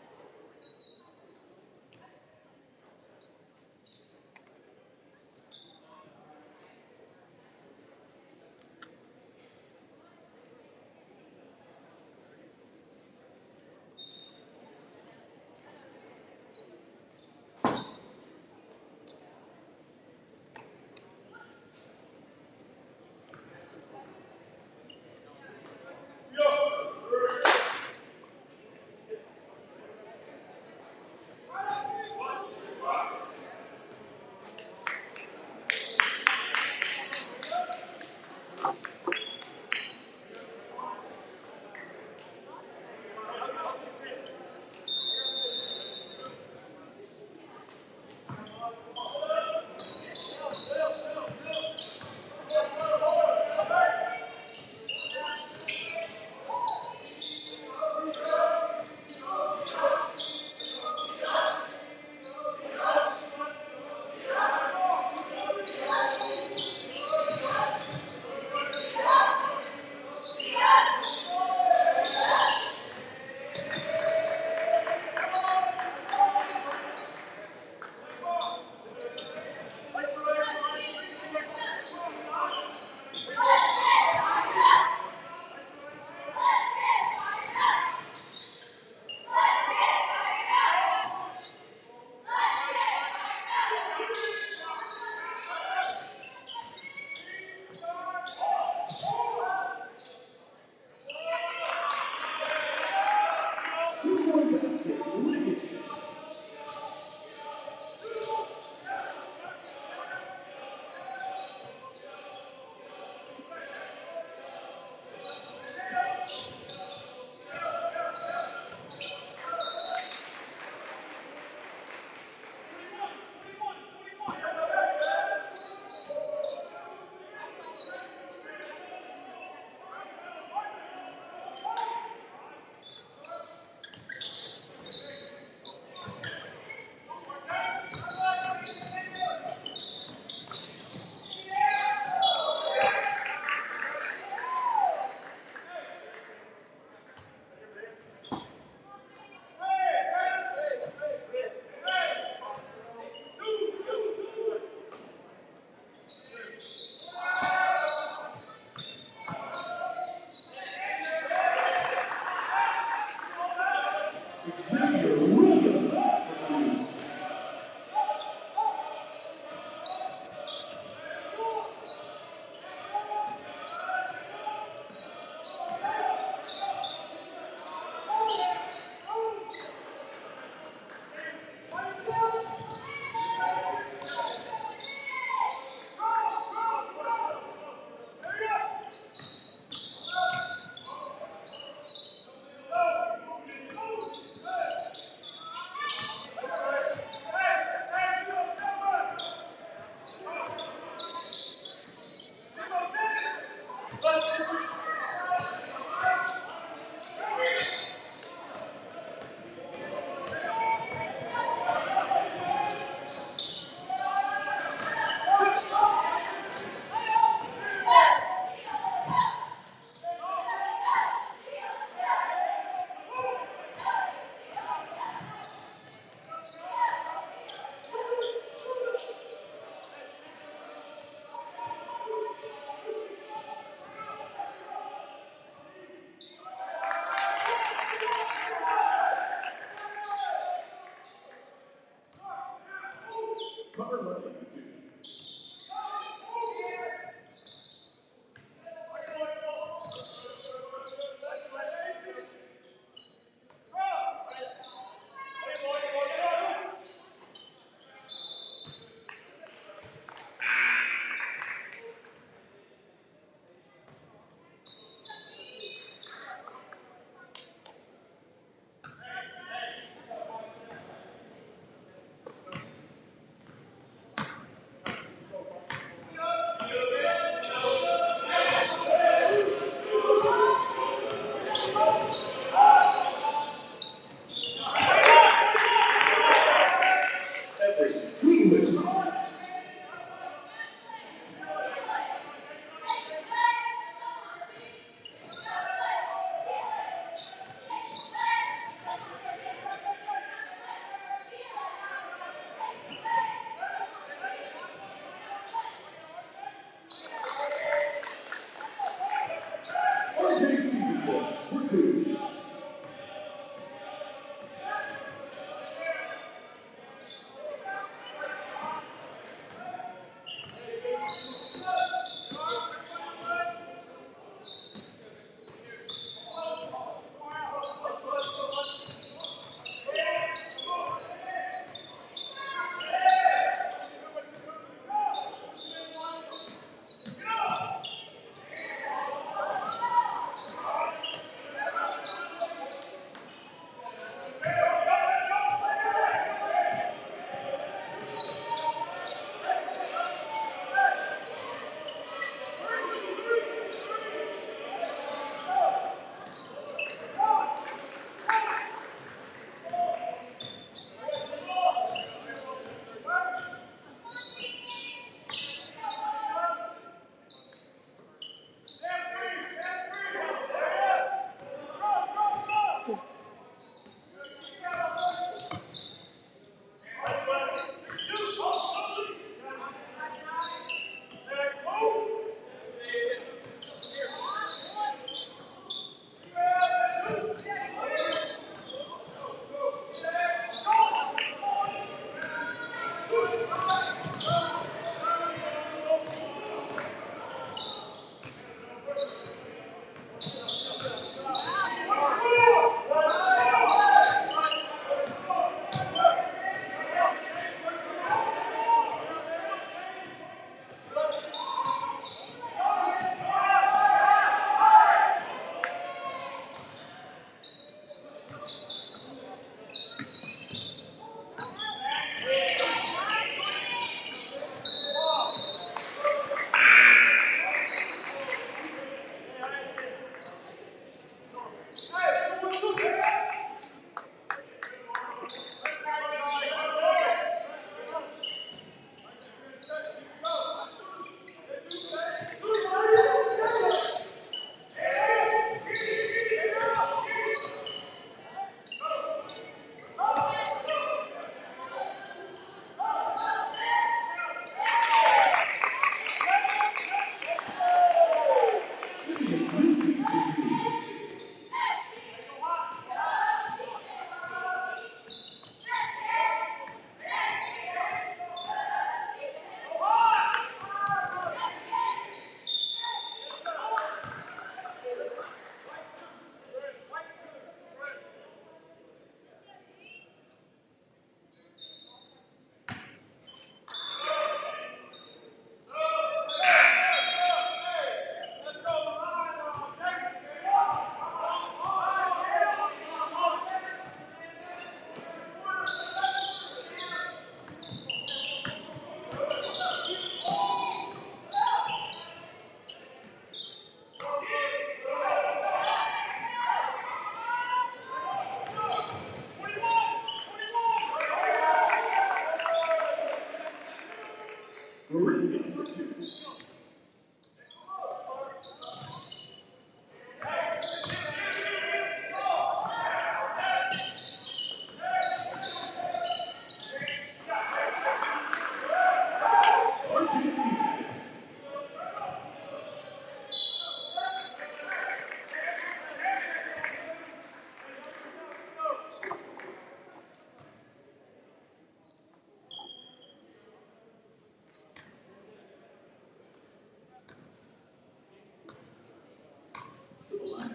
number 32.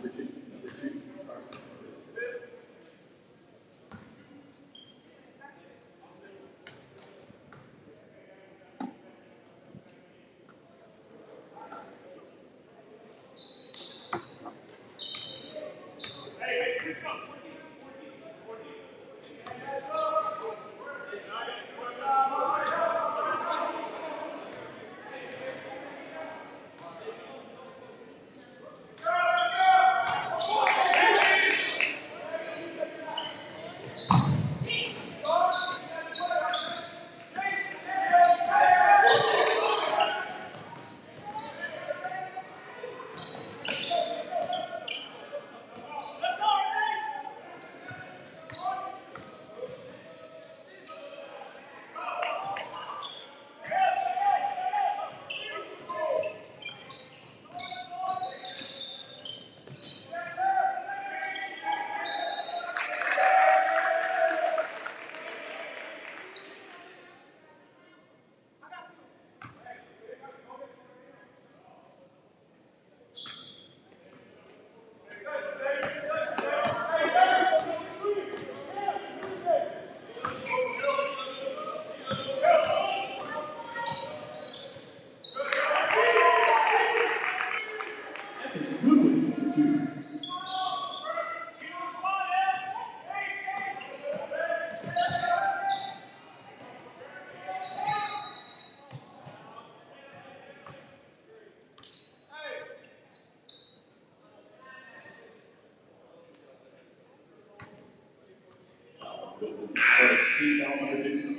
for Jenks, number 2, Carson Lewis. Team foul number 2.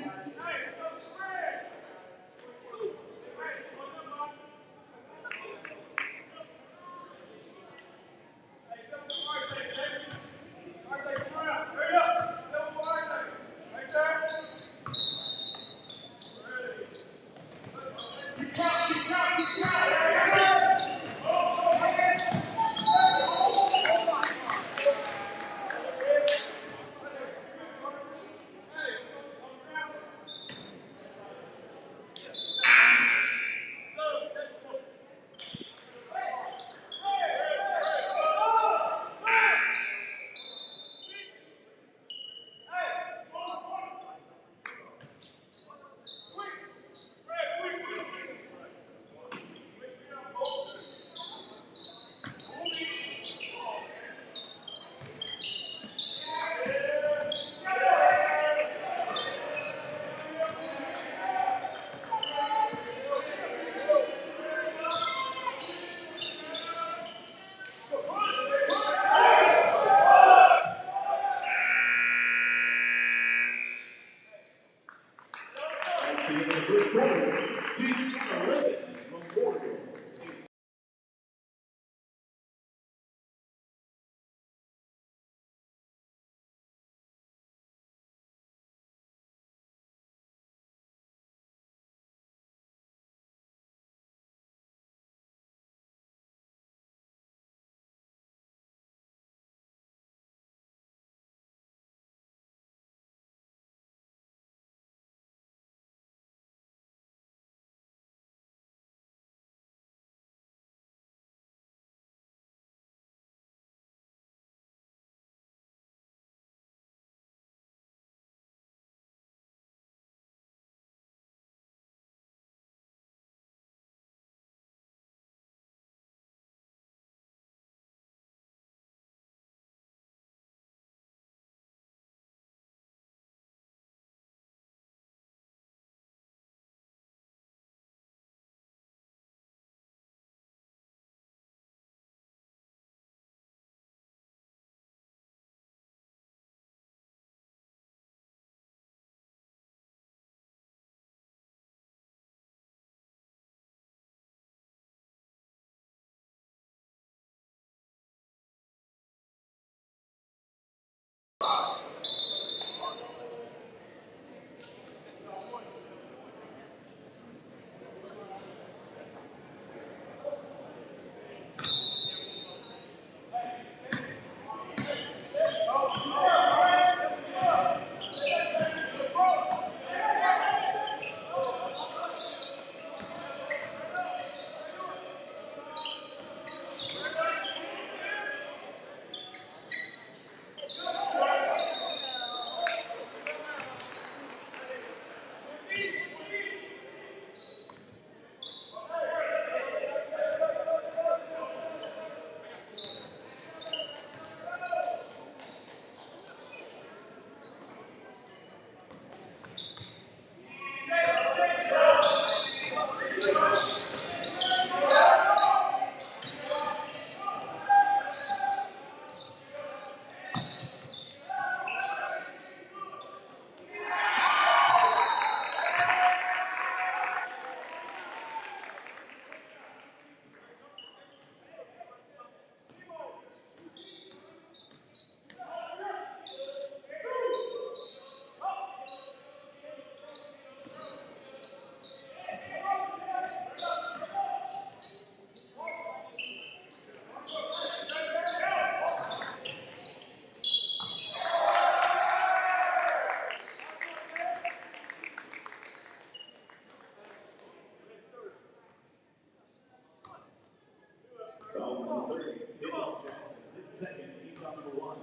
number 30, Dale Jackson, his second team foul number 1.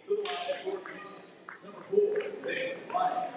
To the line for Jenks, number 4, Dale Wyatt.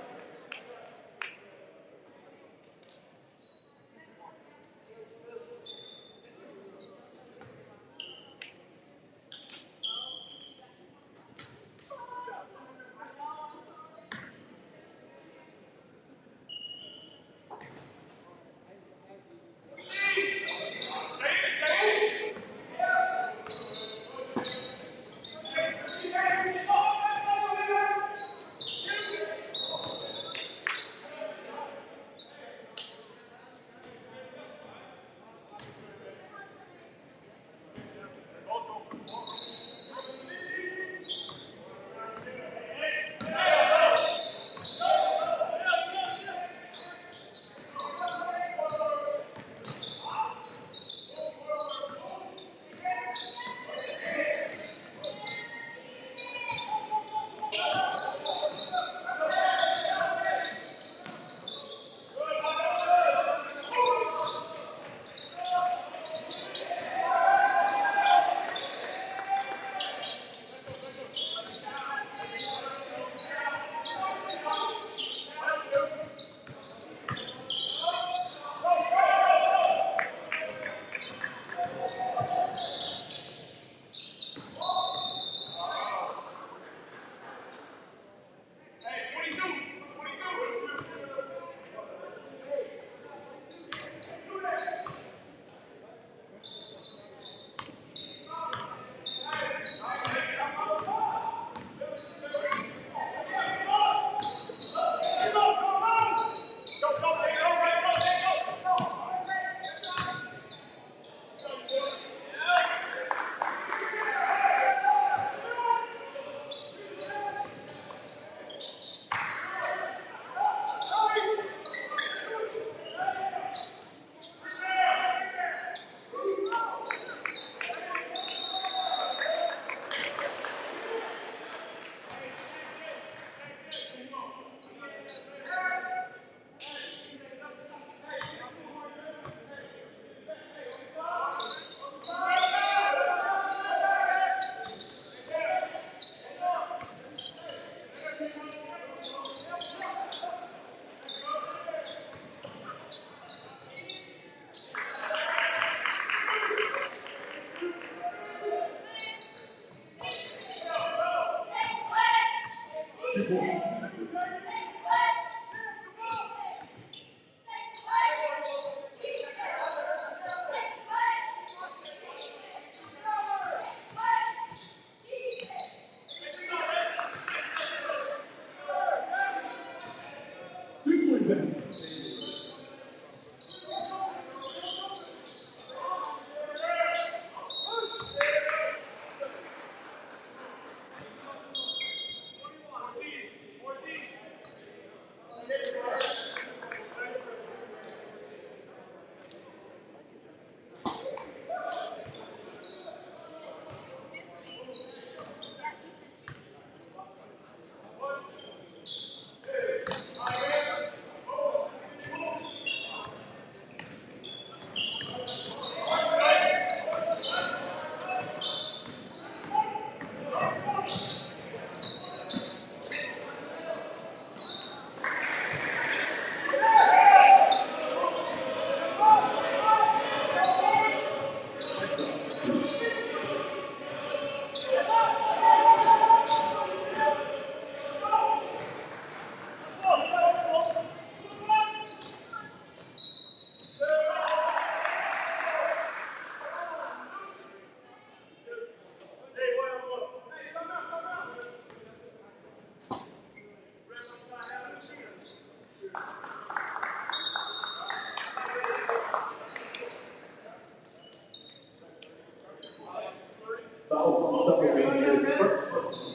Fouls on Stubblefield is first.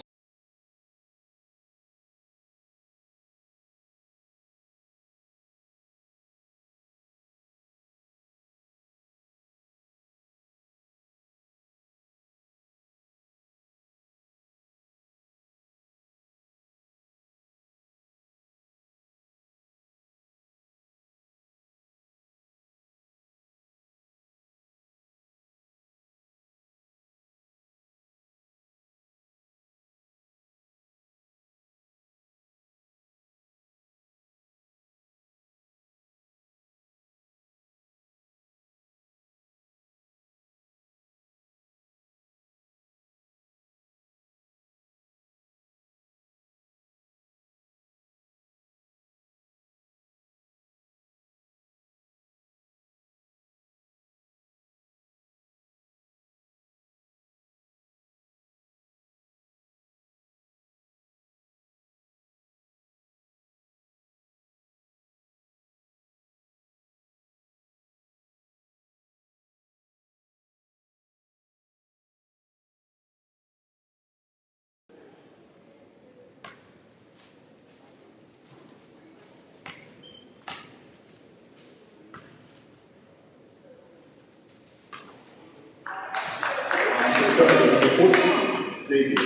Starting number 14, Xavier.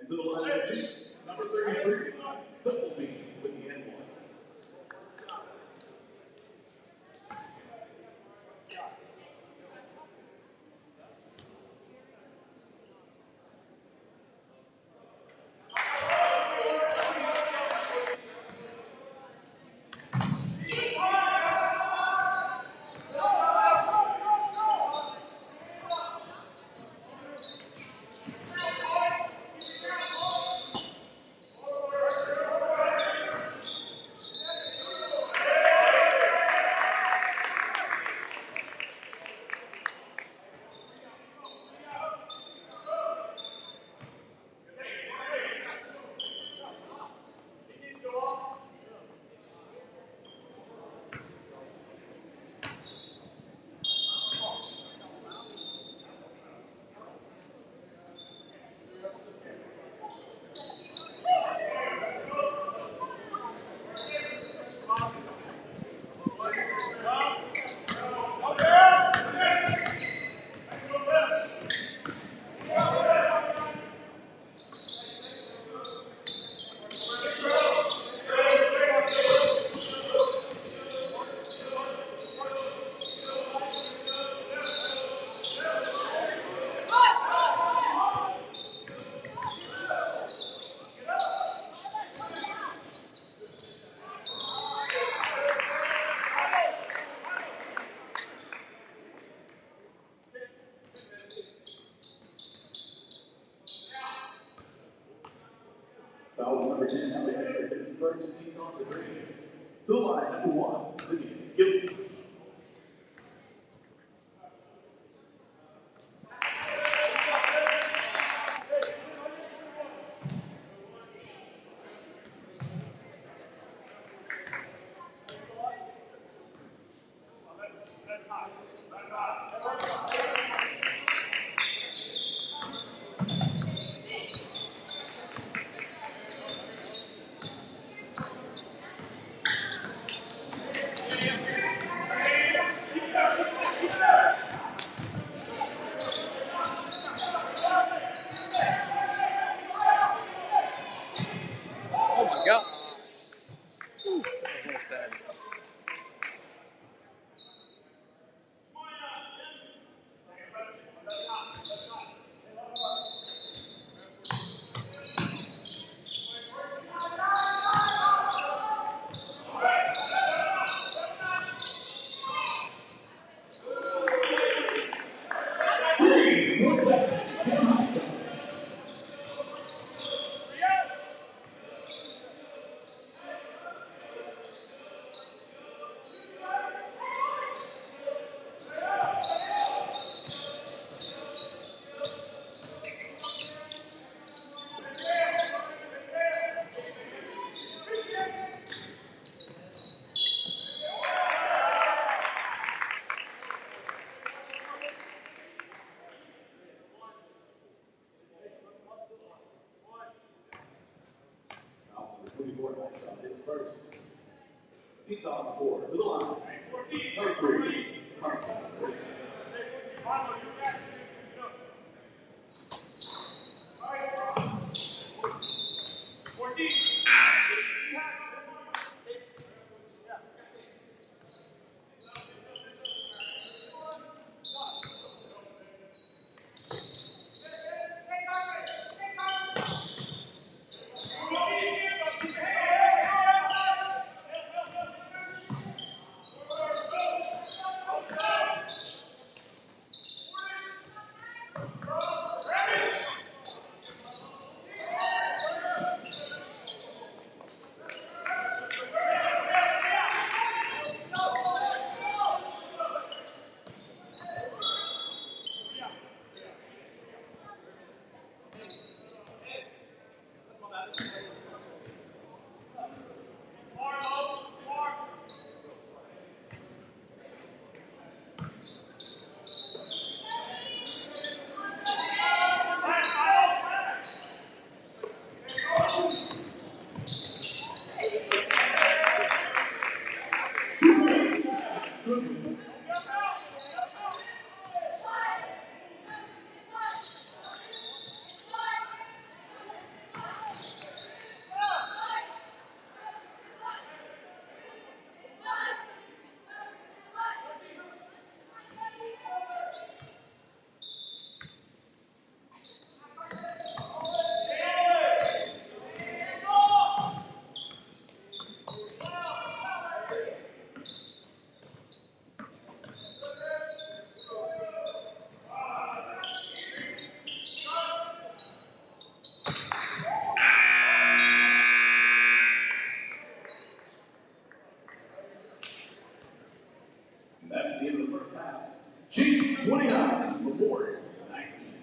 Into the line of Jenks, number 33, Stubbleby with the end one. Foul number 10, Alexander hits first team on the green. To the line, number 1, Simeon Gilby. points on his first. Team on 4 to the line. Number 3, Hudson Racing. That's the end of the first half. Jenks 29, Memorial 19.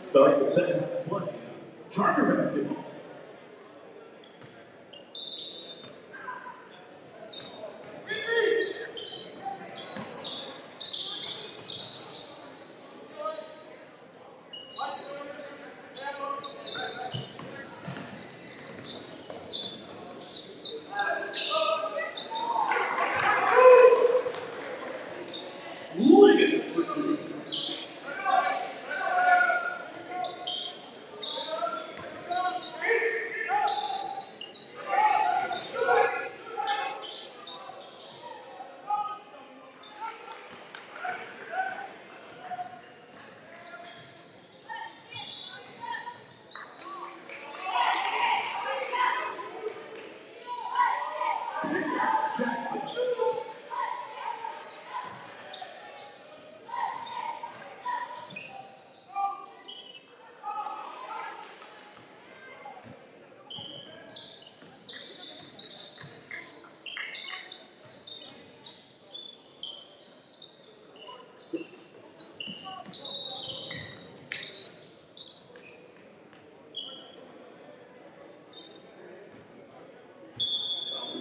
Starting the second half of play, Charger basketball.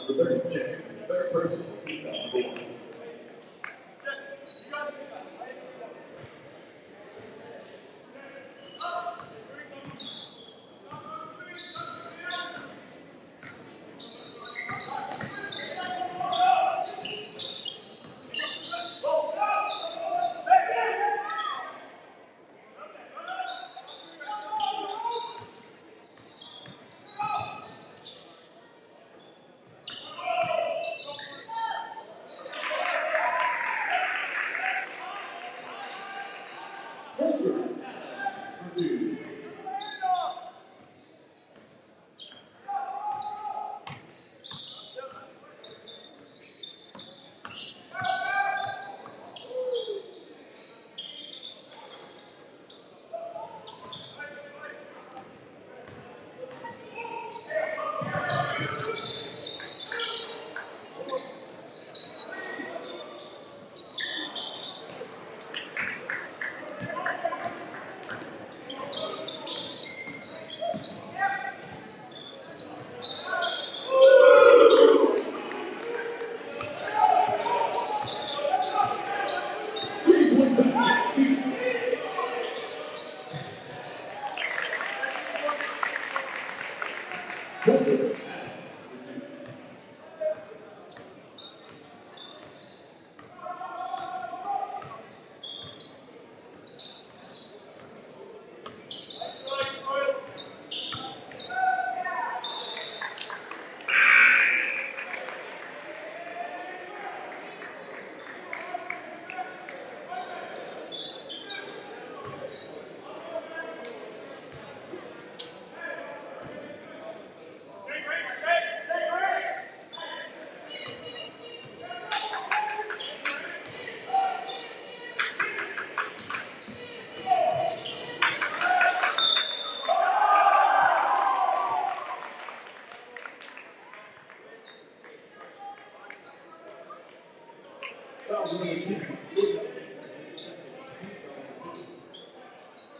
Number 30, Jenks, his third personal team foul number 1.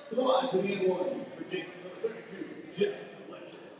To the line for the N1 for Jenks, number 32, Jeff Fletcher.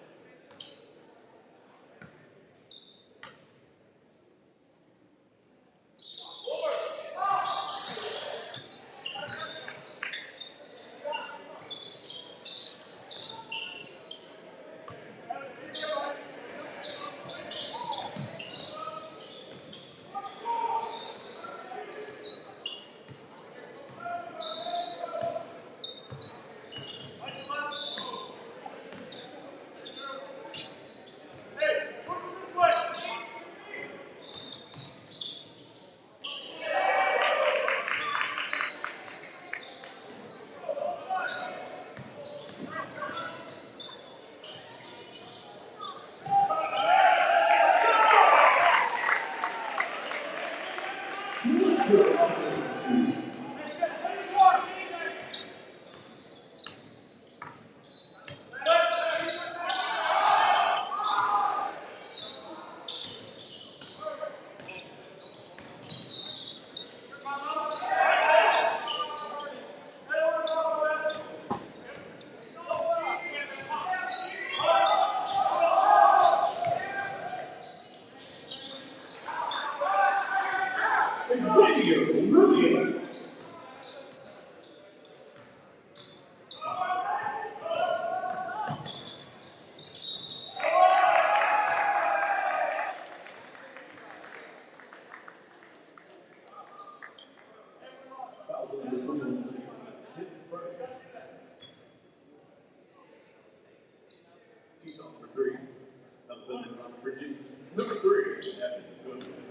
Sending it on for Jenks. Number 3, Evan Goodwin.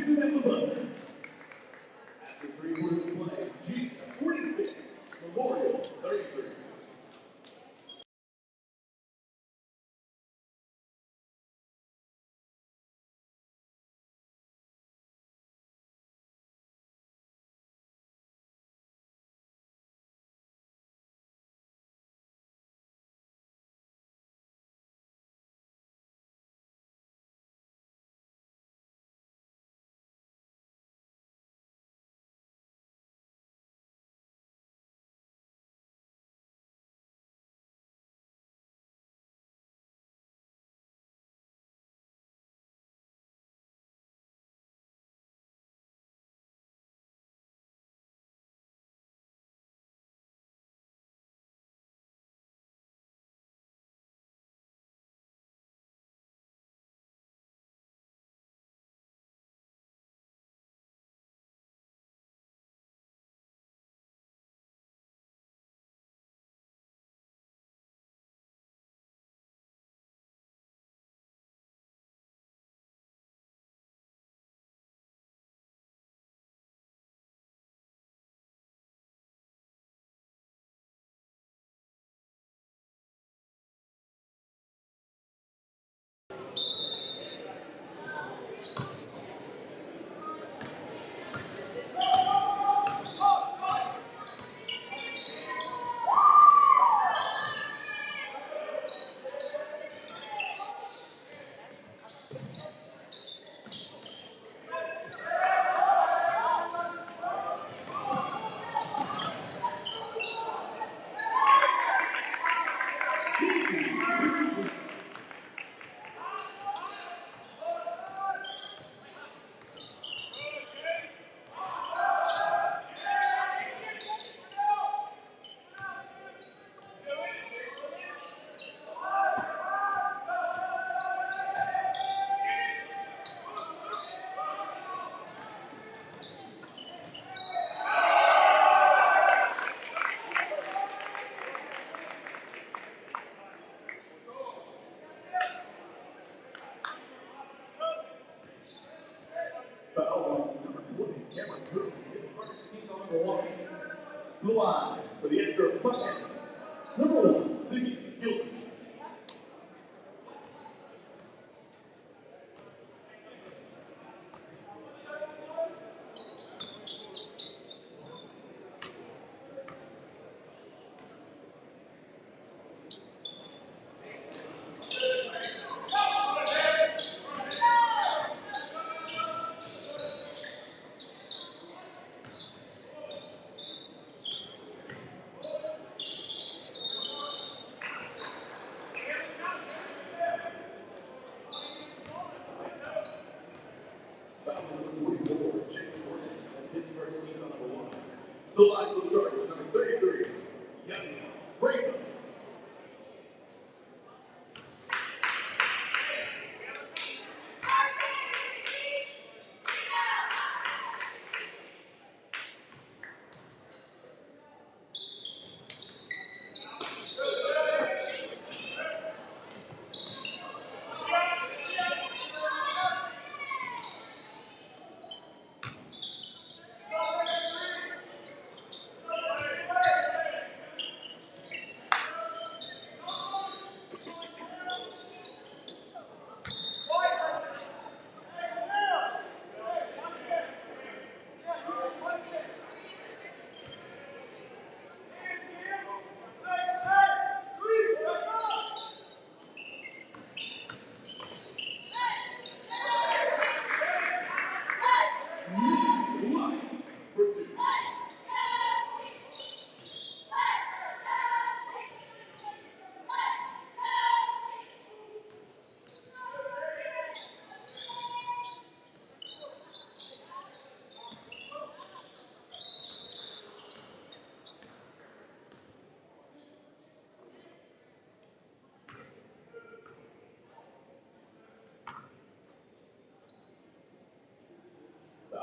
Houston at the buzzer. After 3 quarters of play, Jenks 46, Memorial 33. Fouls on number 20, Cameron Cook, his first team on number 1. To the line for the extra point. Number 1, Siggy Gilpin. Fouls on number 24, Jenks. That's his first team on number 1. To the line for the Chargers, number 33, Pregame.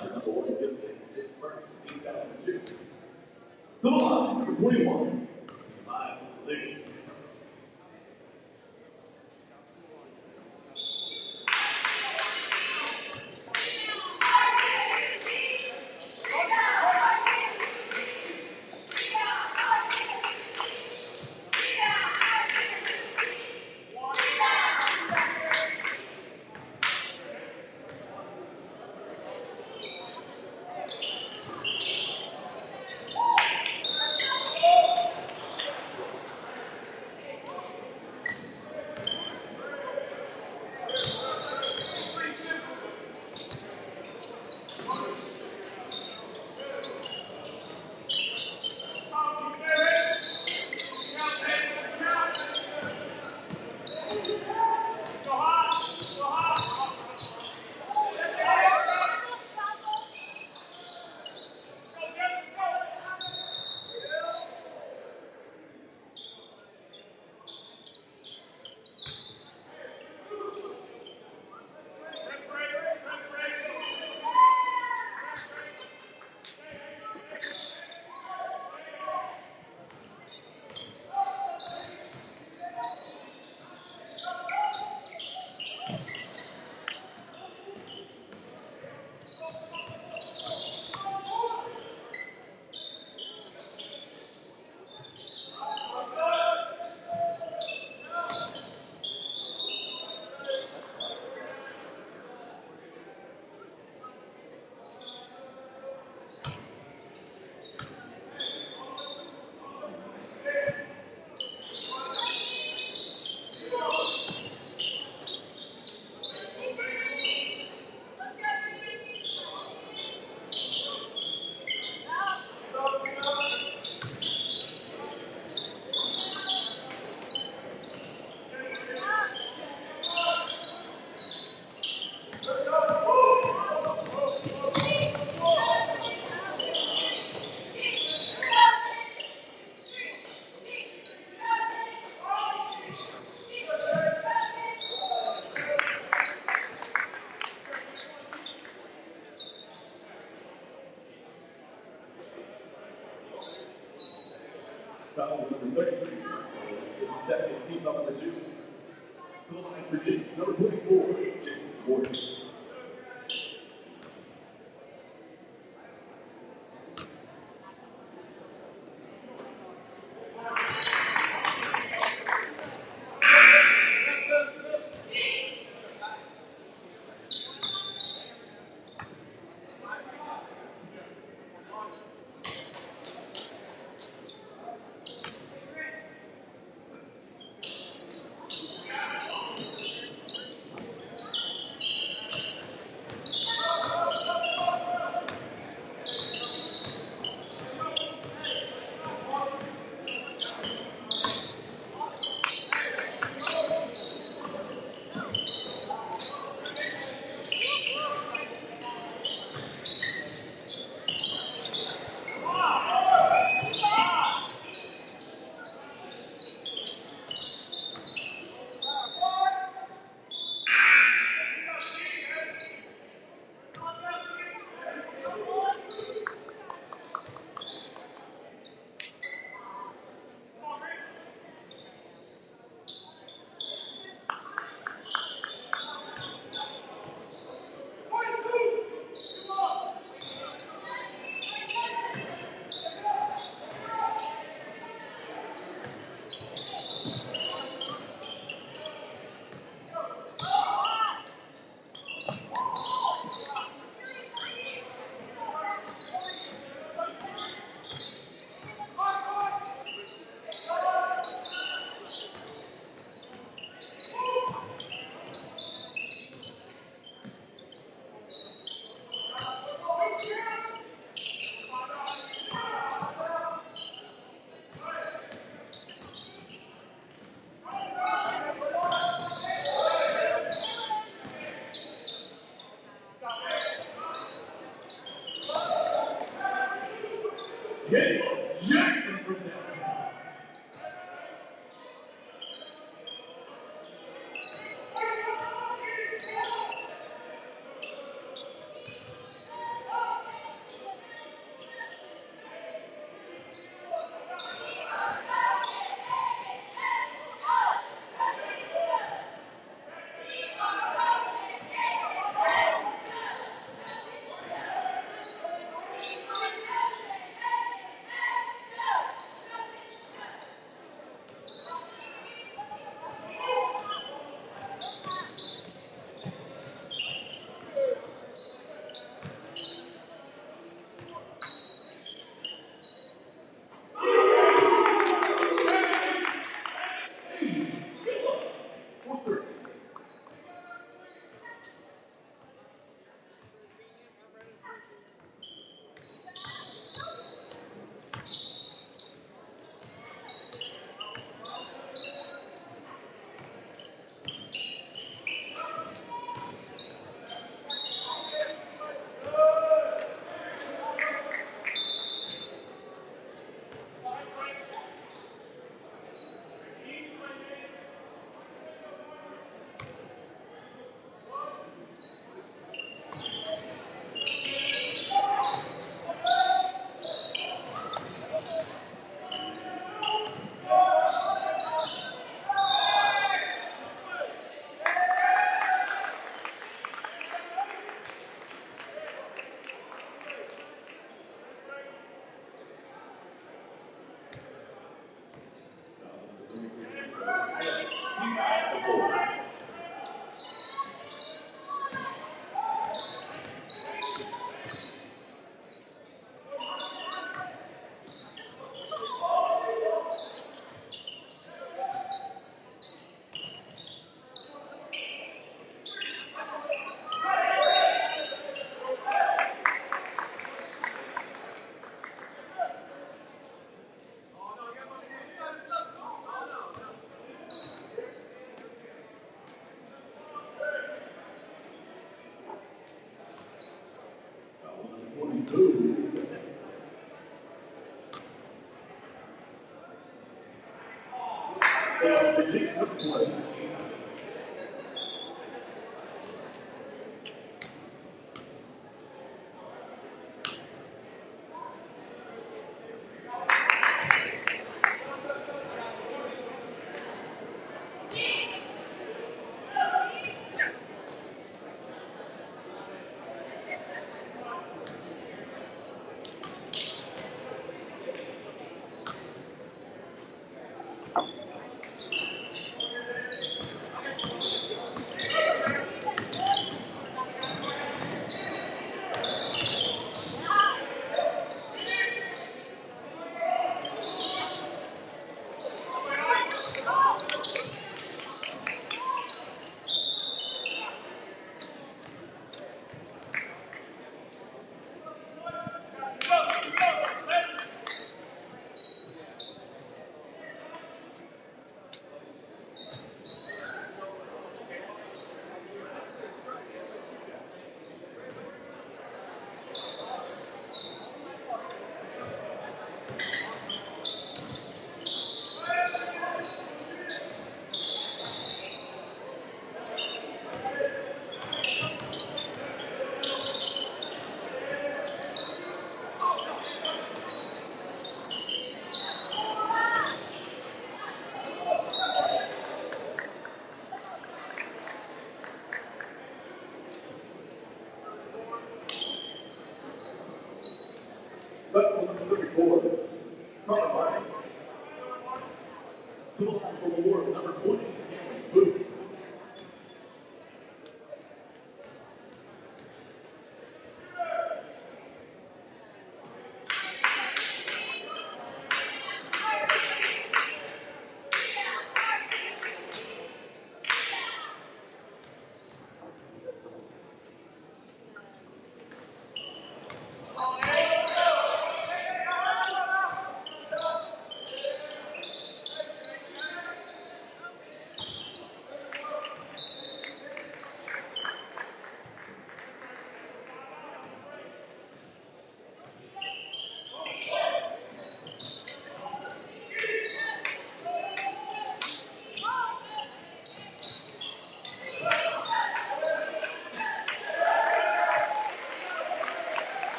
Number 1, It's his first team down number 2. To the line, number 21, Lee. Fouls number 33. His second, team foul number 2. To the line for Jenks, number 24, Jenks Morgan. Jackson for that. the Jenks with the quarterback.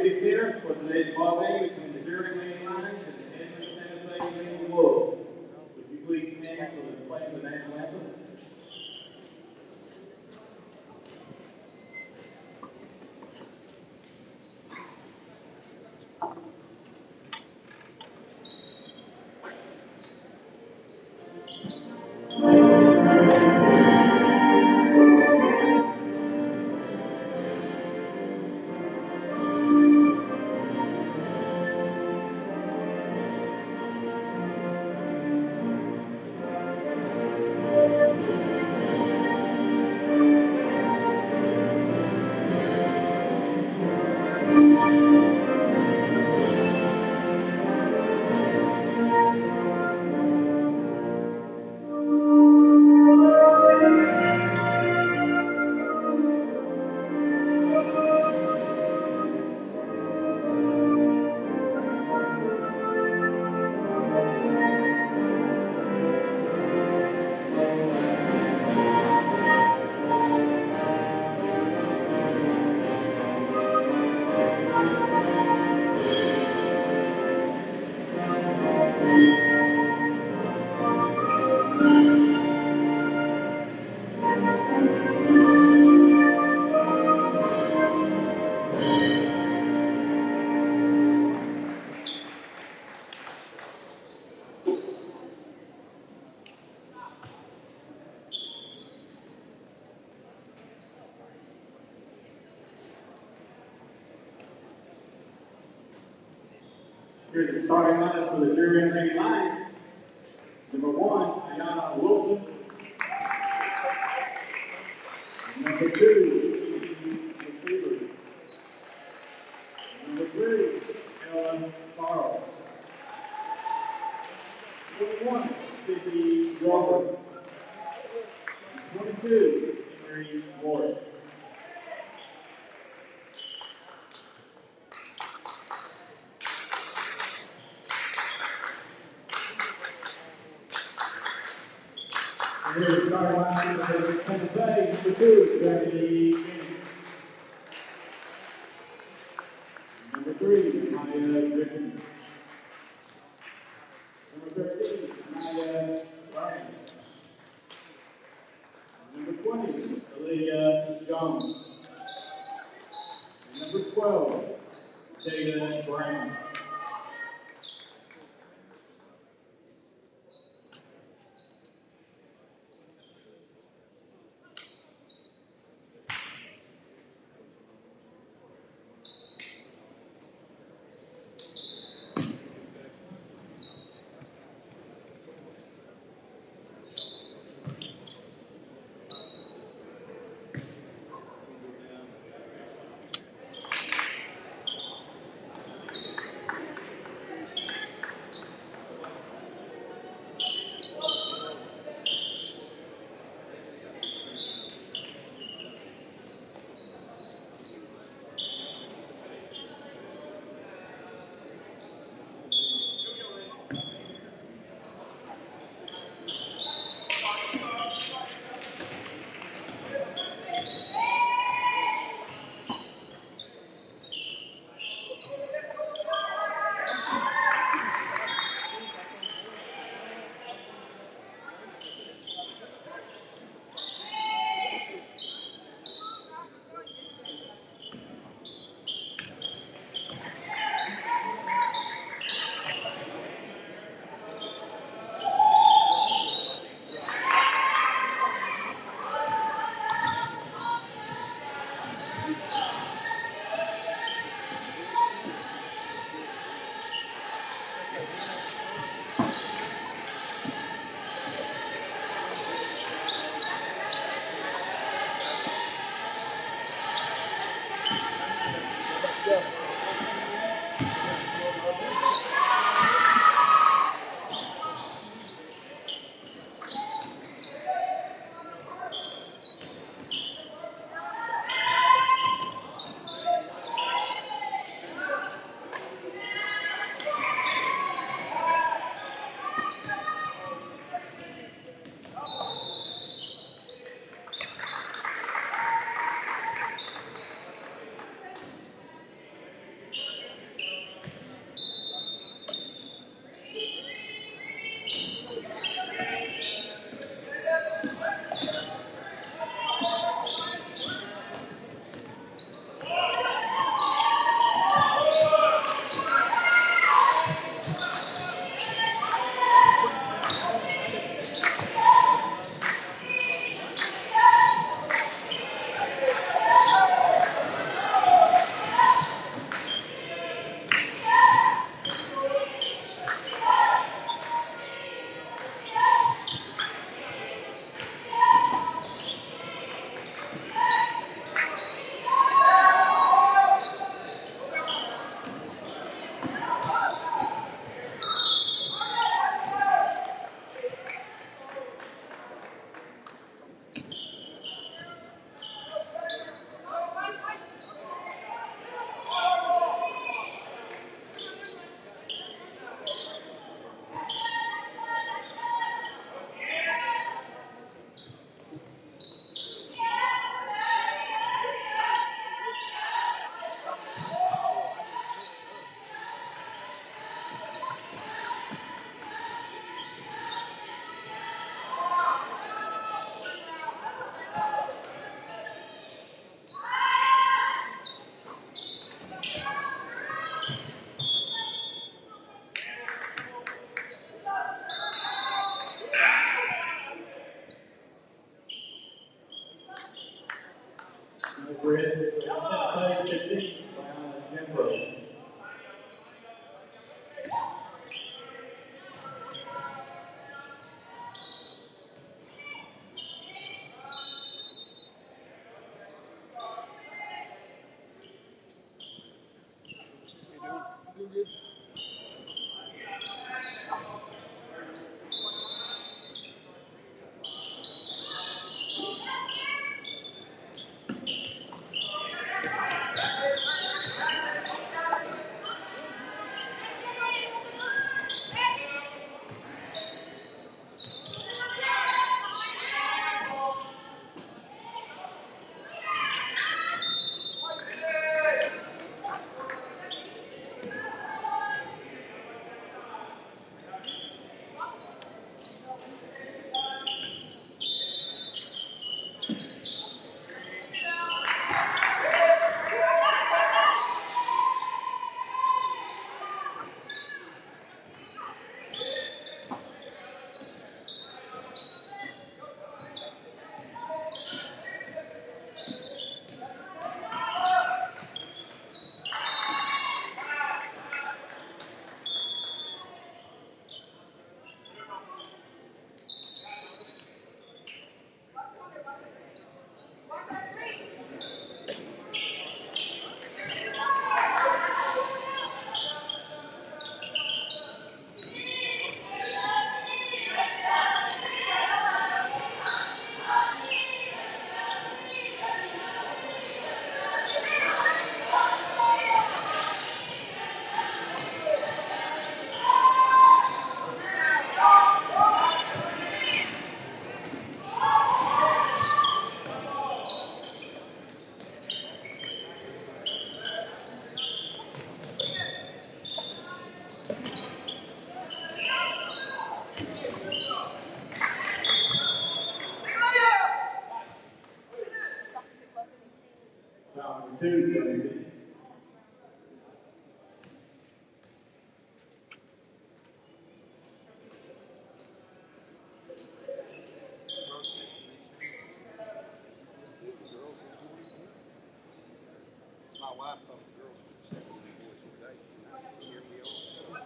base here for today's ball game between the Durant Lady Lions and the Edmond Santa Fe Lady Wolves. Would you please stand for the playing of the national anthem? Here's the starting lineup for the Durant Lady Lions. Number 1, Ayana Wilson. Number 2, Retrievers. Number 3, Ellen Starr. Number 1, Sydney Robert. 22, Henry Morris. And here's the starting line for Santa Fe, number 2, Jeremy King. Number 3, Maya Gibson. Number 13, Maya Ryan. Number 20, Aaliyah Jones. And number 12, Jada Brown.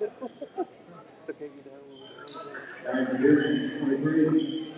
It's okay, you know. Durant, 23,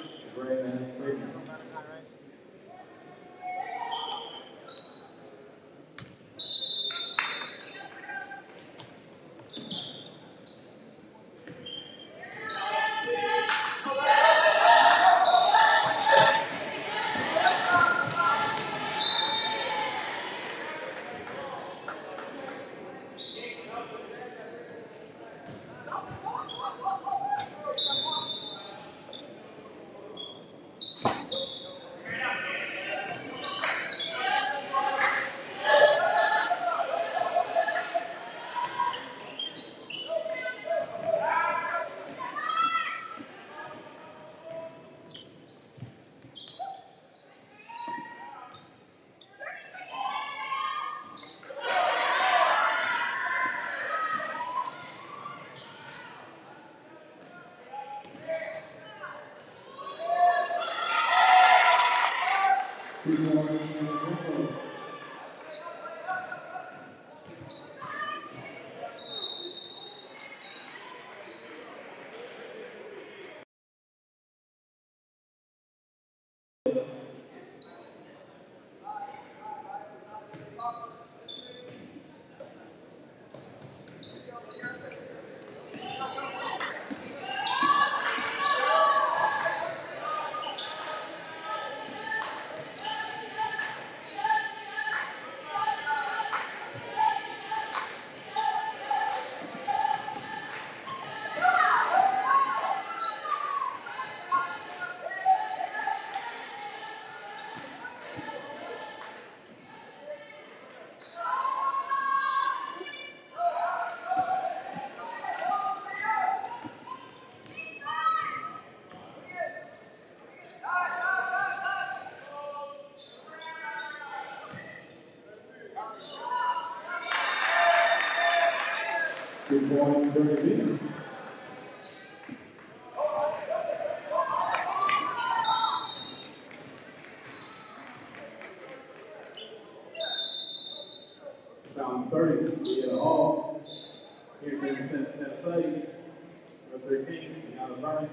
Durant, Foul 30, Leah Hall. Here in Santa Fe. Number 13, out of line.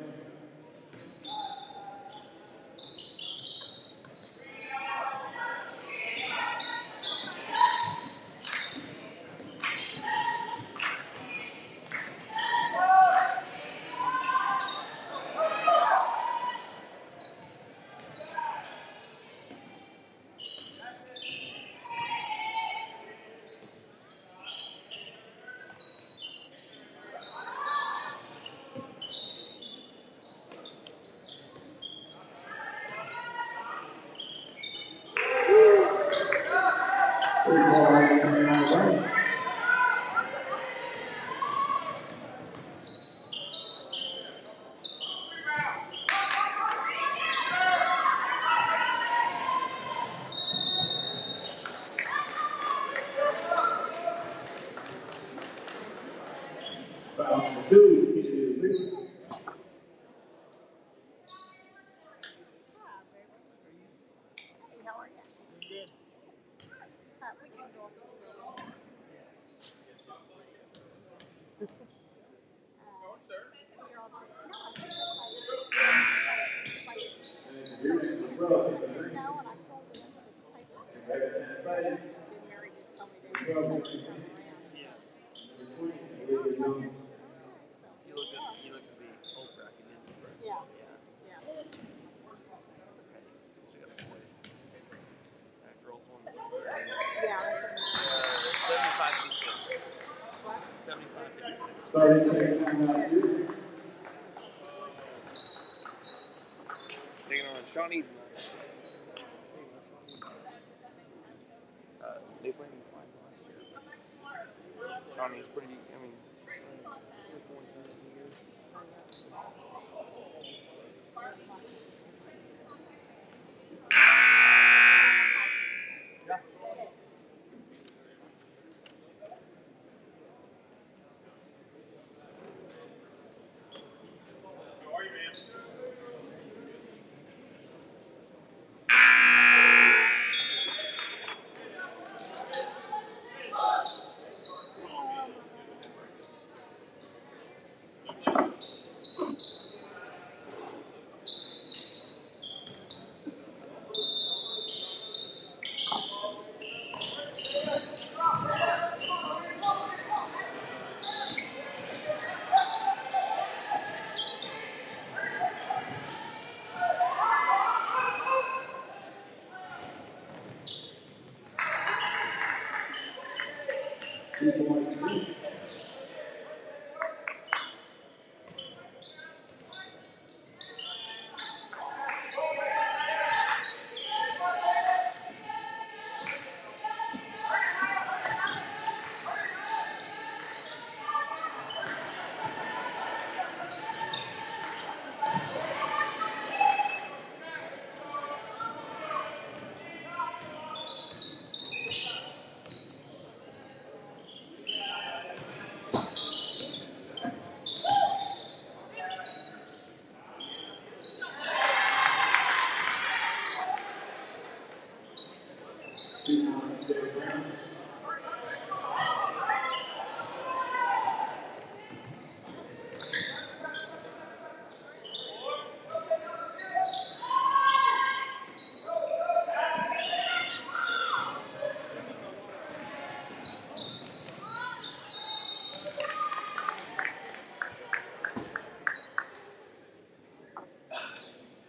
Taking on Shawnee. They played in the finals last year. Shawnee's pretty, I mean,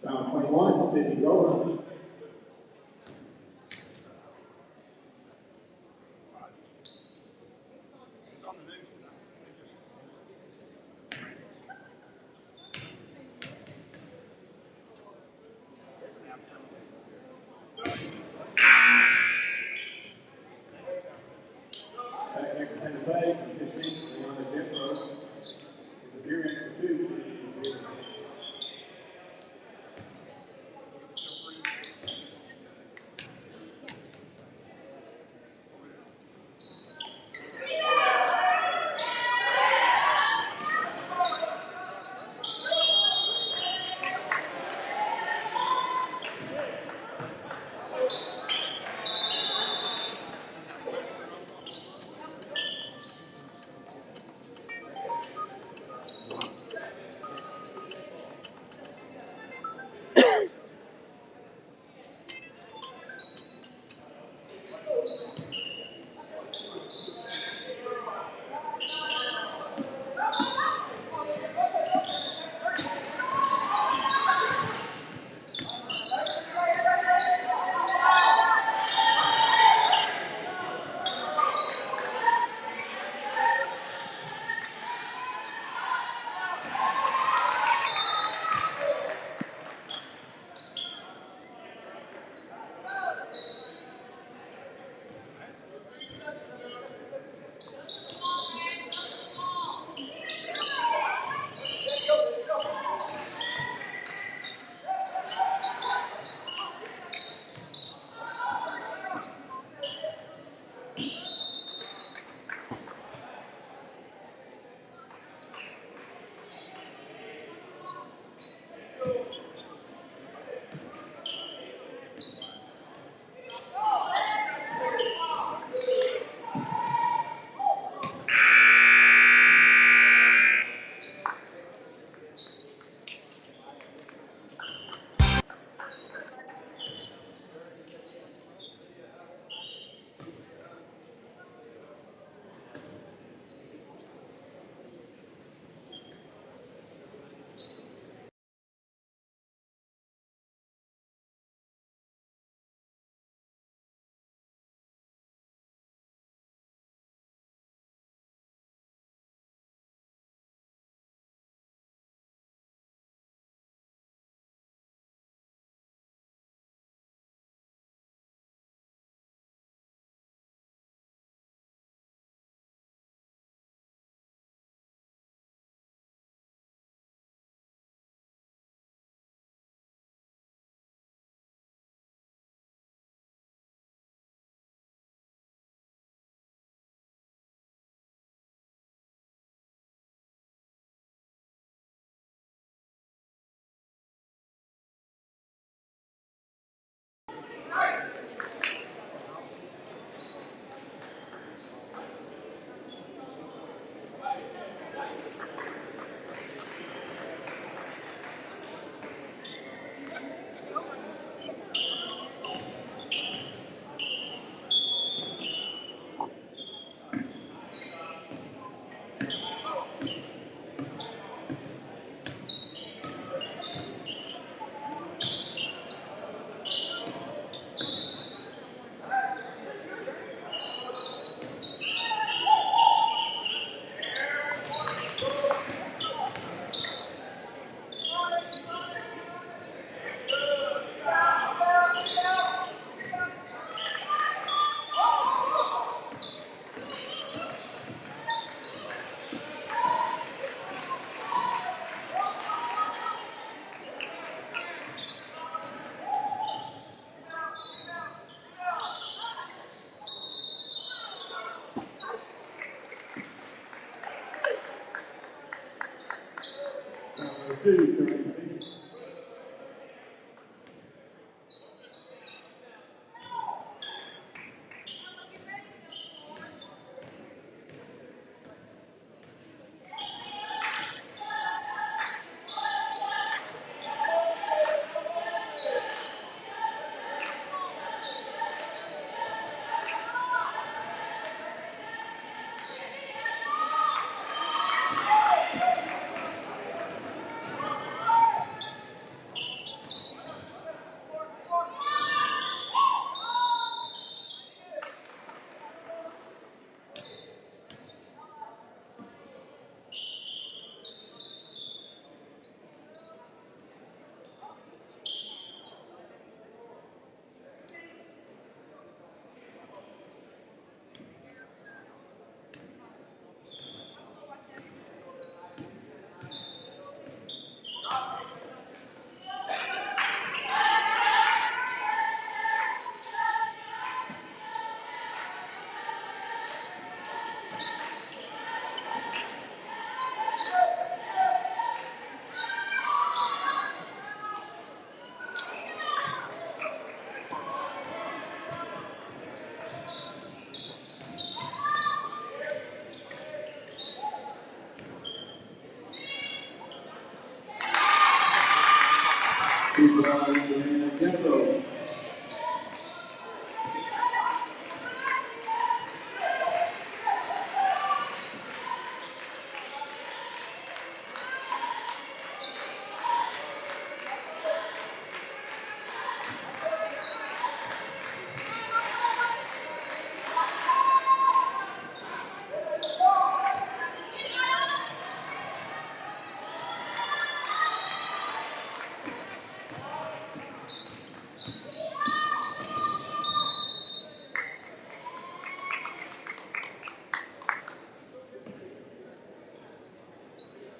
Round 21, Sydney Rowland.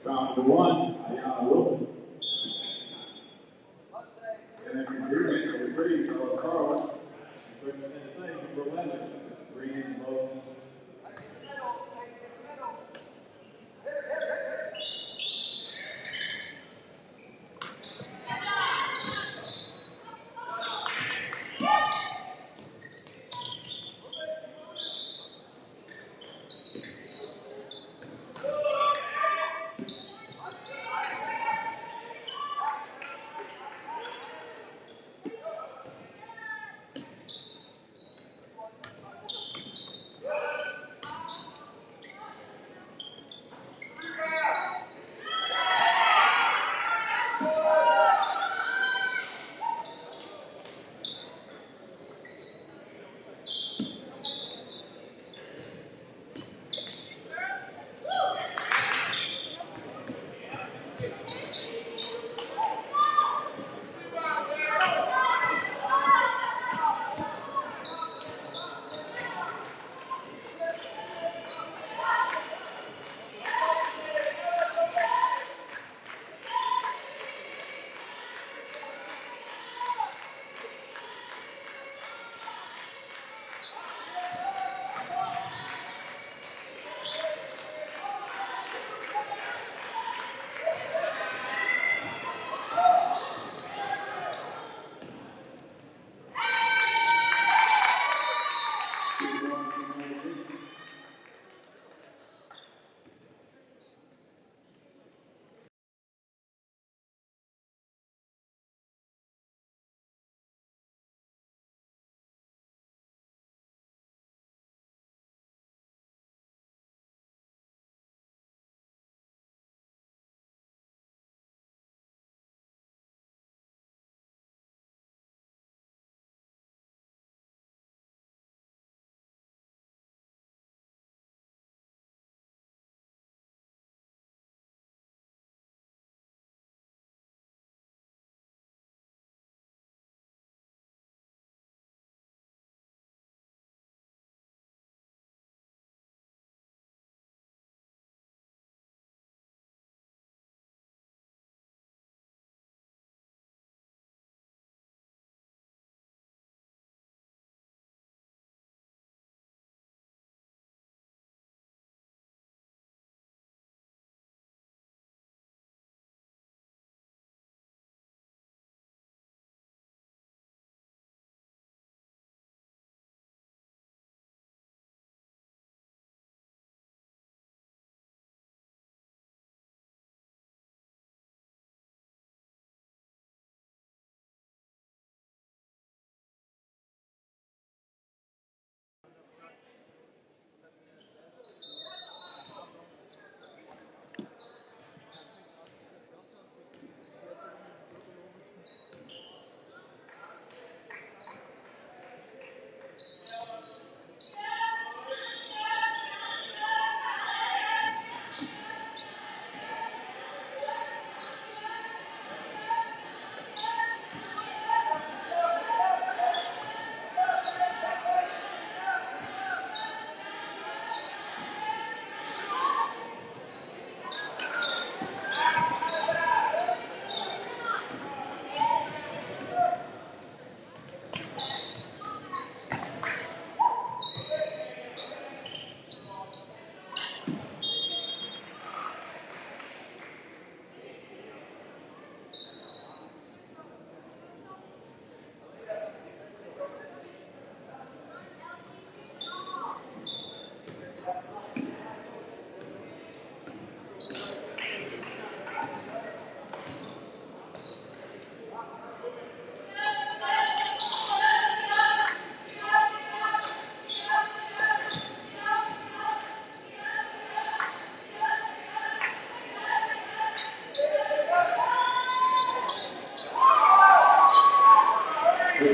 Round number one, Ayana Wilson. And then from Durant, number 3, Charlotte Sarla. And the same thing, number 11, Green Lowe's.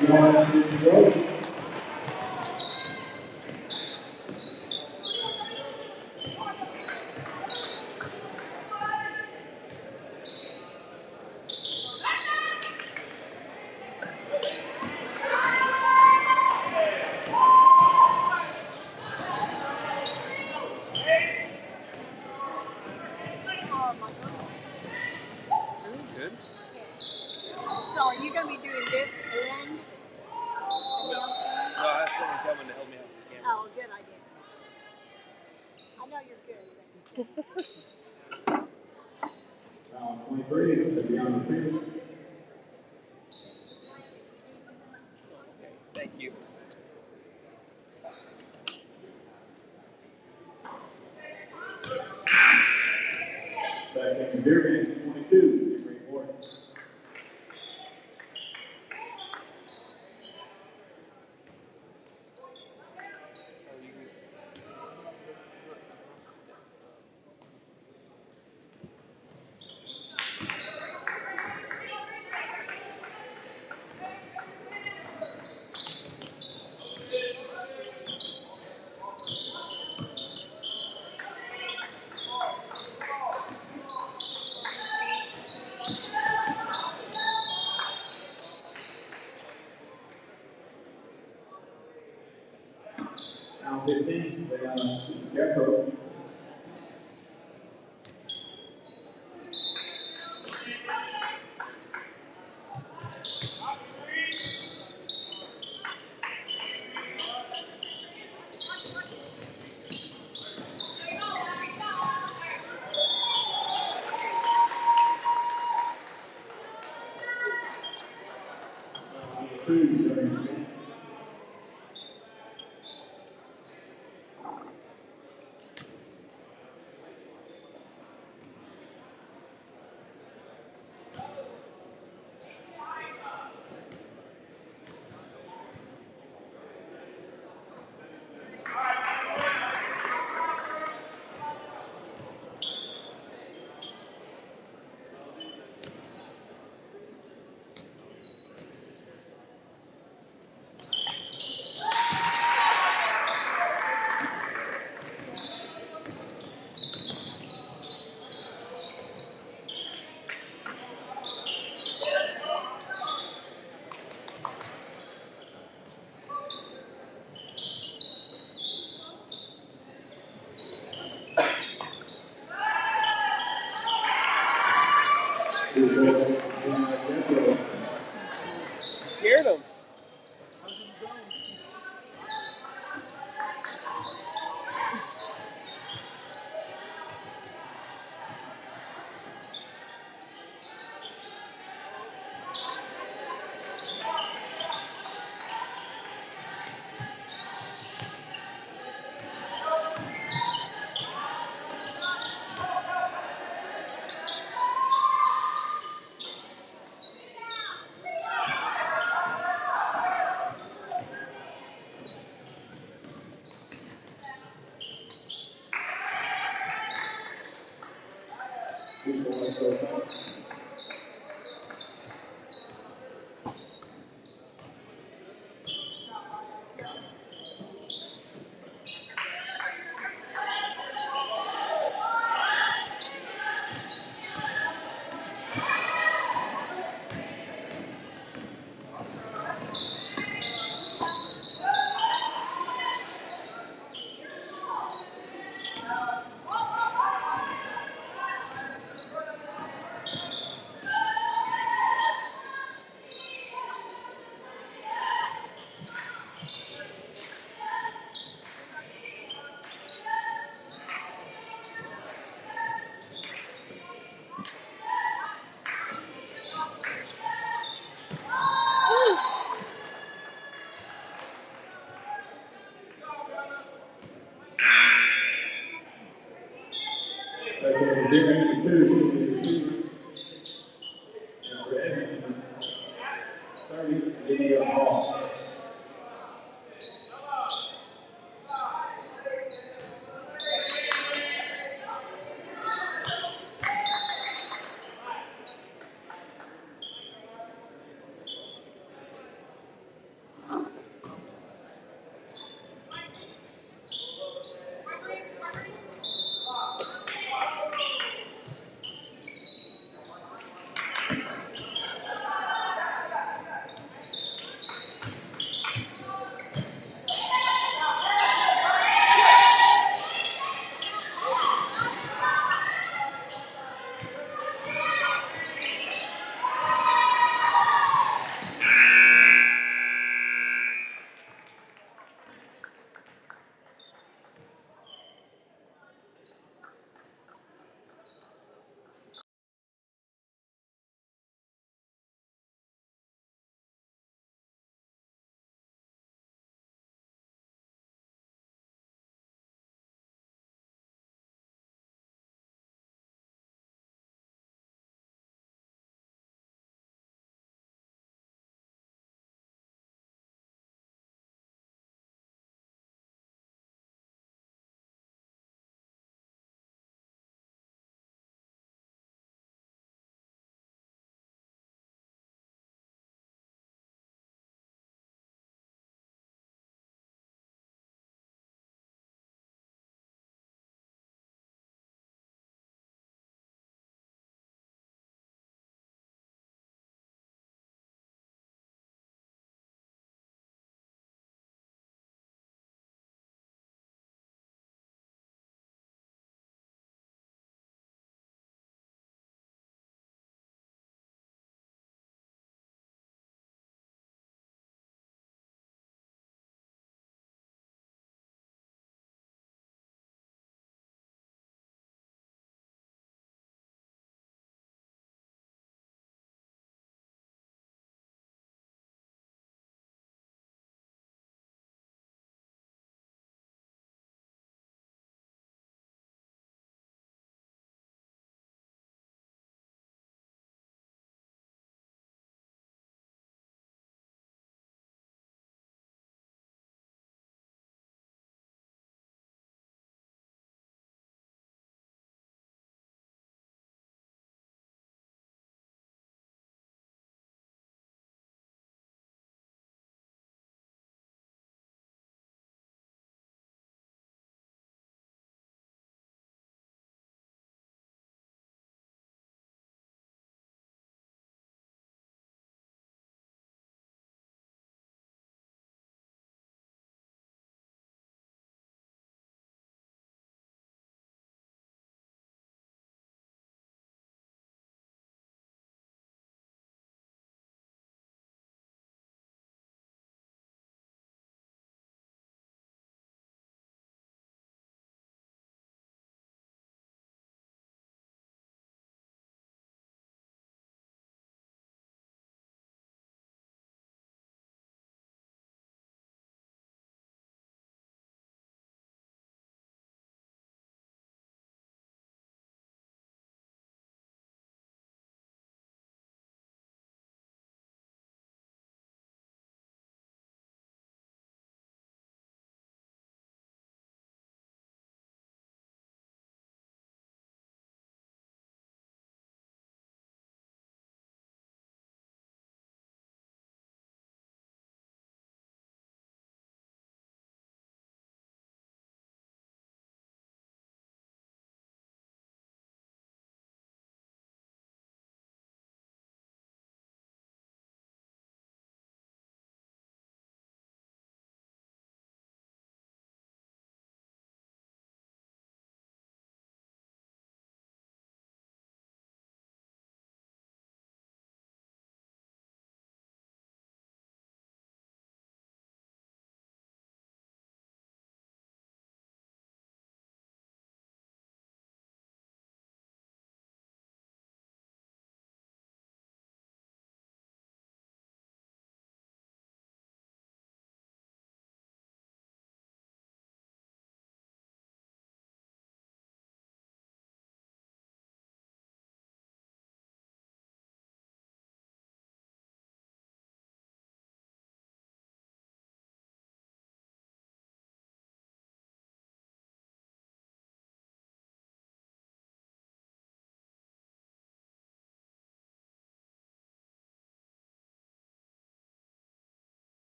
Good. So are you going to be doing this and? No, I have someone coming to help me out with the camera. Oh, good idea. I know you're good. Round 23, to be on the field. Thank you. Back in Durant, 22, Great Warriors. Now 15, Jeffro. Scared him.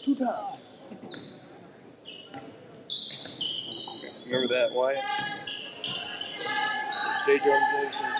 2 times. Remember that, Wyatt? J. Jordan Jason.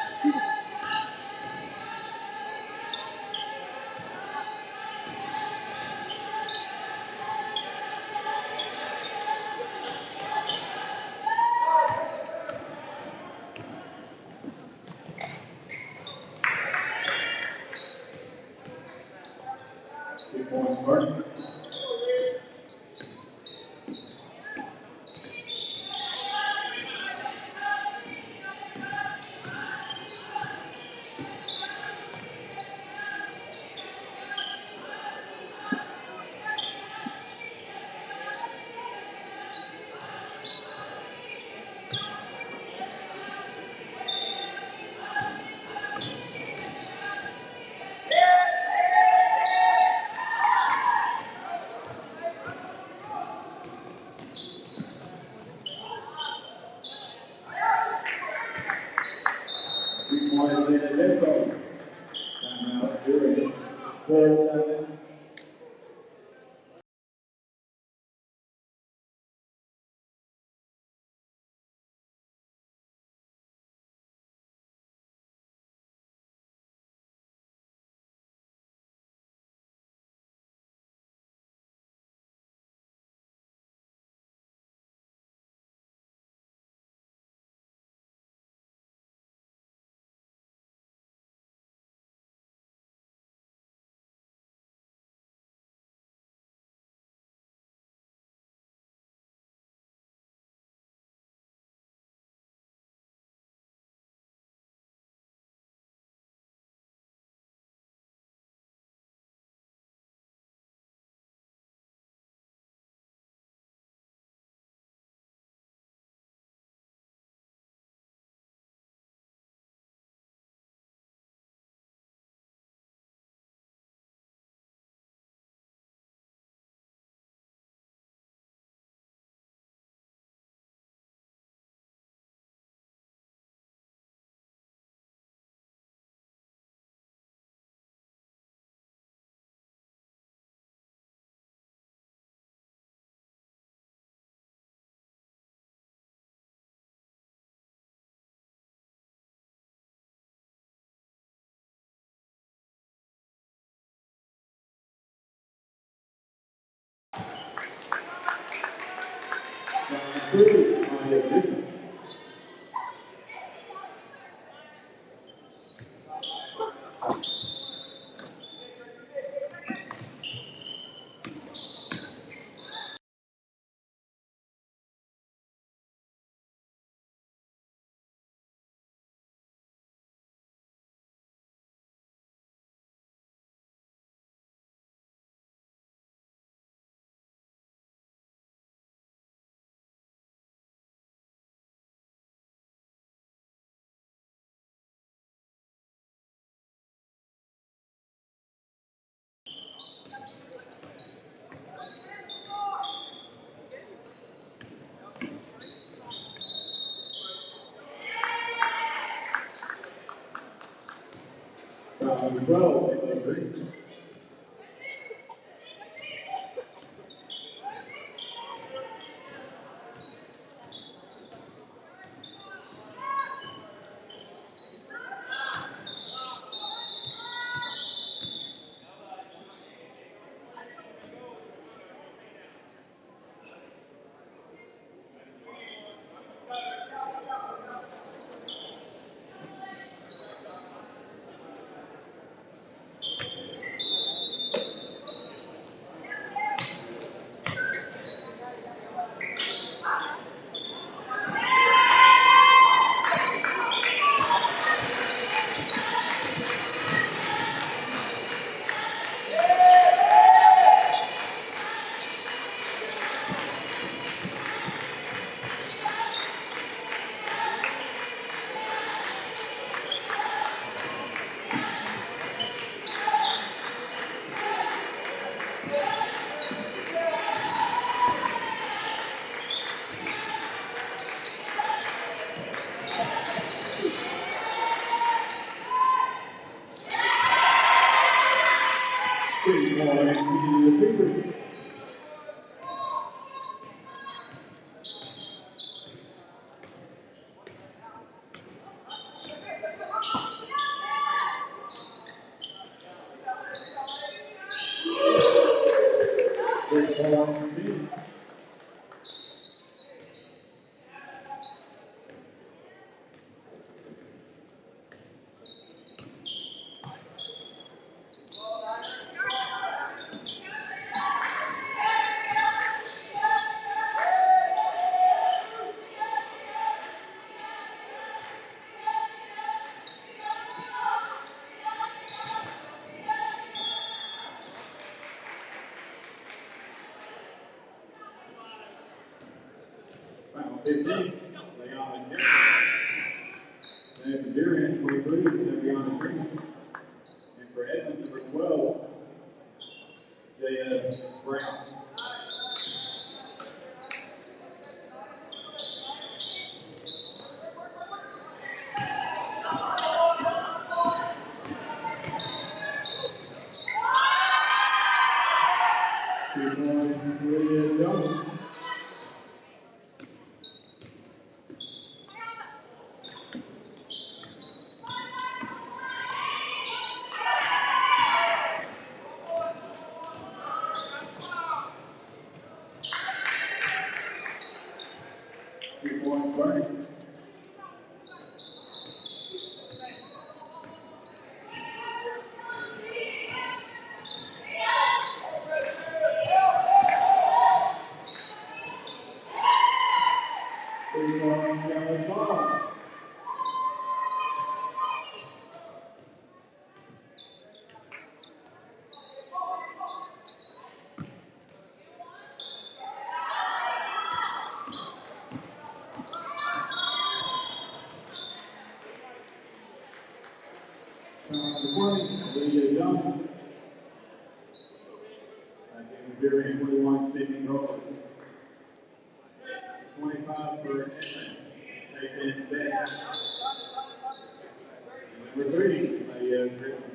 Final 15, Leon and Jenks. Then for Durant, 23, Leon Freeman. And for Edmonds, number 12, Jaya Brown. Durant, 21, Sydney Roller. 25 for Edmund, Nathan Betts. Number 3, Grayson.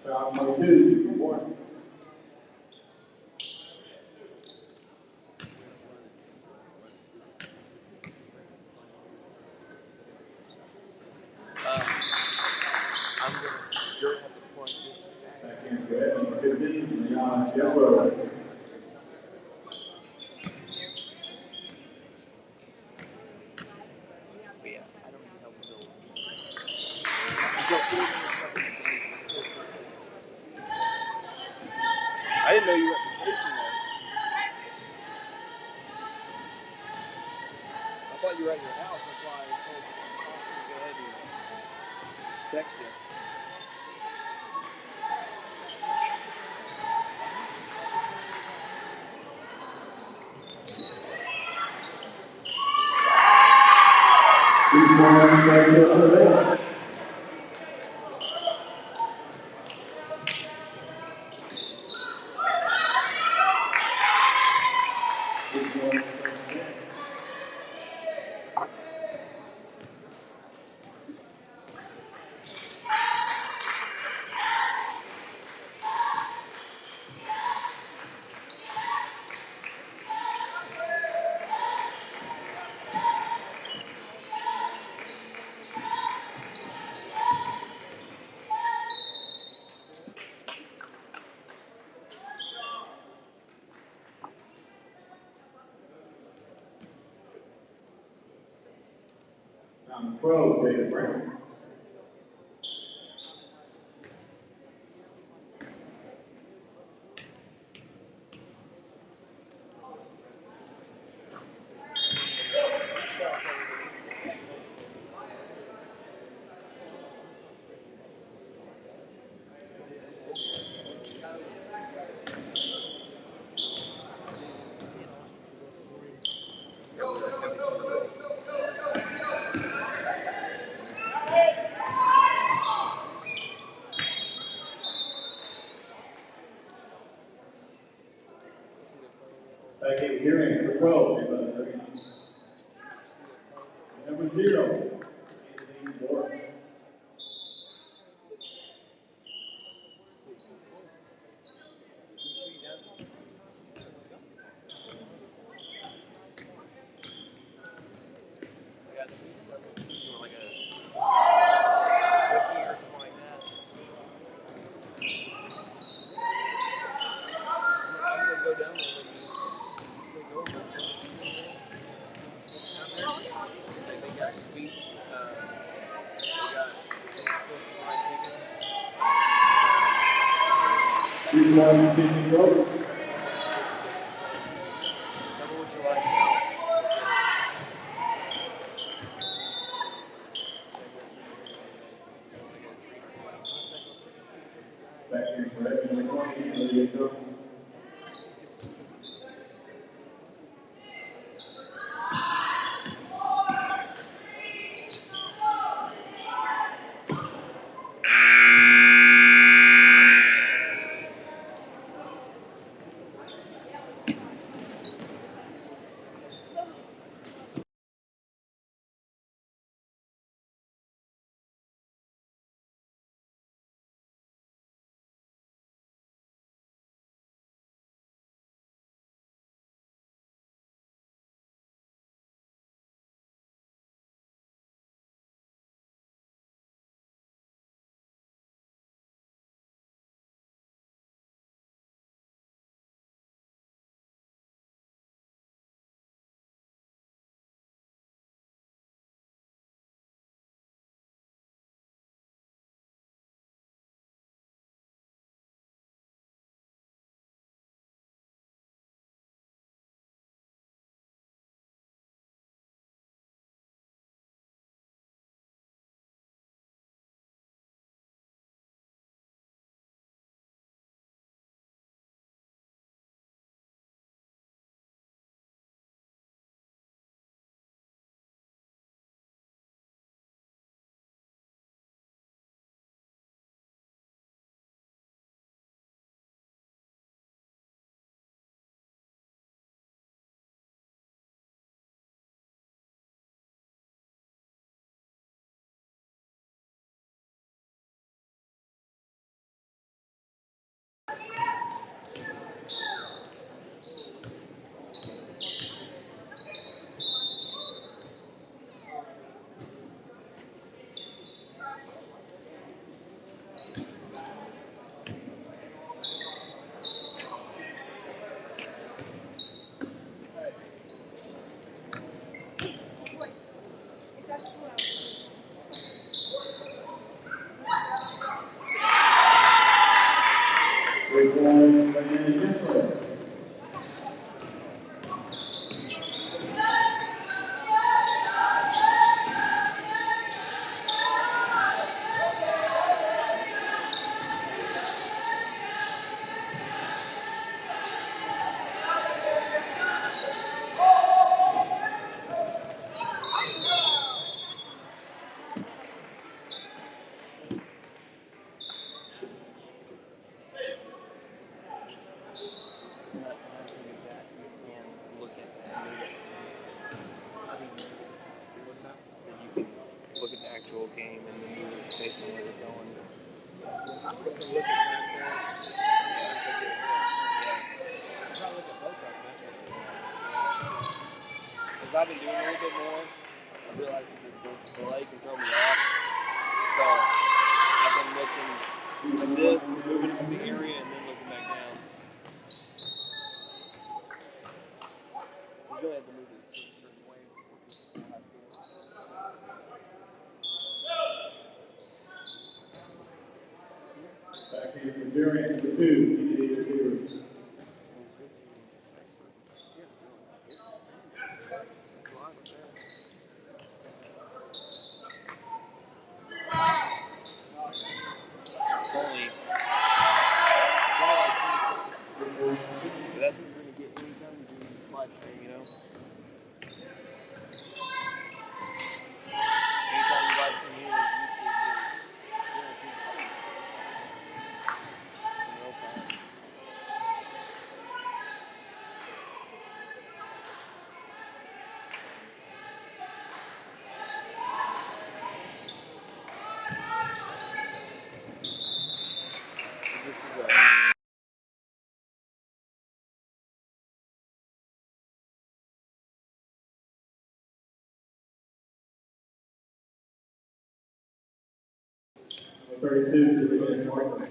Foul 22, Morris. I'm going to, you're going to have to point this back. Back in for Edmund, 15, Leon Yellow. thought you were at your house. That's why I told you to go ahead and text you. Pro, David Brown. Second hearing for 12, number 0, Anthony Morris. I've been doing a little bit more, I realized that the delay can throw me off. So I've been looking at this, moving into the area, and then looking back down. You really have to move it a certain way before people have to. Back here for Durant, number 2, David Stewart. That's what you're going to get anytime you do live stream, you know? Anytime you live stream here, YouTube, in real time. This is a... Number 32 to the Martin.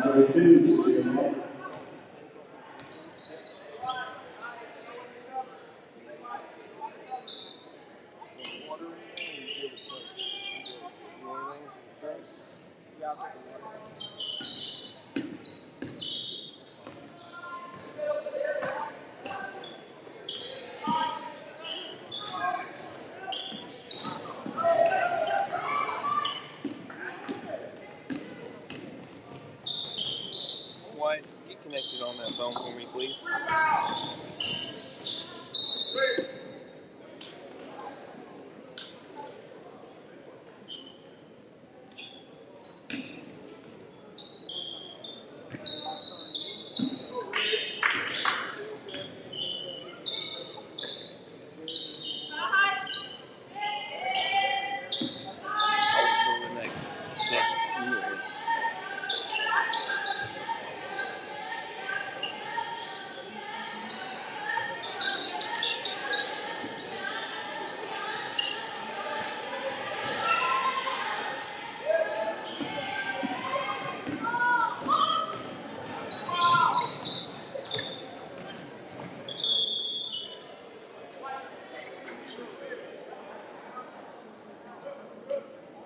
Number 2 to the Martin. Wyatt, get connected on that phone for me, please.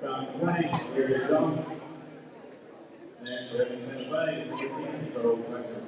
Down 20, Gary Jones. Next, for Evanston Bay, 15, so Becker.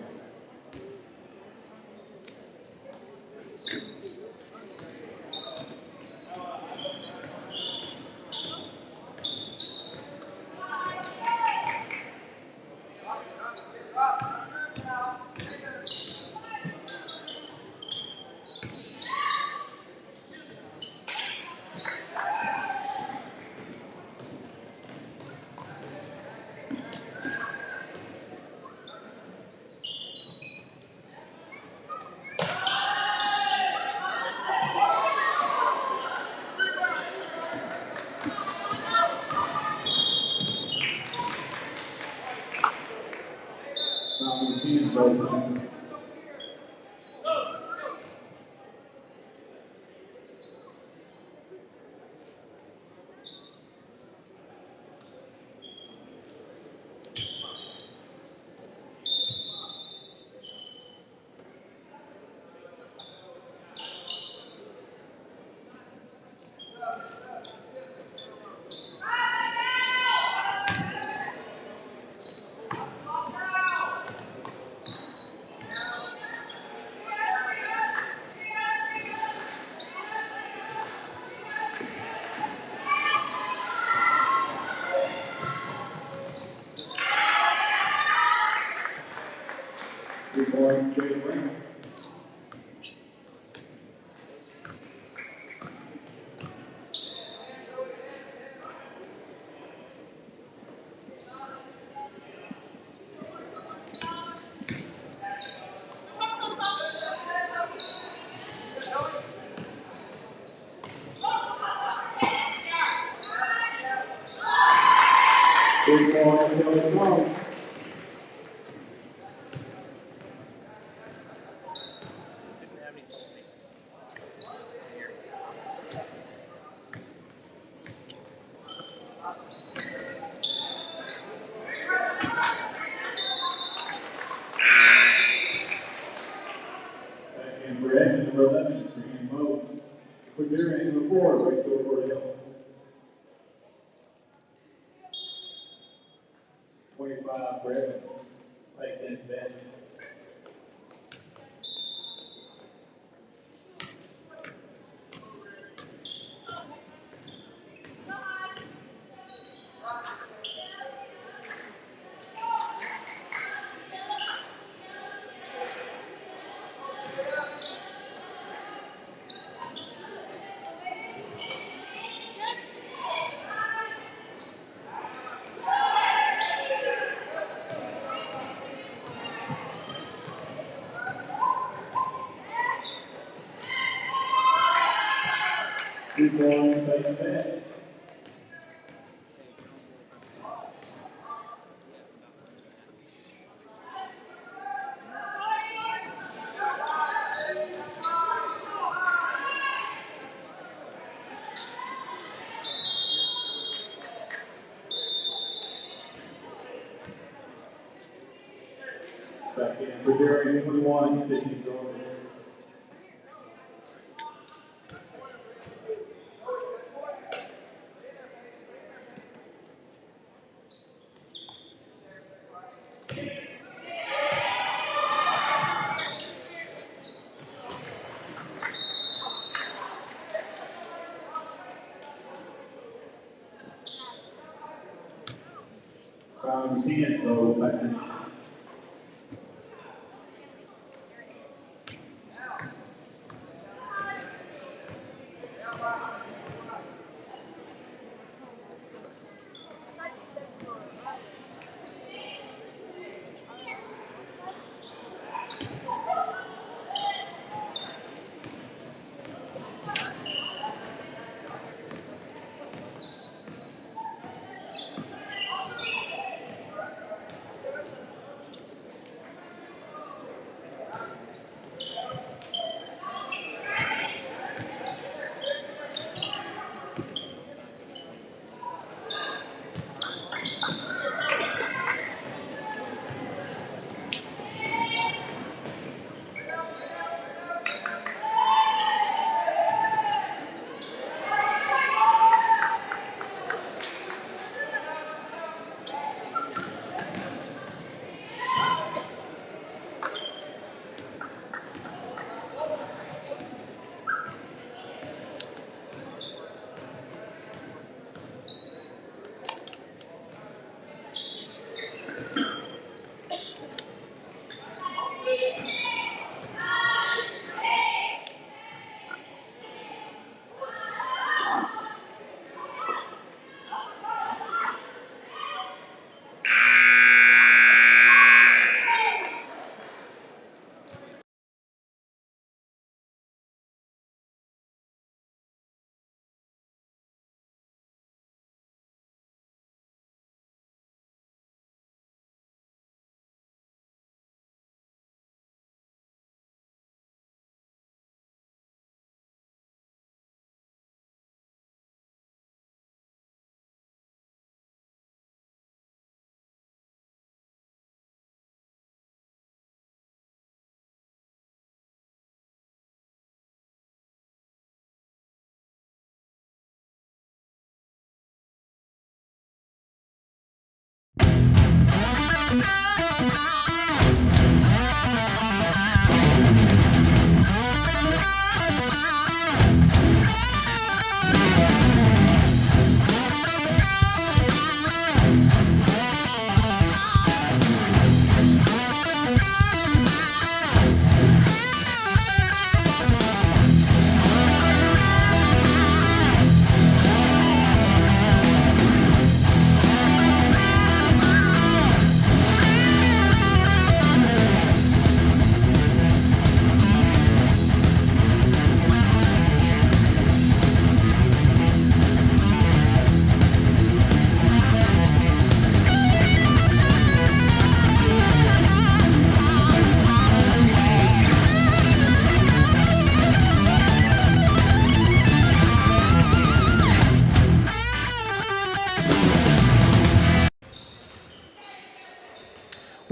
Jay Green. And Durant, number 11, Pregame modes. For Durant, number 4, Rachel Cordell. 25, Brevin, take that best. Keep going, take the best. Back in for Durant, 21, Sydney Jordan. Found 10, so back in.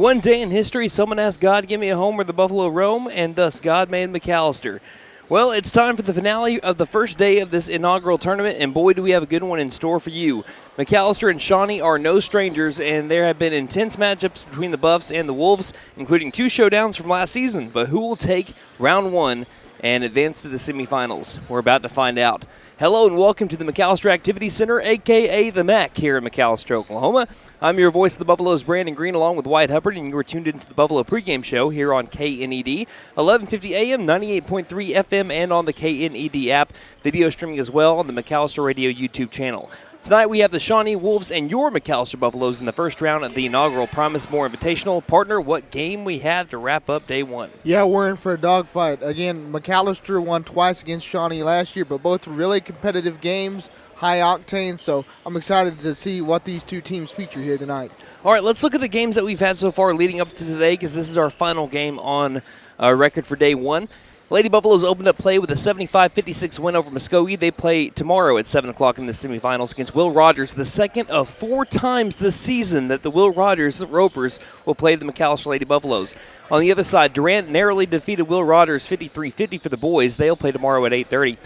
One day in history, someone asked God, give me a home where the buffalo roam, and thus God made McAlester. Well, it's time for the finale of the first day of this inaugural tournament, and boy, do we have a good one in store for you. McAlester and Shawnee are no strangers, and there have been intense matchups between the Buffs and the Wolves, including 2 showdowns from last season. But who will take round 1 and advance to the semifinals? We're about to find out. Hello and welcome to the McAlester Activity Center, a.k.a. the MAC, here in McAlester, Oklahoma. I'm your voice of the Buffaloes, Brandon Green, along with Wyatt Hubbard, and you are tuned into the Buffalo Pregame Show here on KNED, 1150 AM, 98.3 FM, and on the KNED app, video streaming as well on the McAlester Radio YouTube channel. Tonight we have the Shawnee Wolves and your McAlester Buffaloes in the first round of the inaugural Primus Moore Invitational. Partner, what game we have to wrap up day 1? Yeah, we're in for a dogfight. Again, McAlester won twice against Shawnee last year, but both really competitive games, high octane, so I'm excited to see what these two teams feature here tonight. All right, let's look at the games that we've had so far leading up to today, because this is our final game on record for day 1. Lady Buffaloes opened up play with a 75-56 win over Muskogee. They play tomorrow at 7 o'clock in the semifinals against Will Rogers, the second of 4 times this season that the Will Rogers Ropers will play the McAlester Lady Buffaloes. On the other side, Durant narrowly defeated Will Rogers 53-50 for the boys. They'll play tomorrow at 8:30.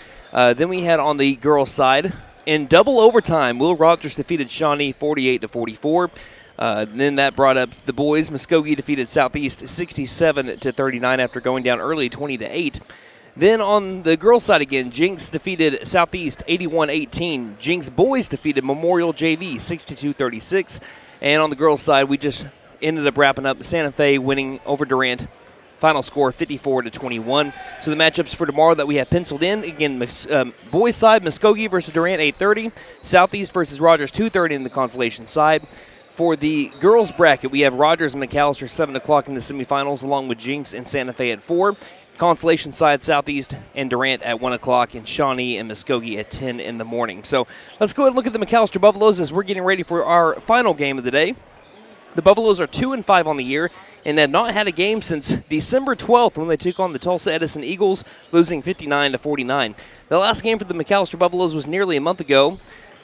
Then we had on the girls' side, in double overtime, Will Rogers defeated Shawnee 48-44. Then that brought up the boys. Muskogee defeated Southeast 67-39 after going down early 20-8. Then on the girls' side again, Jenks defeated Southeast 81-18. Jenks boys defeated Memorial JV 62-36. And on the girls' side, we just ended up wrapping up Santa Fe winning over Durant. Final score 54-21. So the matchups for tomorrow that we have penciled in, again, boys' side, Muskogee versus Durant 8:30. Southeast versus Rogers 2:30 in the consolation side. For the girls' bracket, we have Rogers and McAlester 7 o'clock in the semifinals, along with Jenks and Santa Fe at 4. Consolation side, Southeast and Durant at 1 o'clock, and Shawnee and Muskogee at 10 in the morning. So let's go ahead and look at the McAlester Buffaloes as we're getting ready for our final game of the day. The Buffaloes are 2-5 on the year and have not had a game since December 12th when they took on the Tulsa Edison Eagles, losing 59-49. The last game for the McAlester Buffaloes was nearly a month ago.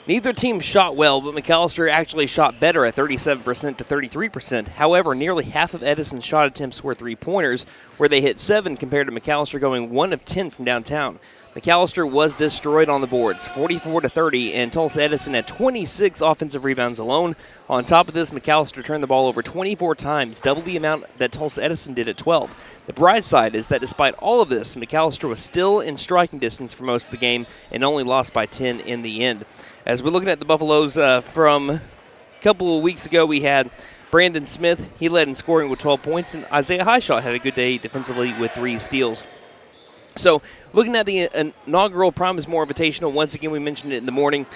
Neither team shot well, but McAlester actually shot better at 37% to 33%. However, nearly half of Edison's shot attempts were three-pointers, where they hit 7 compared to McAlester going 1 of 10 from downtown. McAlester was destroyed on the boards, 44-30, and Tulsa Edison had 26 offensive rebounds alone. On top of this, McAlester turned the ball over 24 times, double the amount that Tulsa Edison did at 12. The bright side is that despite all of this, McAlester was still in striking distance for most of the game and only lost by 10 in the end. As we're looking at the Buffaloes from a couple of weeks ago, we had Brandon Smith. He led in scoring with 12 points, and Isaiah Highshot had a good day defensively with 3 steals. So, looking at the inaugural Primus Moore Invitational, once again, we mentioned it in the morning,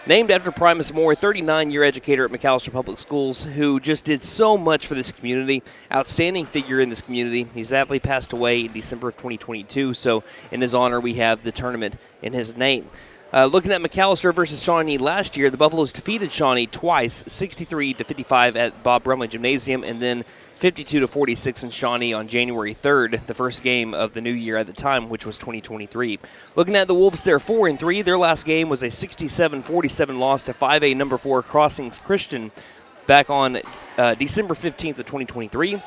named after Primus Moore, 39-year educator at McAlester Public Schools, who just did so much for this community, outstanding figure in this community. He sadly passed away in December of 2022, so in his honor, we have the tournament in his name. Looking at McAlester versus Shawnee last year, the Buffaloes defeated Shawnee twice, 63-55 at Bob Brumley Gymnasium, and then 52-46 in Shawnee on January 3rd, the first game of the new year at the time, which was 2023. Looking at the Wolves, they're 4-3. Their last game was a 67-47 loss to 5A number 4 Crossings Christian back on December 15th of 2023.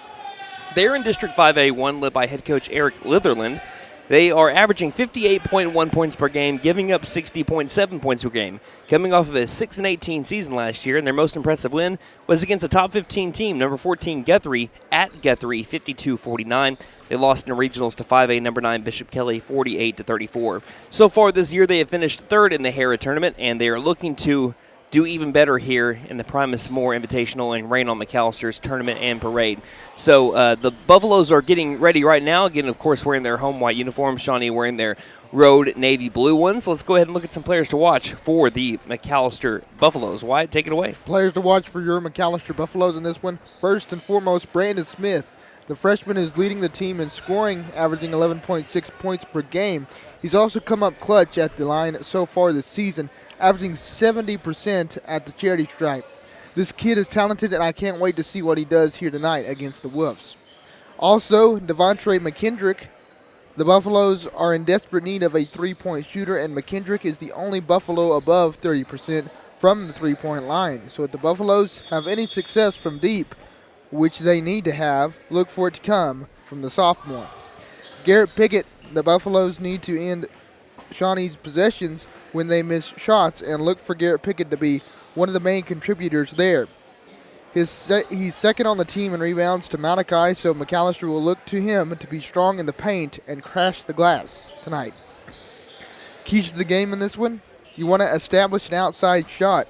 They're in District 5A1, led by head coach Eric Litherland. They are averaging 58.1 points per game, giving up 60.7 points per game. Coming off of a 6-18 season last year, and their most impressive win was against a top 15 team, number 14 Guthrie, at Guthrie, 52-49. They lost in the regionals to 5A number 9 Bishop Kelly, 48-34. So far this year, they have finished 3rd in the Hera tournament, and they are looking to do even better here in the Primus Moore Invitational and rain on McAlster's tournament and parade. So the Buffaloes are getting ready right now. Again, of course, wearing their home white uniforms. Shawnee wearing their road navy blue ones. Let's go ahead and look at some players to watch for the McAlester Buffaloes. Wyatt, take it away. Players to watch for your McAlester Buffaloes in this one. First and foremost, Brandon Smith. The freshman is leading the team in scoring, averaging 11.6 points per game. He's also come up clutch at the line so far this season, averaging 70% at the charity stripe. This kid is talented, and I can't wait to see what he does here tonight against the Wolves. Also, Devontre McKendrick. The Buffaloes are in desperate need of a three-point shooter, and McKendrick is the only Buffalo above 30% from the three-point line. So if the Buffaloes have any success from deep, which they need to have. Look for it to come from the sophomore. Garrett Pickett, the Buffaloes need to end Shawnee's possessions when they miss shots, and look for Garrett Pickett to be one of the main contributors there. He's second on the team in rebounds to Malachi, so McAlester will look to him to be strong in the paint and crash the glass tonight. Keys to the game in this one, you want to establish an outside shot.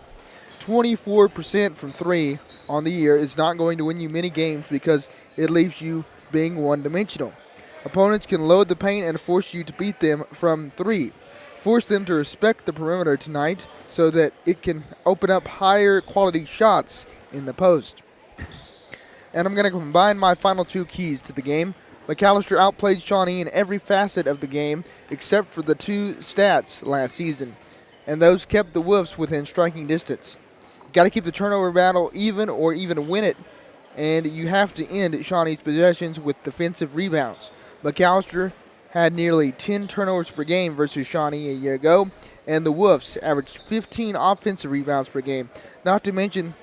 24% from 3 on the year is not going to win you many games because it leaves you being one-dimensional. Opponents can load the paint and force you to beat them from 3. Force them to respect the perimeter tonight so that it can open up higher quality shots in the post. And I'm going to combine my final 2 keys to the game. McAlester outplayed Shawnee in every facet of the game except for the 2 stats last season, and those kept the Wolves within striking distance. Got to keep the turnover battle even or even win it, and you have to end Shawnee's possessions with defensive rebounds. McAlester had nearly 10 turnovers per game versus Shawnee a year ago, and the Wolves averaged 15 offensive rebounds per game. Not to mention,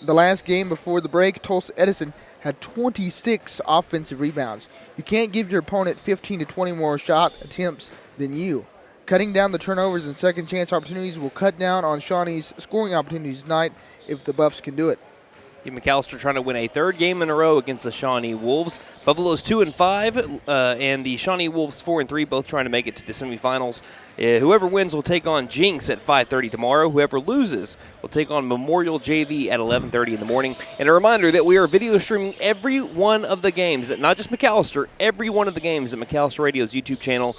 the last game before the break, Tulsa Edison had 26 offensive rebounds. You can't give your opponent 15 to 20 more shot attempts than you. Cutting down the turnovers and second chance opportunities will cut down on Shawnee's scoring opportunities tonight if the Buffs can do it. McAlester trying to win a 3rd game in a row against the Shawnee Wolves. Buffalo's 2-5, and the Shawnee Wolves 4-3, both trying to make it to the semifinals. Whoever wins will take on Jenks at 5:30 tomorrow. Whoever loses will take on Memorial JV at 11:30 in the morning. And a reminder that we are video streaming every one of the games, not just McAlester, every one of the games at McAlester Radio's YouTube channel.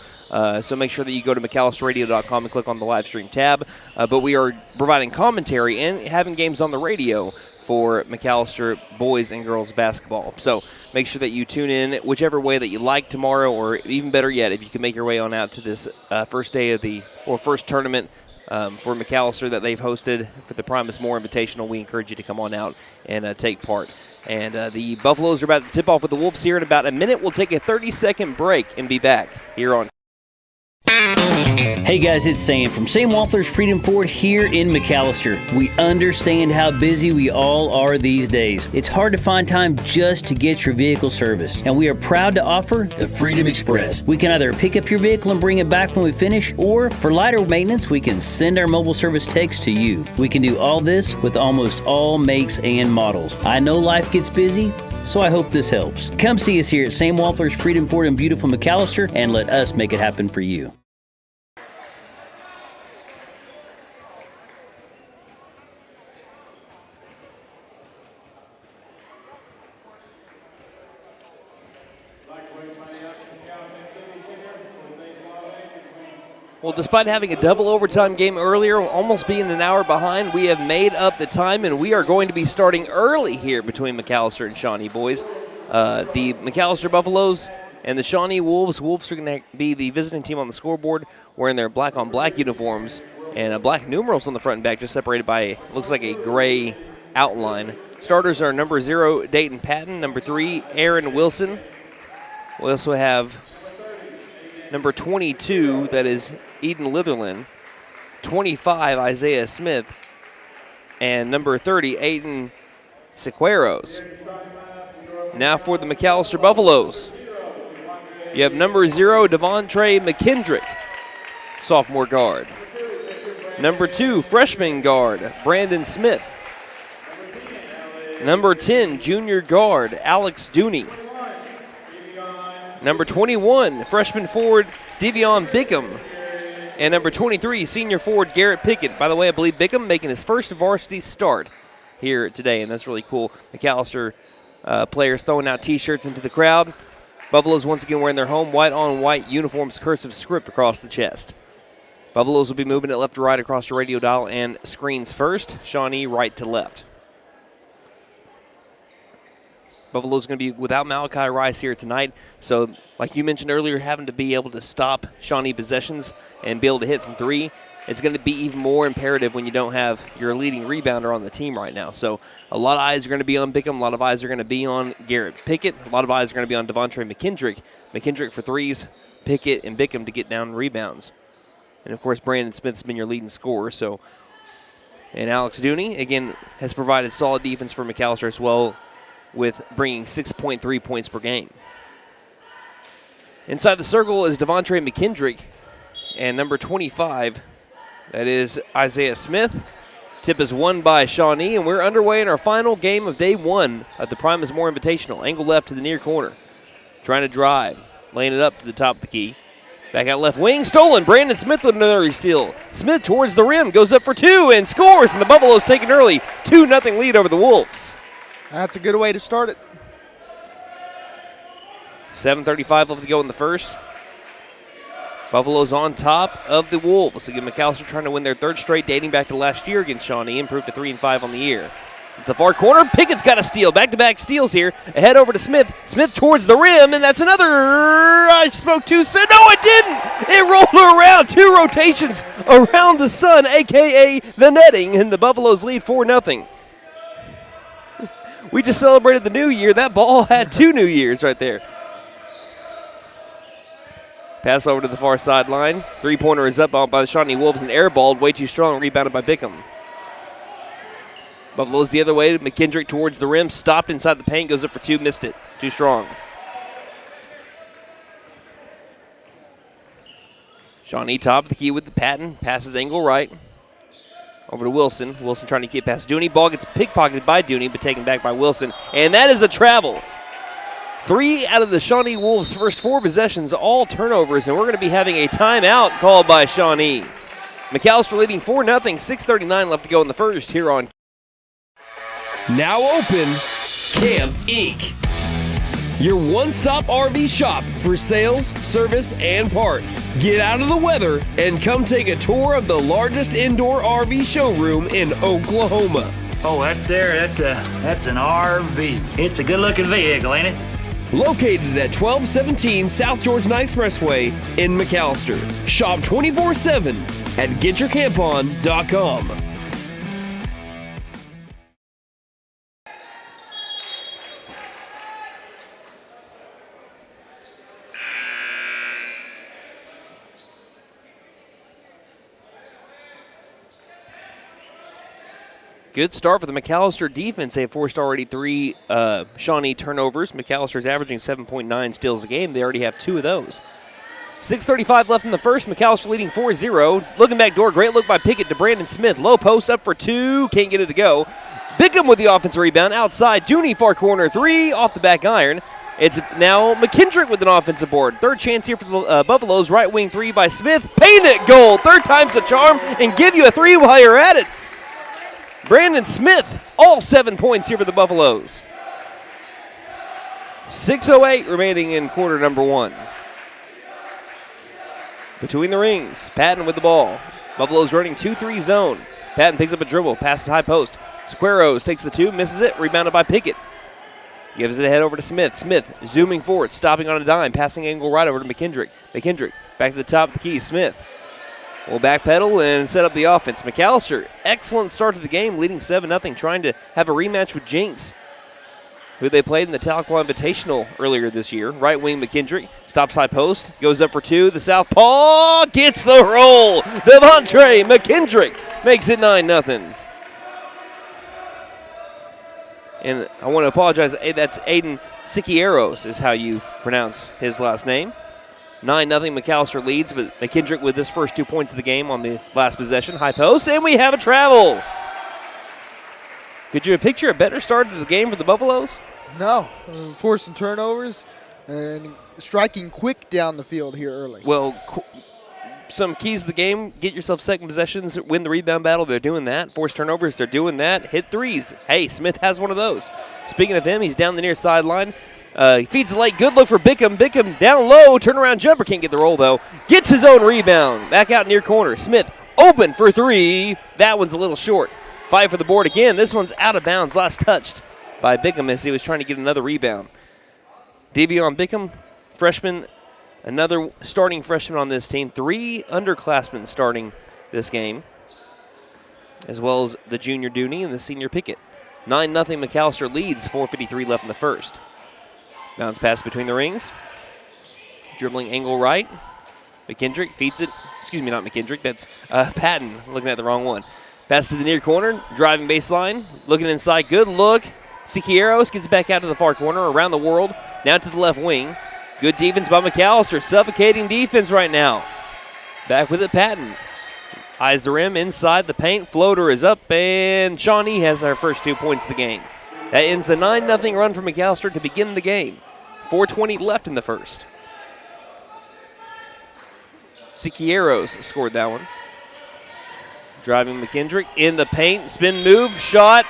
So make sure that you go to McAlsterRadio.com and click on the live stream tab. But we are providing commentary and having games on the radio for McAlester boys and girls basketball. So make sure that you tune in whichever way that you like tomorrow, or even better yet, if you can make your way on out to this first day of first tournament for McAlester that they've hosted for the Primus Moore Invitational. We encourage you to come on out and take part. And the Buffaloes are about to tip off with the Wolves here in about a minute. We'll take a 30-second break and be back here on. Hey guys, it's Sam from Sam Wampler's Freedom Ford here in McAlester. We understand how busy we all are these days. It's hard to find time just to get your vehicle serviced, and we are proud to offer the Freedom Express. We can either pick up your vehicle and bring it back when we finish, or for lighter maintenance, we can send our mobile service techs to you. We can do all this with almost all makes and models. I know life gets busy, so I hope this helps. Come see us here at Sam Wampler's Freedom Ford in beautiful McAlester, and let us make it happen for you. Well, despite having a double overtime game earlier, almost being an hour behind, we have made up the time, and we are going to be starting early here between McAlester and Shawnee boys. The McAlester Buffaloes and the Shawnee Wolves. Wolves are going to be the visiting team on the scoreboard, wearing their black-on-black uniforms and black numerals on the front and back, just separated by, looks like a gray outline. Starters are number 0, Dayton Patton, number 3, Aaron Wilson. We also have number 22, that is Eden Litherland, 25, Isaiah Smith, and number 30, Aiden Sequeiros. Now for the McAlester Buffaloes, you have number 0, Devontre McKendrick, sophomore guard. Number 2, freshman guard, Brandon Smith. Number 10, junior guard, Alex Dooney. Number 21, freshman forward, Devion Bickham. And number 23, senior forward, Garrett Pickett. By the way, I believe Bickham making his first varsity start here today, and that's really cool. McAlester players throwing out T-shirts into the crowd. Buffaloes once again wearing their home white-on-white uniforms, cursive script across the chest. Buffaloes will be moving it left to right across the radio dial and screens first. Shawnee right to left. Buffalo's going to be without Malachi Rice here tonight. So, like you mentioned earlier, having to be able to stop Shawnee possessions and be able to hit from 3, it's going to be even more imperative when you don't have your leading rebounder on the team right now. So, a lot of eyes are going to be on Bickham. A lot of eyes are going to be on Garrett Pickett. A lot of eyes are going to be on Devontre McKendrick. McKendrick for 3s, Pickett and Bickham to get down rebounds. And, of course, Brandon Smith's been your leading scorer. So, and Alex Dooney, again, has provided solid defense for McAlester as well. with bringing 6.3 points per game. Inside the circle is Devontre McKendrick, and number 25, that is Isaiah Smith. Tip is won by Shawnee, and we're underway in our final game of day 1 of the Primus Moore Invitational. Angle left to the near corner. Trying to drive, laying it up to the top of the key. Back out left wing, stolen. Brandon Smith with another steal. Smith towards the rim, goes up for 2 and scores, and the Buffaloes take an early 2-0 lead over the Wolves. That's a good way to start it. 7:35 left to go in the first. Buffalo's on top of the Wolves. Again, McAlester trying to win their 3rd straight dating back to last year against Shawnee, improved to 3-5 on the year. At the far corner, Pickett's got a steal. Back-to-back steals here. Ahead over to Smith. Smith towards the rim, and that's another. I spoke too soon. No, it didn't. It rolled around. 2 rotations around the sun, a.k.a. the netting, and the Buffaloes lead 4-0. We just celebrated the new year. That ball had 2 new years right there. Pass over to the far sideline. 3-pointer is up by the Shawnee Wolves and airballed. Way too strong. Rebounded by Bickham. Buffalo's the other way. McKendrick towards the rim. Stopped inside the paint. Goes up for 2. Missed it. Too strong. Shawnee top of the key with the Patton. Passes angle right. Over to Wilson. Wilson trying to get past Dooney. Ball gets pickpocketed by Dooney, but taken back by Wilson. And that is a travel. 3 out of the Shawnee Wolves' first 4 possessions, all turnovers, and we're going to be having a timeout called by Shawnee. McAlester leading 4-0, 6:39 left to go in the first here on. Now open, Camp Inc. Your one-stop RV shop for sales, service, and parts. Get out of the weather and come take a tour of the largest indoor RV showroom in Oklahoma. Oh, that's an RV. It's a good-looking vehicle, ain't it? Located at 1217 South Georgia Expressway in McAlester. Shop 24/7 at getyourcampon.com. Good start for the McAlester defense. They have forced already 3 Shawnee turnovers. McAlster's averaging 7.9 steals a game. They already have 2 of those. 6:35 left in the first. McAlester leading 4-0. Looking back door. Great look by Pickett to Brandon Smith. Low post up for 2. Can't get it to go. Bickham with the offensive rebound. Outside. Dooney far corner 3 off the back iron. It's now McKendrick with an offensive board. 3rd chance here for the Buffaloes. Right wing 3 by Smith. Paint it goal. 3rd time's a charm and give you a 3 while you're at it. Brandon Smith, all 7 points here for the Buffaloes. 6:08 remaining in quarter number 1. Between the rings, Patton with the ball. Buffaloes running 2-3 zone. Patton picks up a dribble, passes high post. Sequeiros takes the 2, misses it, rebounded by Pickett. Gives it ahead over to Smith. Smith zooming forward, stopping on a dime, passing angle right over to McKendrick. McKendrick back to the top of the key. Smith will backpedal and set up the offense. McAlester, excellent start to the game, leading 7-0, trying to have a rematch with Jenks, who they played in the Tahlequah Invitational earlier this year. Right wing McKendrick stops high post, goes up for 2. The southpaw gets the roll. Devontre McKendrick makes it 9-0. And I want to apologize. That's Aiden Siqueiros is how you pronounce his last name. 9-0 McAlester leads, but McKendrick with his first 2 points of the game on the last possession. High post, and we have a travel. Could you picture a better start to the game for the Buffaloes? No. Forcing turnovers and striking quick down the field here early. Well, some keys of the game, get yourself second possessions, win the rebound battle. They're doing that. Force turnovers, they're doing that. Hit 3s. Hey, Smith has one of those. Speaking of him, he's down the near sideline. He feeds the late. Good look for Bickham. Bickham down low. Turnaround jumper. Can't get the roll, though. Gets his own rebound. Back out near corner. Smith open for 3. That one's a little short. Fight for the board again. This one's out of bounds. Last touched by Bickham as he was trying to get another rebound. Davion Bickham, freshman, another starting freshman on this team. 3 underclassmen starting this game, as well as the junior Dooney and the senior Pickett. 9-0 McAlester leads. 4:53 left in the first. Bounce pass between the rings. Dribbling angle right. McKendrick feeds it. Excuse me, not McKendrick. That's Patton. Looking at the wrong one. Pass to the near corner. Driving baseline. Looking inside. Good look. Siqueiros gets back out to the far corner, around the world, now to the left wing. Good defense by McAlester, suffocating defense right now. Back with it, Patton. Eyes the rim, inside the paint, floater is up, and Shawnee has our first 2 points of the game. That ends the 9-0 run for McAlester to begin the game. 4:20 left in the first. Siqueiros scored that one. Driving McKendrick in the paint, spin move, shot,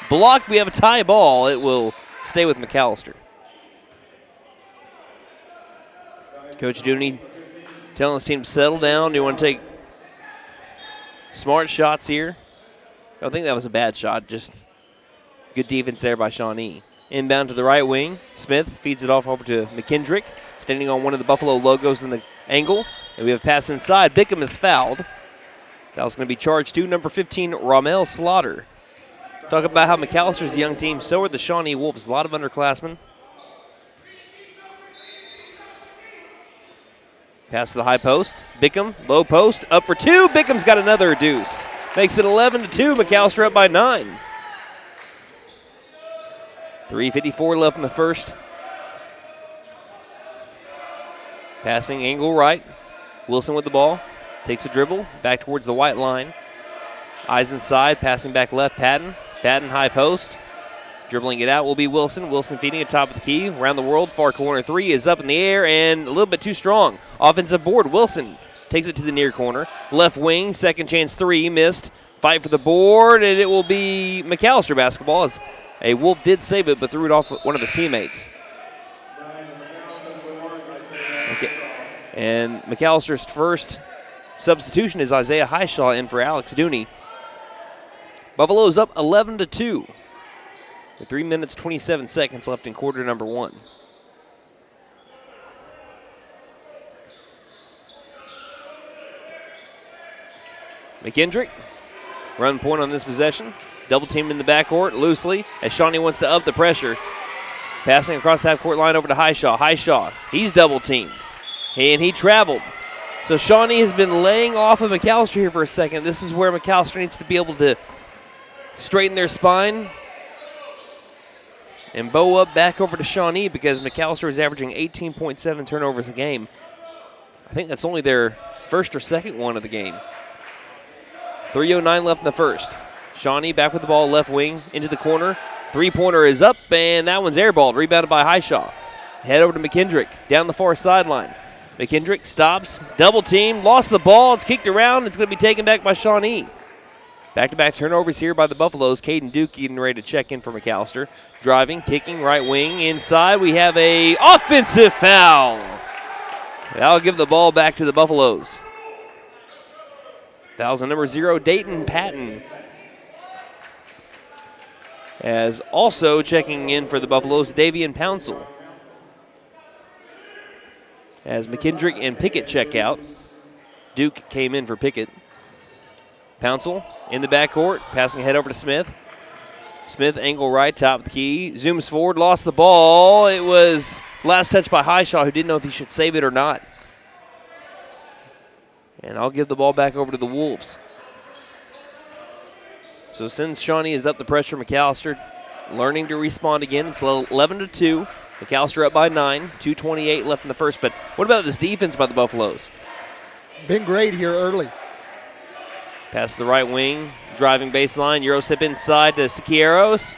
blocked. We have a tie ball. It will stay with McAlester. Coach Dooney telling his team to settle down. Do you want to take smart shots here? I don't think that was a bad shot, just good defense there by Shawnee. Inbound to the right wing. Smith feeds it off over to McKendrick, standing on one of the Buffalo logos in the angle. And we have a pass inside. Bickham is fouled. Foul's going to be charged to number 15, Ramel Slaughter. Talk about how McAllister's a young team. So are the Shawnee Wolves. A lot of underclassmen. Pass to the high post. Bickham, low post, up for two. Bickham's got another deuce. Makes it 11-2. McAlester up by 9. 3:54 left in the first. Passing angle right. Wilson with the ball. Takes a dribble. Back towards the white line. Eyes inside. Passing back left. Patton. Patton high post. Dribbling it out will be Wilson. Wilson feeding it top of the key. Around the world. Far corner three is up in the air and a little bit too strong. Offensive board. Wilson takes it to the near corner. Left wing. Second chance three. Missed. Fight for the board. And it will be McAlester basketball as a Wolf did save it but threw it off one of his teammates. Okay. And McAllister's first substitution is Isaiah Highshaw in for Alex Dooney. Buffalo's up 11-2. With 3 minutes, 27 seconds left in quarter number 1. McKendrick, run point on this possession. Double team in the backcourt loosely as Shawnee wants to up the pressure. Passing across the half-court line over to Highshaw. Highshaw, he's double teamed. And he traveled. So Shawnee has been laying off of McAlester here for a second. This is where McAlester needs to be able to straighten their spine and bow up back over to Shawnee because McAlester is averaging 18.7 turnovers a game. I think that's only their first or second one of the game. 3:09 left in the first. Shawnee back with the ball, left wing, into the corner. Three-pointer is up, and that one's airballed, rebounded by Highshaw. Head over to McKendrick, down the far sideline. McKendrick stops, double team, lost the ball. It's kicked around. It's going to be taken back by Shawnee. Back-to-back turnovers here by the Buffaloes. Caden Duke getting ready to check in for McAlester. Driving, kicking, right wing, inside. We have a offensive foul. That'll give the ball back to the Buffaloes. Fouls on number 0, Dayton Patton. As also checking in for the Buffaloes, Davian Pouncil. As McKendrick and Pickett check out. Duke came in for Pickett. Pouncil in the backcourt, passing ahead over to Smith. Smith, angle right, top of the key, zooms forward, lost the ball. It was last touch by Highshaw, who didn't know if he should save it or not. And I'll give the ball back over to the Wolves. So since Shawnee is up the pressure, McAlester learning to respond again. It's 11-2. McAlester up by 9, 2:28 left in the first. But what about this defense by the Buffaloes? Been great here early. Pass the right wing, driving baseline, Euro step inside to Siqueiros.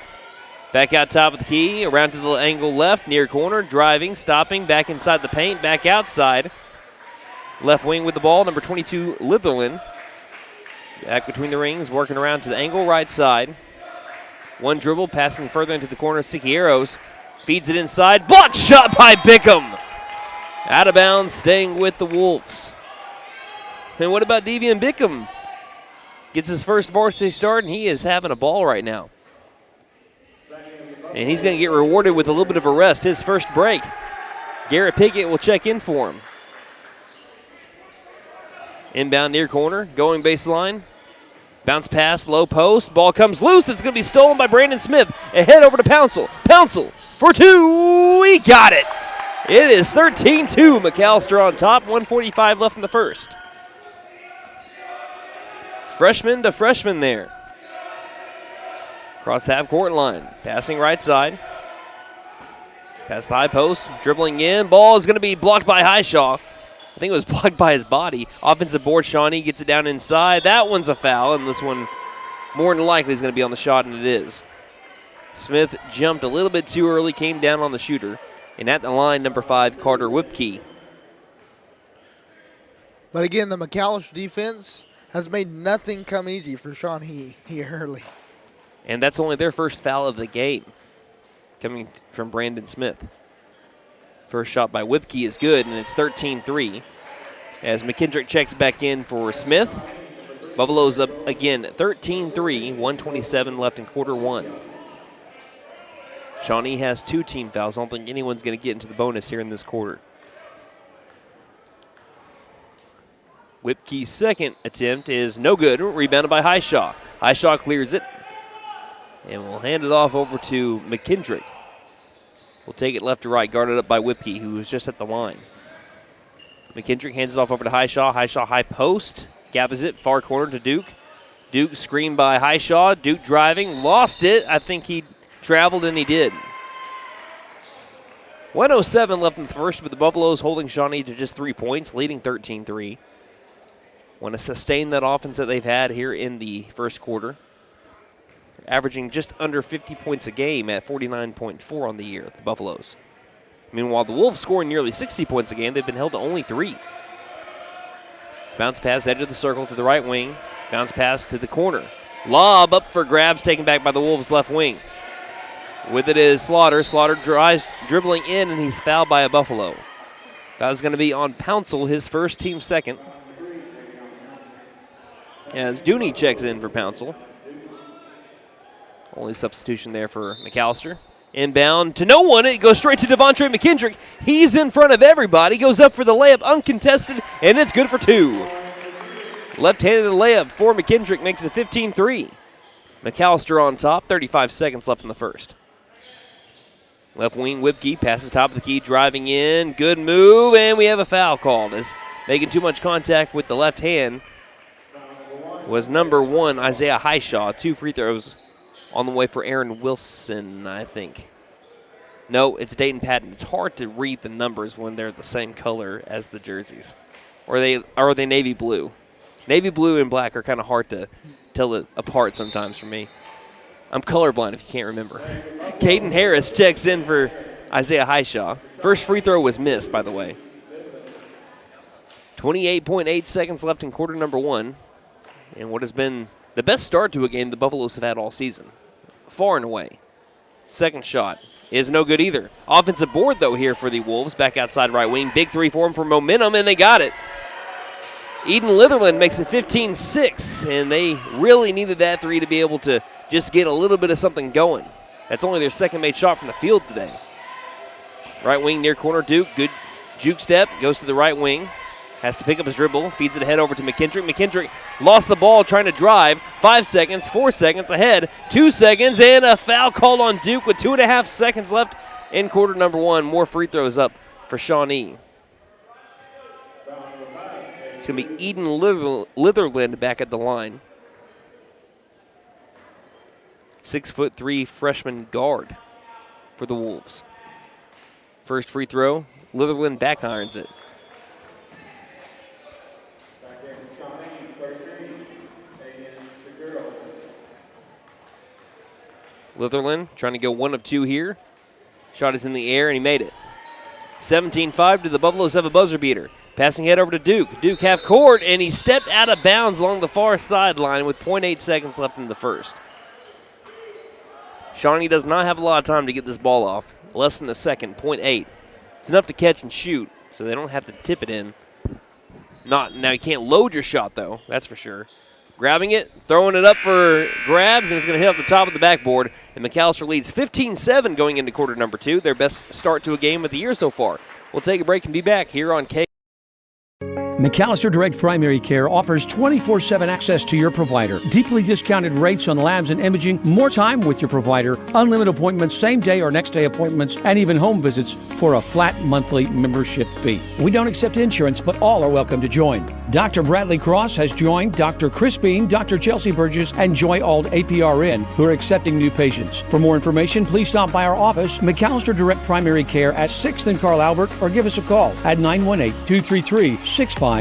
Back out top of the key, around to the angle left, near corner, driving, stopping, back inside the paint, back outside. Left wing with the ball, number 22, Litherland. Back between the rings, working around to the angle right side. One dribble, passing further into the corner, Siqueiros. Feeds it inside, blocked shot by Bickham. Out of bounds, staying with the Wolves. And what about Devian Bickham? Gets his first varsity start, and he is having a ball right now. And he's going to get rewarded with a little bit of a rest. His first break. Garrett Pickett will check in for him. Inbound near corner, going baseline. Bounce pass, low post. Ball comes loose. It's going to be stolen by Brandon Smith. Ahead over to Pouncil. Pouncil for two. He got it. It is 13-2. McAlester on top. 1:45 left in the first. Freshman to freshman there. Across the half-court line. Passing right side. Past the high post. Dribbling in. Ball is going to be blocked by Highshaw. I think it was blocked by his body. Offensive board. Shawnee gets it down inside. That one's a foul, and this one more than likely is going to be on the shot, and it is. Smith jumped a little bit too early, came down on the shooter. And at the line, number 5, Carter Whipkey. But again, the McAlester defense has made nothing come easy for Shawnee here early. And that's only their first foul of the game, coming from Brandon Smith. First shot by Whipkey is good, and it's 13-3. As McKendrick checks back in for Smith. Buffalo's up again, 13-3, 1:27 left in quarter one. Shawnee has 2 team fouls. I don't think anyone's going to get into the bonus here in this quarter. Whipkey's second attempt is no good. Rebounded by Highshaw. Highshaw clears it. And we'll hand it off over to McKendrick. We'll take it left to right, guarded up by Whipkey, who was just at the line. McKendrick hands it off over to Highshaw. Highshaw high post. Gathers it, far corner to Duke. Duke screened by Highshaw. Duke driving, lost it. I think he traveled, and he did. 1:07 left in the first, but the Buffaloes holding Shawnee to just 3 points, leading 13-3. Want to sustain that offense that they've had here in the first quarter. Averaging just under 50 points a game at 49.4 on the year, the Buffaloes. Meanwhile, the Wolves scoring nearly 60 points a game. They've been held to only 3. Bounce pass, edge of the circle to the right wing. Bounce pass to the corner. Lob up for grabs, taken back by the Wolves' left wing. With it is Slaughter. Slaughter drives, dribbling in, and he's fouled by a Buffalo. That is going to be on Pouncil, his first, team second. As Dooney checks in for Pouncil. Only substitution there for McAlester. Inbound to no one. It goes straight to Devontre McKendrick. He's in front of everybody. Goes up for the layup, uncontested, and it's good for 2. Left-handed layup for McKendrick makes it 15-3. McAlester on top, 35 seconds left in the first. Left wing Whipkey passes top of the key, driving in. Good move, and we have a foul called. As making too much contact with the left hand was number 1, Isaiah Highshaw. 2 free throws on the way for Aaron Wilson, I think. No, it's Dayton Patton. It's hard to read the numbers when they're the same color as the jerseys. Or are they navy blue? Navy blue and black are kind of hard to tell it apart sometimes for me. I'm colorblind if you can't remember. Caden Harris checks in for Isaiah Highshaw. First free throw was missed, by the way. 28.8 seconds left in quarter number 1. And what has been the best start to a game the Buffaloes have had all season. Far and away. Second shot is no good either. Offensive board, though, here for the Wolves. Back outside right wing. Big 3 for them for momentum, and they got it. Eden Litherland makes it 15-6, and they really needed that 3 to be able to just get a little bit of something going. That's only their second made shot from the field today. Right wing near corner, Duke. Good juke step. Goes to the right wing. Has to pick up his dribble. Feeds it ahead over to McKendrick. McKendrick lost the ball trying to drive. 5 seconds, 4 seconds ahead. 2 seconds, and a foul called on Duke with 2.5 seconds left in quarter number 1. More free throws up for Shawnee. It's going to be Eden Litherland back at the line. 6'3" freshman guard for the Wolves. First free throw, Litherland back irons it. Litherland trying to go 1 of 2 here. Shot is in the air, and he made it. 17-5 to the Buffaloes have a buzzer beater. Passing head over to Duke. Duke half court, and he stepped out of bounds along the far sideline with 0.8 seconds left in the first. Shawnee does not have a lot of time to get this ball off. Less than a second, 0.8. It's enough to catch and shoot, so they don't have to tip it in. Now you can't load your shot, though, that's for sure. Grabbing it, throwing it up for grabs, and it's going to hit off the top of the backboard. And McAlester leads 15-7 going into quarter number 2, their best start to a game of the year so far. We'll take a break and be back here on K. McAlester Direct Primary Care offers 24/7 access to your provider, deeply discounted rates on labs and imaging, more time with your provider, unlimited appointments, same day or next day appointments, and even home visits for a flat monthly membership fee. We don't accept insurance, but all are welcome to join. Dr. Bradley Cross has joined Dr. Chris Bean, Dr. Chelsea Burgess, and Joy Ald APRN, who are accepting new patients. For more information, please stop by our office, McAlester Direct Primary Care at 6th and Carl Albert, or give us a call at 918-233-6522.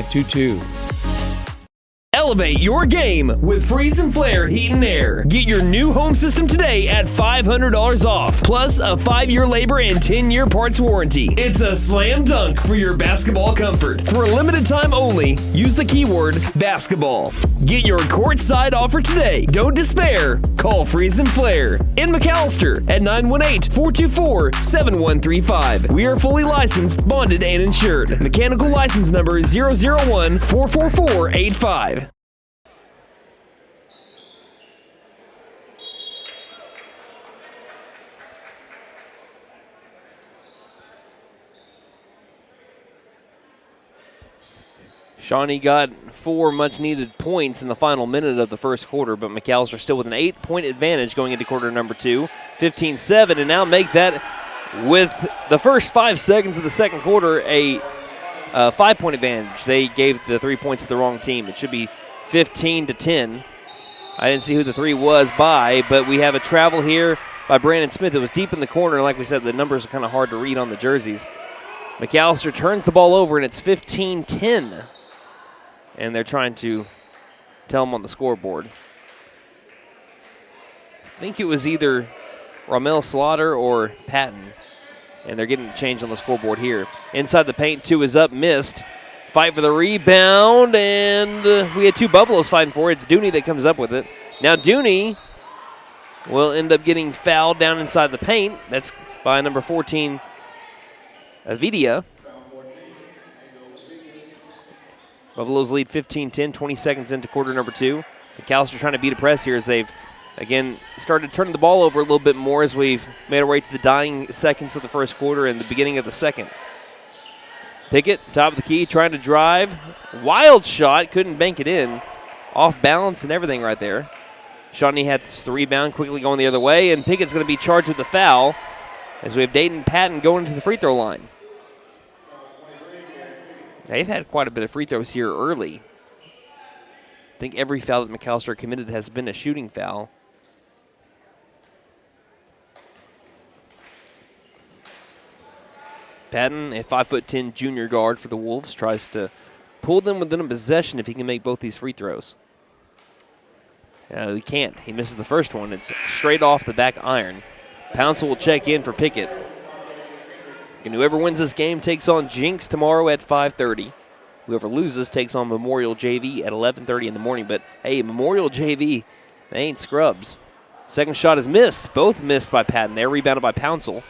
Elevate your game with Freeze and Flare Heat and Air. Get your new home system today at $500 off, plus a 5-year labor and 10-year parts warranty. It's a slam dunk for your basketball comfort. For a limited time only, use the keyword basketball. Get your courtside offer today. Don't despair. Call Freeze and Flare in McAlester at 918-424-7135. We are fully licensed, bonded, and insured. Mechanical license number is 001-44485. Shawnee got 4 much-needed points in the final minute of the first quarter, but McAlester still with an 8-point advantage going into quarter number 2, 15-7, and now make that with the first 5 seconds of the second quarter a 5-point advantage. They gave the 3 points to the wrong team. It should be 15-10. I didn't see who the 3 was by, but we have a travel here by Brandon Smith. It was deep in the corner. Like we said, the numbers are kind of hard to read on the jerseys. McAlester turns the ball over, and it's 15-10. And they're trying to tell them on the scoreboard. I think it was either Ramel Slaughter or Patton. And they're getting changed on the scoreboard here. Inside the paint, 2 is up, missed. Fight for the rebound, and we had 2 Buffaloes fighting for it. It's Dooney that comes up with it. Now Dooney will end up getting fouled down inside the paint. That's by number 14, Avidia. Buffaloes lead 15-10, 20 seconds into quarter number 2. McAlester trying to beat a press here as they've, again, started turning the ball over a little bit more as we've made our way to the dying seconds of the first quarter and the beginning of the second. Pickett, top of the key, trying to drive. Wild shot, couldn't bank it in. Off balance and everything right there. Shawnee had the rebound, quickly going the other way, and Pickett's going to be charged with the foul as we have Dayton Patton going to the free throw line. They've had quite a bit of free throws here early. I think every foul that McAlester committed has been a shooting foul. Patton, a 5'10" junior guard for the Wolves, tries to pull them within a possession if he can make both these free throws. He can't. He misses the first one. It's straight off the back iron. Pouncil will check in for Pickett. And whoever wins this game takes on Jenks tomorrow at 5:30. Whoever loses takes on Memorial JV at 11:30 in the morning. But, hey, Memorial JV, they ain't scrubs. Second shot is missed. Both missed by Patton. They're rebounded by Pouncil.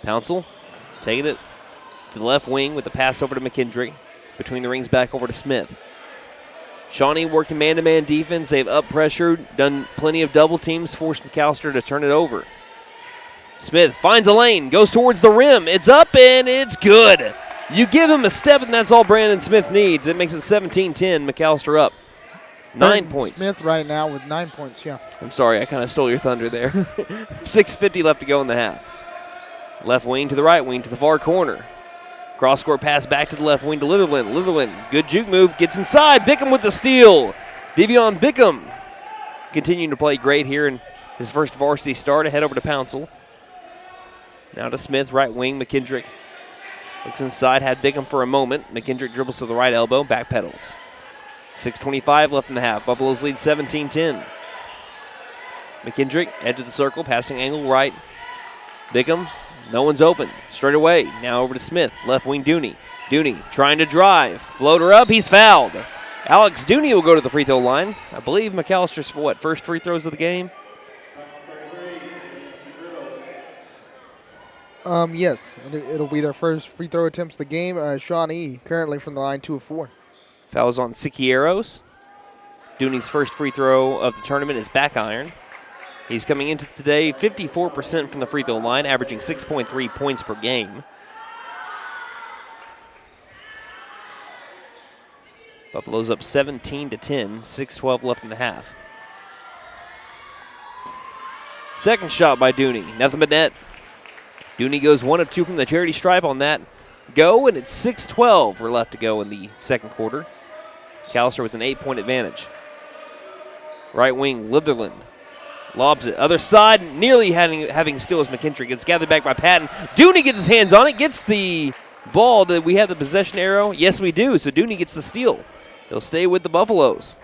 Pouncil taking it to the left wing with the pass over to McKendrick. Between the rings, back over to Smith. Shawnee working man-to-man defense. They've up-pressured, done plenty of double teams, forced McAlester to turn it over. Smith finds a lane, goes towards the rim. It's up, and it's good. You give him a step, and that's all Brandon Smith needs. It makes it 17-10, McAlester up. 9 points. Smith right now with 9 points, yeah. I'm sorry, I kind of stole your thunder there. 6:50 left to go in the half. Left wing to the right wing to the far corner. Cross-court pass back to the left wing to Litherland. Litherland, good juke move, gets inside. Bickham with the steal. Devion Bickham continuing to play great here in his first varsity start. Ahead over to Pouncil. Now to Smith, right wing. McKendrick looks inside, had Bickham for a moment. McKendrick dribbles to the right elbow, back pedals. 6:25 left in the half. Buffaloes lead 17-10. McKendrick, edge of the circle, passing angle right. Bickham, no one's open. Straight away, now over to Smith. Left wing Dooney. Dooney trying to drive. Floater up, he's fouled. Alex Dooney will go to the free throw line. I believe McAllister's, first free throws of the game? Yes, it'll be their first free throw attempts of the game. Shawnee currently from the line 2 of 4. Fouls on Siqueiros. Dooney's first free throw of the tournament is back iron. He's coming into today 54% from the free throw line, averaging 6.3 points per game. Buffalo's up 17-10, 6:12 left in the half. Second shot by Dooney, nothing but net. Dooney goes 1 of 2 from the charity stripe on that go, and it's 6:12 we're left to go in the second quarter. McAlester with an 8-point advantage. Right wing, Litherland lobs it. Other side, nearly having steal as McKintrick. It's gathered back by Patton. Dooney gets his hands on it, gets the ball. Do we have the possession arrow? Yes, we do. So Dooney gets the steal. He'll stay with the Buffaloes.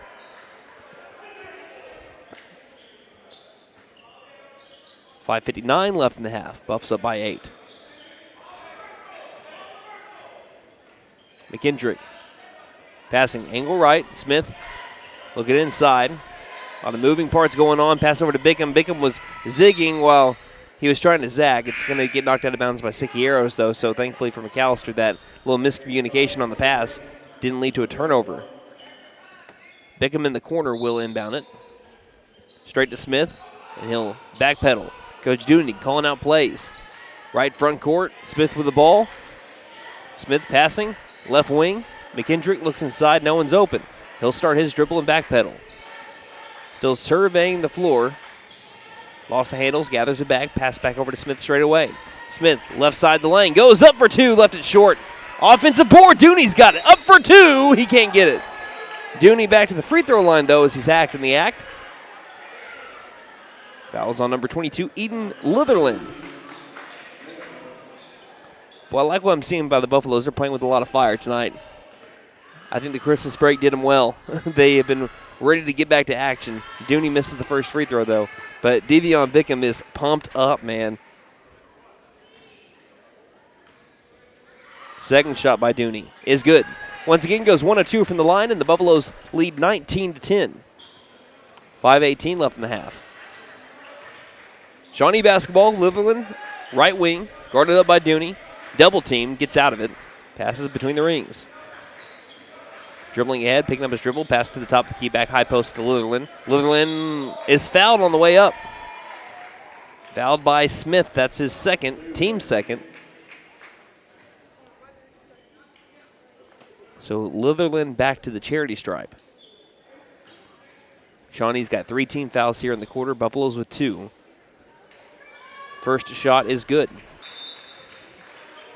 $5:59 left in the half. Buffs up by 8. McKintrick passing angle right. Smith looking inside. A lot of moving parts going on. Pass over to Bickham. Bickham was zigging while he was trying to zag. It's going to get knocked out of bounds by Siqueiros, though, so thankfully for McAlester, that little miscommunication on the pass didn't lead to a turnover. Bickham in the corner will inbound it. Straight to Smith, and he'll backpedal. Coach Dooney calling out plays. Right front court, Smith with the ball. Smith passing, left wing. McKintrick looks inside, no one's open. He'll start his dribble and backpedal. Still surveying the floor. Lost the handles, gathers it back, pass back over to Smith straight away. Smith, left side the lane, goes up for 2, left it short. Offensive board, Dooney's got it, up for 2, he can't get it. Dooney back to the free throw line, though, as he's hacked in the act. Fouls on number 22, Eden Litherland. Well, I like what I'm seeing by the Buffaloes. They're playing with a lot of fire tonight. I think the Christmas break did them well. They have been ready to get back to action. Dooney misses the first free throw, though. But Devion Bickham is pumped up, man. Second shot by Dooney is good. Once again, goes 1 of 2 from the line, and the Buffaloes lead 19-10. 5:18 left in the half. Shawnee basketball, Litherland, right wing, guarded up by Dooney. Double team, gets out of it. Passes between the rings. Dribbling ahead, picking up his dribble, pass to the top of the key, back high post to Litherland. Litherland is fouled on the way up. Fouled by Smith. That's his second, team second. So Litherland back to the charity stripe. Shawnee's got 3 team fouls here in the quarter. Buffaloes with 2. First shot is good.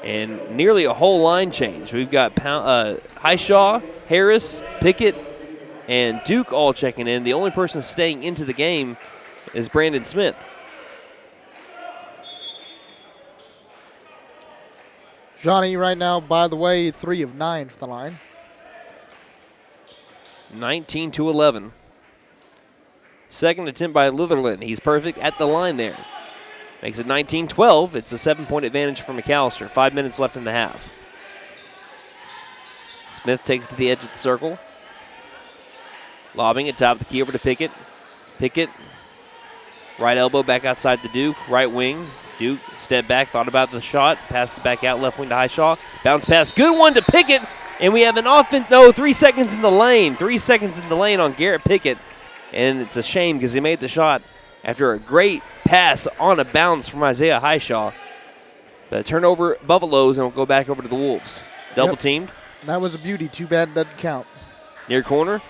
And nearly a whole line change. We've got Highshaw, Harris, Pickett, and Duke all checking in. The only person staying into the game is Brandon Smith. Johnny right now, by the way, 3 of 9 for the line. 19-11. Second attempt by Litherland. He's perfect at the line there. Makes it 19-12. It's a 7-point advantage for McAlester. 5 minutes left in the half. Smith takes it to the edge of the circle. Lobbing it top of the key over to Pickett. Pickett, right elbow back outside to Duke. Right wing. Duke step back, thought about the shot. Passes back out left wing to Highshaw. Bounce pass. Good one to Pickett. And we have an offense. No, 3 seconds in the lane. 3 seconds in the lane on Garrett Pickett. And it's a shame because he made the shot after a great pass on a bounce from Isaiah Highshaw. But turnover Buffaloes, and we'll go back over to the Wolves. Double teamed. That was a beauty. Too bad it doesn't count. Near corner.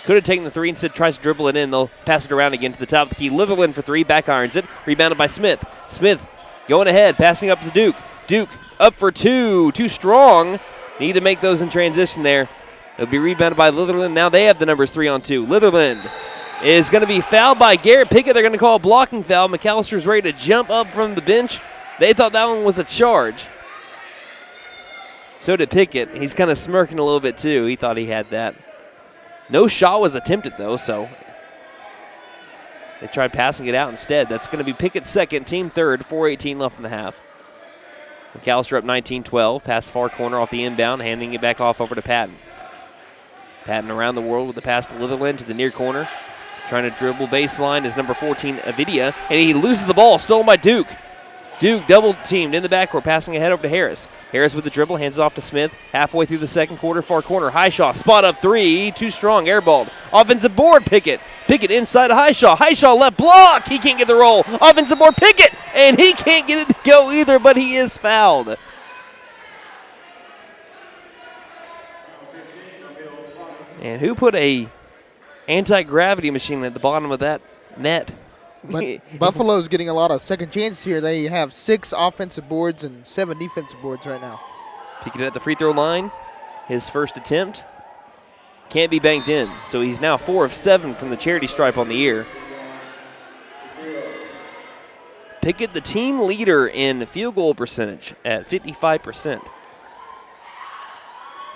Could have taken the 3, instead tries to dribble it in. They'll pass it around again to the top of the key. Litherland for 3, back irons it. Rebounded by Smith. Smith going ahead, passing up to Duke. Duke up for 2. Too strong. Need to make those in transition there. It'll be rebounded by Litherland. Now they have the numbers 3 on 2. Litherland is going to be fouled by Garrett Pickett. They're going to call a blocking foul. McAllister's ready to jump up from the bench. They thought that one was a charge. So did Pickett. He's kind of smirking a little bit too. He thought he had that. No shot was attempted though, so they tried passing it out instead. That's going to be Pickett's second, team third, 4:18 left in the half. McAllister up 19-12. Pass far corner off the inbound, handing it back off over to Patton. Patton around the world with the pass to Litherland to the near corner. Trying to dribble baseline is number 14, Avidia, and he loses the ball, stolen by Duke. Duke double teamed in the backcourt, passing ahead over to Harris. Harris with the dribble, hands it off to Smith. Halfway through the second quarter, far corner. Highshaw, spot up 3, too strong, airballed. Offensive board, Pickett. Pickett inside of Highshaw. Highshaw left block, he can't get the roll. Offensive board, Pickett, and he can't get it to go either, but he is fouled. And who put a anti-gravity machine at the bottom of that net? But Buffalo's getting a lot of second chances here. They have 6 offensive boards and 7 defensive boards right now. Pickett at the free throw line. His first attempt. Can't be banked in. So he's now 4 of 7 from the charity stripe on the year. Pickett, the team leader in field goal percentage at 55%.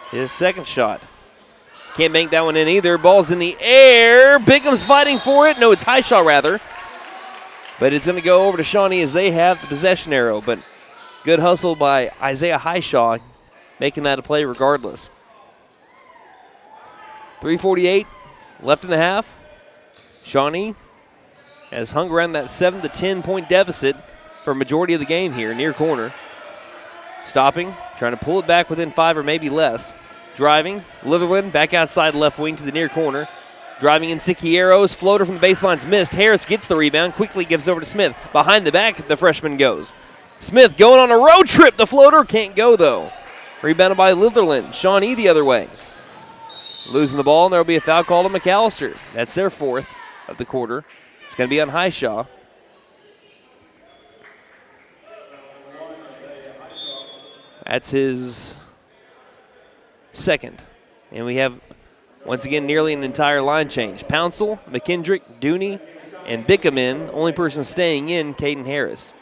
His second shot. Can't bank that one in either. Ball's in the air. Bickham's fighting for it. No, it's Highshaw rather. But it's going to go over to Shawnee as they have the possession arrow. But good hustle by Isaiah Highshaw, making that a play regardless. 3:48 left in the half. Shawnee has hung around that 7 to 10 point deficit for a majority of the game here, near corner. Stopping, trying to pull it back within 5 or maybe less. Driving, Litherland back outside left wing to the near corner. Driving in Siciero's floater from the baseline's missed. Harris gets the rebound, quickly gives over to Smith. Behind the back, the freshman goes. Smith going on a road trip. The floater can't go though. Rebounded by Litherland. Shawnee the other way. Losing the ball, and there will be a foul call to McAlester. That's their 4th of the quarter. It's going to be on Highshaw. That's his 2nd. And we have, once again, nearly an entire line change. Pouncil, McKendrick, Dooney, and Bickham in. Only person staying in, Caden Harris.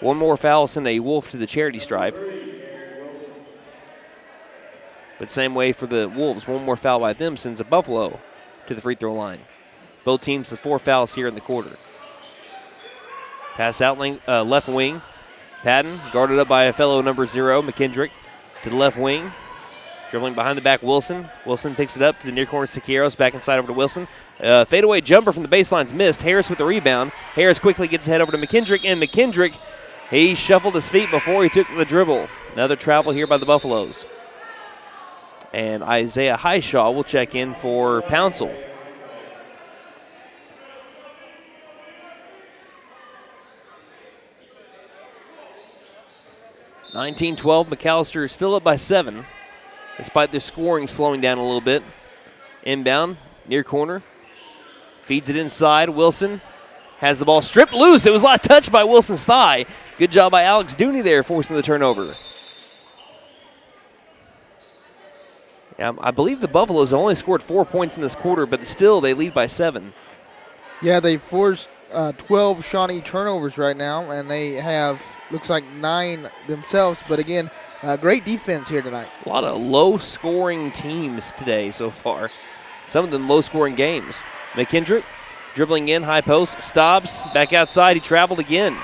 One more foul, send a Wolf to the charity stripe. But same way for the Wolves. One more foul by them sends a Buffalo to the free throw line. Both teams with 4 fouls here in the quarter. Pass out left wing. Patton guarded up by a fellow number 0, McKendrick, to the left wing. Dribbling behind the back, Wilson. Wilson picks it up to the near corner, Sicieros, back inside over to Wilson. Fadeaway jumper from the baseline's missed. Harris with the rebound. Harris quickly gets ahead over to McKendrick, and McKendrick, he shuffled his feet before he took the dribble. Another travel here by the Buffaloes. And Isaiah Highshaw will check in for Pouncil. (19-12). McAlester still up by 7, despite their scoring slowing down a little bit. Inbound, near corner. Feeds it inside. Wilson has the ball stripped loose. It was last touched by Wilson's thigh. Good job by Alex Dooney there, forcing the turnover. I believe the Buffaloes only scored 4 points in this quarter, but still they lead by 7. Yeah, they forced 12 Shawnee turnovers right now, and they have, looks like 9 themselves. But again, great defense here tonight. A lot of low-scoring teams today so far. Some of them low-scoring games. McKendrick dribbling in, high post, stops, back outside. He traveled again.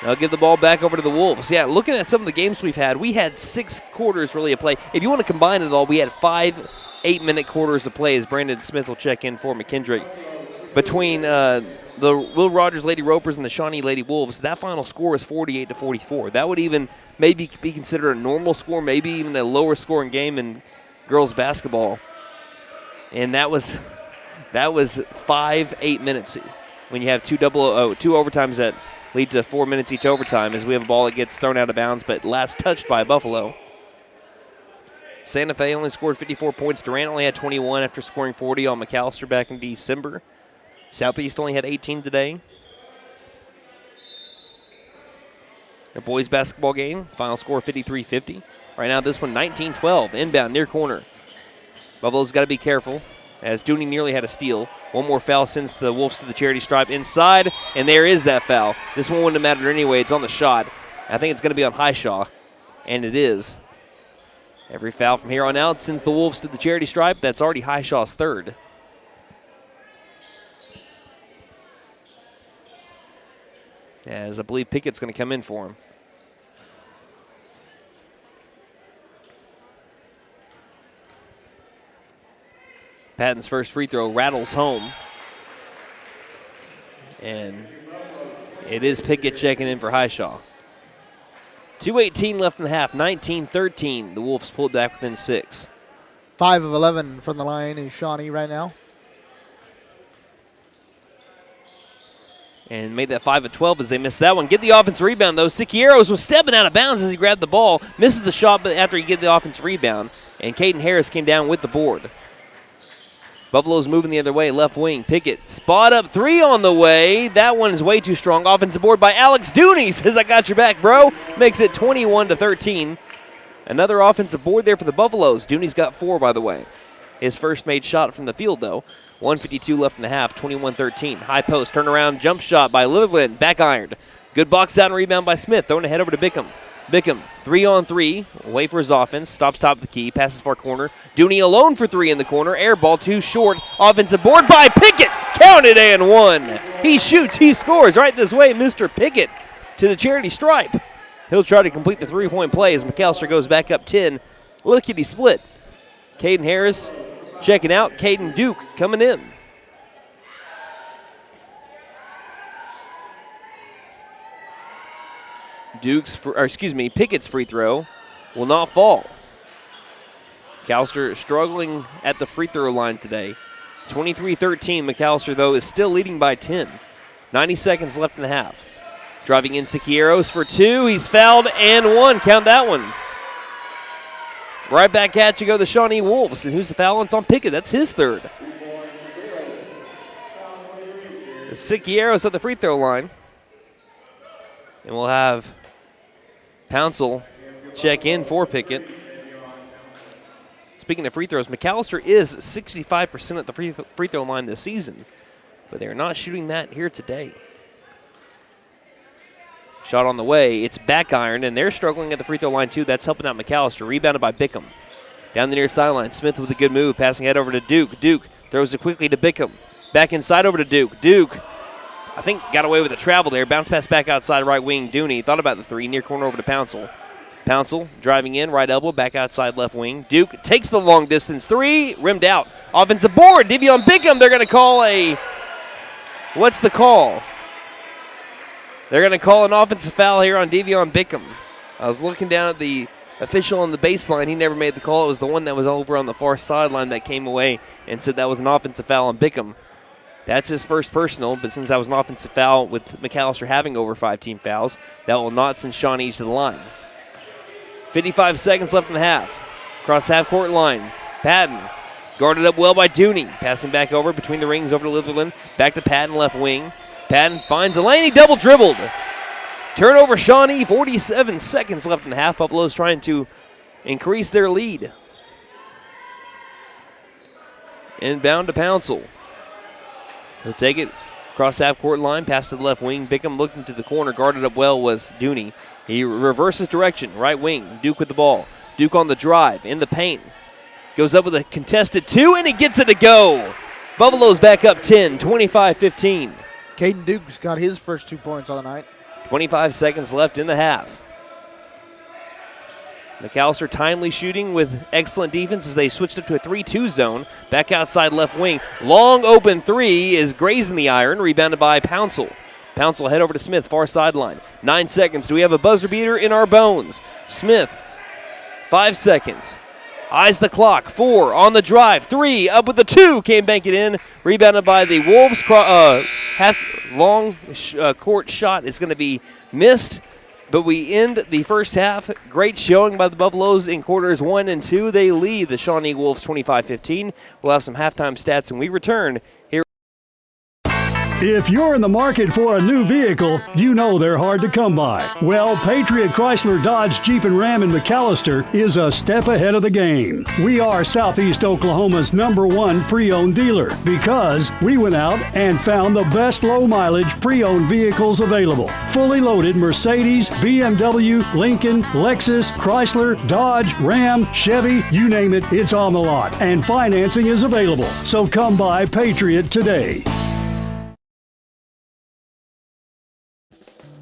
I'll give the ball back over to the Wolves. Yeah, looking at some of the games we've had, we had 6 quarters really of play. If you want to combine it all, we had 5 8-minute quarters of play as Brandon Smith will check in for McKendrick. Between the Will Rogers Lady Ropers and the Shawnee Lady Wolves, that final score is 48-44. That would even maybe be considered a normal score, maybe even a lower scoring game in girls basketball. And that was 5 8 minutes when you have two overtimes that lead to 4 minutes each overtime, as we have a ball that gets thrown out of bounds but last touched by Buffalo. Santa Fe only scored 54 points. Durant only had 21 after scoring 40 on McAlester back in December. Southeast only had 18 today. The boys basketball game, final score 53-50. Right now this one 19-12, inbound near corner. Buffalo's got to be careful as Dooney nearly had a steal. One more foul sends the Wolves to the charity stripe inside, and there is that foul. This one wouldn't have mattered anyway. It's on the shot. I think it's going to be on Highshaw, and it is. Every foul from here on out sends the Wolves to the charity stripe. That's already Highshaw's 3rd. As I believe Pickett's going to come in for him. Patton's first free throw rattles home. And it is Pickett checking in for Highshaw. 2:18 left in the half, 19-13. The Wolves pulled back within 6. 5 of 11 from the line is Shawnee right now. And made that 5 of 12 as they missed that one. Get the offensive rebound, though. Sicieros was stepping out of bounds as he grabbed the ball. Misses the shot, but after he get the offensive rebound. and Caden Harris came down with the board. Buffalo's moving the other way, left wing. Pickett, spot up three on the way. That one is way too strong. Offensive board by Alex Dooney. Says, I got your back, bro. Makes it 21-13. Another offensive board there for the Buffaloes. Dooney's got 4, by the way. His first made shot from the field, though. 1:52 left in the half, 21-13. High post, turnaround, jump shot by Litherland. Back ironed. Good box out and rebound by Smith. Throwing ahead over to Bickham. Bickham, 3-on-3, away for his offense, stops top of the key, passes far corner. Dooney alone for 3 in the corner, air ball too short. Offensive board by Pickett, counted and 1. He shoots, he scores right this way, Mr. Pickett to the charity stripe. He'll try to complete the 3-point play as McAlester goes back up 10. Lickety split. Caden Harris checking out, Caden Duke coming in. Pickett's free throw will not fall. McAlester struggling at the free throw line today. 23-13. McAlester, though, is still leading by 10. 90 seconds left in the half. Driving in Siqueiros for 2. He's fouled and 1. Count that one. Right back at you go the Shawnee Wolves. And who's the foul? It's on Pickett. That's his 3rd. Siqueiros at the free throw line. And we'll have Pouncil check in for Pickett. Speaking of free throws, McAlester is 65% at the free throw line this season, but they're not shooting that here today. Shot on the way. It's back iron, and they're struggling at the free throw line too. That's helping out McAlester. Rebounded by Bickham. Down the near sideline, Smith with a good move, passing head over to Duke. Duke throws it quickly to Bickham. Back inside over to Duke. Duke, I think, got away with a travel there. Bounce pass back outside right wing. Dooney thought about the 3. Near corner over to Pouncil. Pouncil driving in, right elbow, back outside left wing. Duke takes the long distance 3, rimmed out. Offensive board, Devion Bickham. They're going to call a, what's the call? They're going to call an offensive foul here on Devion Bickham. I was looking down at the official on the baseline. He never made the call. It was the one that was over on the far sideline that came away and said that was an offensive foul on Bickham. That's his first personal, but since that was an offensive foul with McAlester having over 5 team fouls, that will not send Shawnee to the line. 55 seconds left in the half. Across half-court line. Patton guarded up well by Dooney. Passing back over between the rings over to Litherland. Back to Patton, left wing. Patton finds a lane. He double-dribbled. Turnover Shawnee, 47 seconds left in the half. Buffalo's trying to increase their lead. Inbound to Pouncil. He'll take it across half-court line, pass to the left wing. Bickham looking to the corner, guarded up well was Dooney. He reverses direction, right wing. Duke with the ball. Duke on the drive, in the paint. Goes up with a contested 2, and he gets it to go. Buffalo's back up 10, 25-15. Caden Duke's got his first 2 points on the night. 25 seconds left in the half. McAlester timely shooting with excellent defense as they switched up to a 3-2 zone. Back outside left wing. Long open 3 is grazing the iron, rebounded by Pouncil. Pouncil head over to Smith, far sideline. 9 seconds. Do we have a buzzer beater in our bones? Smith, 5 seconds. Eyes the clock. 4 on the drive. 3 up with the 2. Can't bank it in. Rebounded by the Wolves. Long court shot is going to be missed. But we end the first half. Great showing by the Buffaloes in quarters 1 and 2. They lead the Shawnee Wolves 25-15. We'll have some halftime stats when we return here. If you're in the market for a new vehicle, you know they're hard to come by. Well, Patriot Chrysler Dodge Jeep and Ram in McAlester is a step ahead of the game. We are Southeast Oklahoma's #1 pre-owned dealer because we went out and found the best low-mileage pre-owned vehicles available. Fully loaded Mercedes, BMW, Lincoln, Lexus, Chrysler, Dodge, Ram, Chevy, you name it, it's on the lot. And financing is available. So come by Patriot today.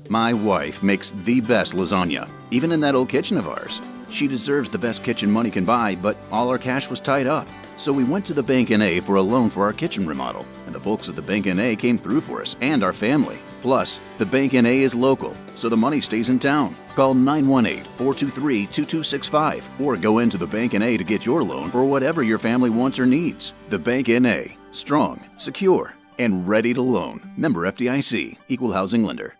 My wife makes the best lasagna, even in that old kitchen of ours. She deserves the best kitchen money can buy, but all our cash was tied up. So we went to the Bank N.A. for a loan for our kitchen remodel, and the folks at the Bank N.A. came through for us and our family. Plus, the Bank N.A. is local, so the money stays in town. Call 918-423-2265 or go into the Bank N.A. to get your loan for whatever your family wants or needs. The Bank N.A. Strong, secure, and ready to loan. Member FDIC. Equal housing lender.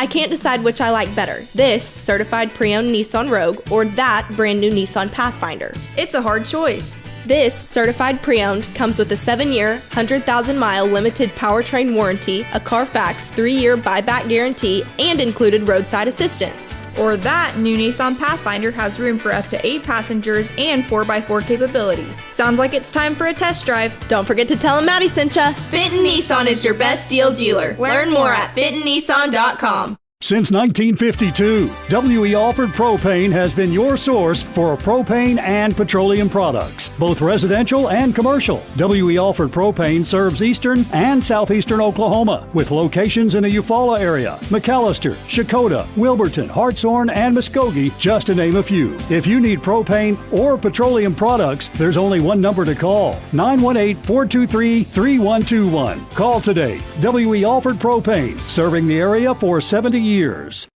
I can't decide which I like better, this certified pre-owned Nissan Rogue or that brand new Nissan Pathfinder. It's a hard choice. This certified pre-owned comes with a 7-year, 100,000-mile limited powertrain warranty, a Carfax 3-year buyback guarantee, and included roadside assistance. Or that new Nissan Pathfinder has room for up to 8 passengers and 4x4 capabilities. Sounds like it's time for a test drive. Don't forget to tell them Maddie sent ya. Fenton Nissan is your best deal dealer. Learn more at fentonnissan.com. Since 1952, W.E. Alford Propane has been your source for propane and petroleum products, both residential and commercial. W.E. Alford Propane serves eastern and southeastern Oklahoma, with locations in the Eufaula area, McAlester, Shakota, Wilburton, Hartshorn, and Muskogee, just to name a few. If you need propane or petroleum products, there's only one number to call, 918-423-3121. Call today. W.E. Alford Propane, serving the area for 70 years.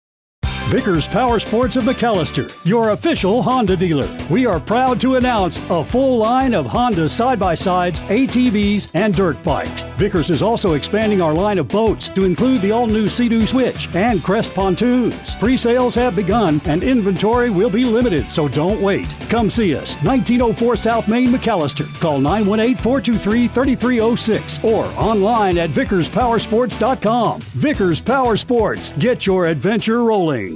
Vickers Power Sports of McAlester, your official Honda dealer. We are proud to announce a full line of Honda side-by-sides, ATVs, and dirt bikes. Vickers is also expanding our line of boats to include the all-new Sea-Doo Switch and Crest pontoons. Pre-sales have begun and inventory will be limited, so don't wait. Come see us, 1904 South Main, McAlester. Call 918-423-3306 or online at vickerspowersports.com. Vickers Power Sports, get your adventure rolling.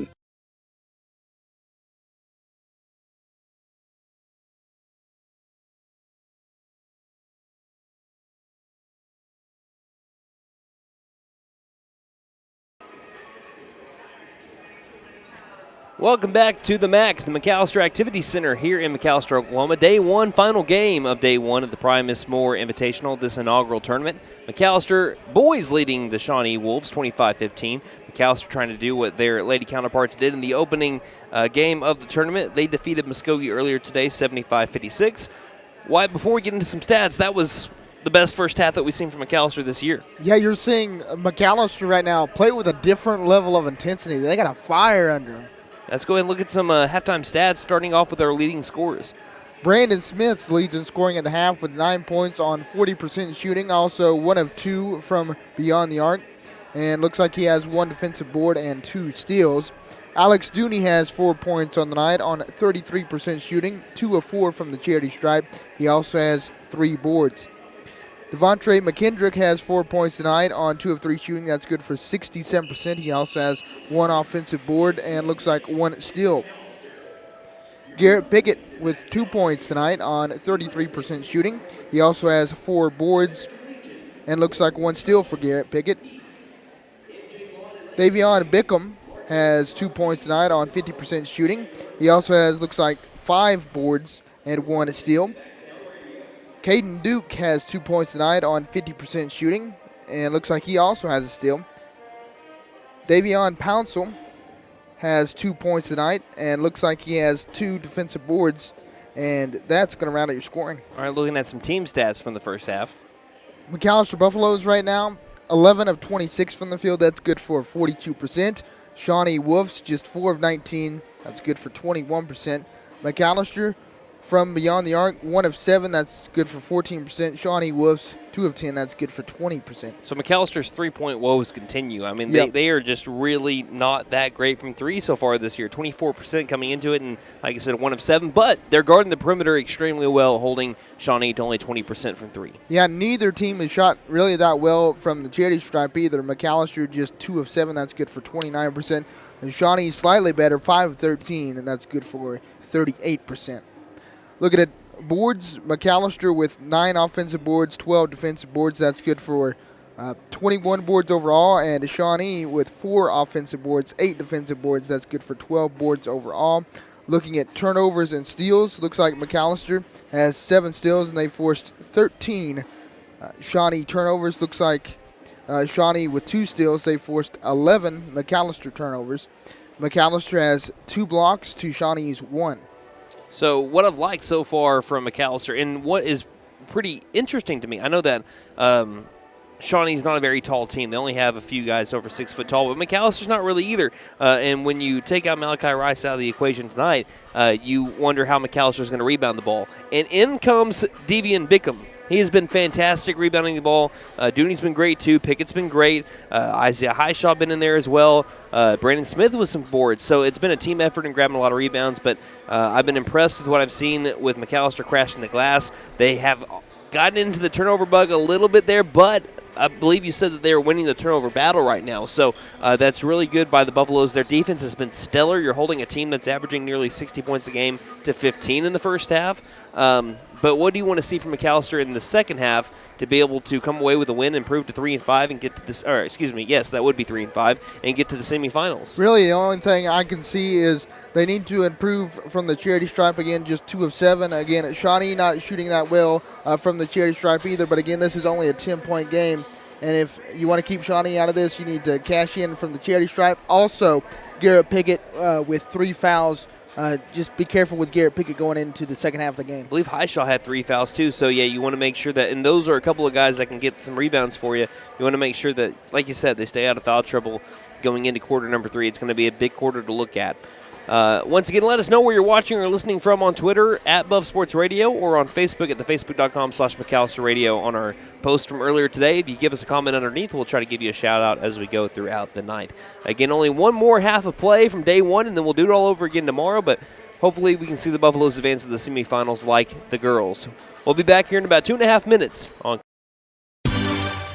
Welcome back to the MAC, the McAlester Activity Center here in McAlester, Oklahoma. Day one, final game of day one of the Primus Moore Invitational, this inaugural tournament. McAlester boys leading the Shawnee Wolves 25-15. McAlester trying to do what their lady counterparts did in the opening game of the tournament. They defeated Muskogee earlier today, 75-56. Wyatt, before we get into some stats, that was the best first half that we've seen from McAlester this year. Yeah, you're seeing McAlester right now play with a different level of intensity. They got a fire under them. Let's go ahead and look at some halftime stats, starting off with our leading scorers. Brandon Smith leads in scoring at the half with 9 points on 40% shooting, also 1 of 2 from beyond the arc, and looks like he has 1 defensive board and 2 steals. Alex Dooney has 4 points on the night on 33% shooting, 2 of 4 from the charity stripe. He also has 3 boards. Devontre McKendrick has 4 points tonight on 2 of 3 shooting. That's good for 67%. He also has 1 offensive board and looks like 1 steal. Garrett Pickett with 2 points tonight on 33% shooting. He also has 4 boards and looks like 1 steal for Garrett Pickett. Davion Bickham has 2 points tonight on 50% shooting. He also has, looks like, 5 boards and 1 steal. Caden Duke has 2 points tonight on 50% shooting, and looks like he also has a steal. Davion Pouncil has 2 points tonight, and looks like he has 2 defensive boards, and that's going to round out your scoring. All right, looking at some team stats from the first half. McAlester Buffaloes right now, 11 of 26 from the field. That's good for 42%. Shawnee Wolves, just 4 of 19. That's good for 21%. McAlester from beyond the arc, 1 of 7, that's good for 14%. Shawnee Wolves, 2 of 10, that's good for 20%. So McAllister's three-point woes continue. I mean, Yep. they are just really not that great from three so far this year. 24% coming into it, and like I said, 1 of 7. But they're guarding the perimeter extremely well, holding Shawnee to only 20% from three. Yeah, neither team has shot really that well from the charity stripe either. McAlester just 2 of 7, that's good for 29%. And Shawnee slightly better, 5 of 13, and that's good for 38%. Looking at boards, McAlester with 9 offensive boards, 12 defensive boards. That's good for 21 boards overall. And Shawnee with 4 offensive boards, 8 defensive boards. That's good for 12 boards overall. Looking at turnovers and steals, looks like McAlester has 7 steals, and they forced 13 Shawnee turnovers. Looks like Shawnee with 2 steals, they forced 11 McAlester turnovers. McAlester has 2 blocks to Shawnee's 1. So what I've liked so far from McAlester, and what is pretty interesting to me, I know that Shawnee's not a very tall team. They only have a few guys over 6 foot tall, but McAllister's not really either. And when you take out Malachi Rice out of the equation tonight, you wonder how McAllister's going to rebound the ball. And in comes Davion Bickham. he has been fantastic rebounding the ball. Dooney's been great too. Pickett's been great. Isaiah Highshaw been in there as well. Brandon Smith with some boards. So it's been a team effort and grabbing a lot of rebounds. But I've been impressed with what I've seen with McAlester crashing the glass. They have gotten into the turnover bug a little bit there, but I believe you said that they are winning the turnover battle right now. So that's really good by the Buffaloes. Their defense has been stellar. You're holding a team that's averaging nearly 60 points a game to 15 in the first half. But what do you want to see from McAlester in the second half to be able to come away with a win, improve to 3-5, and get to this? Or excuse me, yes, that would be 3-5, and get to the semifinals. Really, the only thing I can see is they need to improve from the charity stripe again. Just 2 of 7. Again, Shawnee not shooting that well from the charity stripe either. But again, this is only a 10-point game, and if you want to keep Shawnee out of this, you need to cash in from the charity stripe. Also, Garrett Pickett with 3 fouls. Just be careful with Garrett Pickett going into the second half of the game. I believe Highshaw had 3 fouls too, so yeah, you want to make sure that, and those are a couple of guys that can get some rebounds for you. You want to make sure that, like you said, they stay out of foul trouble going into quarter number 3. It's going to be a big quarter to look at. Once again, let us know where you're watching or listening from on Twitter at Buff Sports Radio or on Facebook at the facebook.com/McAlester Radio on our post from earlier today. If you give us a comment underneath, we'll try to give you a shout out as we go throughout the night. Again, only one more half of play from day 1, and then we'll do it all over again tomorrow, but hopefully we can see the Buffaloes advance to the semifinals like the girls. We'll be back here in about 2.5 minutes on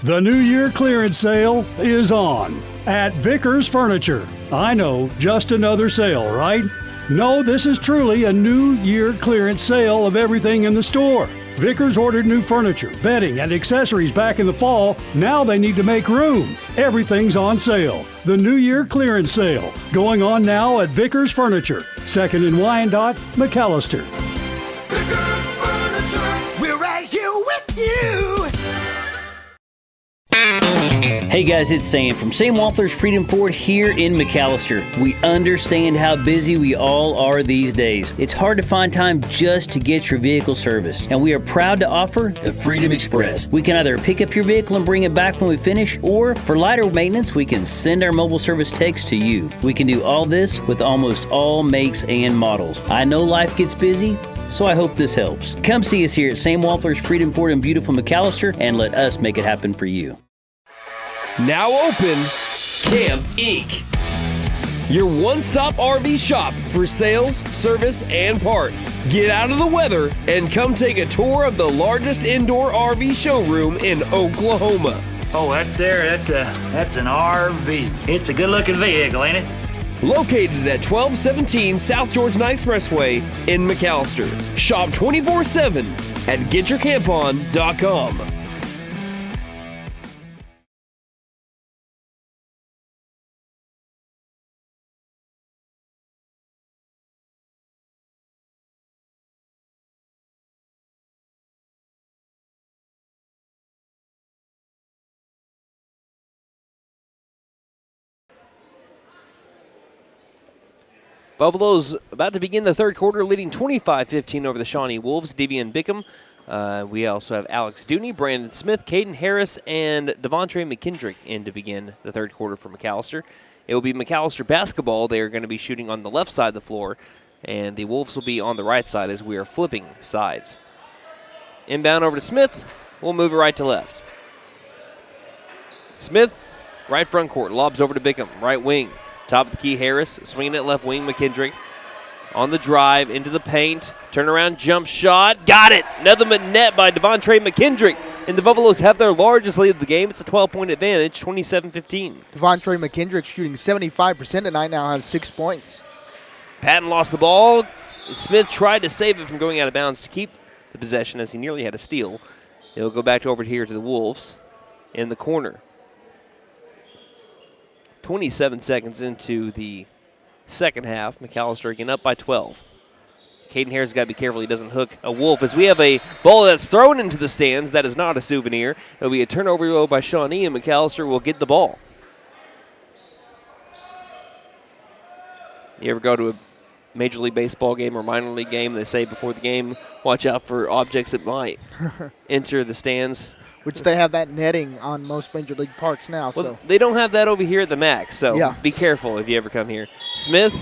The New Year clearance sale is on at Vickers Furniture. I know, just another sale, right? No, this is truly a New Year clearance sale of everything in the store. Vickers ordered new furniture, bedding, and accessories back in the fall. Now they need to make room. Everything's on sale. The New Year clearance sale going on now at Vickers Furniture, 2nd and Wyandotte, McAlester. Vickers Furniture, we're right here with you. Hey guys, it's Sam from Sam Wampler's Freedom Ford here in McAlester. We understand how busy we all are these days. It's hard to find time just to get your vehicle serviced, and we are proud to offer the Freedom Express. We can either pick up your vehicle and bring it back when we finish, or for lighter maintenance, we can send our mobile service techs to you. We can do all this with almost all makes and models. I know life gets busy, so I hope this helps. Come see us here at Sam Wampler's Freedom Ford in beautiful McAlester, and let us make it happen for you. Now open, Camp Inc. Your one-stop RV shop for sales, service, and parts. Get out of the weather and come take a tour of the largest indoor RV showroom in Oklahoma. Oh, that's an RV. It's a good-looking vehicle, ain't it? Located at 1217 South Georgia Expressway in McAlester. Shop 24/7 at getyourcampon.com. Buffaloes about to begin the third quarter, leading 25-15 over the Shawnee Wolves. Devian Bickham. We also have Alex Dooney, Brandon Smith, Caden Harris, and Devontre McKendrick in to begin the third quarter for McAlester. It will be McAlester basketball. They are going to be shooting on the left side of the floor, and the Wolves will be on the right side as we are flipping sides. Inbound over to Smith. We'll move it right to left. Smith, right front court, lobs over to Bickham, right wing. Top of the key, Harris, swinging it left wing, McKendrick. On the drive, into the paint, turnaround jump shot, got it! Nothing but net by Devontre McKendrick. And the Buffaloes have their largest lead of the game. It's a 12-point advantage, 27-15. Devontre McKendrick shooting 75% tonight, now has 6 points. Patton lost the ball. Smith tried to save it from going out of bounds to keep the possession as he nearly had a steal. It'll go back over here to the Wolves in the corner. 27 seconds into the second half. McAlester again up by 12. Caden Harris has got to be careful he doesn't hook a Wolf as we have a ball that's thrown into the stands. That is not a souvenir. It'll be a turnover though by Shawnee, and McAlester will get the ball. You ever go to a Major League Baseball game or minor league game, they say before the game, watch out for objects that might enter the stands. Which they have that netting on most Major League parks now. Well, they don't have that over here at the MAC, so be careful if you ever come here. Smith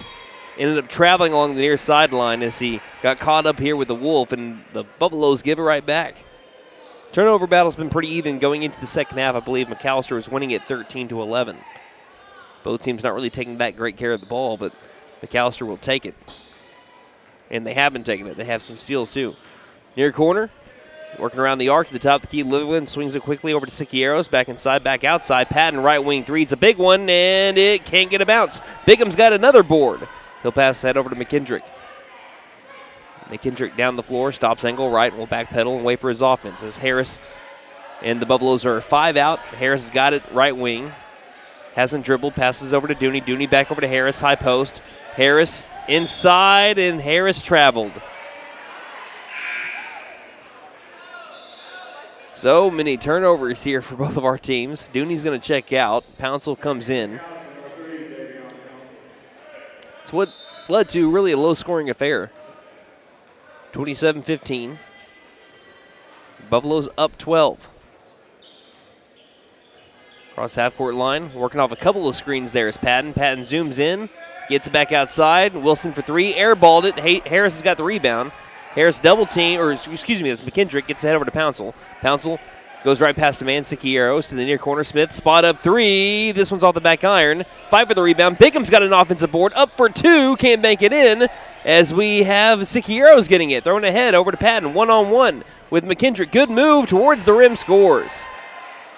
ended up traveling along the near sideline as he got caught up here with the Wolf, and the Buffaloes give it right back. Turnover battle's been pretty even going into the second half. I believe McAlester was winning it 13-11. Both teams not really taking that great care of the ball, but McAlester will take it. And they have been taking it. They have some steals, too. Near corner, working around the arc to the top of the key. Litherland swings it quickly over to Siqueiros. Back inside, back outside. Patton, right wing three. It's a big one, and it can't get a bounce. Bigham's got another board. He'll pass that over to McKendrick. McKendrick down the floor, stops angle right, and will backpedal and wait for his offense. As Harris and the Buffaloes are 5 out. Harris has got it right wing. Hasn't dribbled, passes over to Dooney. Dooney back over to Harris, high post. Harris inside, and Harris traveled. So many turnovers here for both of our teams. Dooney's going to check out. Pouncil comes in. It's what's led to really a low-scoring affair. 27-15. Buffaloes up 12. Across half-court line, working off a couple of screens there is Patton. Patton zooms in, gets it back outside. Wilson for three, airballed it. Harris has got the rebound. Harris double team, or excuse me, that's McKendrick, gets the head over to Pouncil. Pouncil goes right past the man, Siqueiros to the near corner. Smith, spot up three. This one's off the back iron. Fight for the rebound. Bigham's got an offensive board, up for two, can't bank it in, as we have Siqueiros getting it, throwing ahead over to Patton, one-on-one with McKendrick. Good move towards the rim, scores.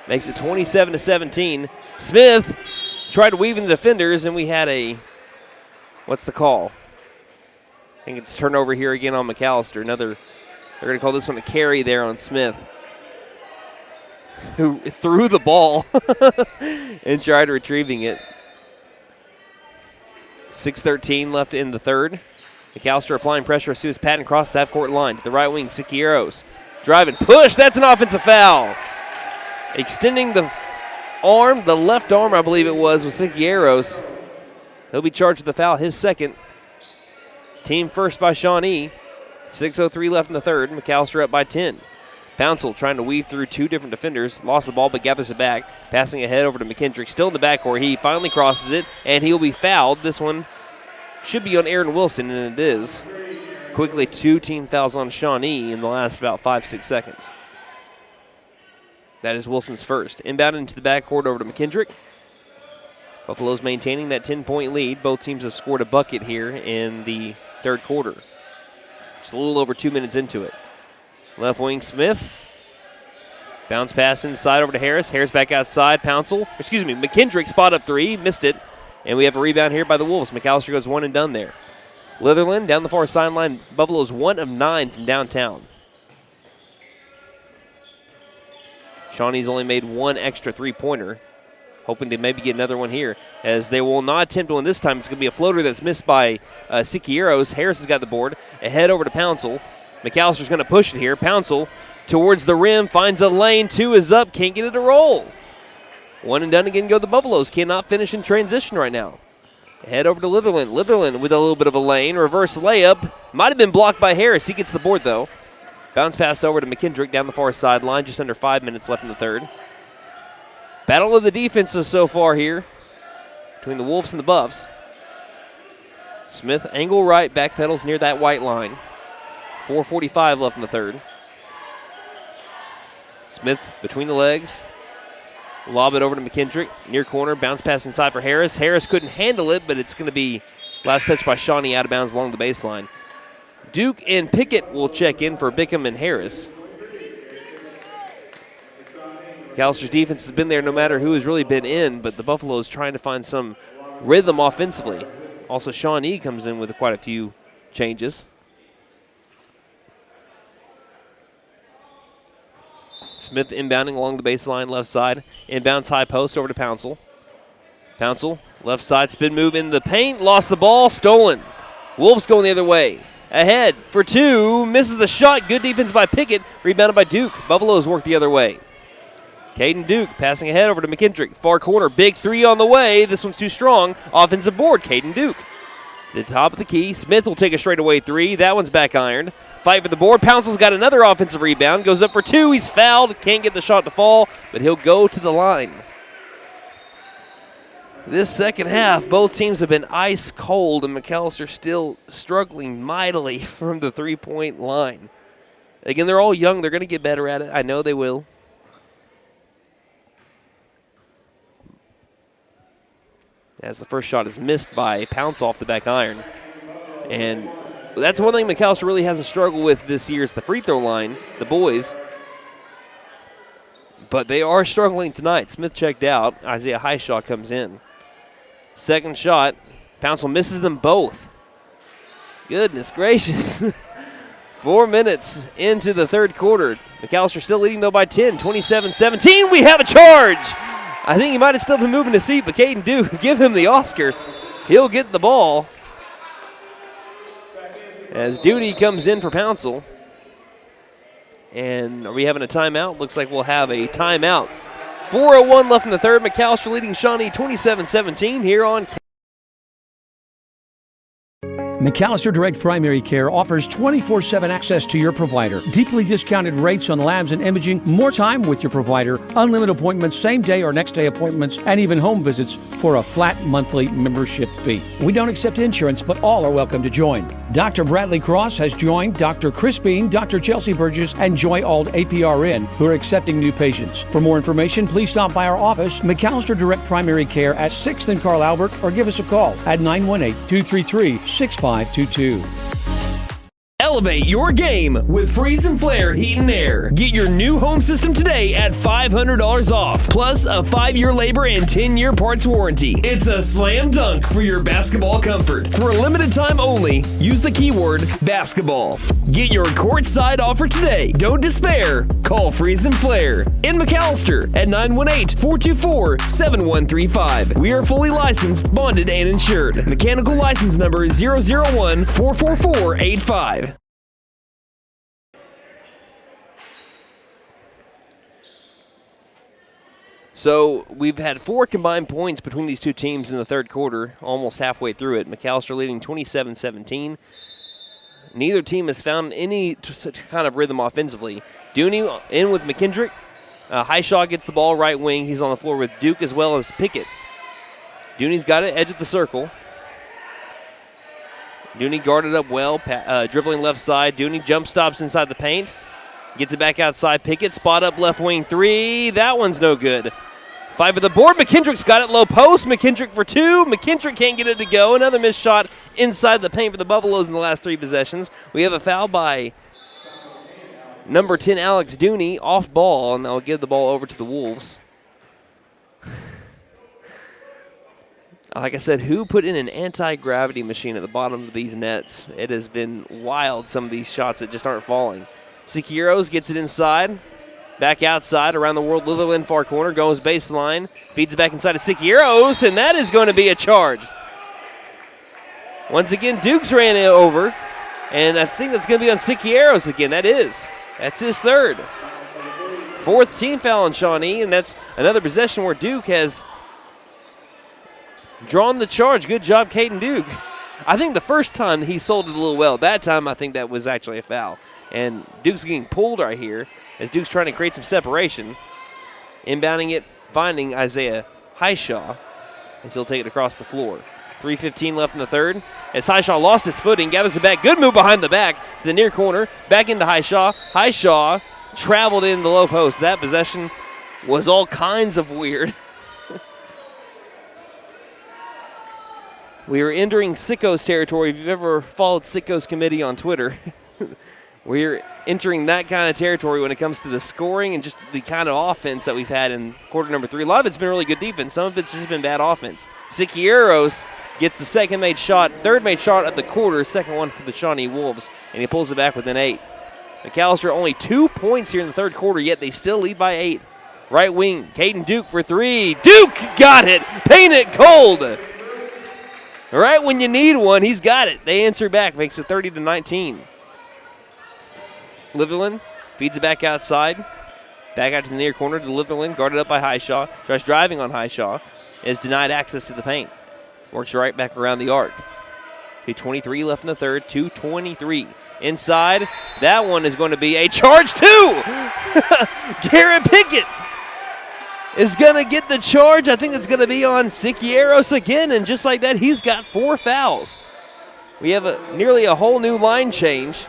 Makes it 27-17. Smith tried to weave in the defenders, and we had a, what's the call? I think it's turnover here again on McAlester. They're going to call this one a carry there on Smith, who threw the ball and tried retrieving it. 6:13 left in the third. McAlester applying pressure as soon as Patton crossed the half-court line. To the right wing, Siqueiros. Driving, push, that's an offensive foul. Extending the arm, the left arm, I believe it was Siqueiros. He'll be charged with the foul, his second. Team first by Shawnee. 6:03 left in the third. McAlester up by 10. Pouncil trying to weave through two different defenders. Lost the ball, but gathers it back. Passing ahead over to McKendrick. Still in the backcourt. He finally crosses it, and he'll be fouled. This one should be on Aaron Wilson, and it is. Quickly, 2 team fouls on Shawnee in the last about 5-6 seconds. That is Wilson's first. Inbound into the backcourt over to McKendrick. Buffalo's maintaining that 10-point lead. Both teams have scored a bucket here in the third quarter. Just a little over 2 minutes into it. Left wing Smith. Bounce pass inside over to Harris. Harris back outside. McKendrick spot up three. Missed it. And we have a rebound here by the Wolves. McAlester goes one and done there. Litherland down the far sideline. Buffalo's 1 of 9 from downtown. Shawnee's only made one extra three-pointer, hoping to maybe get another one here, as they will not attempt one this time. It's going to be a floater that's missed by Siqueiros. Harris has got the board. Ahead over to Pouncil. McAllister's going to push it here. Pouncil towards the rim, finds a lane. 2 is up, can't get it to roll. One and done again go the Buffaloes. Cannot finish in transition right now. Head over to Litherland. Litherland with a little bit of a lane. Reverse layup. Might have been blocked by Harris. He gets the board, though. Bounce pass over to McKendrick down the far sideline. Just under 5 minutes left in the third. Battle of the defenses so far here between the Wolves and the Buffs. Smith, angle right, backpedals near that white line. 4:45 left in the third. Smith between the legs. Lob it over to McKendrick. Near corner, bounce pass inside for Harris. Harris couldn't handle it, but it's going to be last touch by Shawnee out of bounds along the baseline. Duke and Pickett will check in for Bickham and Harris. McAllister's defense has been there no matter who has really been in, but the Buffaloes trying to find some rhythm offensively. Also, Shawnee comes in with quite a few changes. Smith inbounding along the baseline, left side. Inbounds high post over to Pouncil. Pouncil, left side, spin move in the paint. Lost the ball, stolen. Wolves going the other way. Ahead for 2, misses the shot. Good defense by Pickett, rebounded by Duke. Buffaloes work the other way. Caden Duke passing ahead over to McKendrick. Far corner, big 3 on the way. This one's too strong. Offensive board, Caden Duke. The top of the key. Smith will take a straightaway 3. That one's back ironed. Fight for the board. Pouncil's got another offensive rebound. Goes up for 2. He's fouled. Can't get the shot to fall, but he'll go to the line. This second half, both teams have been ice cold, and McAlester still struggling mightily from the three-point line. Again, they're all young. They're going to get better at it. I know they will. As the first shot is missed by Pounce off the back iron. And that's one thing McAlester really has a struggle with this year is the free throw line, the boys. But they are struggling tonight. Smith checked out. Isaiah Highshaw comes in. Second shot. Pouncil misses them both. Goodness gracious. 4 minutes into the third quarter. McAlester still leading, though, by 10, 27-17. We have a charge. I think he might have still been moving his feet, but Caden Duke, give him the Oscar. He'll get the ball. As Duty comes in for Pouncil. And are we having a timeout? Looks like we'll have a timeout. 4:01 left in the third. McAlester leading Shawnee 27-17 here on McAlester Direct Primary Care offers 24/7 access to your provider, deeply discounted rates on labs and imaging, more time with your provider, unlimited appointments, same day or next day appointments, and even home visits for a flat monthly membership fee. We don't accept insurance, but all are welcome to join. Dr. Bradley Cross has joined Dr. Chris Bean, Dr. Chelsea Burgess, and Joy Ald APRN, who are accepting new patients. For more information, please stop by our office, McAlester Direct Primary Care at 6th and Carl Albert, or give us a call at 918-233-6522. Elevate your game with Freeze and Flare Heat and Air. Get your new home system today at $500 off, plus a 5-year labor and 10-year parts warranty. It's a slam dunk for your basketball comfort. For a limited time only, use the keyword basketball. Get your courtside offer today. Don't despair. Call Freeze and Flare in McAlester at 918-424-7135. We are fully licensed, bonded, and insured. Mechanical license number 001-44485. So we've had 4 combined points between these two teams in the third quarter, almost halfway through it. McAlester leading 27-17. Neither team has found any kind of rhythm offensively. Dooney in with McKendrick. Highshaw gets the ball right wing. He's on the floor with Duke as well as Pickett. Dooney's got it, edge of the circle. Dooney guarded up well, dribbling left side. Dooney jump stops inside the paint. Gets it back outside. Pickett, spot up left wing 3. That one's no good. 5 of the board. McKendrick's got it low post. McKendrick for 2. McKendrick can't get it to go. Another missed shot inside the paint for the Buffaloes in the last 3 possessions. We have a foul by number 10, Alex Dooney, off ball, and they'll give the ball over to the Wolves. Like I said, who put in an anti-gravity machine at the bottom of these nets? It has been wild, some of these shots that just aren't falling. Siqueiros gets it inside. Back outside, around the world, Litherland far corner, goes baseline, feeds it back inside to Siqueiros, and that is going to be a charge. Once again, Dukes ran it over, and I think that's going to be on Siqueiros again. That's his third. 4th team foul on Shawnee, and that's another possession where Duke has drawn the charge. Good job, Caden Duke. I think the first time he sold it a little well. That time I think that was actually a foul. And Duke's getting pulled right here as Duke's trying to create some separation. Inbounding it, finding Isaiah Highshaw. And he'll take it across the floor. 3:15 left in the third. As Highshaw lost his footing, gathers it back. Good move behind the back to the near corner. Back into Highshaw. Highshaw traveled in the low post. That possession was all kinds of weird. We are entering Sickos territory. If you've ever followed Sickos Committee on Twitter, we're entering that kind of territory when it comes to the scoring and just the kind of offense that we've had in quarter number 3. A lot of it's been really good defense. Some of it's just been bad offense. Siqueiros gets the third made shot of the quarter, second one for the Shawnee Wolves, and he pulls it back within 8. McAlester only 2 points here in the third quarter, yet they still lead by 8. Right wing, Caden Duke for 3. Duke got it. Paint it cold. Right when you need one, he's got it. They answer back, makes it 30-19. Litherland feeds it back outside. Back out to the near corner to Litherland, guarded up by Highshaw. Tries driving on Highshaw. Is denied access to the paint. Works right back around the arc. 2:23 left in the third, 2:23. Inside, that one is going to be a charge too. Garrett Pickett is going to get the charge. I think it's going to be on Siqueiros again, and just like that, he's got 4 fouls. We have nearly a whole new line change.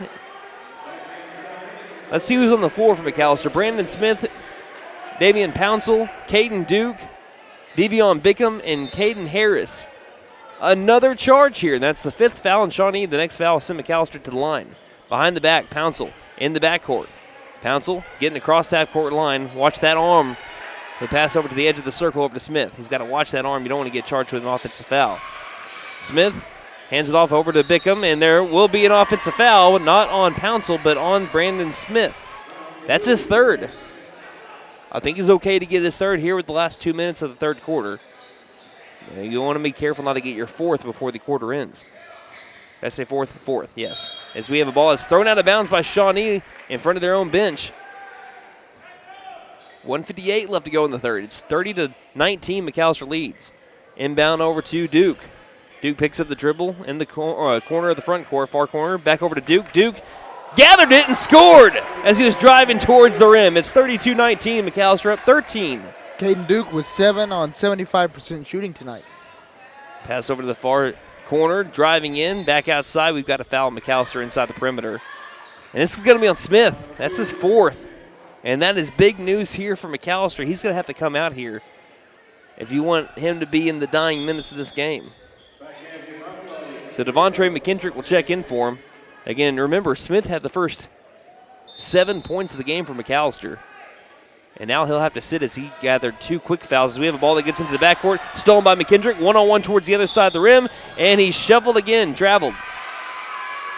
Let's see who's on the floor for McAlester. Brandon Smith, Damian Pouncil, Caden Duke, Devion Bickham, and Caden Harris. Another charge here, and that's the 5th foul on Shawnee. The next foul will send McAlester to the line. Behind the back, Pouncil in the backcourt. Pouncil getting across the half-court line. Watch that arm. He'll pass over to the edge of the circle over to Smith. He's got to watch that arm. You don't want to get charged with an offensive foul. Smith hands it off over to Bickham, and there will be an offensive foul, not on Pouncil, but on Brandon Smith. That's his 3rd. I think he's okay to get his 3rd here with the last 2 minutes of the 3rd quarter. You want to be careful not to get your 4th before the quarter ends. Did I say 4th? 4th, yes. As we have a ball that's thrown out of bounds by Shawnee in front of their own bench. 1:58 left to go in the 3rd. It's 30-19. McAlester leads. Inbound over to Duke. Duke picks up the dribble in the corner of the front court, far corner. Back over to Duke. Duke gathered it and scored as he was driving towards the rim. It's 32-19. McAlester up 13. Caden Duke was 7 on 75% shooting tonight. Pass over to the far corner, driving in, back outside. We've got a foul on McAlester inside the perimeter. And this is going to be on Smith. That's his 4th. And that is big news here for McAlester. He's going to have to come out here if you want him to be in the dying minutes of this game. So Devontre McKendrick will check in for him. Again, remember, Smith had the first 7 points of the game for McAlester. And now he'll have to sit as he gathered 2 quick fouls. We have a ball that gets into the backcourt, stolen by McKendrick, one-on-one towards the other side of the rim, and he shuffled again, traveled.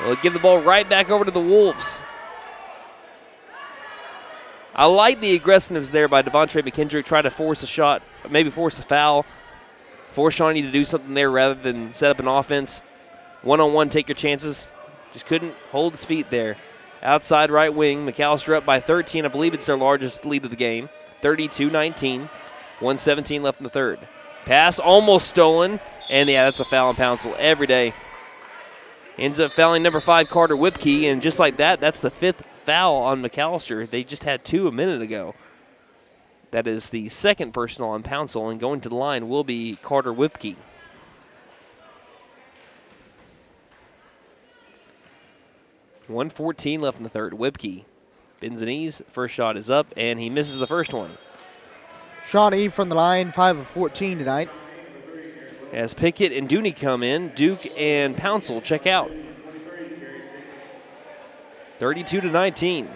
We'll give the ball right back over to the Wolves. I like the aggressiveness there by Devontre McKendrick, try to force a shot, maybe force a foul, force Shawnee to do something there rather than set up an offense. One-on-one, take your chances. Just couldn't hold his feet there. Outside right wing, McAlester up by 13. I believe it's their largest lead of the game. 32-19. 1:17 left in the 3rd. Pass almost stolen. And, yeah, that's a foul on Pouncil every day. Ends up fouling number 5, Carter Whipkey. And just like that, that's the 5th foul on McAlester. They just had 2 a minute ago. That is the 2nd personal on Pouncil. And going to the line will be Carter Whipkey. .114 left in the 3rd. Whipkey bends the knees. First shot is up, and he misses the first one. Shawnee from the line, 5 of 14 tonight. As Pickett and Dooney come in, Duke and Pouncil check out. 32-19.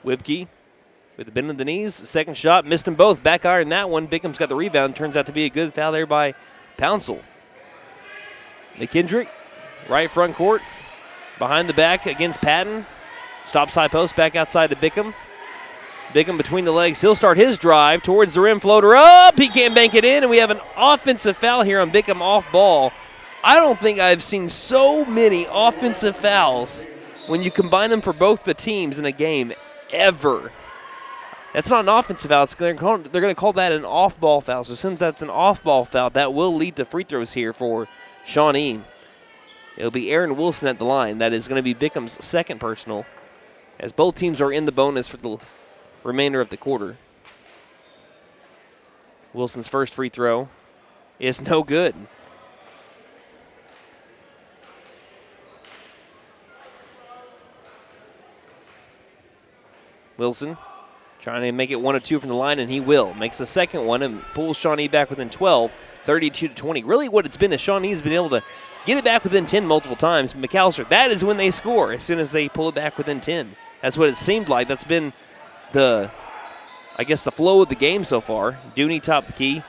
Whipkey with the bend of the knees. Second shot, missed them both. Back iron that one. Bickham's got the rebound. Turns out to be a good foul there by Pouncil. McKendrick, right front court. Behind the back against Patton. Stops high post, back outside to Bickham. Bickham between the legs. He'll start his drive towards the rim. Floater up. He can't bank it in, and we have an offensive foul here on Bickham off ball. I don't think I've seen so many offensive fouls when you combine them for both the teams in a game ever. That's not an offensive foul. They're going to call that an off-ball foul. So since that's an off-ball foul, that will lead to free throws here for Shawnee. It'll be Aaron Wilson at the line. That is going to be Bickham's 2nd personal, as both teams are in the bonus for the remainder of the quarter. Wilson's first free throw is no good. Wilson trying to make it 1 of 2 from the line, and he will. Makes the second one and pulls Shawnee back within 12, 32-20. Really what it's been is Shawnee's been able to get it back within 10 multiple times. McAlester, that is when they score, as soon as they pull it back within 10. That's what it seemed like. That's been the flow of the game so far. Dooney top the key,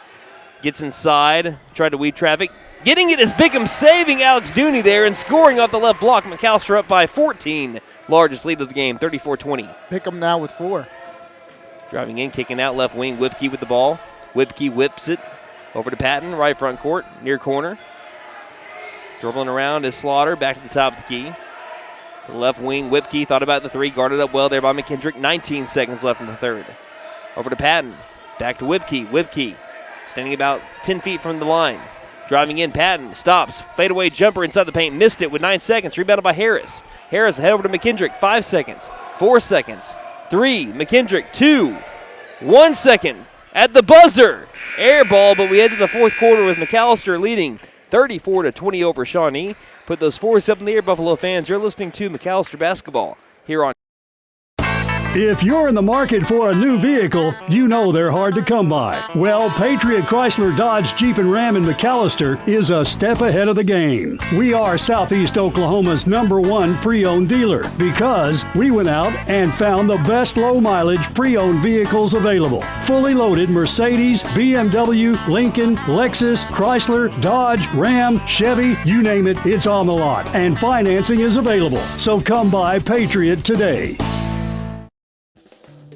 gets inside, tried to weed traffic. Getting it is Bickham, saving Alex Dooney there and scoring off the left block. McAlester up by 14, largest lead of the game, 34-20. Bickham now with 4. Driving in, kicking out left wing, Whipkey with the ball. Whipkey whips it over to Patton, right front court, near corner. Dribbling around is Slaughter, back to the top of the key. To the left wing, Whipkey thought about the 3, guarded up well there by McKendrick. 19 seconds left in the 3rd. Over to Patton, back to Whipkey. Whipkey standing about 10 feet from the line. Driving in, Patton stops, fadeaway jumper inside the paint, missed it with 9 seconds, rebounded by Harris. Harris ahead over to McKendrick, 5 seconds, 4 seconds, 3, McKendrick, 2, 1 second at the buzzer. Air ball, but we head to the 4th quarter with McAlester leading 34-20 over Shawnee. Put those fours up in the air, Buffalo fans. You're listening to McAlester basketball here on. If you're in the market for a new vehicle, you know they're hard to come by. Well, Patriot Chrysler Dodge Jeep and Ram in McAlester is a step ahead of the game. We are Southeast Oklahoma's #1 pre-owned dealer because we went out and found the best low-mileage pre-owned vehicles available. Fully loaded Mercedes, BMW, Lincoln, Lexus, Chrysler, Dodge, Ram, Chevy, you name it, it's on the lot. And financing is available. So come by Patriot today.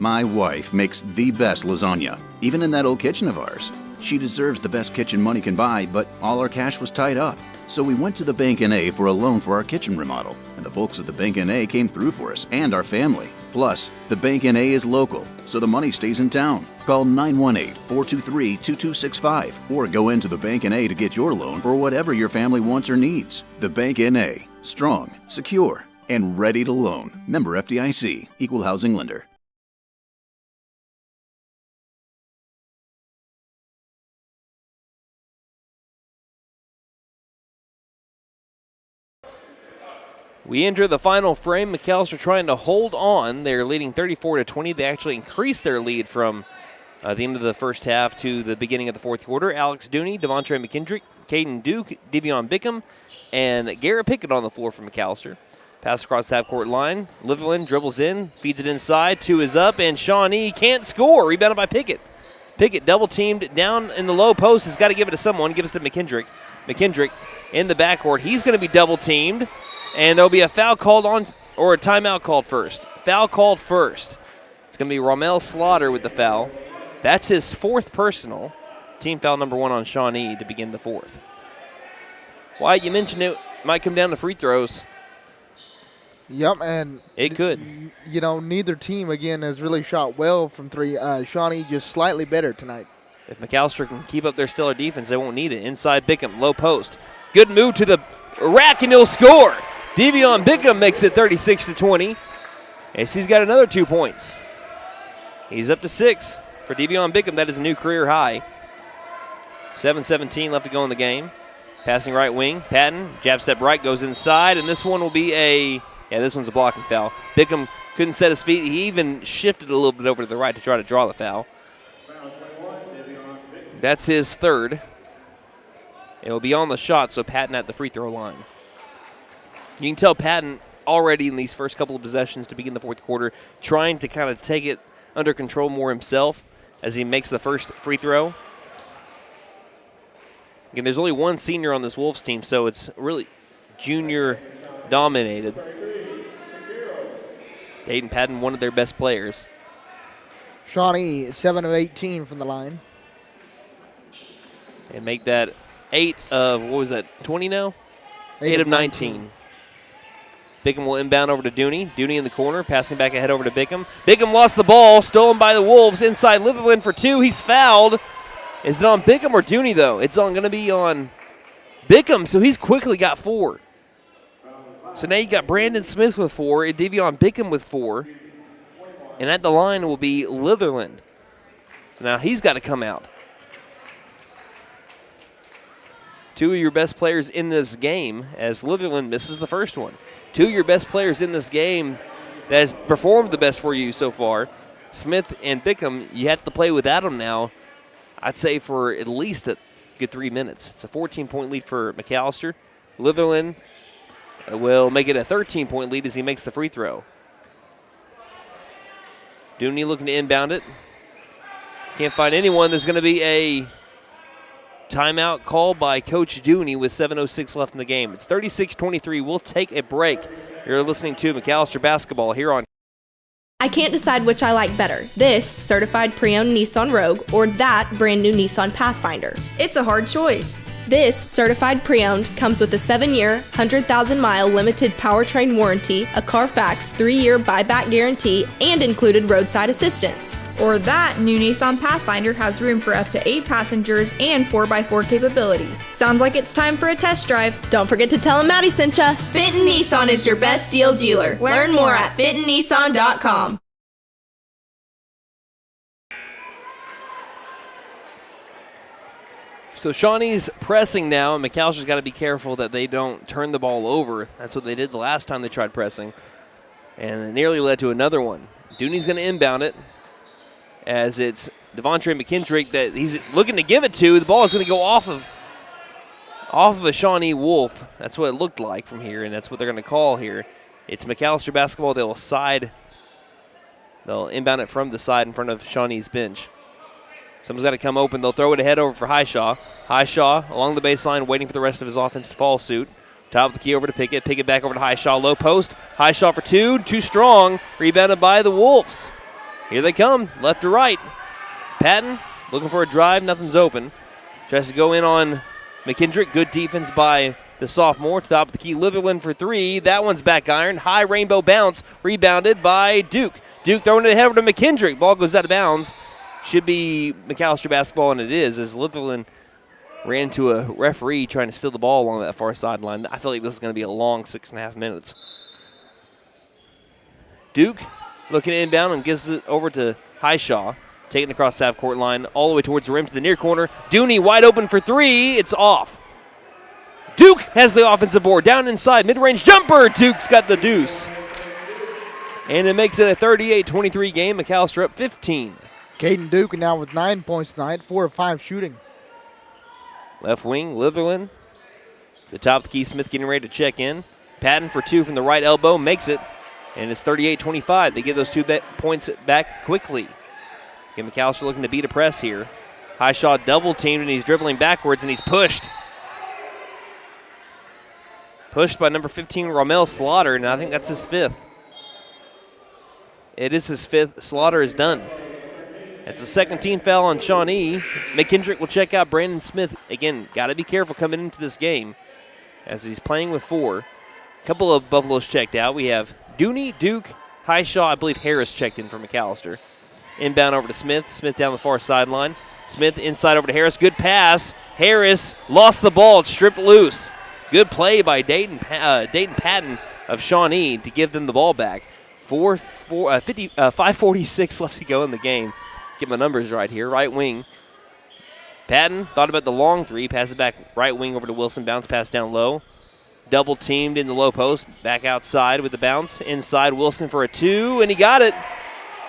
My wife makes the best lasagna, even in that old kitchen of ours. She deserves the best kitchen money can buy, but all our cash was tied up. So we went to the Bank N.A. for a loan for our kitchen remodel, and the folks at the Bank N.A. came through for us and our family. Plus, the Bank N.A. is local, so the money stays in town. Call 918-423-2265 or go into the Bank N.A. to get your loan for whatever your family wants or needs. The Bank N.A. Strong, secure, and ready to loan. Member FDIC, Equal Housing Lender. We enter the final frame. McAlester trying to hold on. They're leading 34-20. They actually increased their lead from the end of the first half to the beginning of the fourth quarter. Alex Dooney, Devontre McKendrick, Caden Duke, Devion Bickham, and Garrett Pickett on the floor for McAlester. Pass across the half-court line. Litherland dribbles in, feeds it inside. 2 is up, and Shawnee can't score. Rebounded by Pickett. Pickett double-teamed down in the low post. Has got to give it to someone. Gives it to McKendrick. McKendrick in the backcourt. He's going to be double-teamed. And there'll be a foul called on, or a timeout called first. Foul called first. It's going to be Rommel Slaughter with the foul. That's his 4th personal. Team foul number 1 on Shawnee to begin the 4th. Wyatt, you mentioned it might come down to free throws. Yep, and it could. You know, neither team, again, has really shot well from 3. Shawnee just slightly better tonight. If McAlester can keep up their stellar defense, they won't need it. Inside Bickham, low post. Good move to the rack, and he'll score. Devion Bickham makes it 36-20. As he's got another 2 points. He's up to 6 for Devion Bickham. That is a new career high. 7:17 left to go in the game. Passing right wing. Patton, jab step right, goes inside, and this one will be this one's a blocking foul. Bickham couldn't set his feet. He even shifted a little bit over to the right to try to draw the foul. That's his 3rd. It will be on the shot, so Patton at the free throw line. You can tell Patton already in these first couple of possessions to begin the fourth quarter trying to kind of take it under control more himself as he makes the first free throw. Again, there's only one senior on this Wolves team, so it's really junior dominated. Dayton Patton, one of their best players. Shawnee, 7 of 18 from the line. And make that 8 of, 20 now? 8 of 19. Bickham will inbound over to Dooney. Dooney in the corner, passing back ahead over to Bickham. Bickham lost the ball, stolen by the Wolves. Inside Litherland for 2. He's fouled. Is it on Bickham or Dooney, though? It's going to be on Bickham, so he's quickly got 4. So now you got Brandon Smith with 4, and Devion Bickham with 4. And at the line will be Litherland. So now he's got to come out. 2 of your best players in this game, as Litherland misses the first one. 2 of your best players in this game that has performed the best for you so far, Smith and Bickham, you have to play without them now, I'd say for at least a good 3 minutes. It's a 14-point lead for McAlester. Litherland will make it a 13-point lead as he makes the free throw. Dooney looking to inbound it. Can't find anyone. There's going to be a timeout called by Coach Dooney with 7:06 left in the game. It's 36-23. We'll take a break. You're listening to McAlester basketball here on. I can't decide which I like better, this certified pre-owned Nissan Rogue or that brand new Nissan Pathfinder. It's a hard choice. This certified pre-owned comes with a 7-year, 100,000-mile limited powertrain warranty, a Carfax 3-year buyback guarantee, and included roadside assistance. Or that new Nissan Pathfinder has room for up to 8 passengers and 4x4 capabilities. Sounds like it's time for a test drive. Don't forget to tell them Maddie sent ya. Fitton Nissan is your best deal dealer. Learn more at fittonnissan.com. So Shawnee's pressing now, and McAllister's got to be careful that they don't turn the ball over. That's what they did the last time they tried pressing. And it nearly led to another one. Dooney's going to inbound it as it's Devontre McKendrick that he's looking to give it to. The ball is going to go off of a Shawnee Wolf. That's what it looked like from here, and that's what they're going to call here. It's McAllister basketball. They'll inbound it from the side in front of Shawnee's bench. Someone's got to come open. They'll throw it ahead over for Highshaw. Highshaw along the baseline waiting for the rest of his offense to follow suit. Top of the key over to Pickett. Pickett back over to Highshaw. Low post. Highshaw for two. Too strong. Rebounded by the Wolves. Here they come. Left to right. Patton looking for a drive. Nothing's open. Tries to go in on McKendrick. Good defense by the sophomore. Top of the key. Litherland for three. That one's back iron. High rainbow bounce. Rebounded by Duke. Duke throwing it ahead over to McKendrick. Ball goes out of bounds. Should be McAllister basketball, and it is, as Litherland ran into a referee trying to steal the ball along that far sideline. I feel like this is going to be a long 6.5 minutes. Duke looking inbound and gives it over to Highshaw. Taking it across the half-court line all the way towards the rim to the near corner. Dooney wide open for three. It's off. Duke has the offensive board. Down inside. Mid-range jumper. Duke's got the deuce. And it makes it a 38-23 game. McAllister up 15. Caden Duke now with 9 points tonight, 4 of 5 shooting. Left wing, Litherland. The top of the key, Smith getting ready to check in. Patton for two from the right elbow, makes it. And it's 38-25. They get those 2 points back quickly. Again, McAllister looking to beat a press here. Highshaw double teamed and he's dribbling backwards and he's pushed. Pushed by number 15, Ramel Slaughter, and I think that's his 5th. It is his 5th. Slaughter is done. It's a second team foul on Shawnee. McKendrick will check out Brandon Smith. Again, got to be careful coming into this game as he's playing with 4. A couple of Buffaloes checked out. We have Dooney, Duke, Highshaw. I believe Harris checked in for McAllister. Inbound over to Smith. Smith down the far sideline. Smith inside over to Harris. Good pass. Harris lost the ball. It's stripped loose. Good play by Dayton Patton of Shawnee to give them the ball back. 5:46 left to go in the game. Get my numbers right here. Right wing. Patton thought about the long three. Passes back right wing over to Wilson. Bounce pass down low. Double teamed in the low post. Back outside with the bounce. Inside Wilson for a 2, and he got it.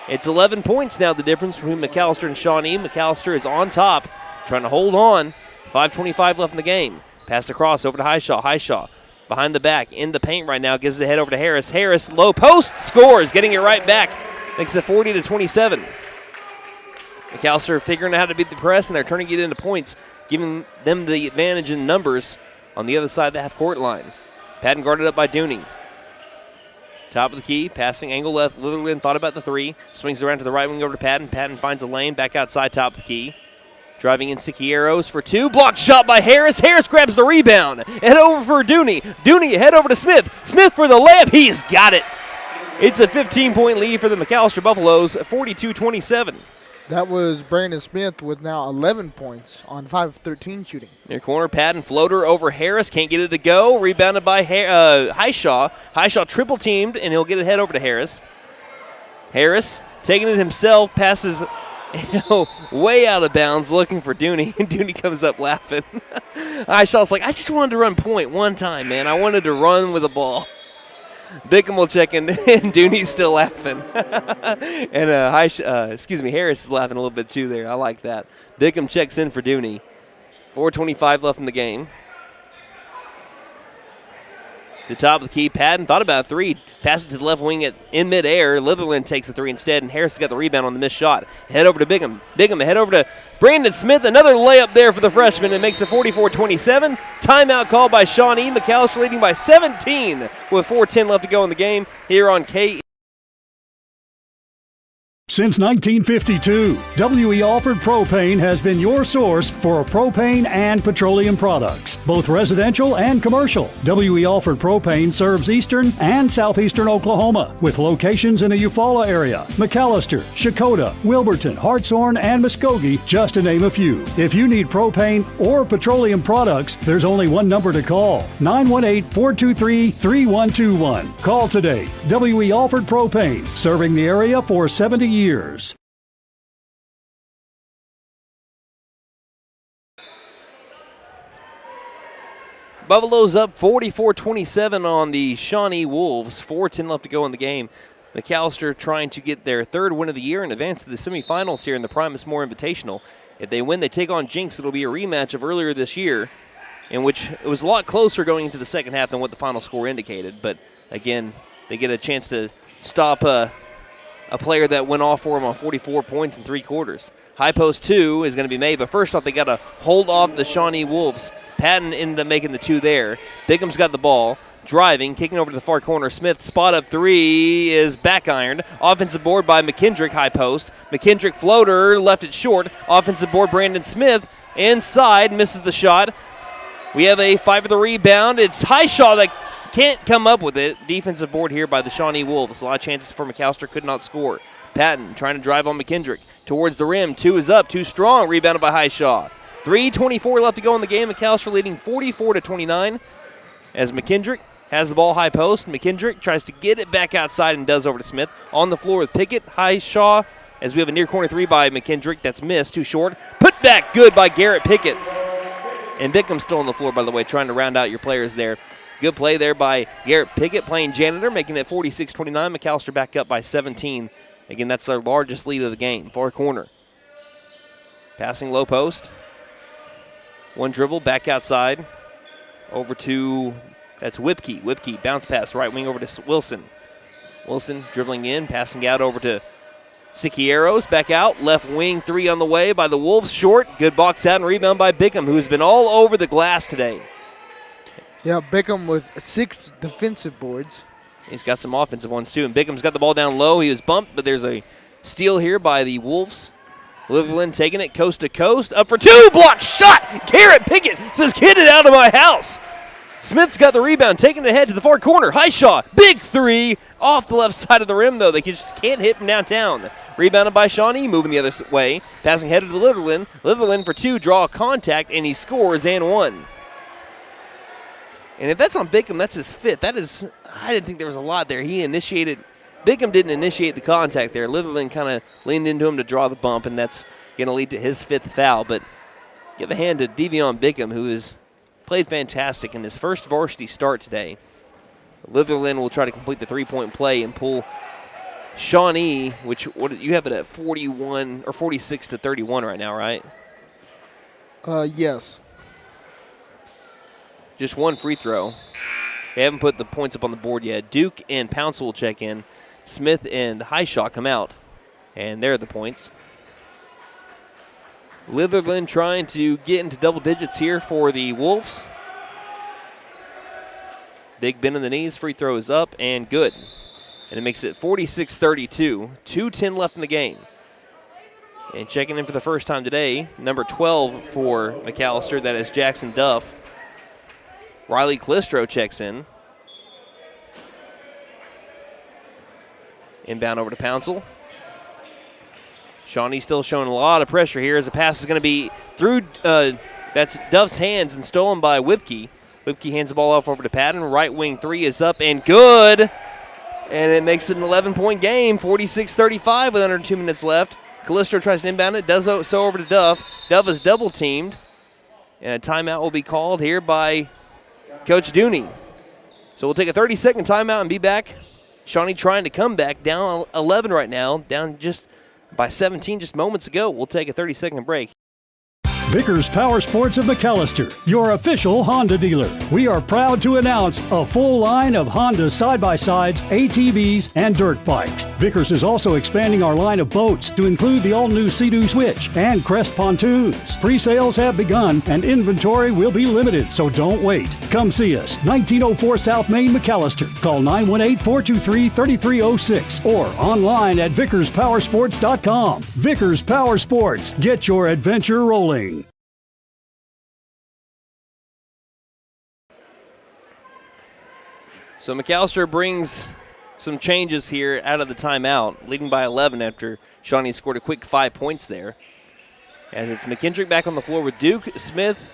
It's 11 points now, the difference between McAllister and Shawnee. McAllister is on top, trying to hold on. 5:25 left in the game. Pass across over to Highshaw. Highshaw behind the back, in the paint right now. Gives the head over to Harris. Harris, low post, scores. Getting it right back. Makes it 40-27. McAllister figuring out how to beat the press, and they're turning it into points, giving them the advantage in numbers on the other side of the half-court line. Patton guarded up by Dooney. Top of the key, passing angle left. Litherland thought about the 3. Swings around to the right wing over to Patton. Patton finds a lane, back outside top of the key. Driving in Siqueiros for 2. Blocked shot by Harris. Harris grabs the rebound. Head over for Dooney. Dooney head over to Smith. Smith for the layup. He's got it. It's a 15-point lead for the McAllister Buffaloes, 42-27. That was Brandon Smith with now 11 points on 5 of 13 shooting. Near corner, Patton floater over Harris. Can't get it to go. Rebounded by Highshaw. Highshaw triple teamed, and he'll get it head over to Harris. Harris taking it himself, passes way out of bounds, looking for Dooney. And Dooney comes up laughing. Highshaw's like, I just wanted to run point one time, man. I wanted to run with the ball. Bickham will check in, and Dooney's still laughing. And Harris is laughing a little bit too there. I like that. Bickham checks in for Dooney. 4:25 left in the game. To the top of the key, Patton thought about a 3. Pass it to the left wing in midair. Litherland takes the 3 instead, and Harris has got the rebound on the missed shot. Head over to Bickham. Bickham head over to Brandon Smith. Another layup there for the freshman. It makes it 44-27. Timeout called by Shawnee. McAllister leading by 17 with 4:10 left to go in the game here on K. Since 1952, W.E. Alford Propane has been your source for propane and petroleum products, both residential and commercial. W.E. Alford Propane serves eastern and southeastern Oklahoma, with locations in the Eufaula area, McAlester, Shakota, Wilburton, Hartshorn, and Muskogee, just to name a few. If you need propane or petroleum products, there's only one number to call, 918-423-3121. Call today. W.E. Alford Propane, serving the area for 70 years. Buffalo's up 44-27 on the Shawnee Wolves. 4:10 left to go in the game. McAlester trying to get their third win of the year and advance to the semifinals here in the Primus Moore Invitational. If they win, they take on Jenks. It'll be a rematch of earlier this year, in which it was a lot closer going into the second half than what the final score indicated. But, again, they get a chance to stop a player that went off for them on 44 points in 3 quarters. High post 2 is going to be made, but first off, they got to hold off the Shawnee Wolves. Patton ended up making the 2 there. Bickham's got the ball, driving, kicking over to the far corner. Smith, spot up 3 is back ironed. Offensive board by McKendrick, high post. McKendrick floater, left it short. Offensive board, Brandon Smith, inside, misses the shot. We have a 5 for the rebound. It's Highshaw that can't come up with it. Defensive board here by the Shawnee Wolves. A lot of chances for McAlester, could not score. Patton trying to drive on McKendrick. Towards the rim, 2 is up, too strong, rebounded by Highshaw. 3:24 left to go in the game. McAlester leading 44-29 as McKendrick has the ball high post. McKendrick tries to get it back outside and does over to Smith. On the floor with Pickett. Highshaw as we have a near corner 3 by McKendrick. That's missed, too short. Put back good by Garrett Pickett. And Bickham's still on the floor, by the way, trying to round out your players there. Good play there by Garrett Pickett playing janitor, making it 46-29. McAlester back up by 17. Again, that's their largest lead of the game. Far corner. Passing low post. 1 dribble, back outside. Over to, that's Whipkey. Whipkey, bounce pass, right wing over to Wilson. Wilson dribbling in, passing out over to Siqueiros. Back out, left wing 3 on the way by the Wolves. Short, good box out and rebound by Bickham, who's been all over the glass today. Yeah, Bickham with 6 defensive boards. He's got some offensive ones too, and Bickham's got the ball down low. He was bumped, but there's a steal here by the Wolves. Litherland taking it coast to coast. Up for 2. Block shot. Garrett Pickett says, get it out of my house. Smith's got the rebound, taking it ahead to the far corner. Highshaw, big 3 off the left side of the rim, though. They just can't hit from downtown. Rebounded by Shawnee, moving the other way. Passing head to the Litherland. Litherland for 2, draw a contact, and he scores and 1. And if that's on Bickham, that's his 5th. That is, I didn't think there was a lot there. He initiated. Bickham didn't initiate the contact there. Litherland kind of leaned into him to draw the bump, and that's going to lead to his 5th foul. But give a hand to Devion Bickham, who has played fantastic in his first varsity start today. Litherland will try to complete the 3-point play and pull Shawnee, which what you have it at 41 or 46-31 right now, right? Yes. Just 1 free throw. They haven't put the points up on the board yet. Duke and Pouncil will check in. Smith and Highshaw come out. And there are the points. Litherland trying to get into double digits here for the Wolves. Big bend in the knees. Free throw is up and good. And it makes it 46-32. 2:10 left in the game. And checking in for the first time today, number 12 for McAlester. That is Jackson Duff. Riley Calistro checks in. Inbound over to Pouncil. Shawnee still showing a lot of pressure here as the pass is going to be through, that's Duff's hands and stolen by Whipkey. Whipkey hands the ball off over to Patton. Right wing 3 is up and good. And it makes it an 11-point game, 46-35 with under 2 minutes left. Calistro tries to inbound it, does so over to Duff. Duff is double teamed. And a timeout will be called here by Coach Dooney. So we'll take a 30-second timeout and be back. Shawnee trying to come back, down 11 right now, down just by 17 just moments ago. We'll take a 30-second break. Vickers Power Sports of McAlester, your official Honda dealer. We are proud to announce a full line of Honda side-by-sides, ATVs, and dirt bikes. Vickers is also expanding our line of boats to include the all-new Sea-Doo Switch and Crest pontoons. Pre-sales have begun and inventory will be limited, so don't wait. Come see us, 1904 South Main, McAlester. Call 918-423-3306 or online at vickerspowersports.com. Vickers Power Sports, get your adventure rolling. So McAlester brings some changes here out of the timeout, leading by 11 after Shawnee scored a quick 5 points there. As it's McKendrick back on the floor with Duke, Smith,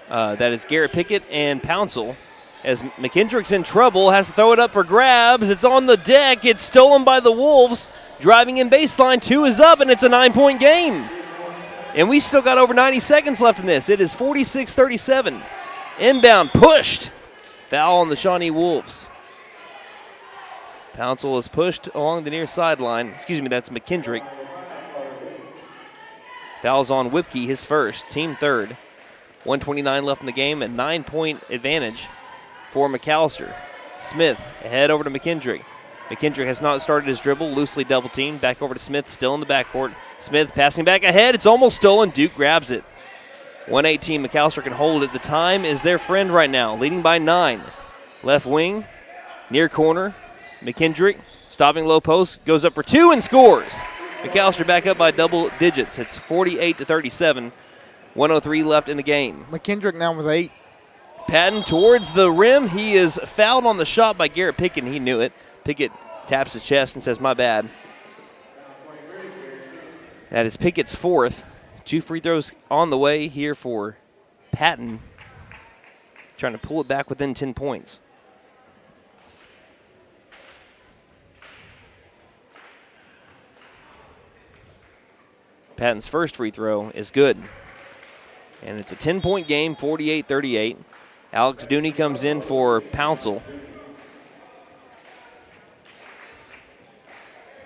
that is Garrett Pickett, and Pouncil. As McKendrick's in trouble, has to throw it up for grabs. It's on the deck. It's stolen by the Wolves. Driving in baseline, 2 is up, and it's a 9-point game. And we still got over 90 seconds left in this. It is 46-37. Inbound, pushed. Foul on the Shawnee Wolves. Pouncil is pushed along the near sideline. Excuse me, that's McKendrick. Foul's on Whipke, his first, team third. 1:29 left in the game, a 9-point advantage for McAlester. Smith ahead over to McKendrick. McKendrick has not started his dribble, loosely double teamed. Back over to Smith, still in the backcourt. Smith passing back ahead, it's almost stolen. Duke grabs it. 118, McAlester can hold it. The time is their friend right now, leading by 9. Left wing, near corner. McKendrick, stopping low post, goes up for 2 and scores. McAlester back up by double digits. It's 48-37. 1:03 left in the game. McKendrick now with 8. Patton towards the rim. He is fouled on the shot by Garrett Pickett, and he knew it. Pickett taps his chest and says, "My bad." That is Pickett's 4th. 2 free throws on the way here for Patton. Trying to pull it back within 10 points. Patton's first free throw is good. And it's a 10-point game, 48-38. Alex Dooney comes in for Pouncil.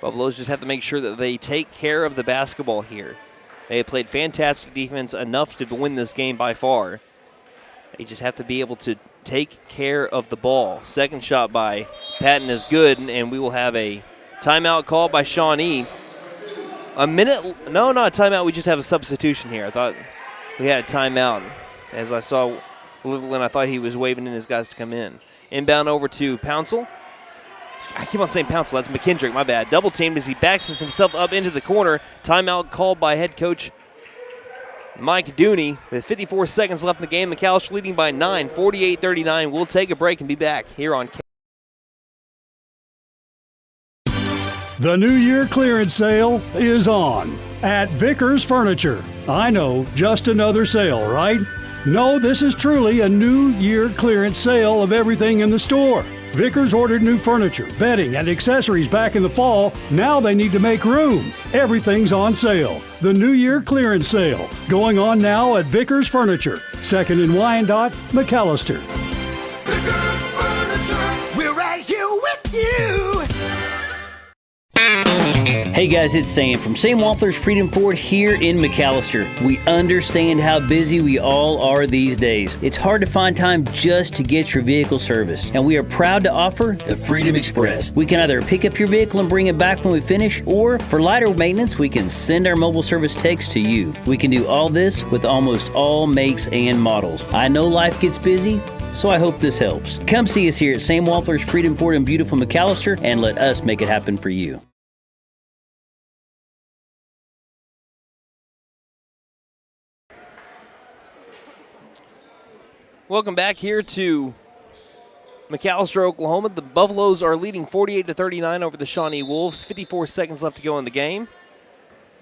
Buffaloes just have to make sure that they take care of the basketball here. They have played fantastic defense, enough to win this game by far. They just have to be able to take care of the ball. Second shot by Patton is good, and we will have a timeout call by Shawnee. A minute, no, not a timeout. We just have a substitution here. I thought we had a timeout. As I saw Litherland, I thought he was waving in his guys to come in. Inbound over to Pouncil. I keep on saying Pouncil. That's McKendrick, my bad. Double teamed as he backs himself up into the corner. Timeout called by head coach Mike Dooney. With 54 seconds left in the game, McAlester leading by 9, 48-39. We'll take a break and be back here on K. The New Year clearance sale is on at Vickers Furniture. I know, just another sale, right? No, this is truly a New Year clearance sale of everything in the store. Vickers ordered new furniture, bedding, and accessories back in the fall. Now they need to make room. Everything's on sale. The New Year clearance sale going on now at Vickers Furniture, 2nd and Wyandotte, McAlester. Vickers Furniture, we're right here with you. Hey guys, it's Sam from Sam Wampler's Freedom Ford here in McAlester. We understand how busy we all are these days. It's hard to find time just to get your vehicle serviced, and we are proud to offer the Freedom Express. We can either pick up your vehicle and bring it back when we finish, or for lighter maintenance, we can send our mobile service techs to you. We can do all this with almost all makes and models. I know life gets busy, so I hope this helps. Come see us here at Sam Wampler's Freedom Ford in beautiful McAlester and let us make it happen for you. Welcome back here to McAlester, Oklahoma. The Buffaloes are leading 48-39 over the Shawnee Wolves. 54 seconds left to go in the game.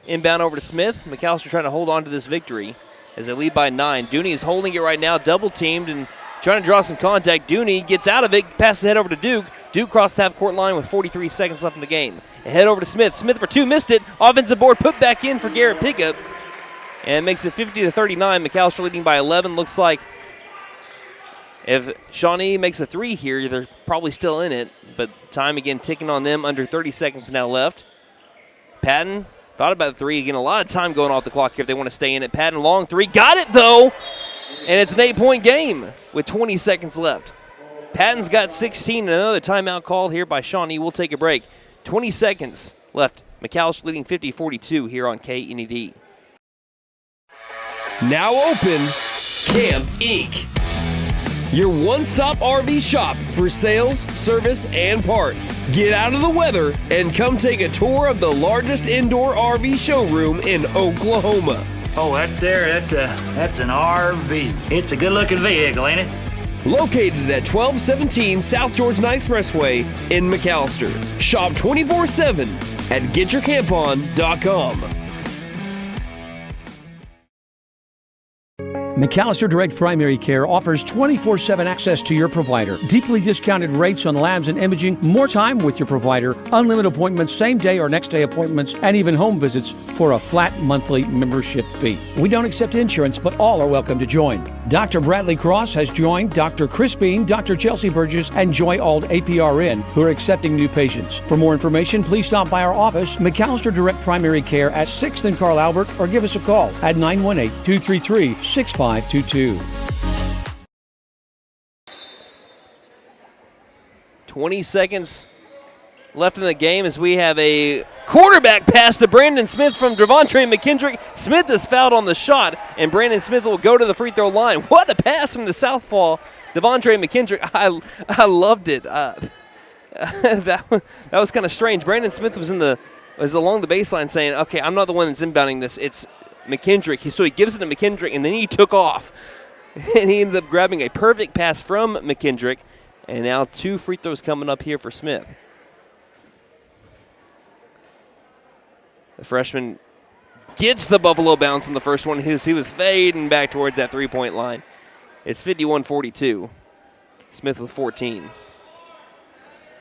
Inbound over to Smith. McAlester trying to hold on to this victory as they lead by 9. Dooney is holding it right now, double teamed and trying to draw some contact. Dooney gets out of it, passes ahead over to Duke. Duke crossed the half-court line with 43 seconds left in the game. Ahead over to Smith. Smith for 2, missed it. Offensive board put back in for Garrett Pickup and makes it 50-39. McAlester leading by 11. Looks like if Shawnee makes a 3 here, they're probably still in it, but time again ticking on them. Under 30 seconds now left. Patton thought about the 3. Again, a lot of time going off the clock here if they want to stay in it. Patton, long 3. Got it, though, and it's an 8-point game with 20 seconds left. Patton's got 16, and another timeout called here by Shawnee. We'll take a break. 20 seconds left. McAlester leading 50-42 here on KNED. Now open, Camp Inc., your one-stop RV shop for sales, service, and parts. Get out of the weather and come take a tour of the largest indoor RV showroom in Oklahoma. Oh, that's an RV. It's a good-looking vehicle, ain't it? Located at 1217 South Georgia Expressway in McAlester. Shop 24/7 at getyourcampon.com. McAlester Direct Primary Care offers 24/7 access to your provider, deeply discounted rates on labs and imaging, more time with your provider, unlimited appointments, same day or next day appointments, and even home visits for a flat monthly membership fee. We don't accept insurance, but all are welcome to join. Dr. Bradley Cross has joined, Dr. Chris Bean, Dr. Chelsea Burgess, and Joy Ald APRN, who are accepting new patients. For more information, please stop by our office, McAlester Direct Primary Care at 6th and Carl Albert, or give us a call at 918-233-6522. 20 seconds left in the game as we have a quarterback pass to Brandon Smith from Devontae McKendrick. Smith is fouled on the shot, and Brandon Smith will go to the free throw line. What a pass from the southpaw, Devontae McKendrick. I loved it. That was kind of strange. Brandon Smith was along the baseline saying, okay, I'm not the one that's inbounding this. It's McKendrick. So he gives it to McKendrick, and then he took off. And he ended up grabbing a perfect pass from McKendrick. And now 2 free throws coming up here for Smith. The freshman gets the Buffalo bounce on the first one. He was fading back towards that three-point line. It's 51-42. Smith with 14.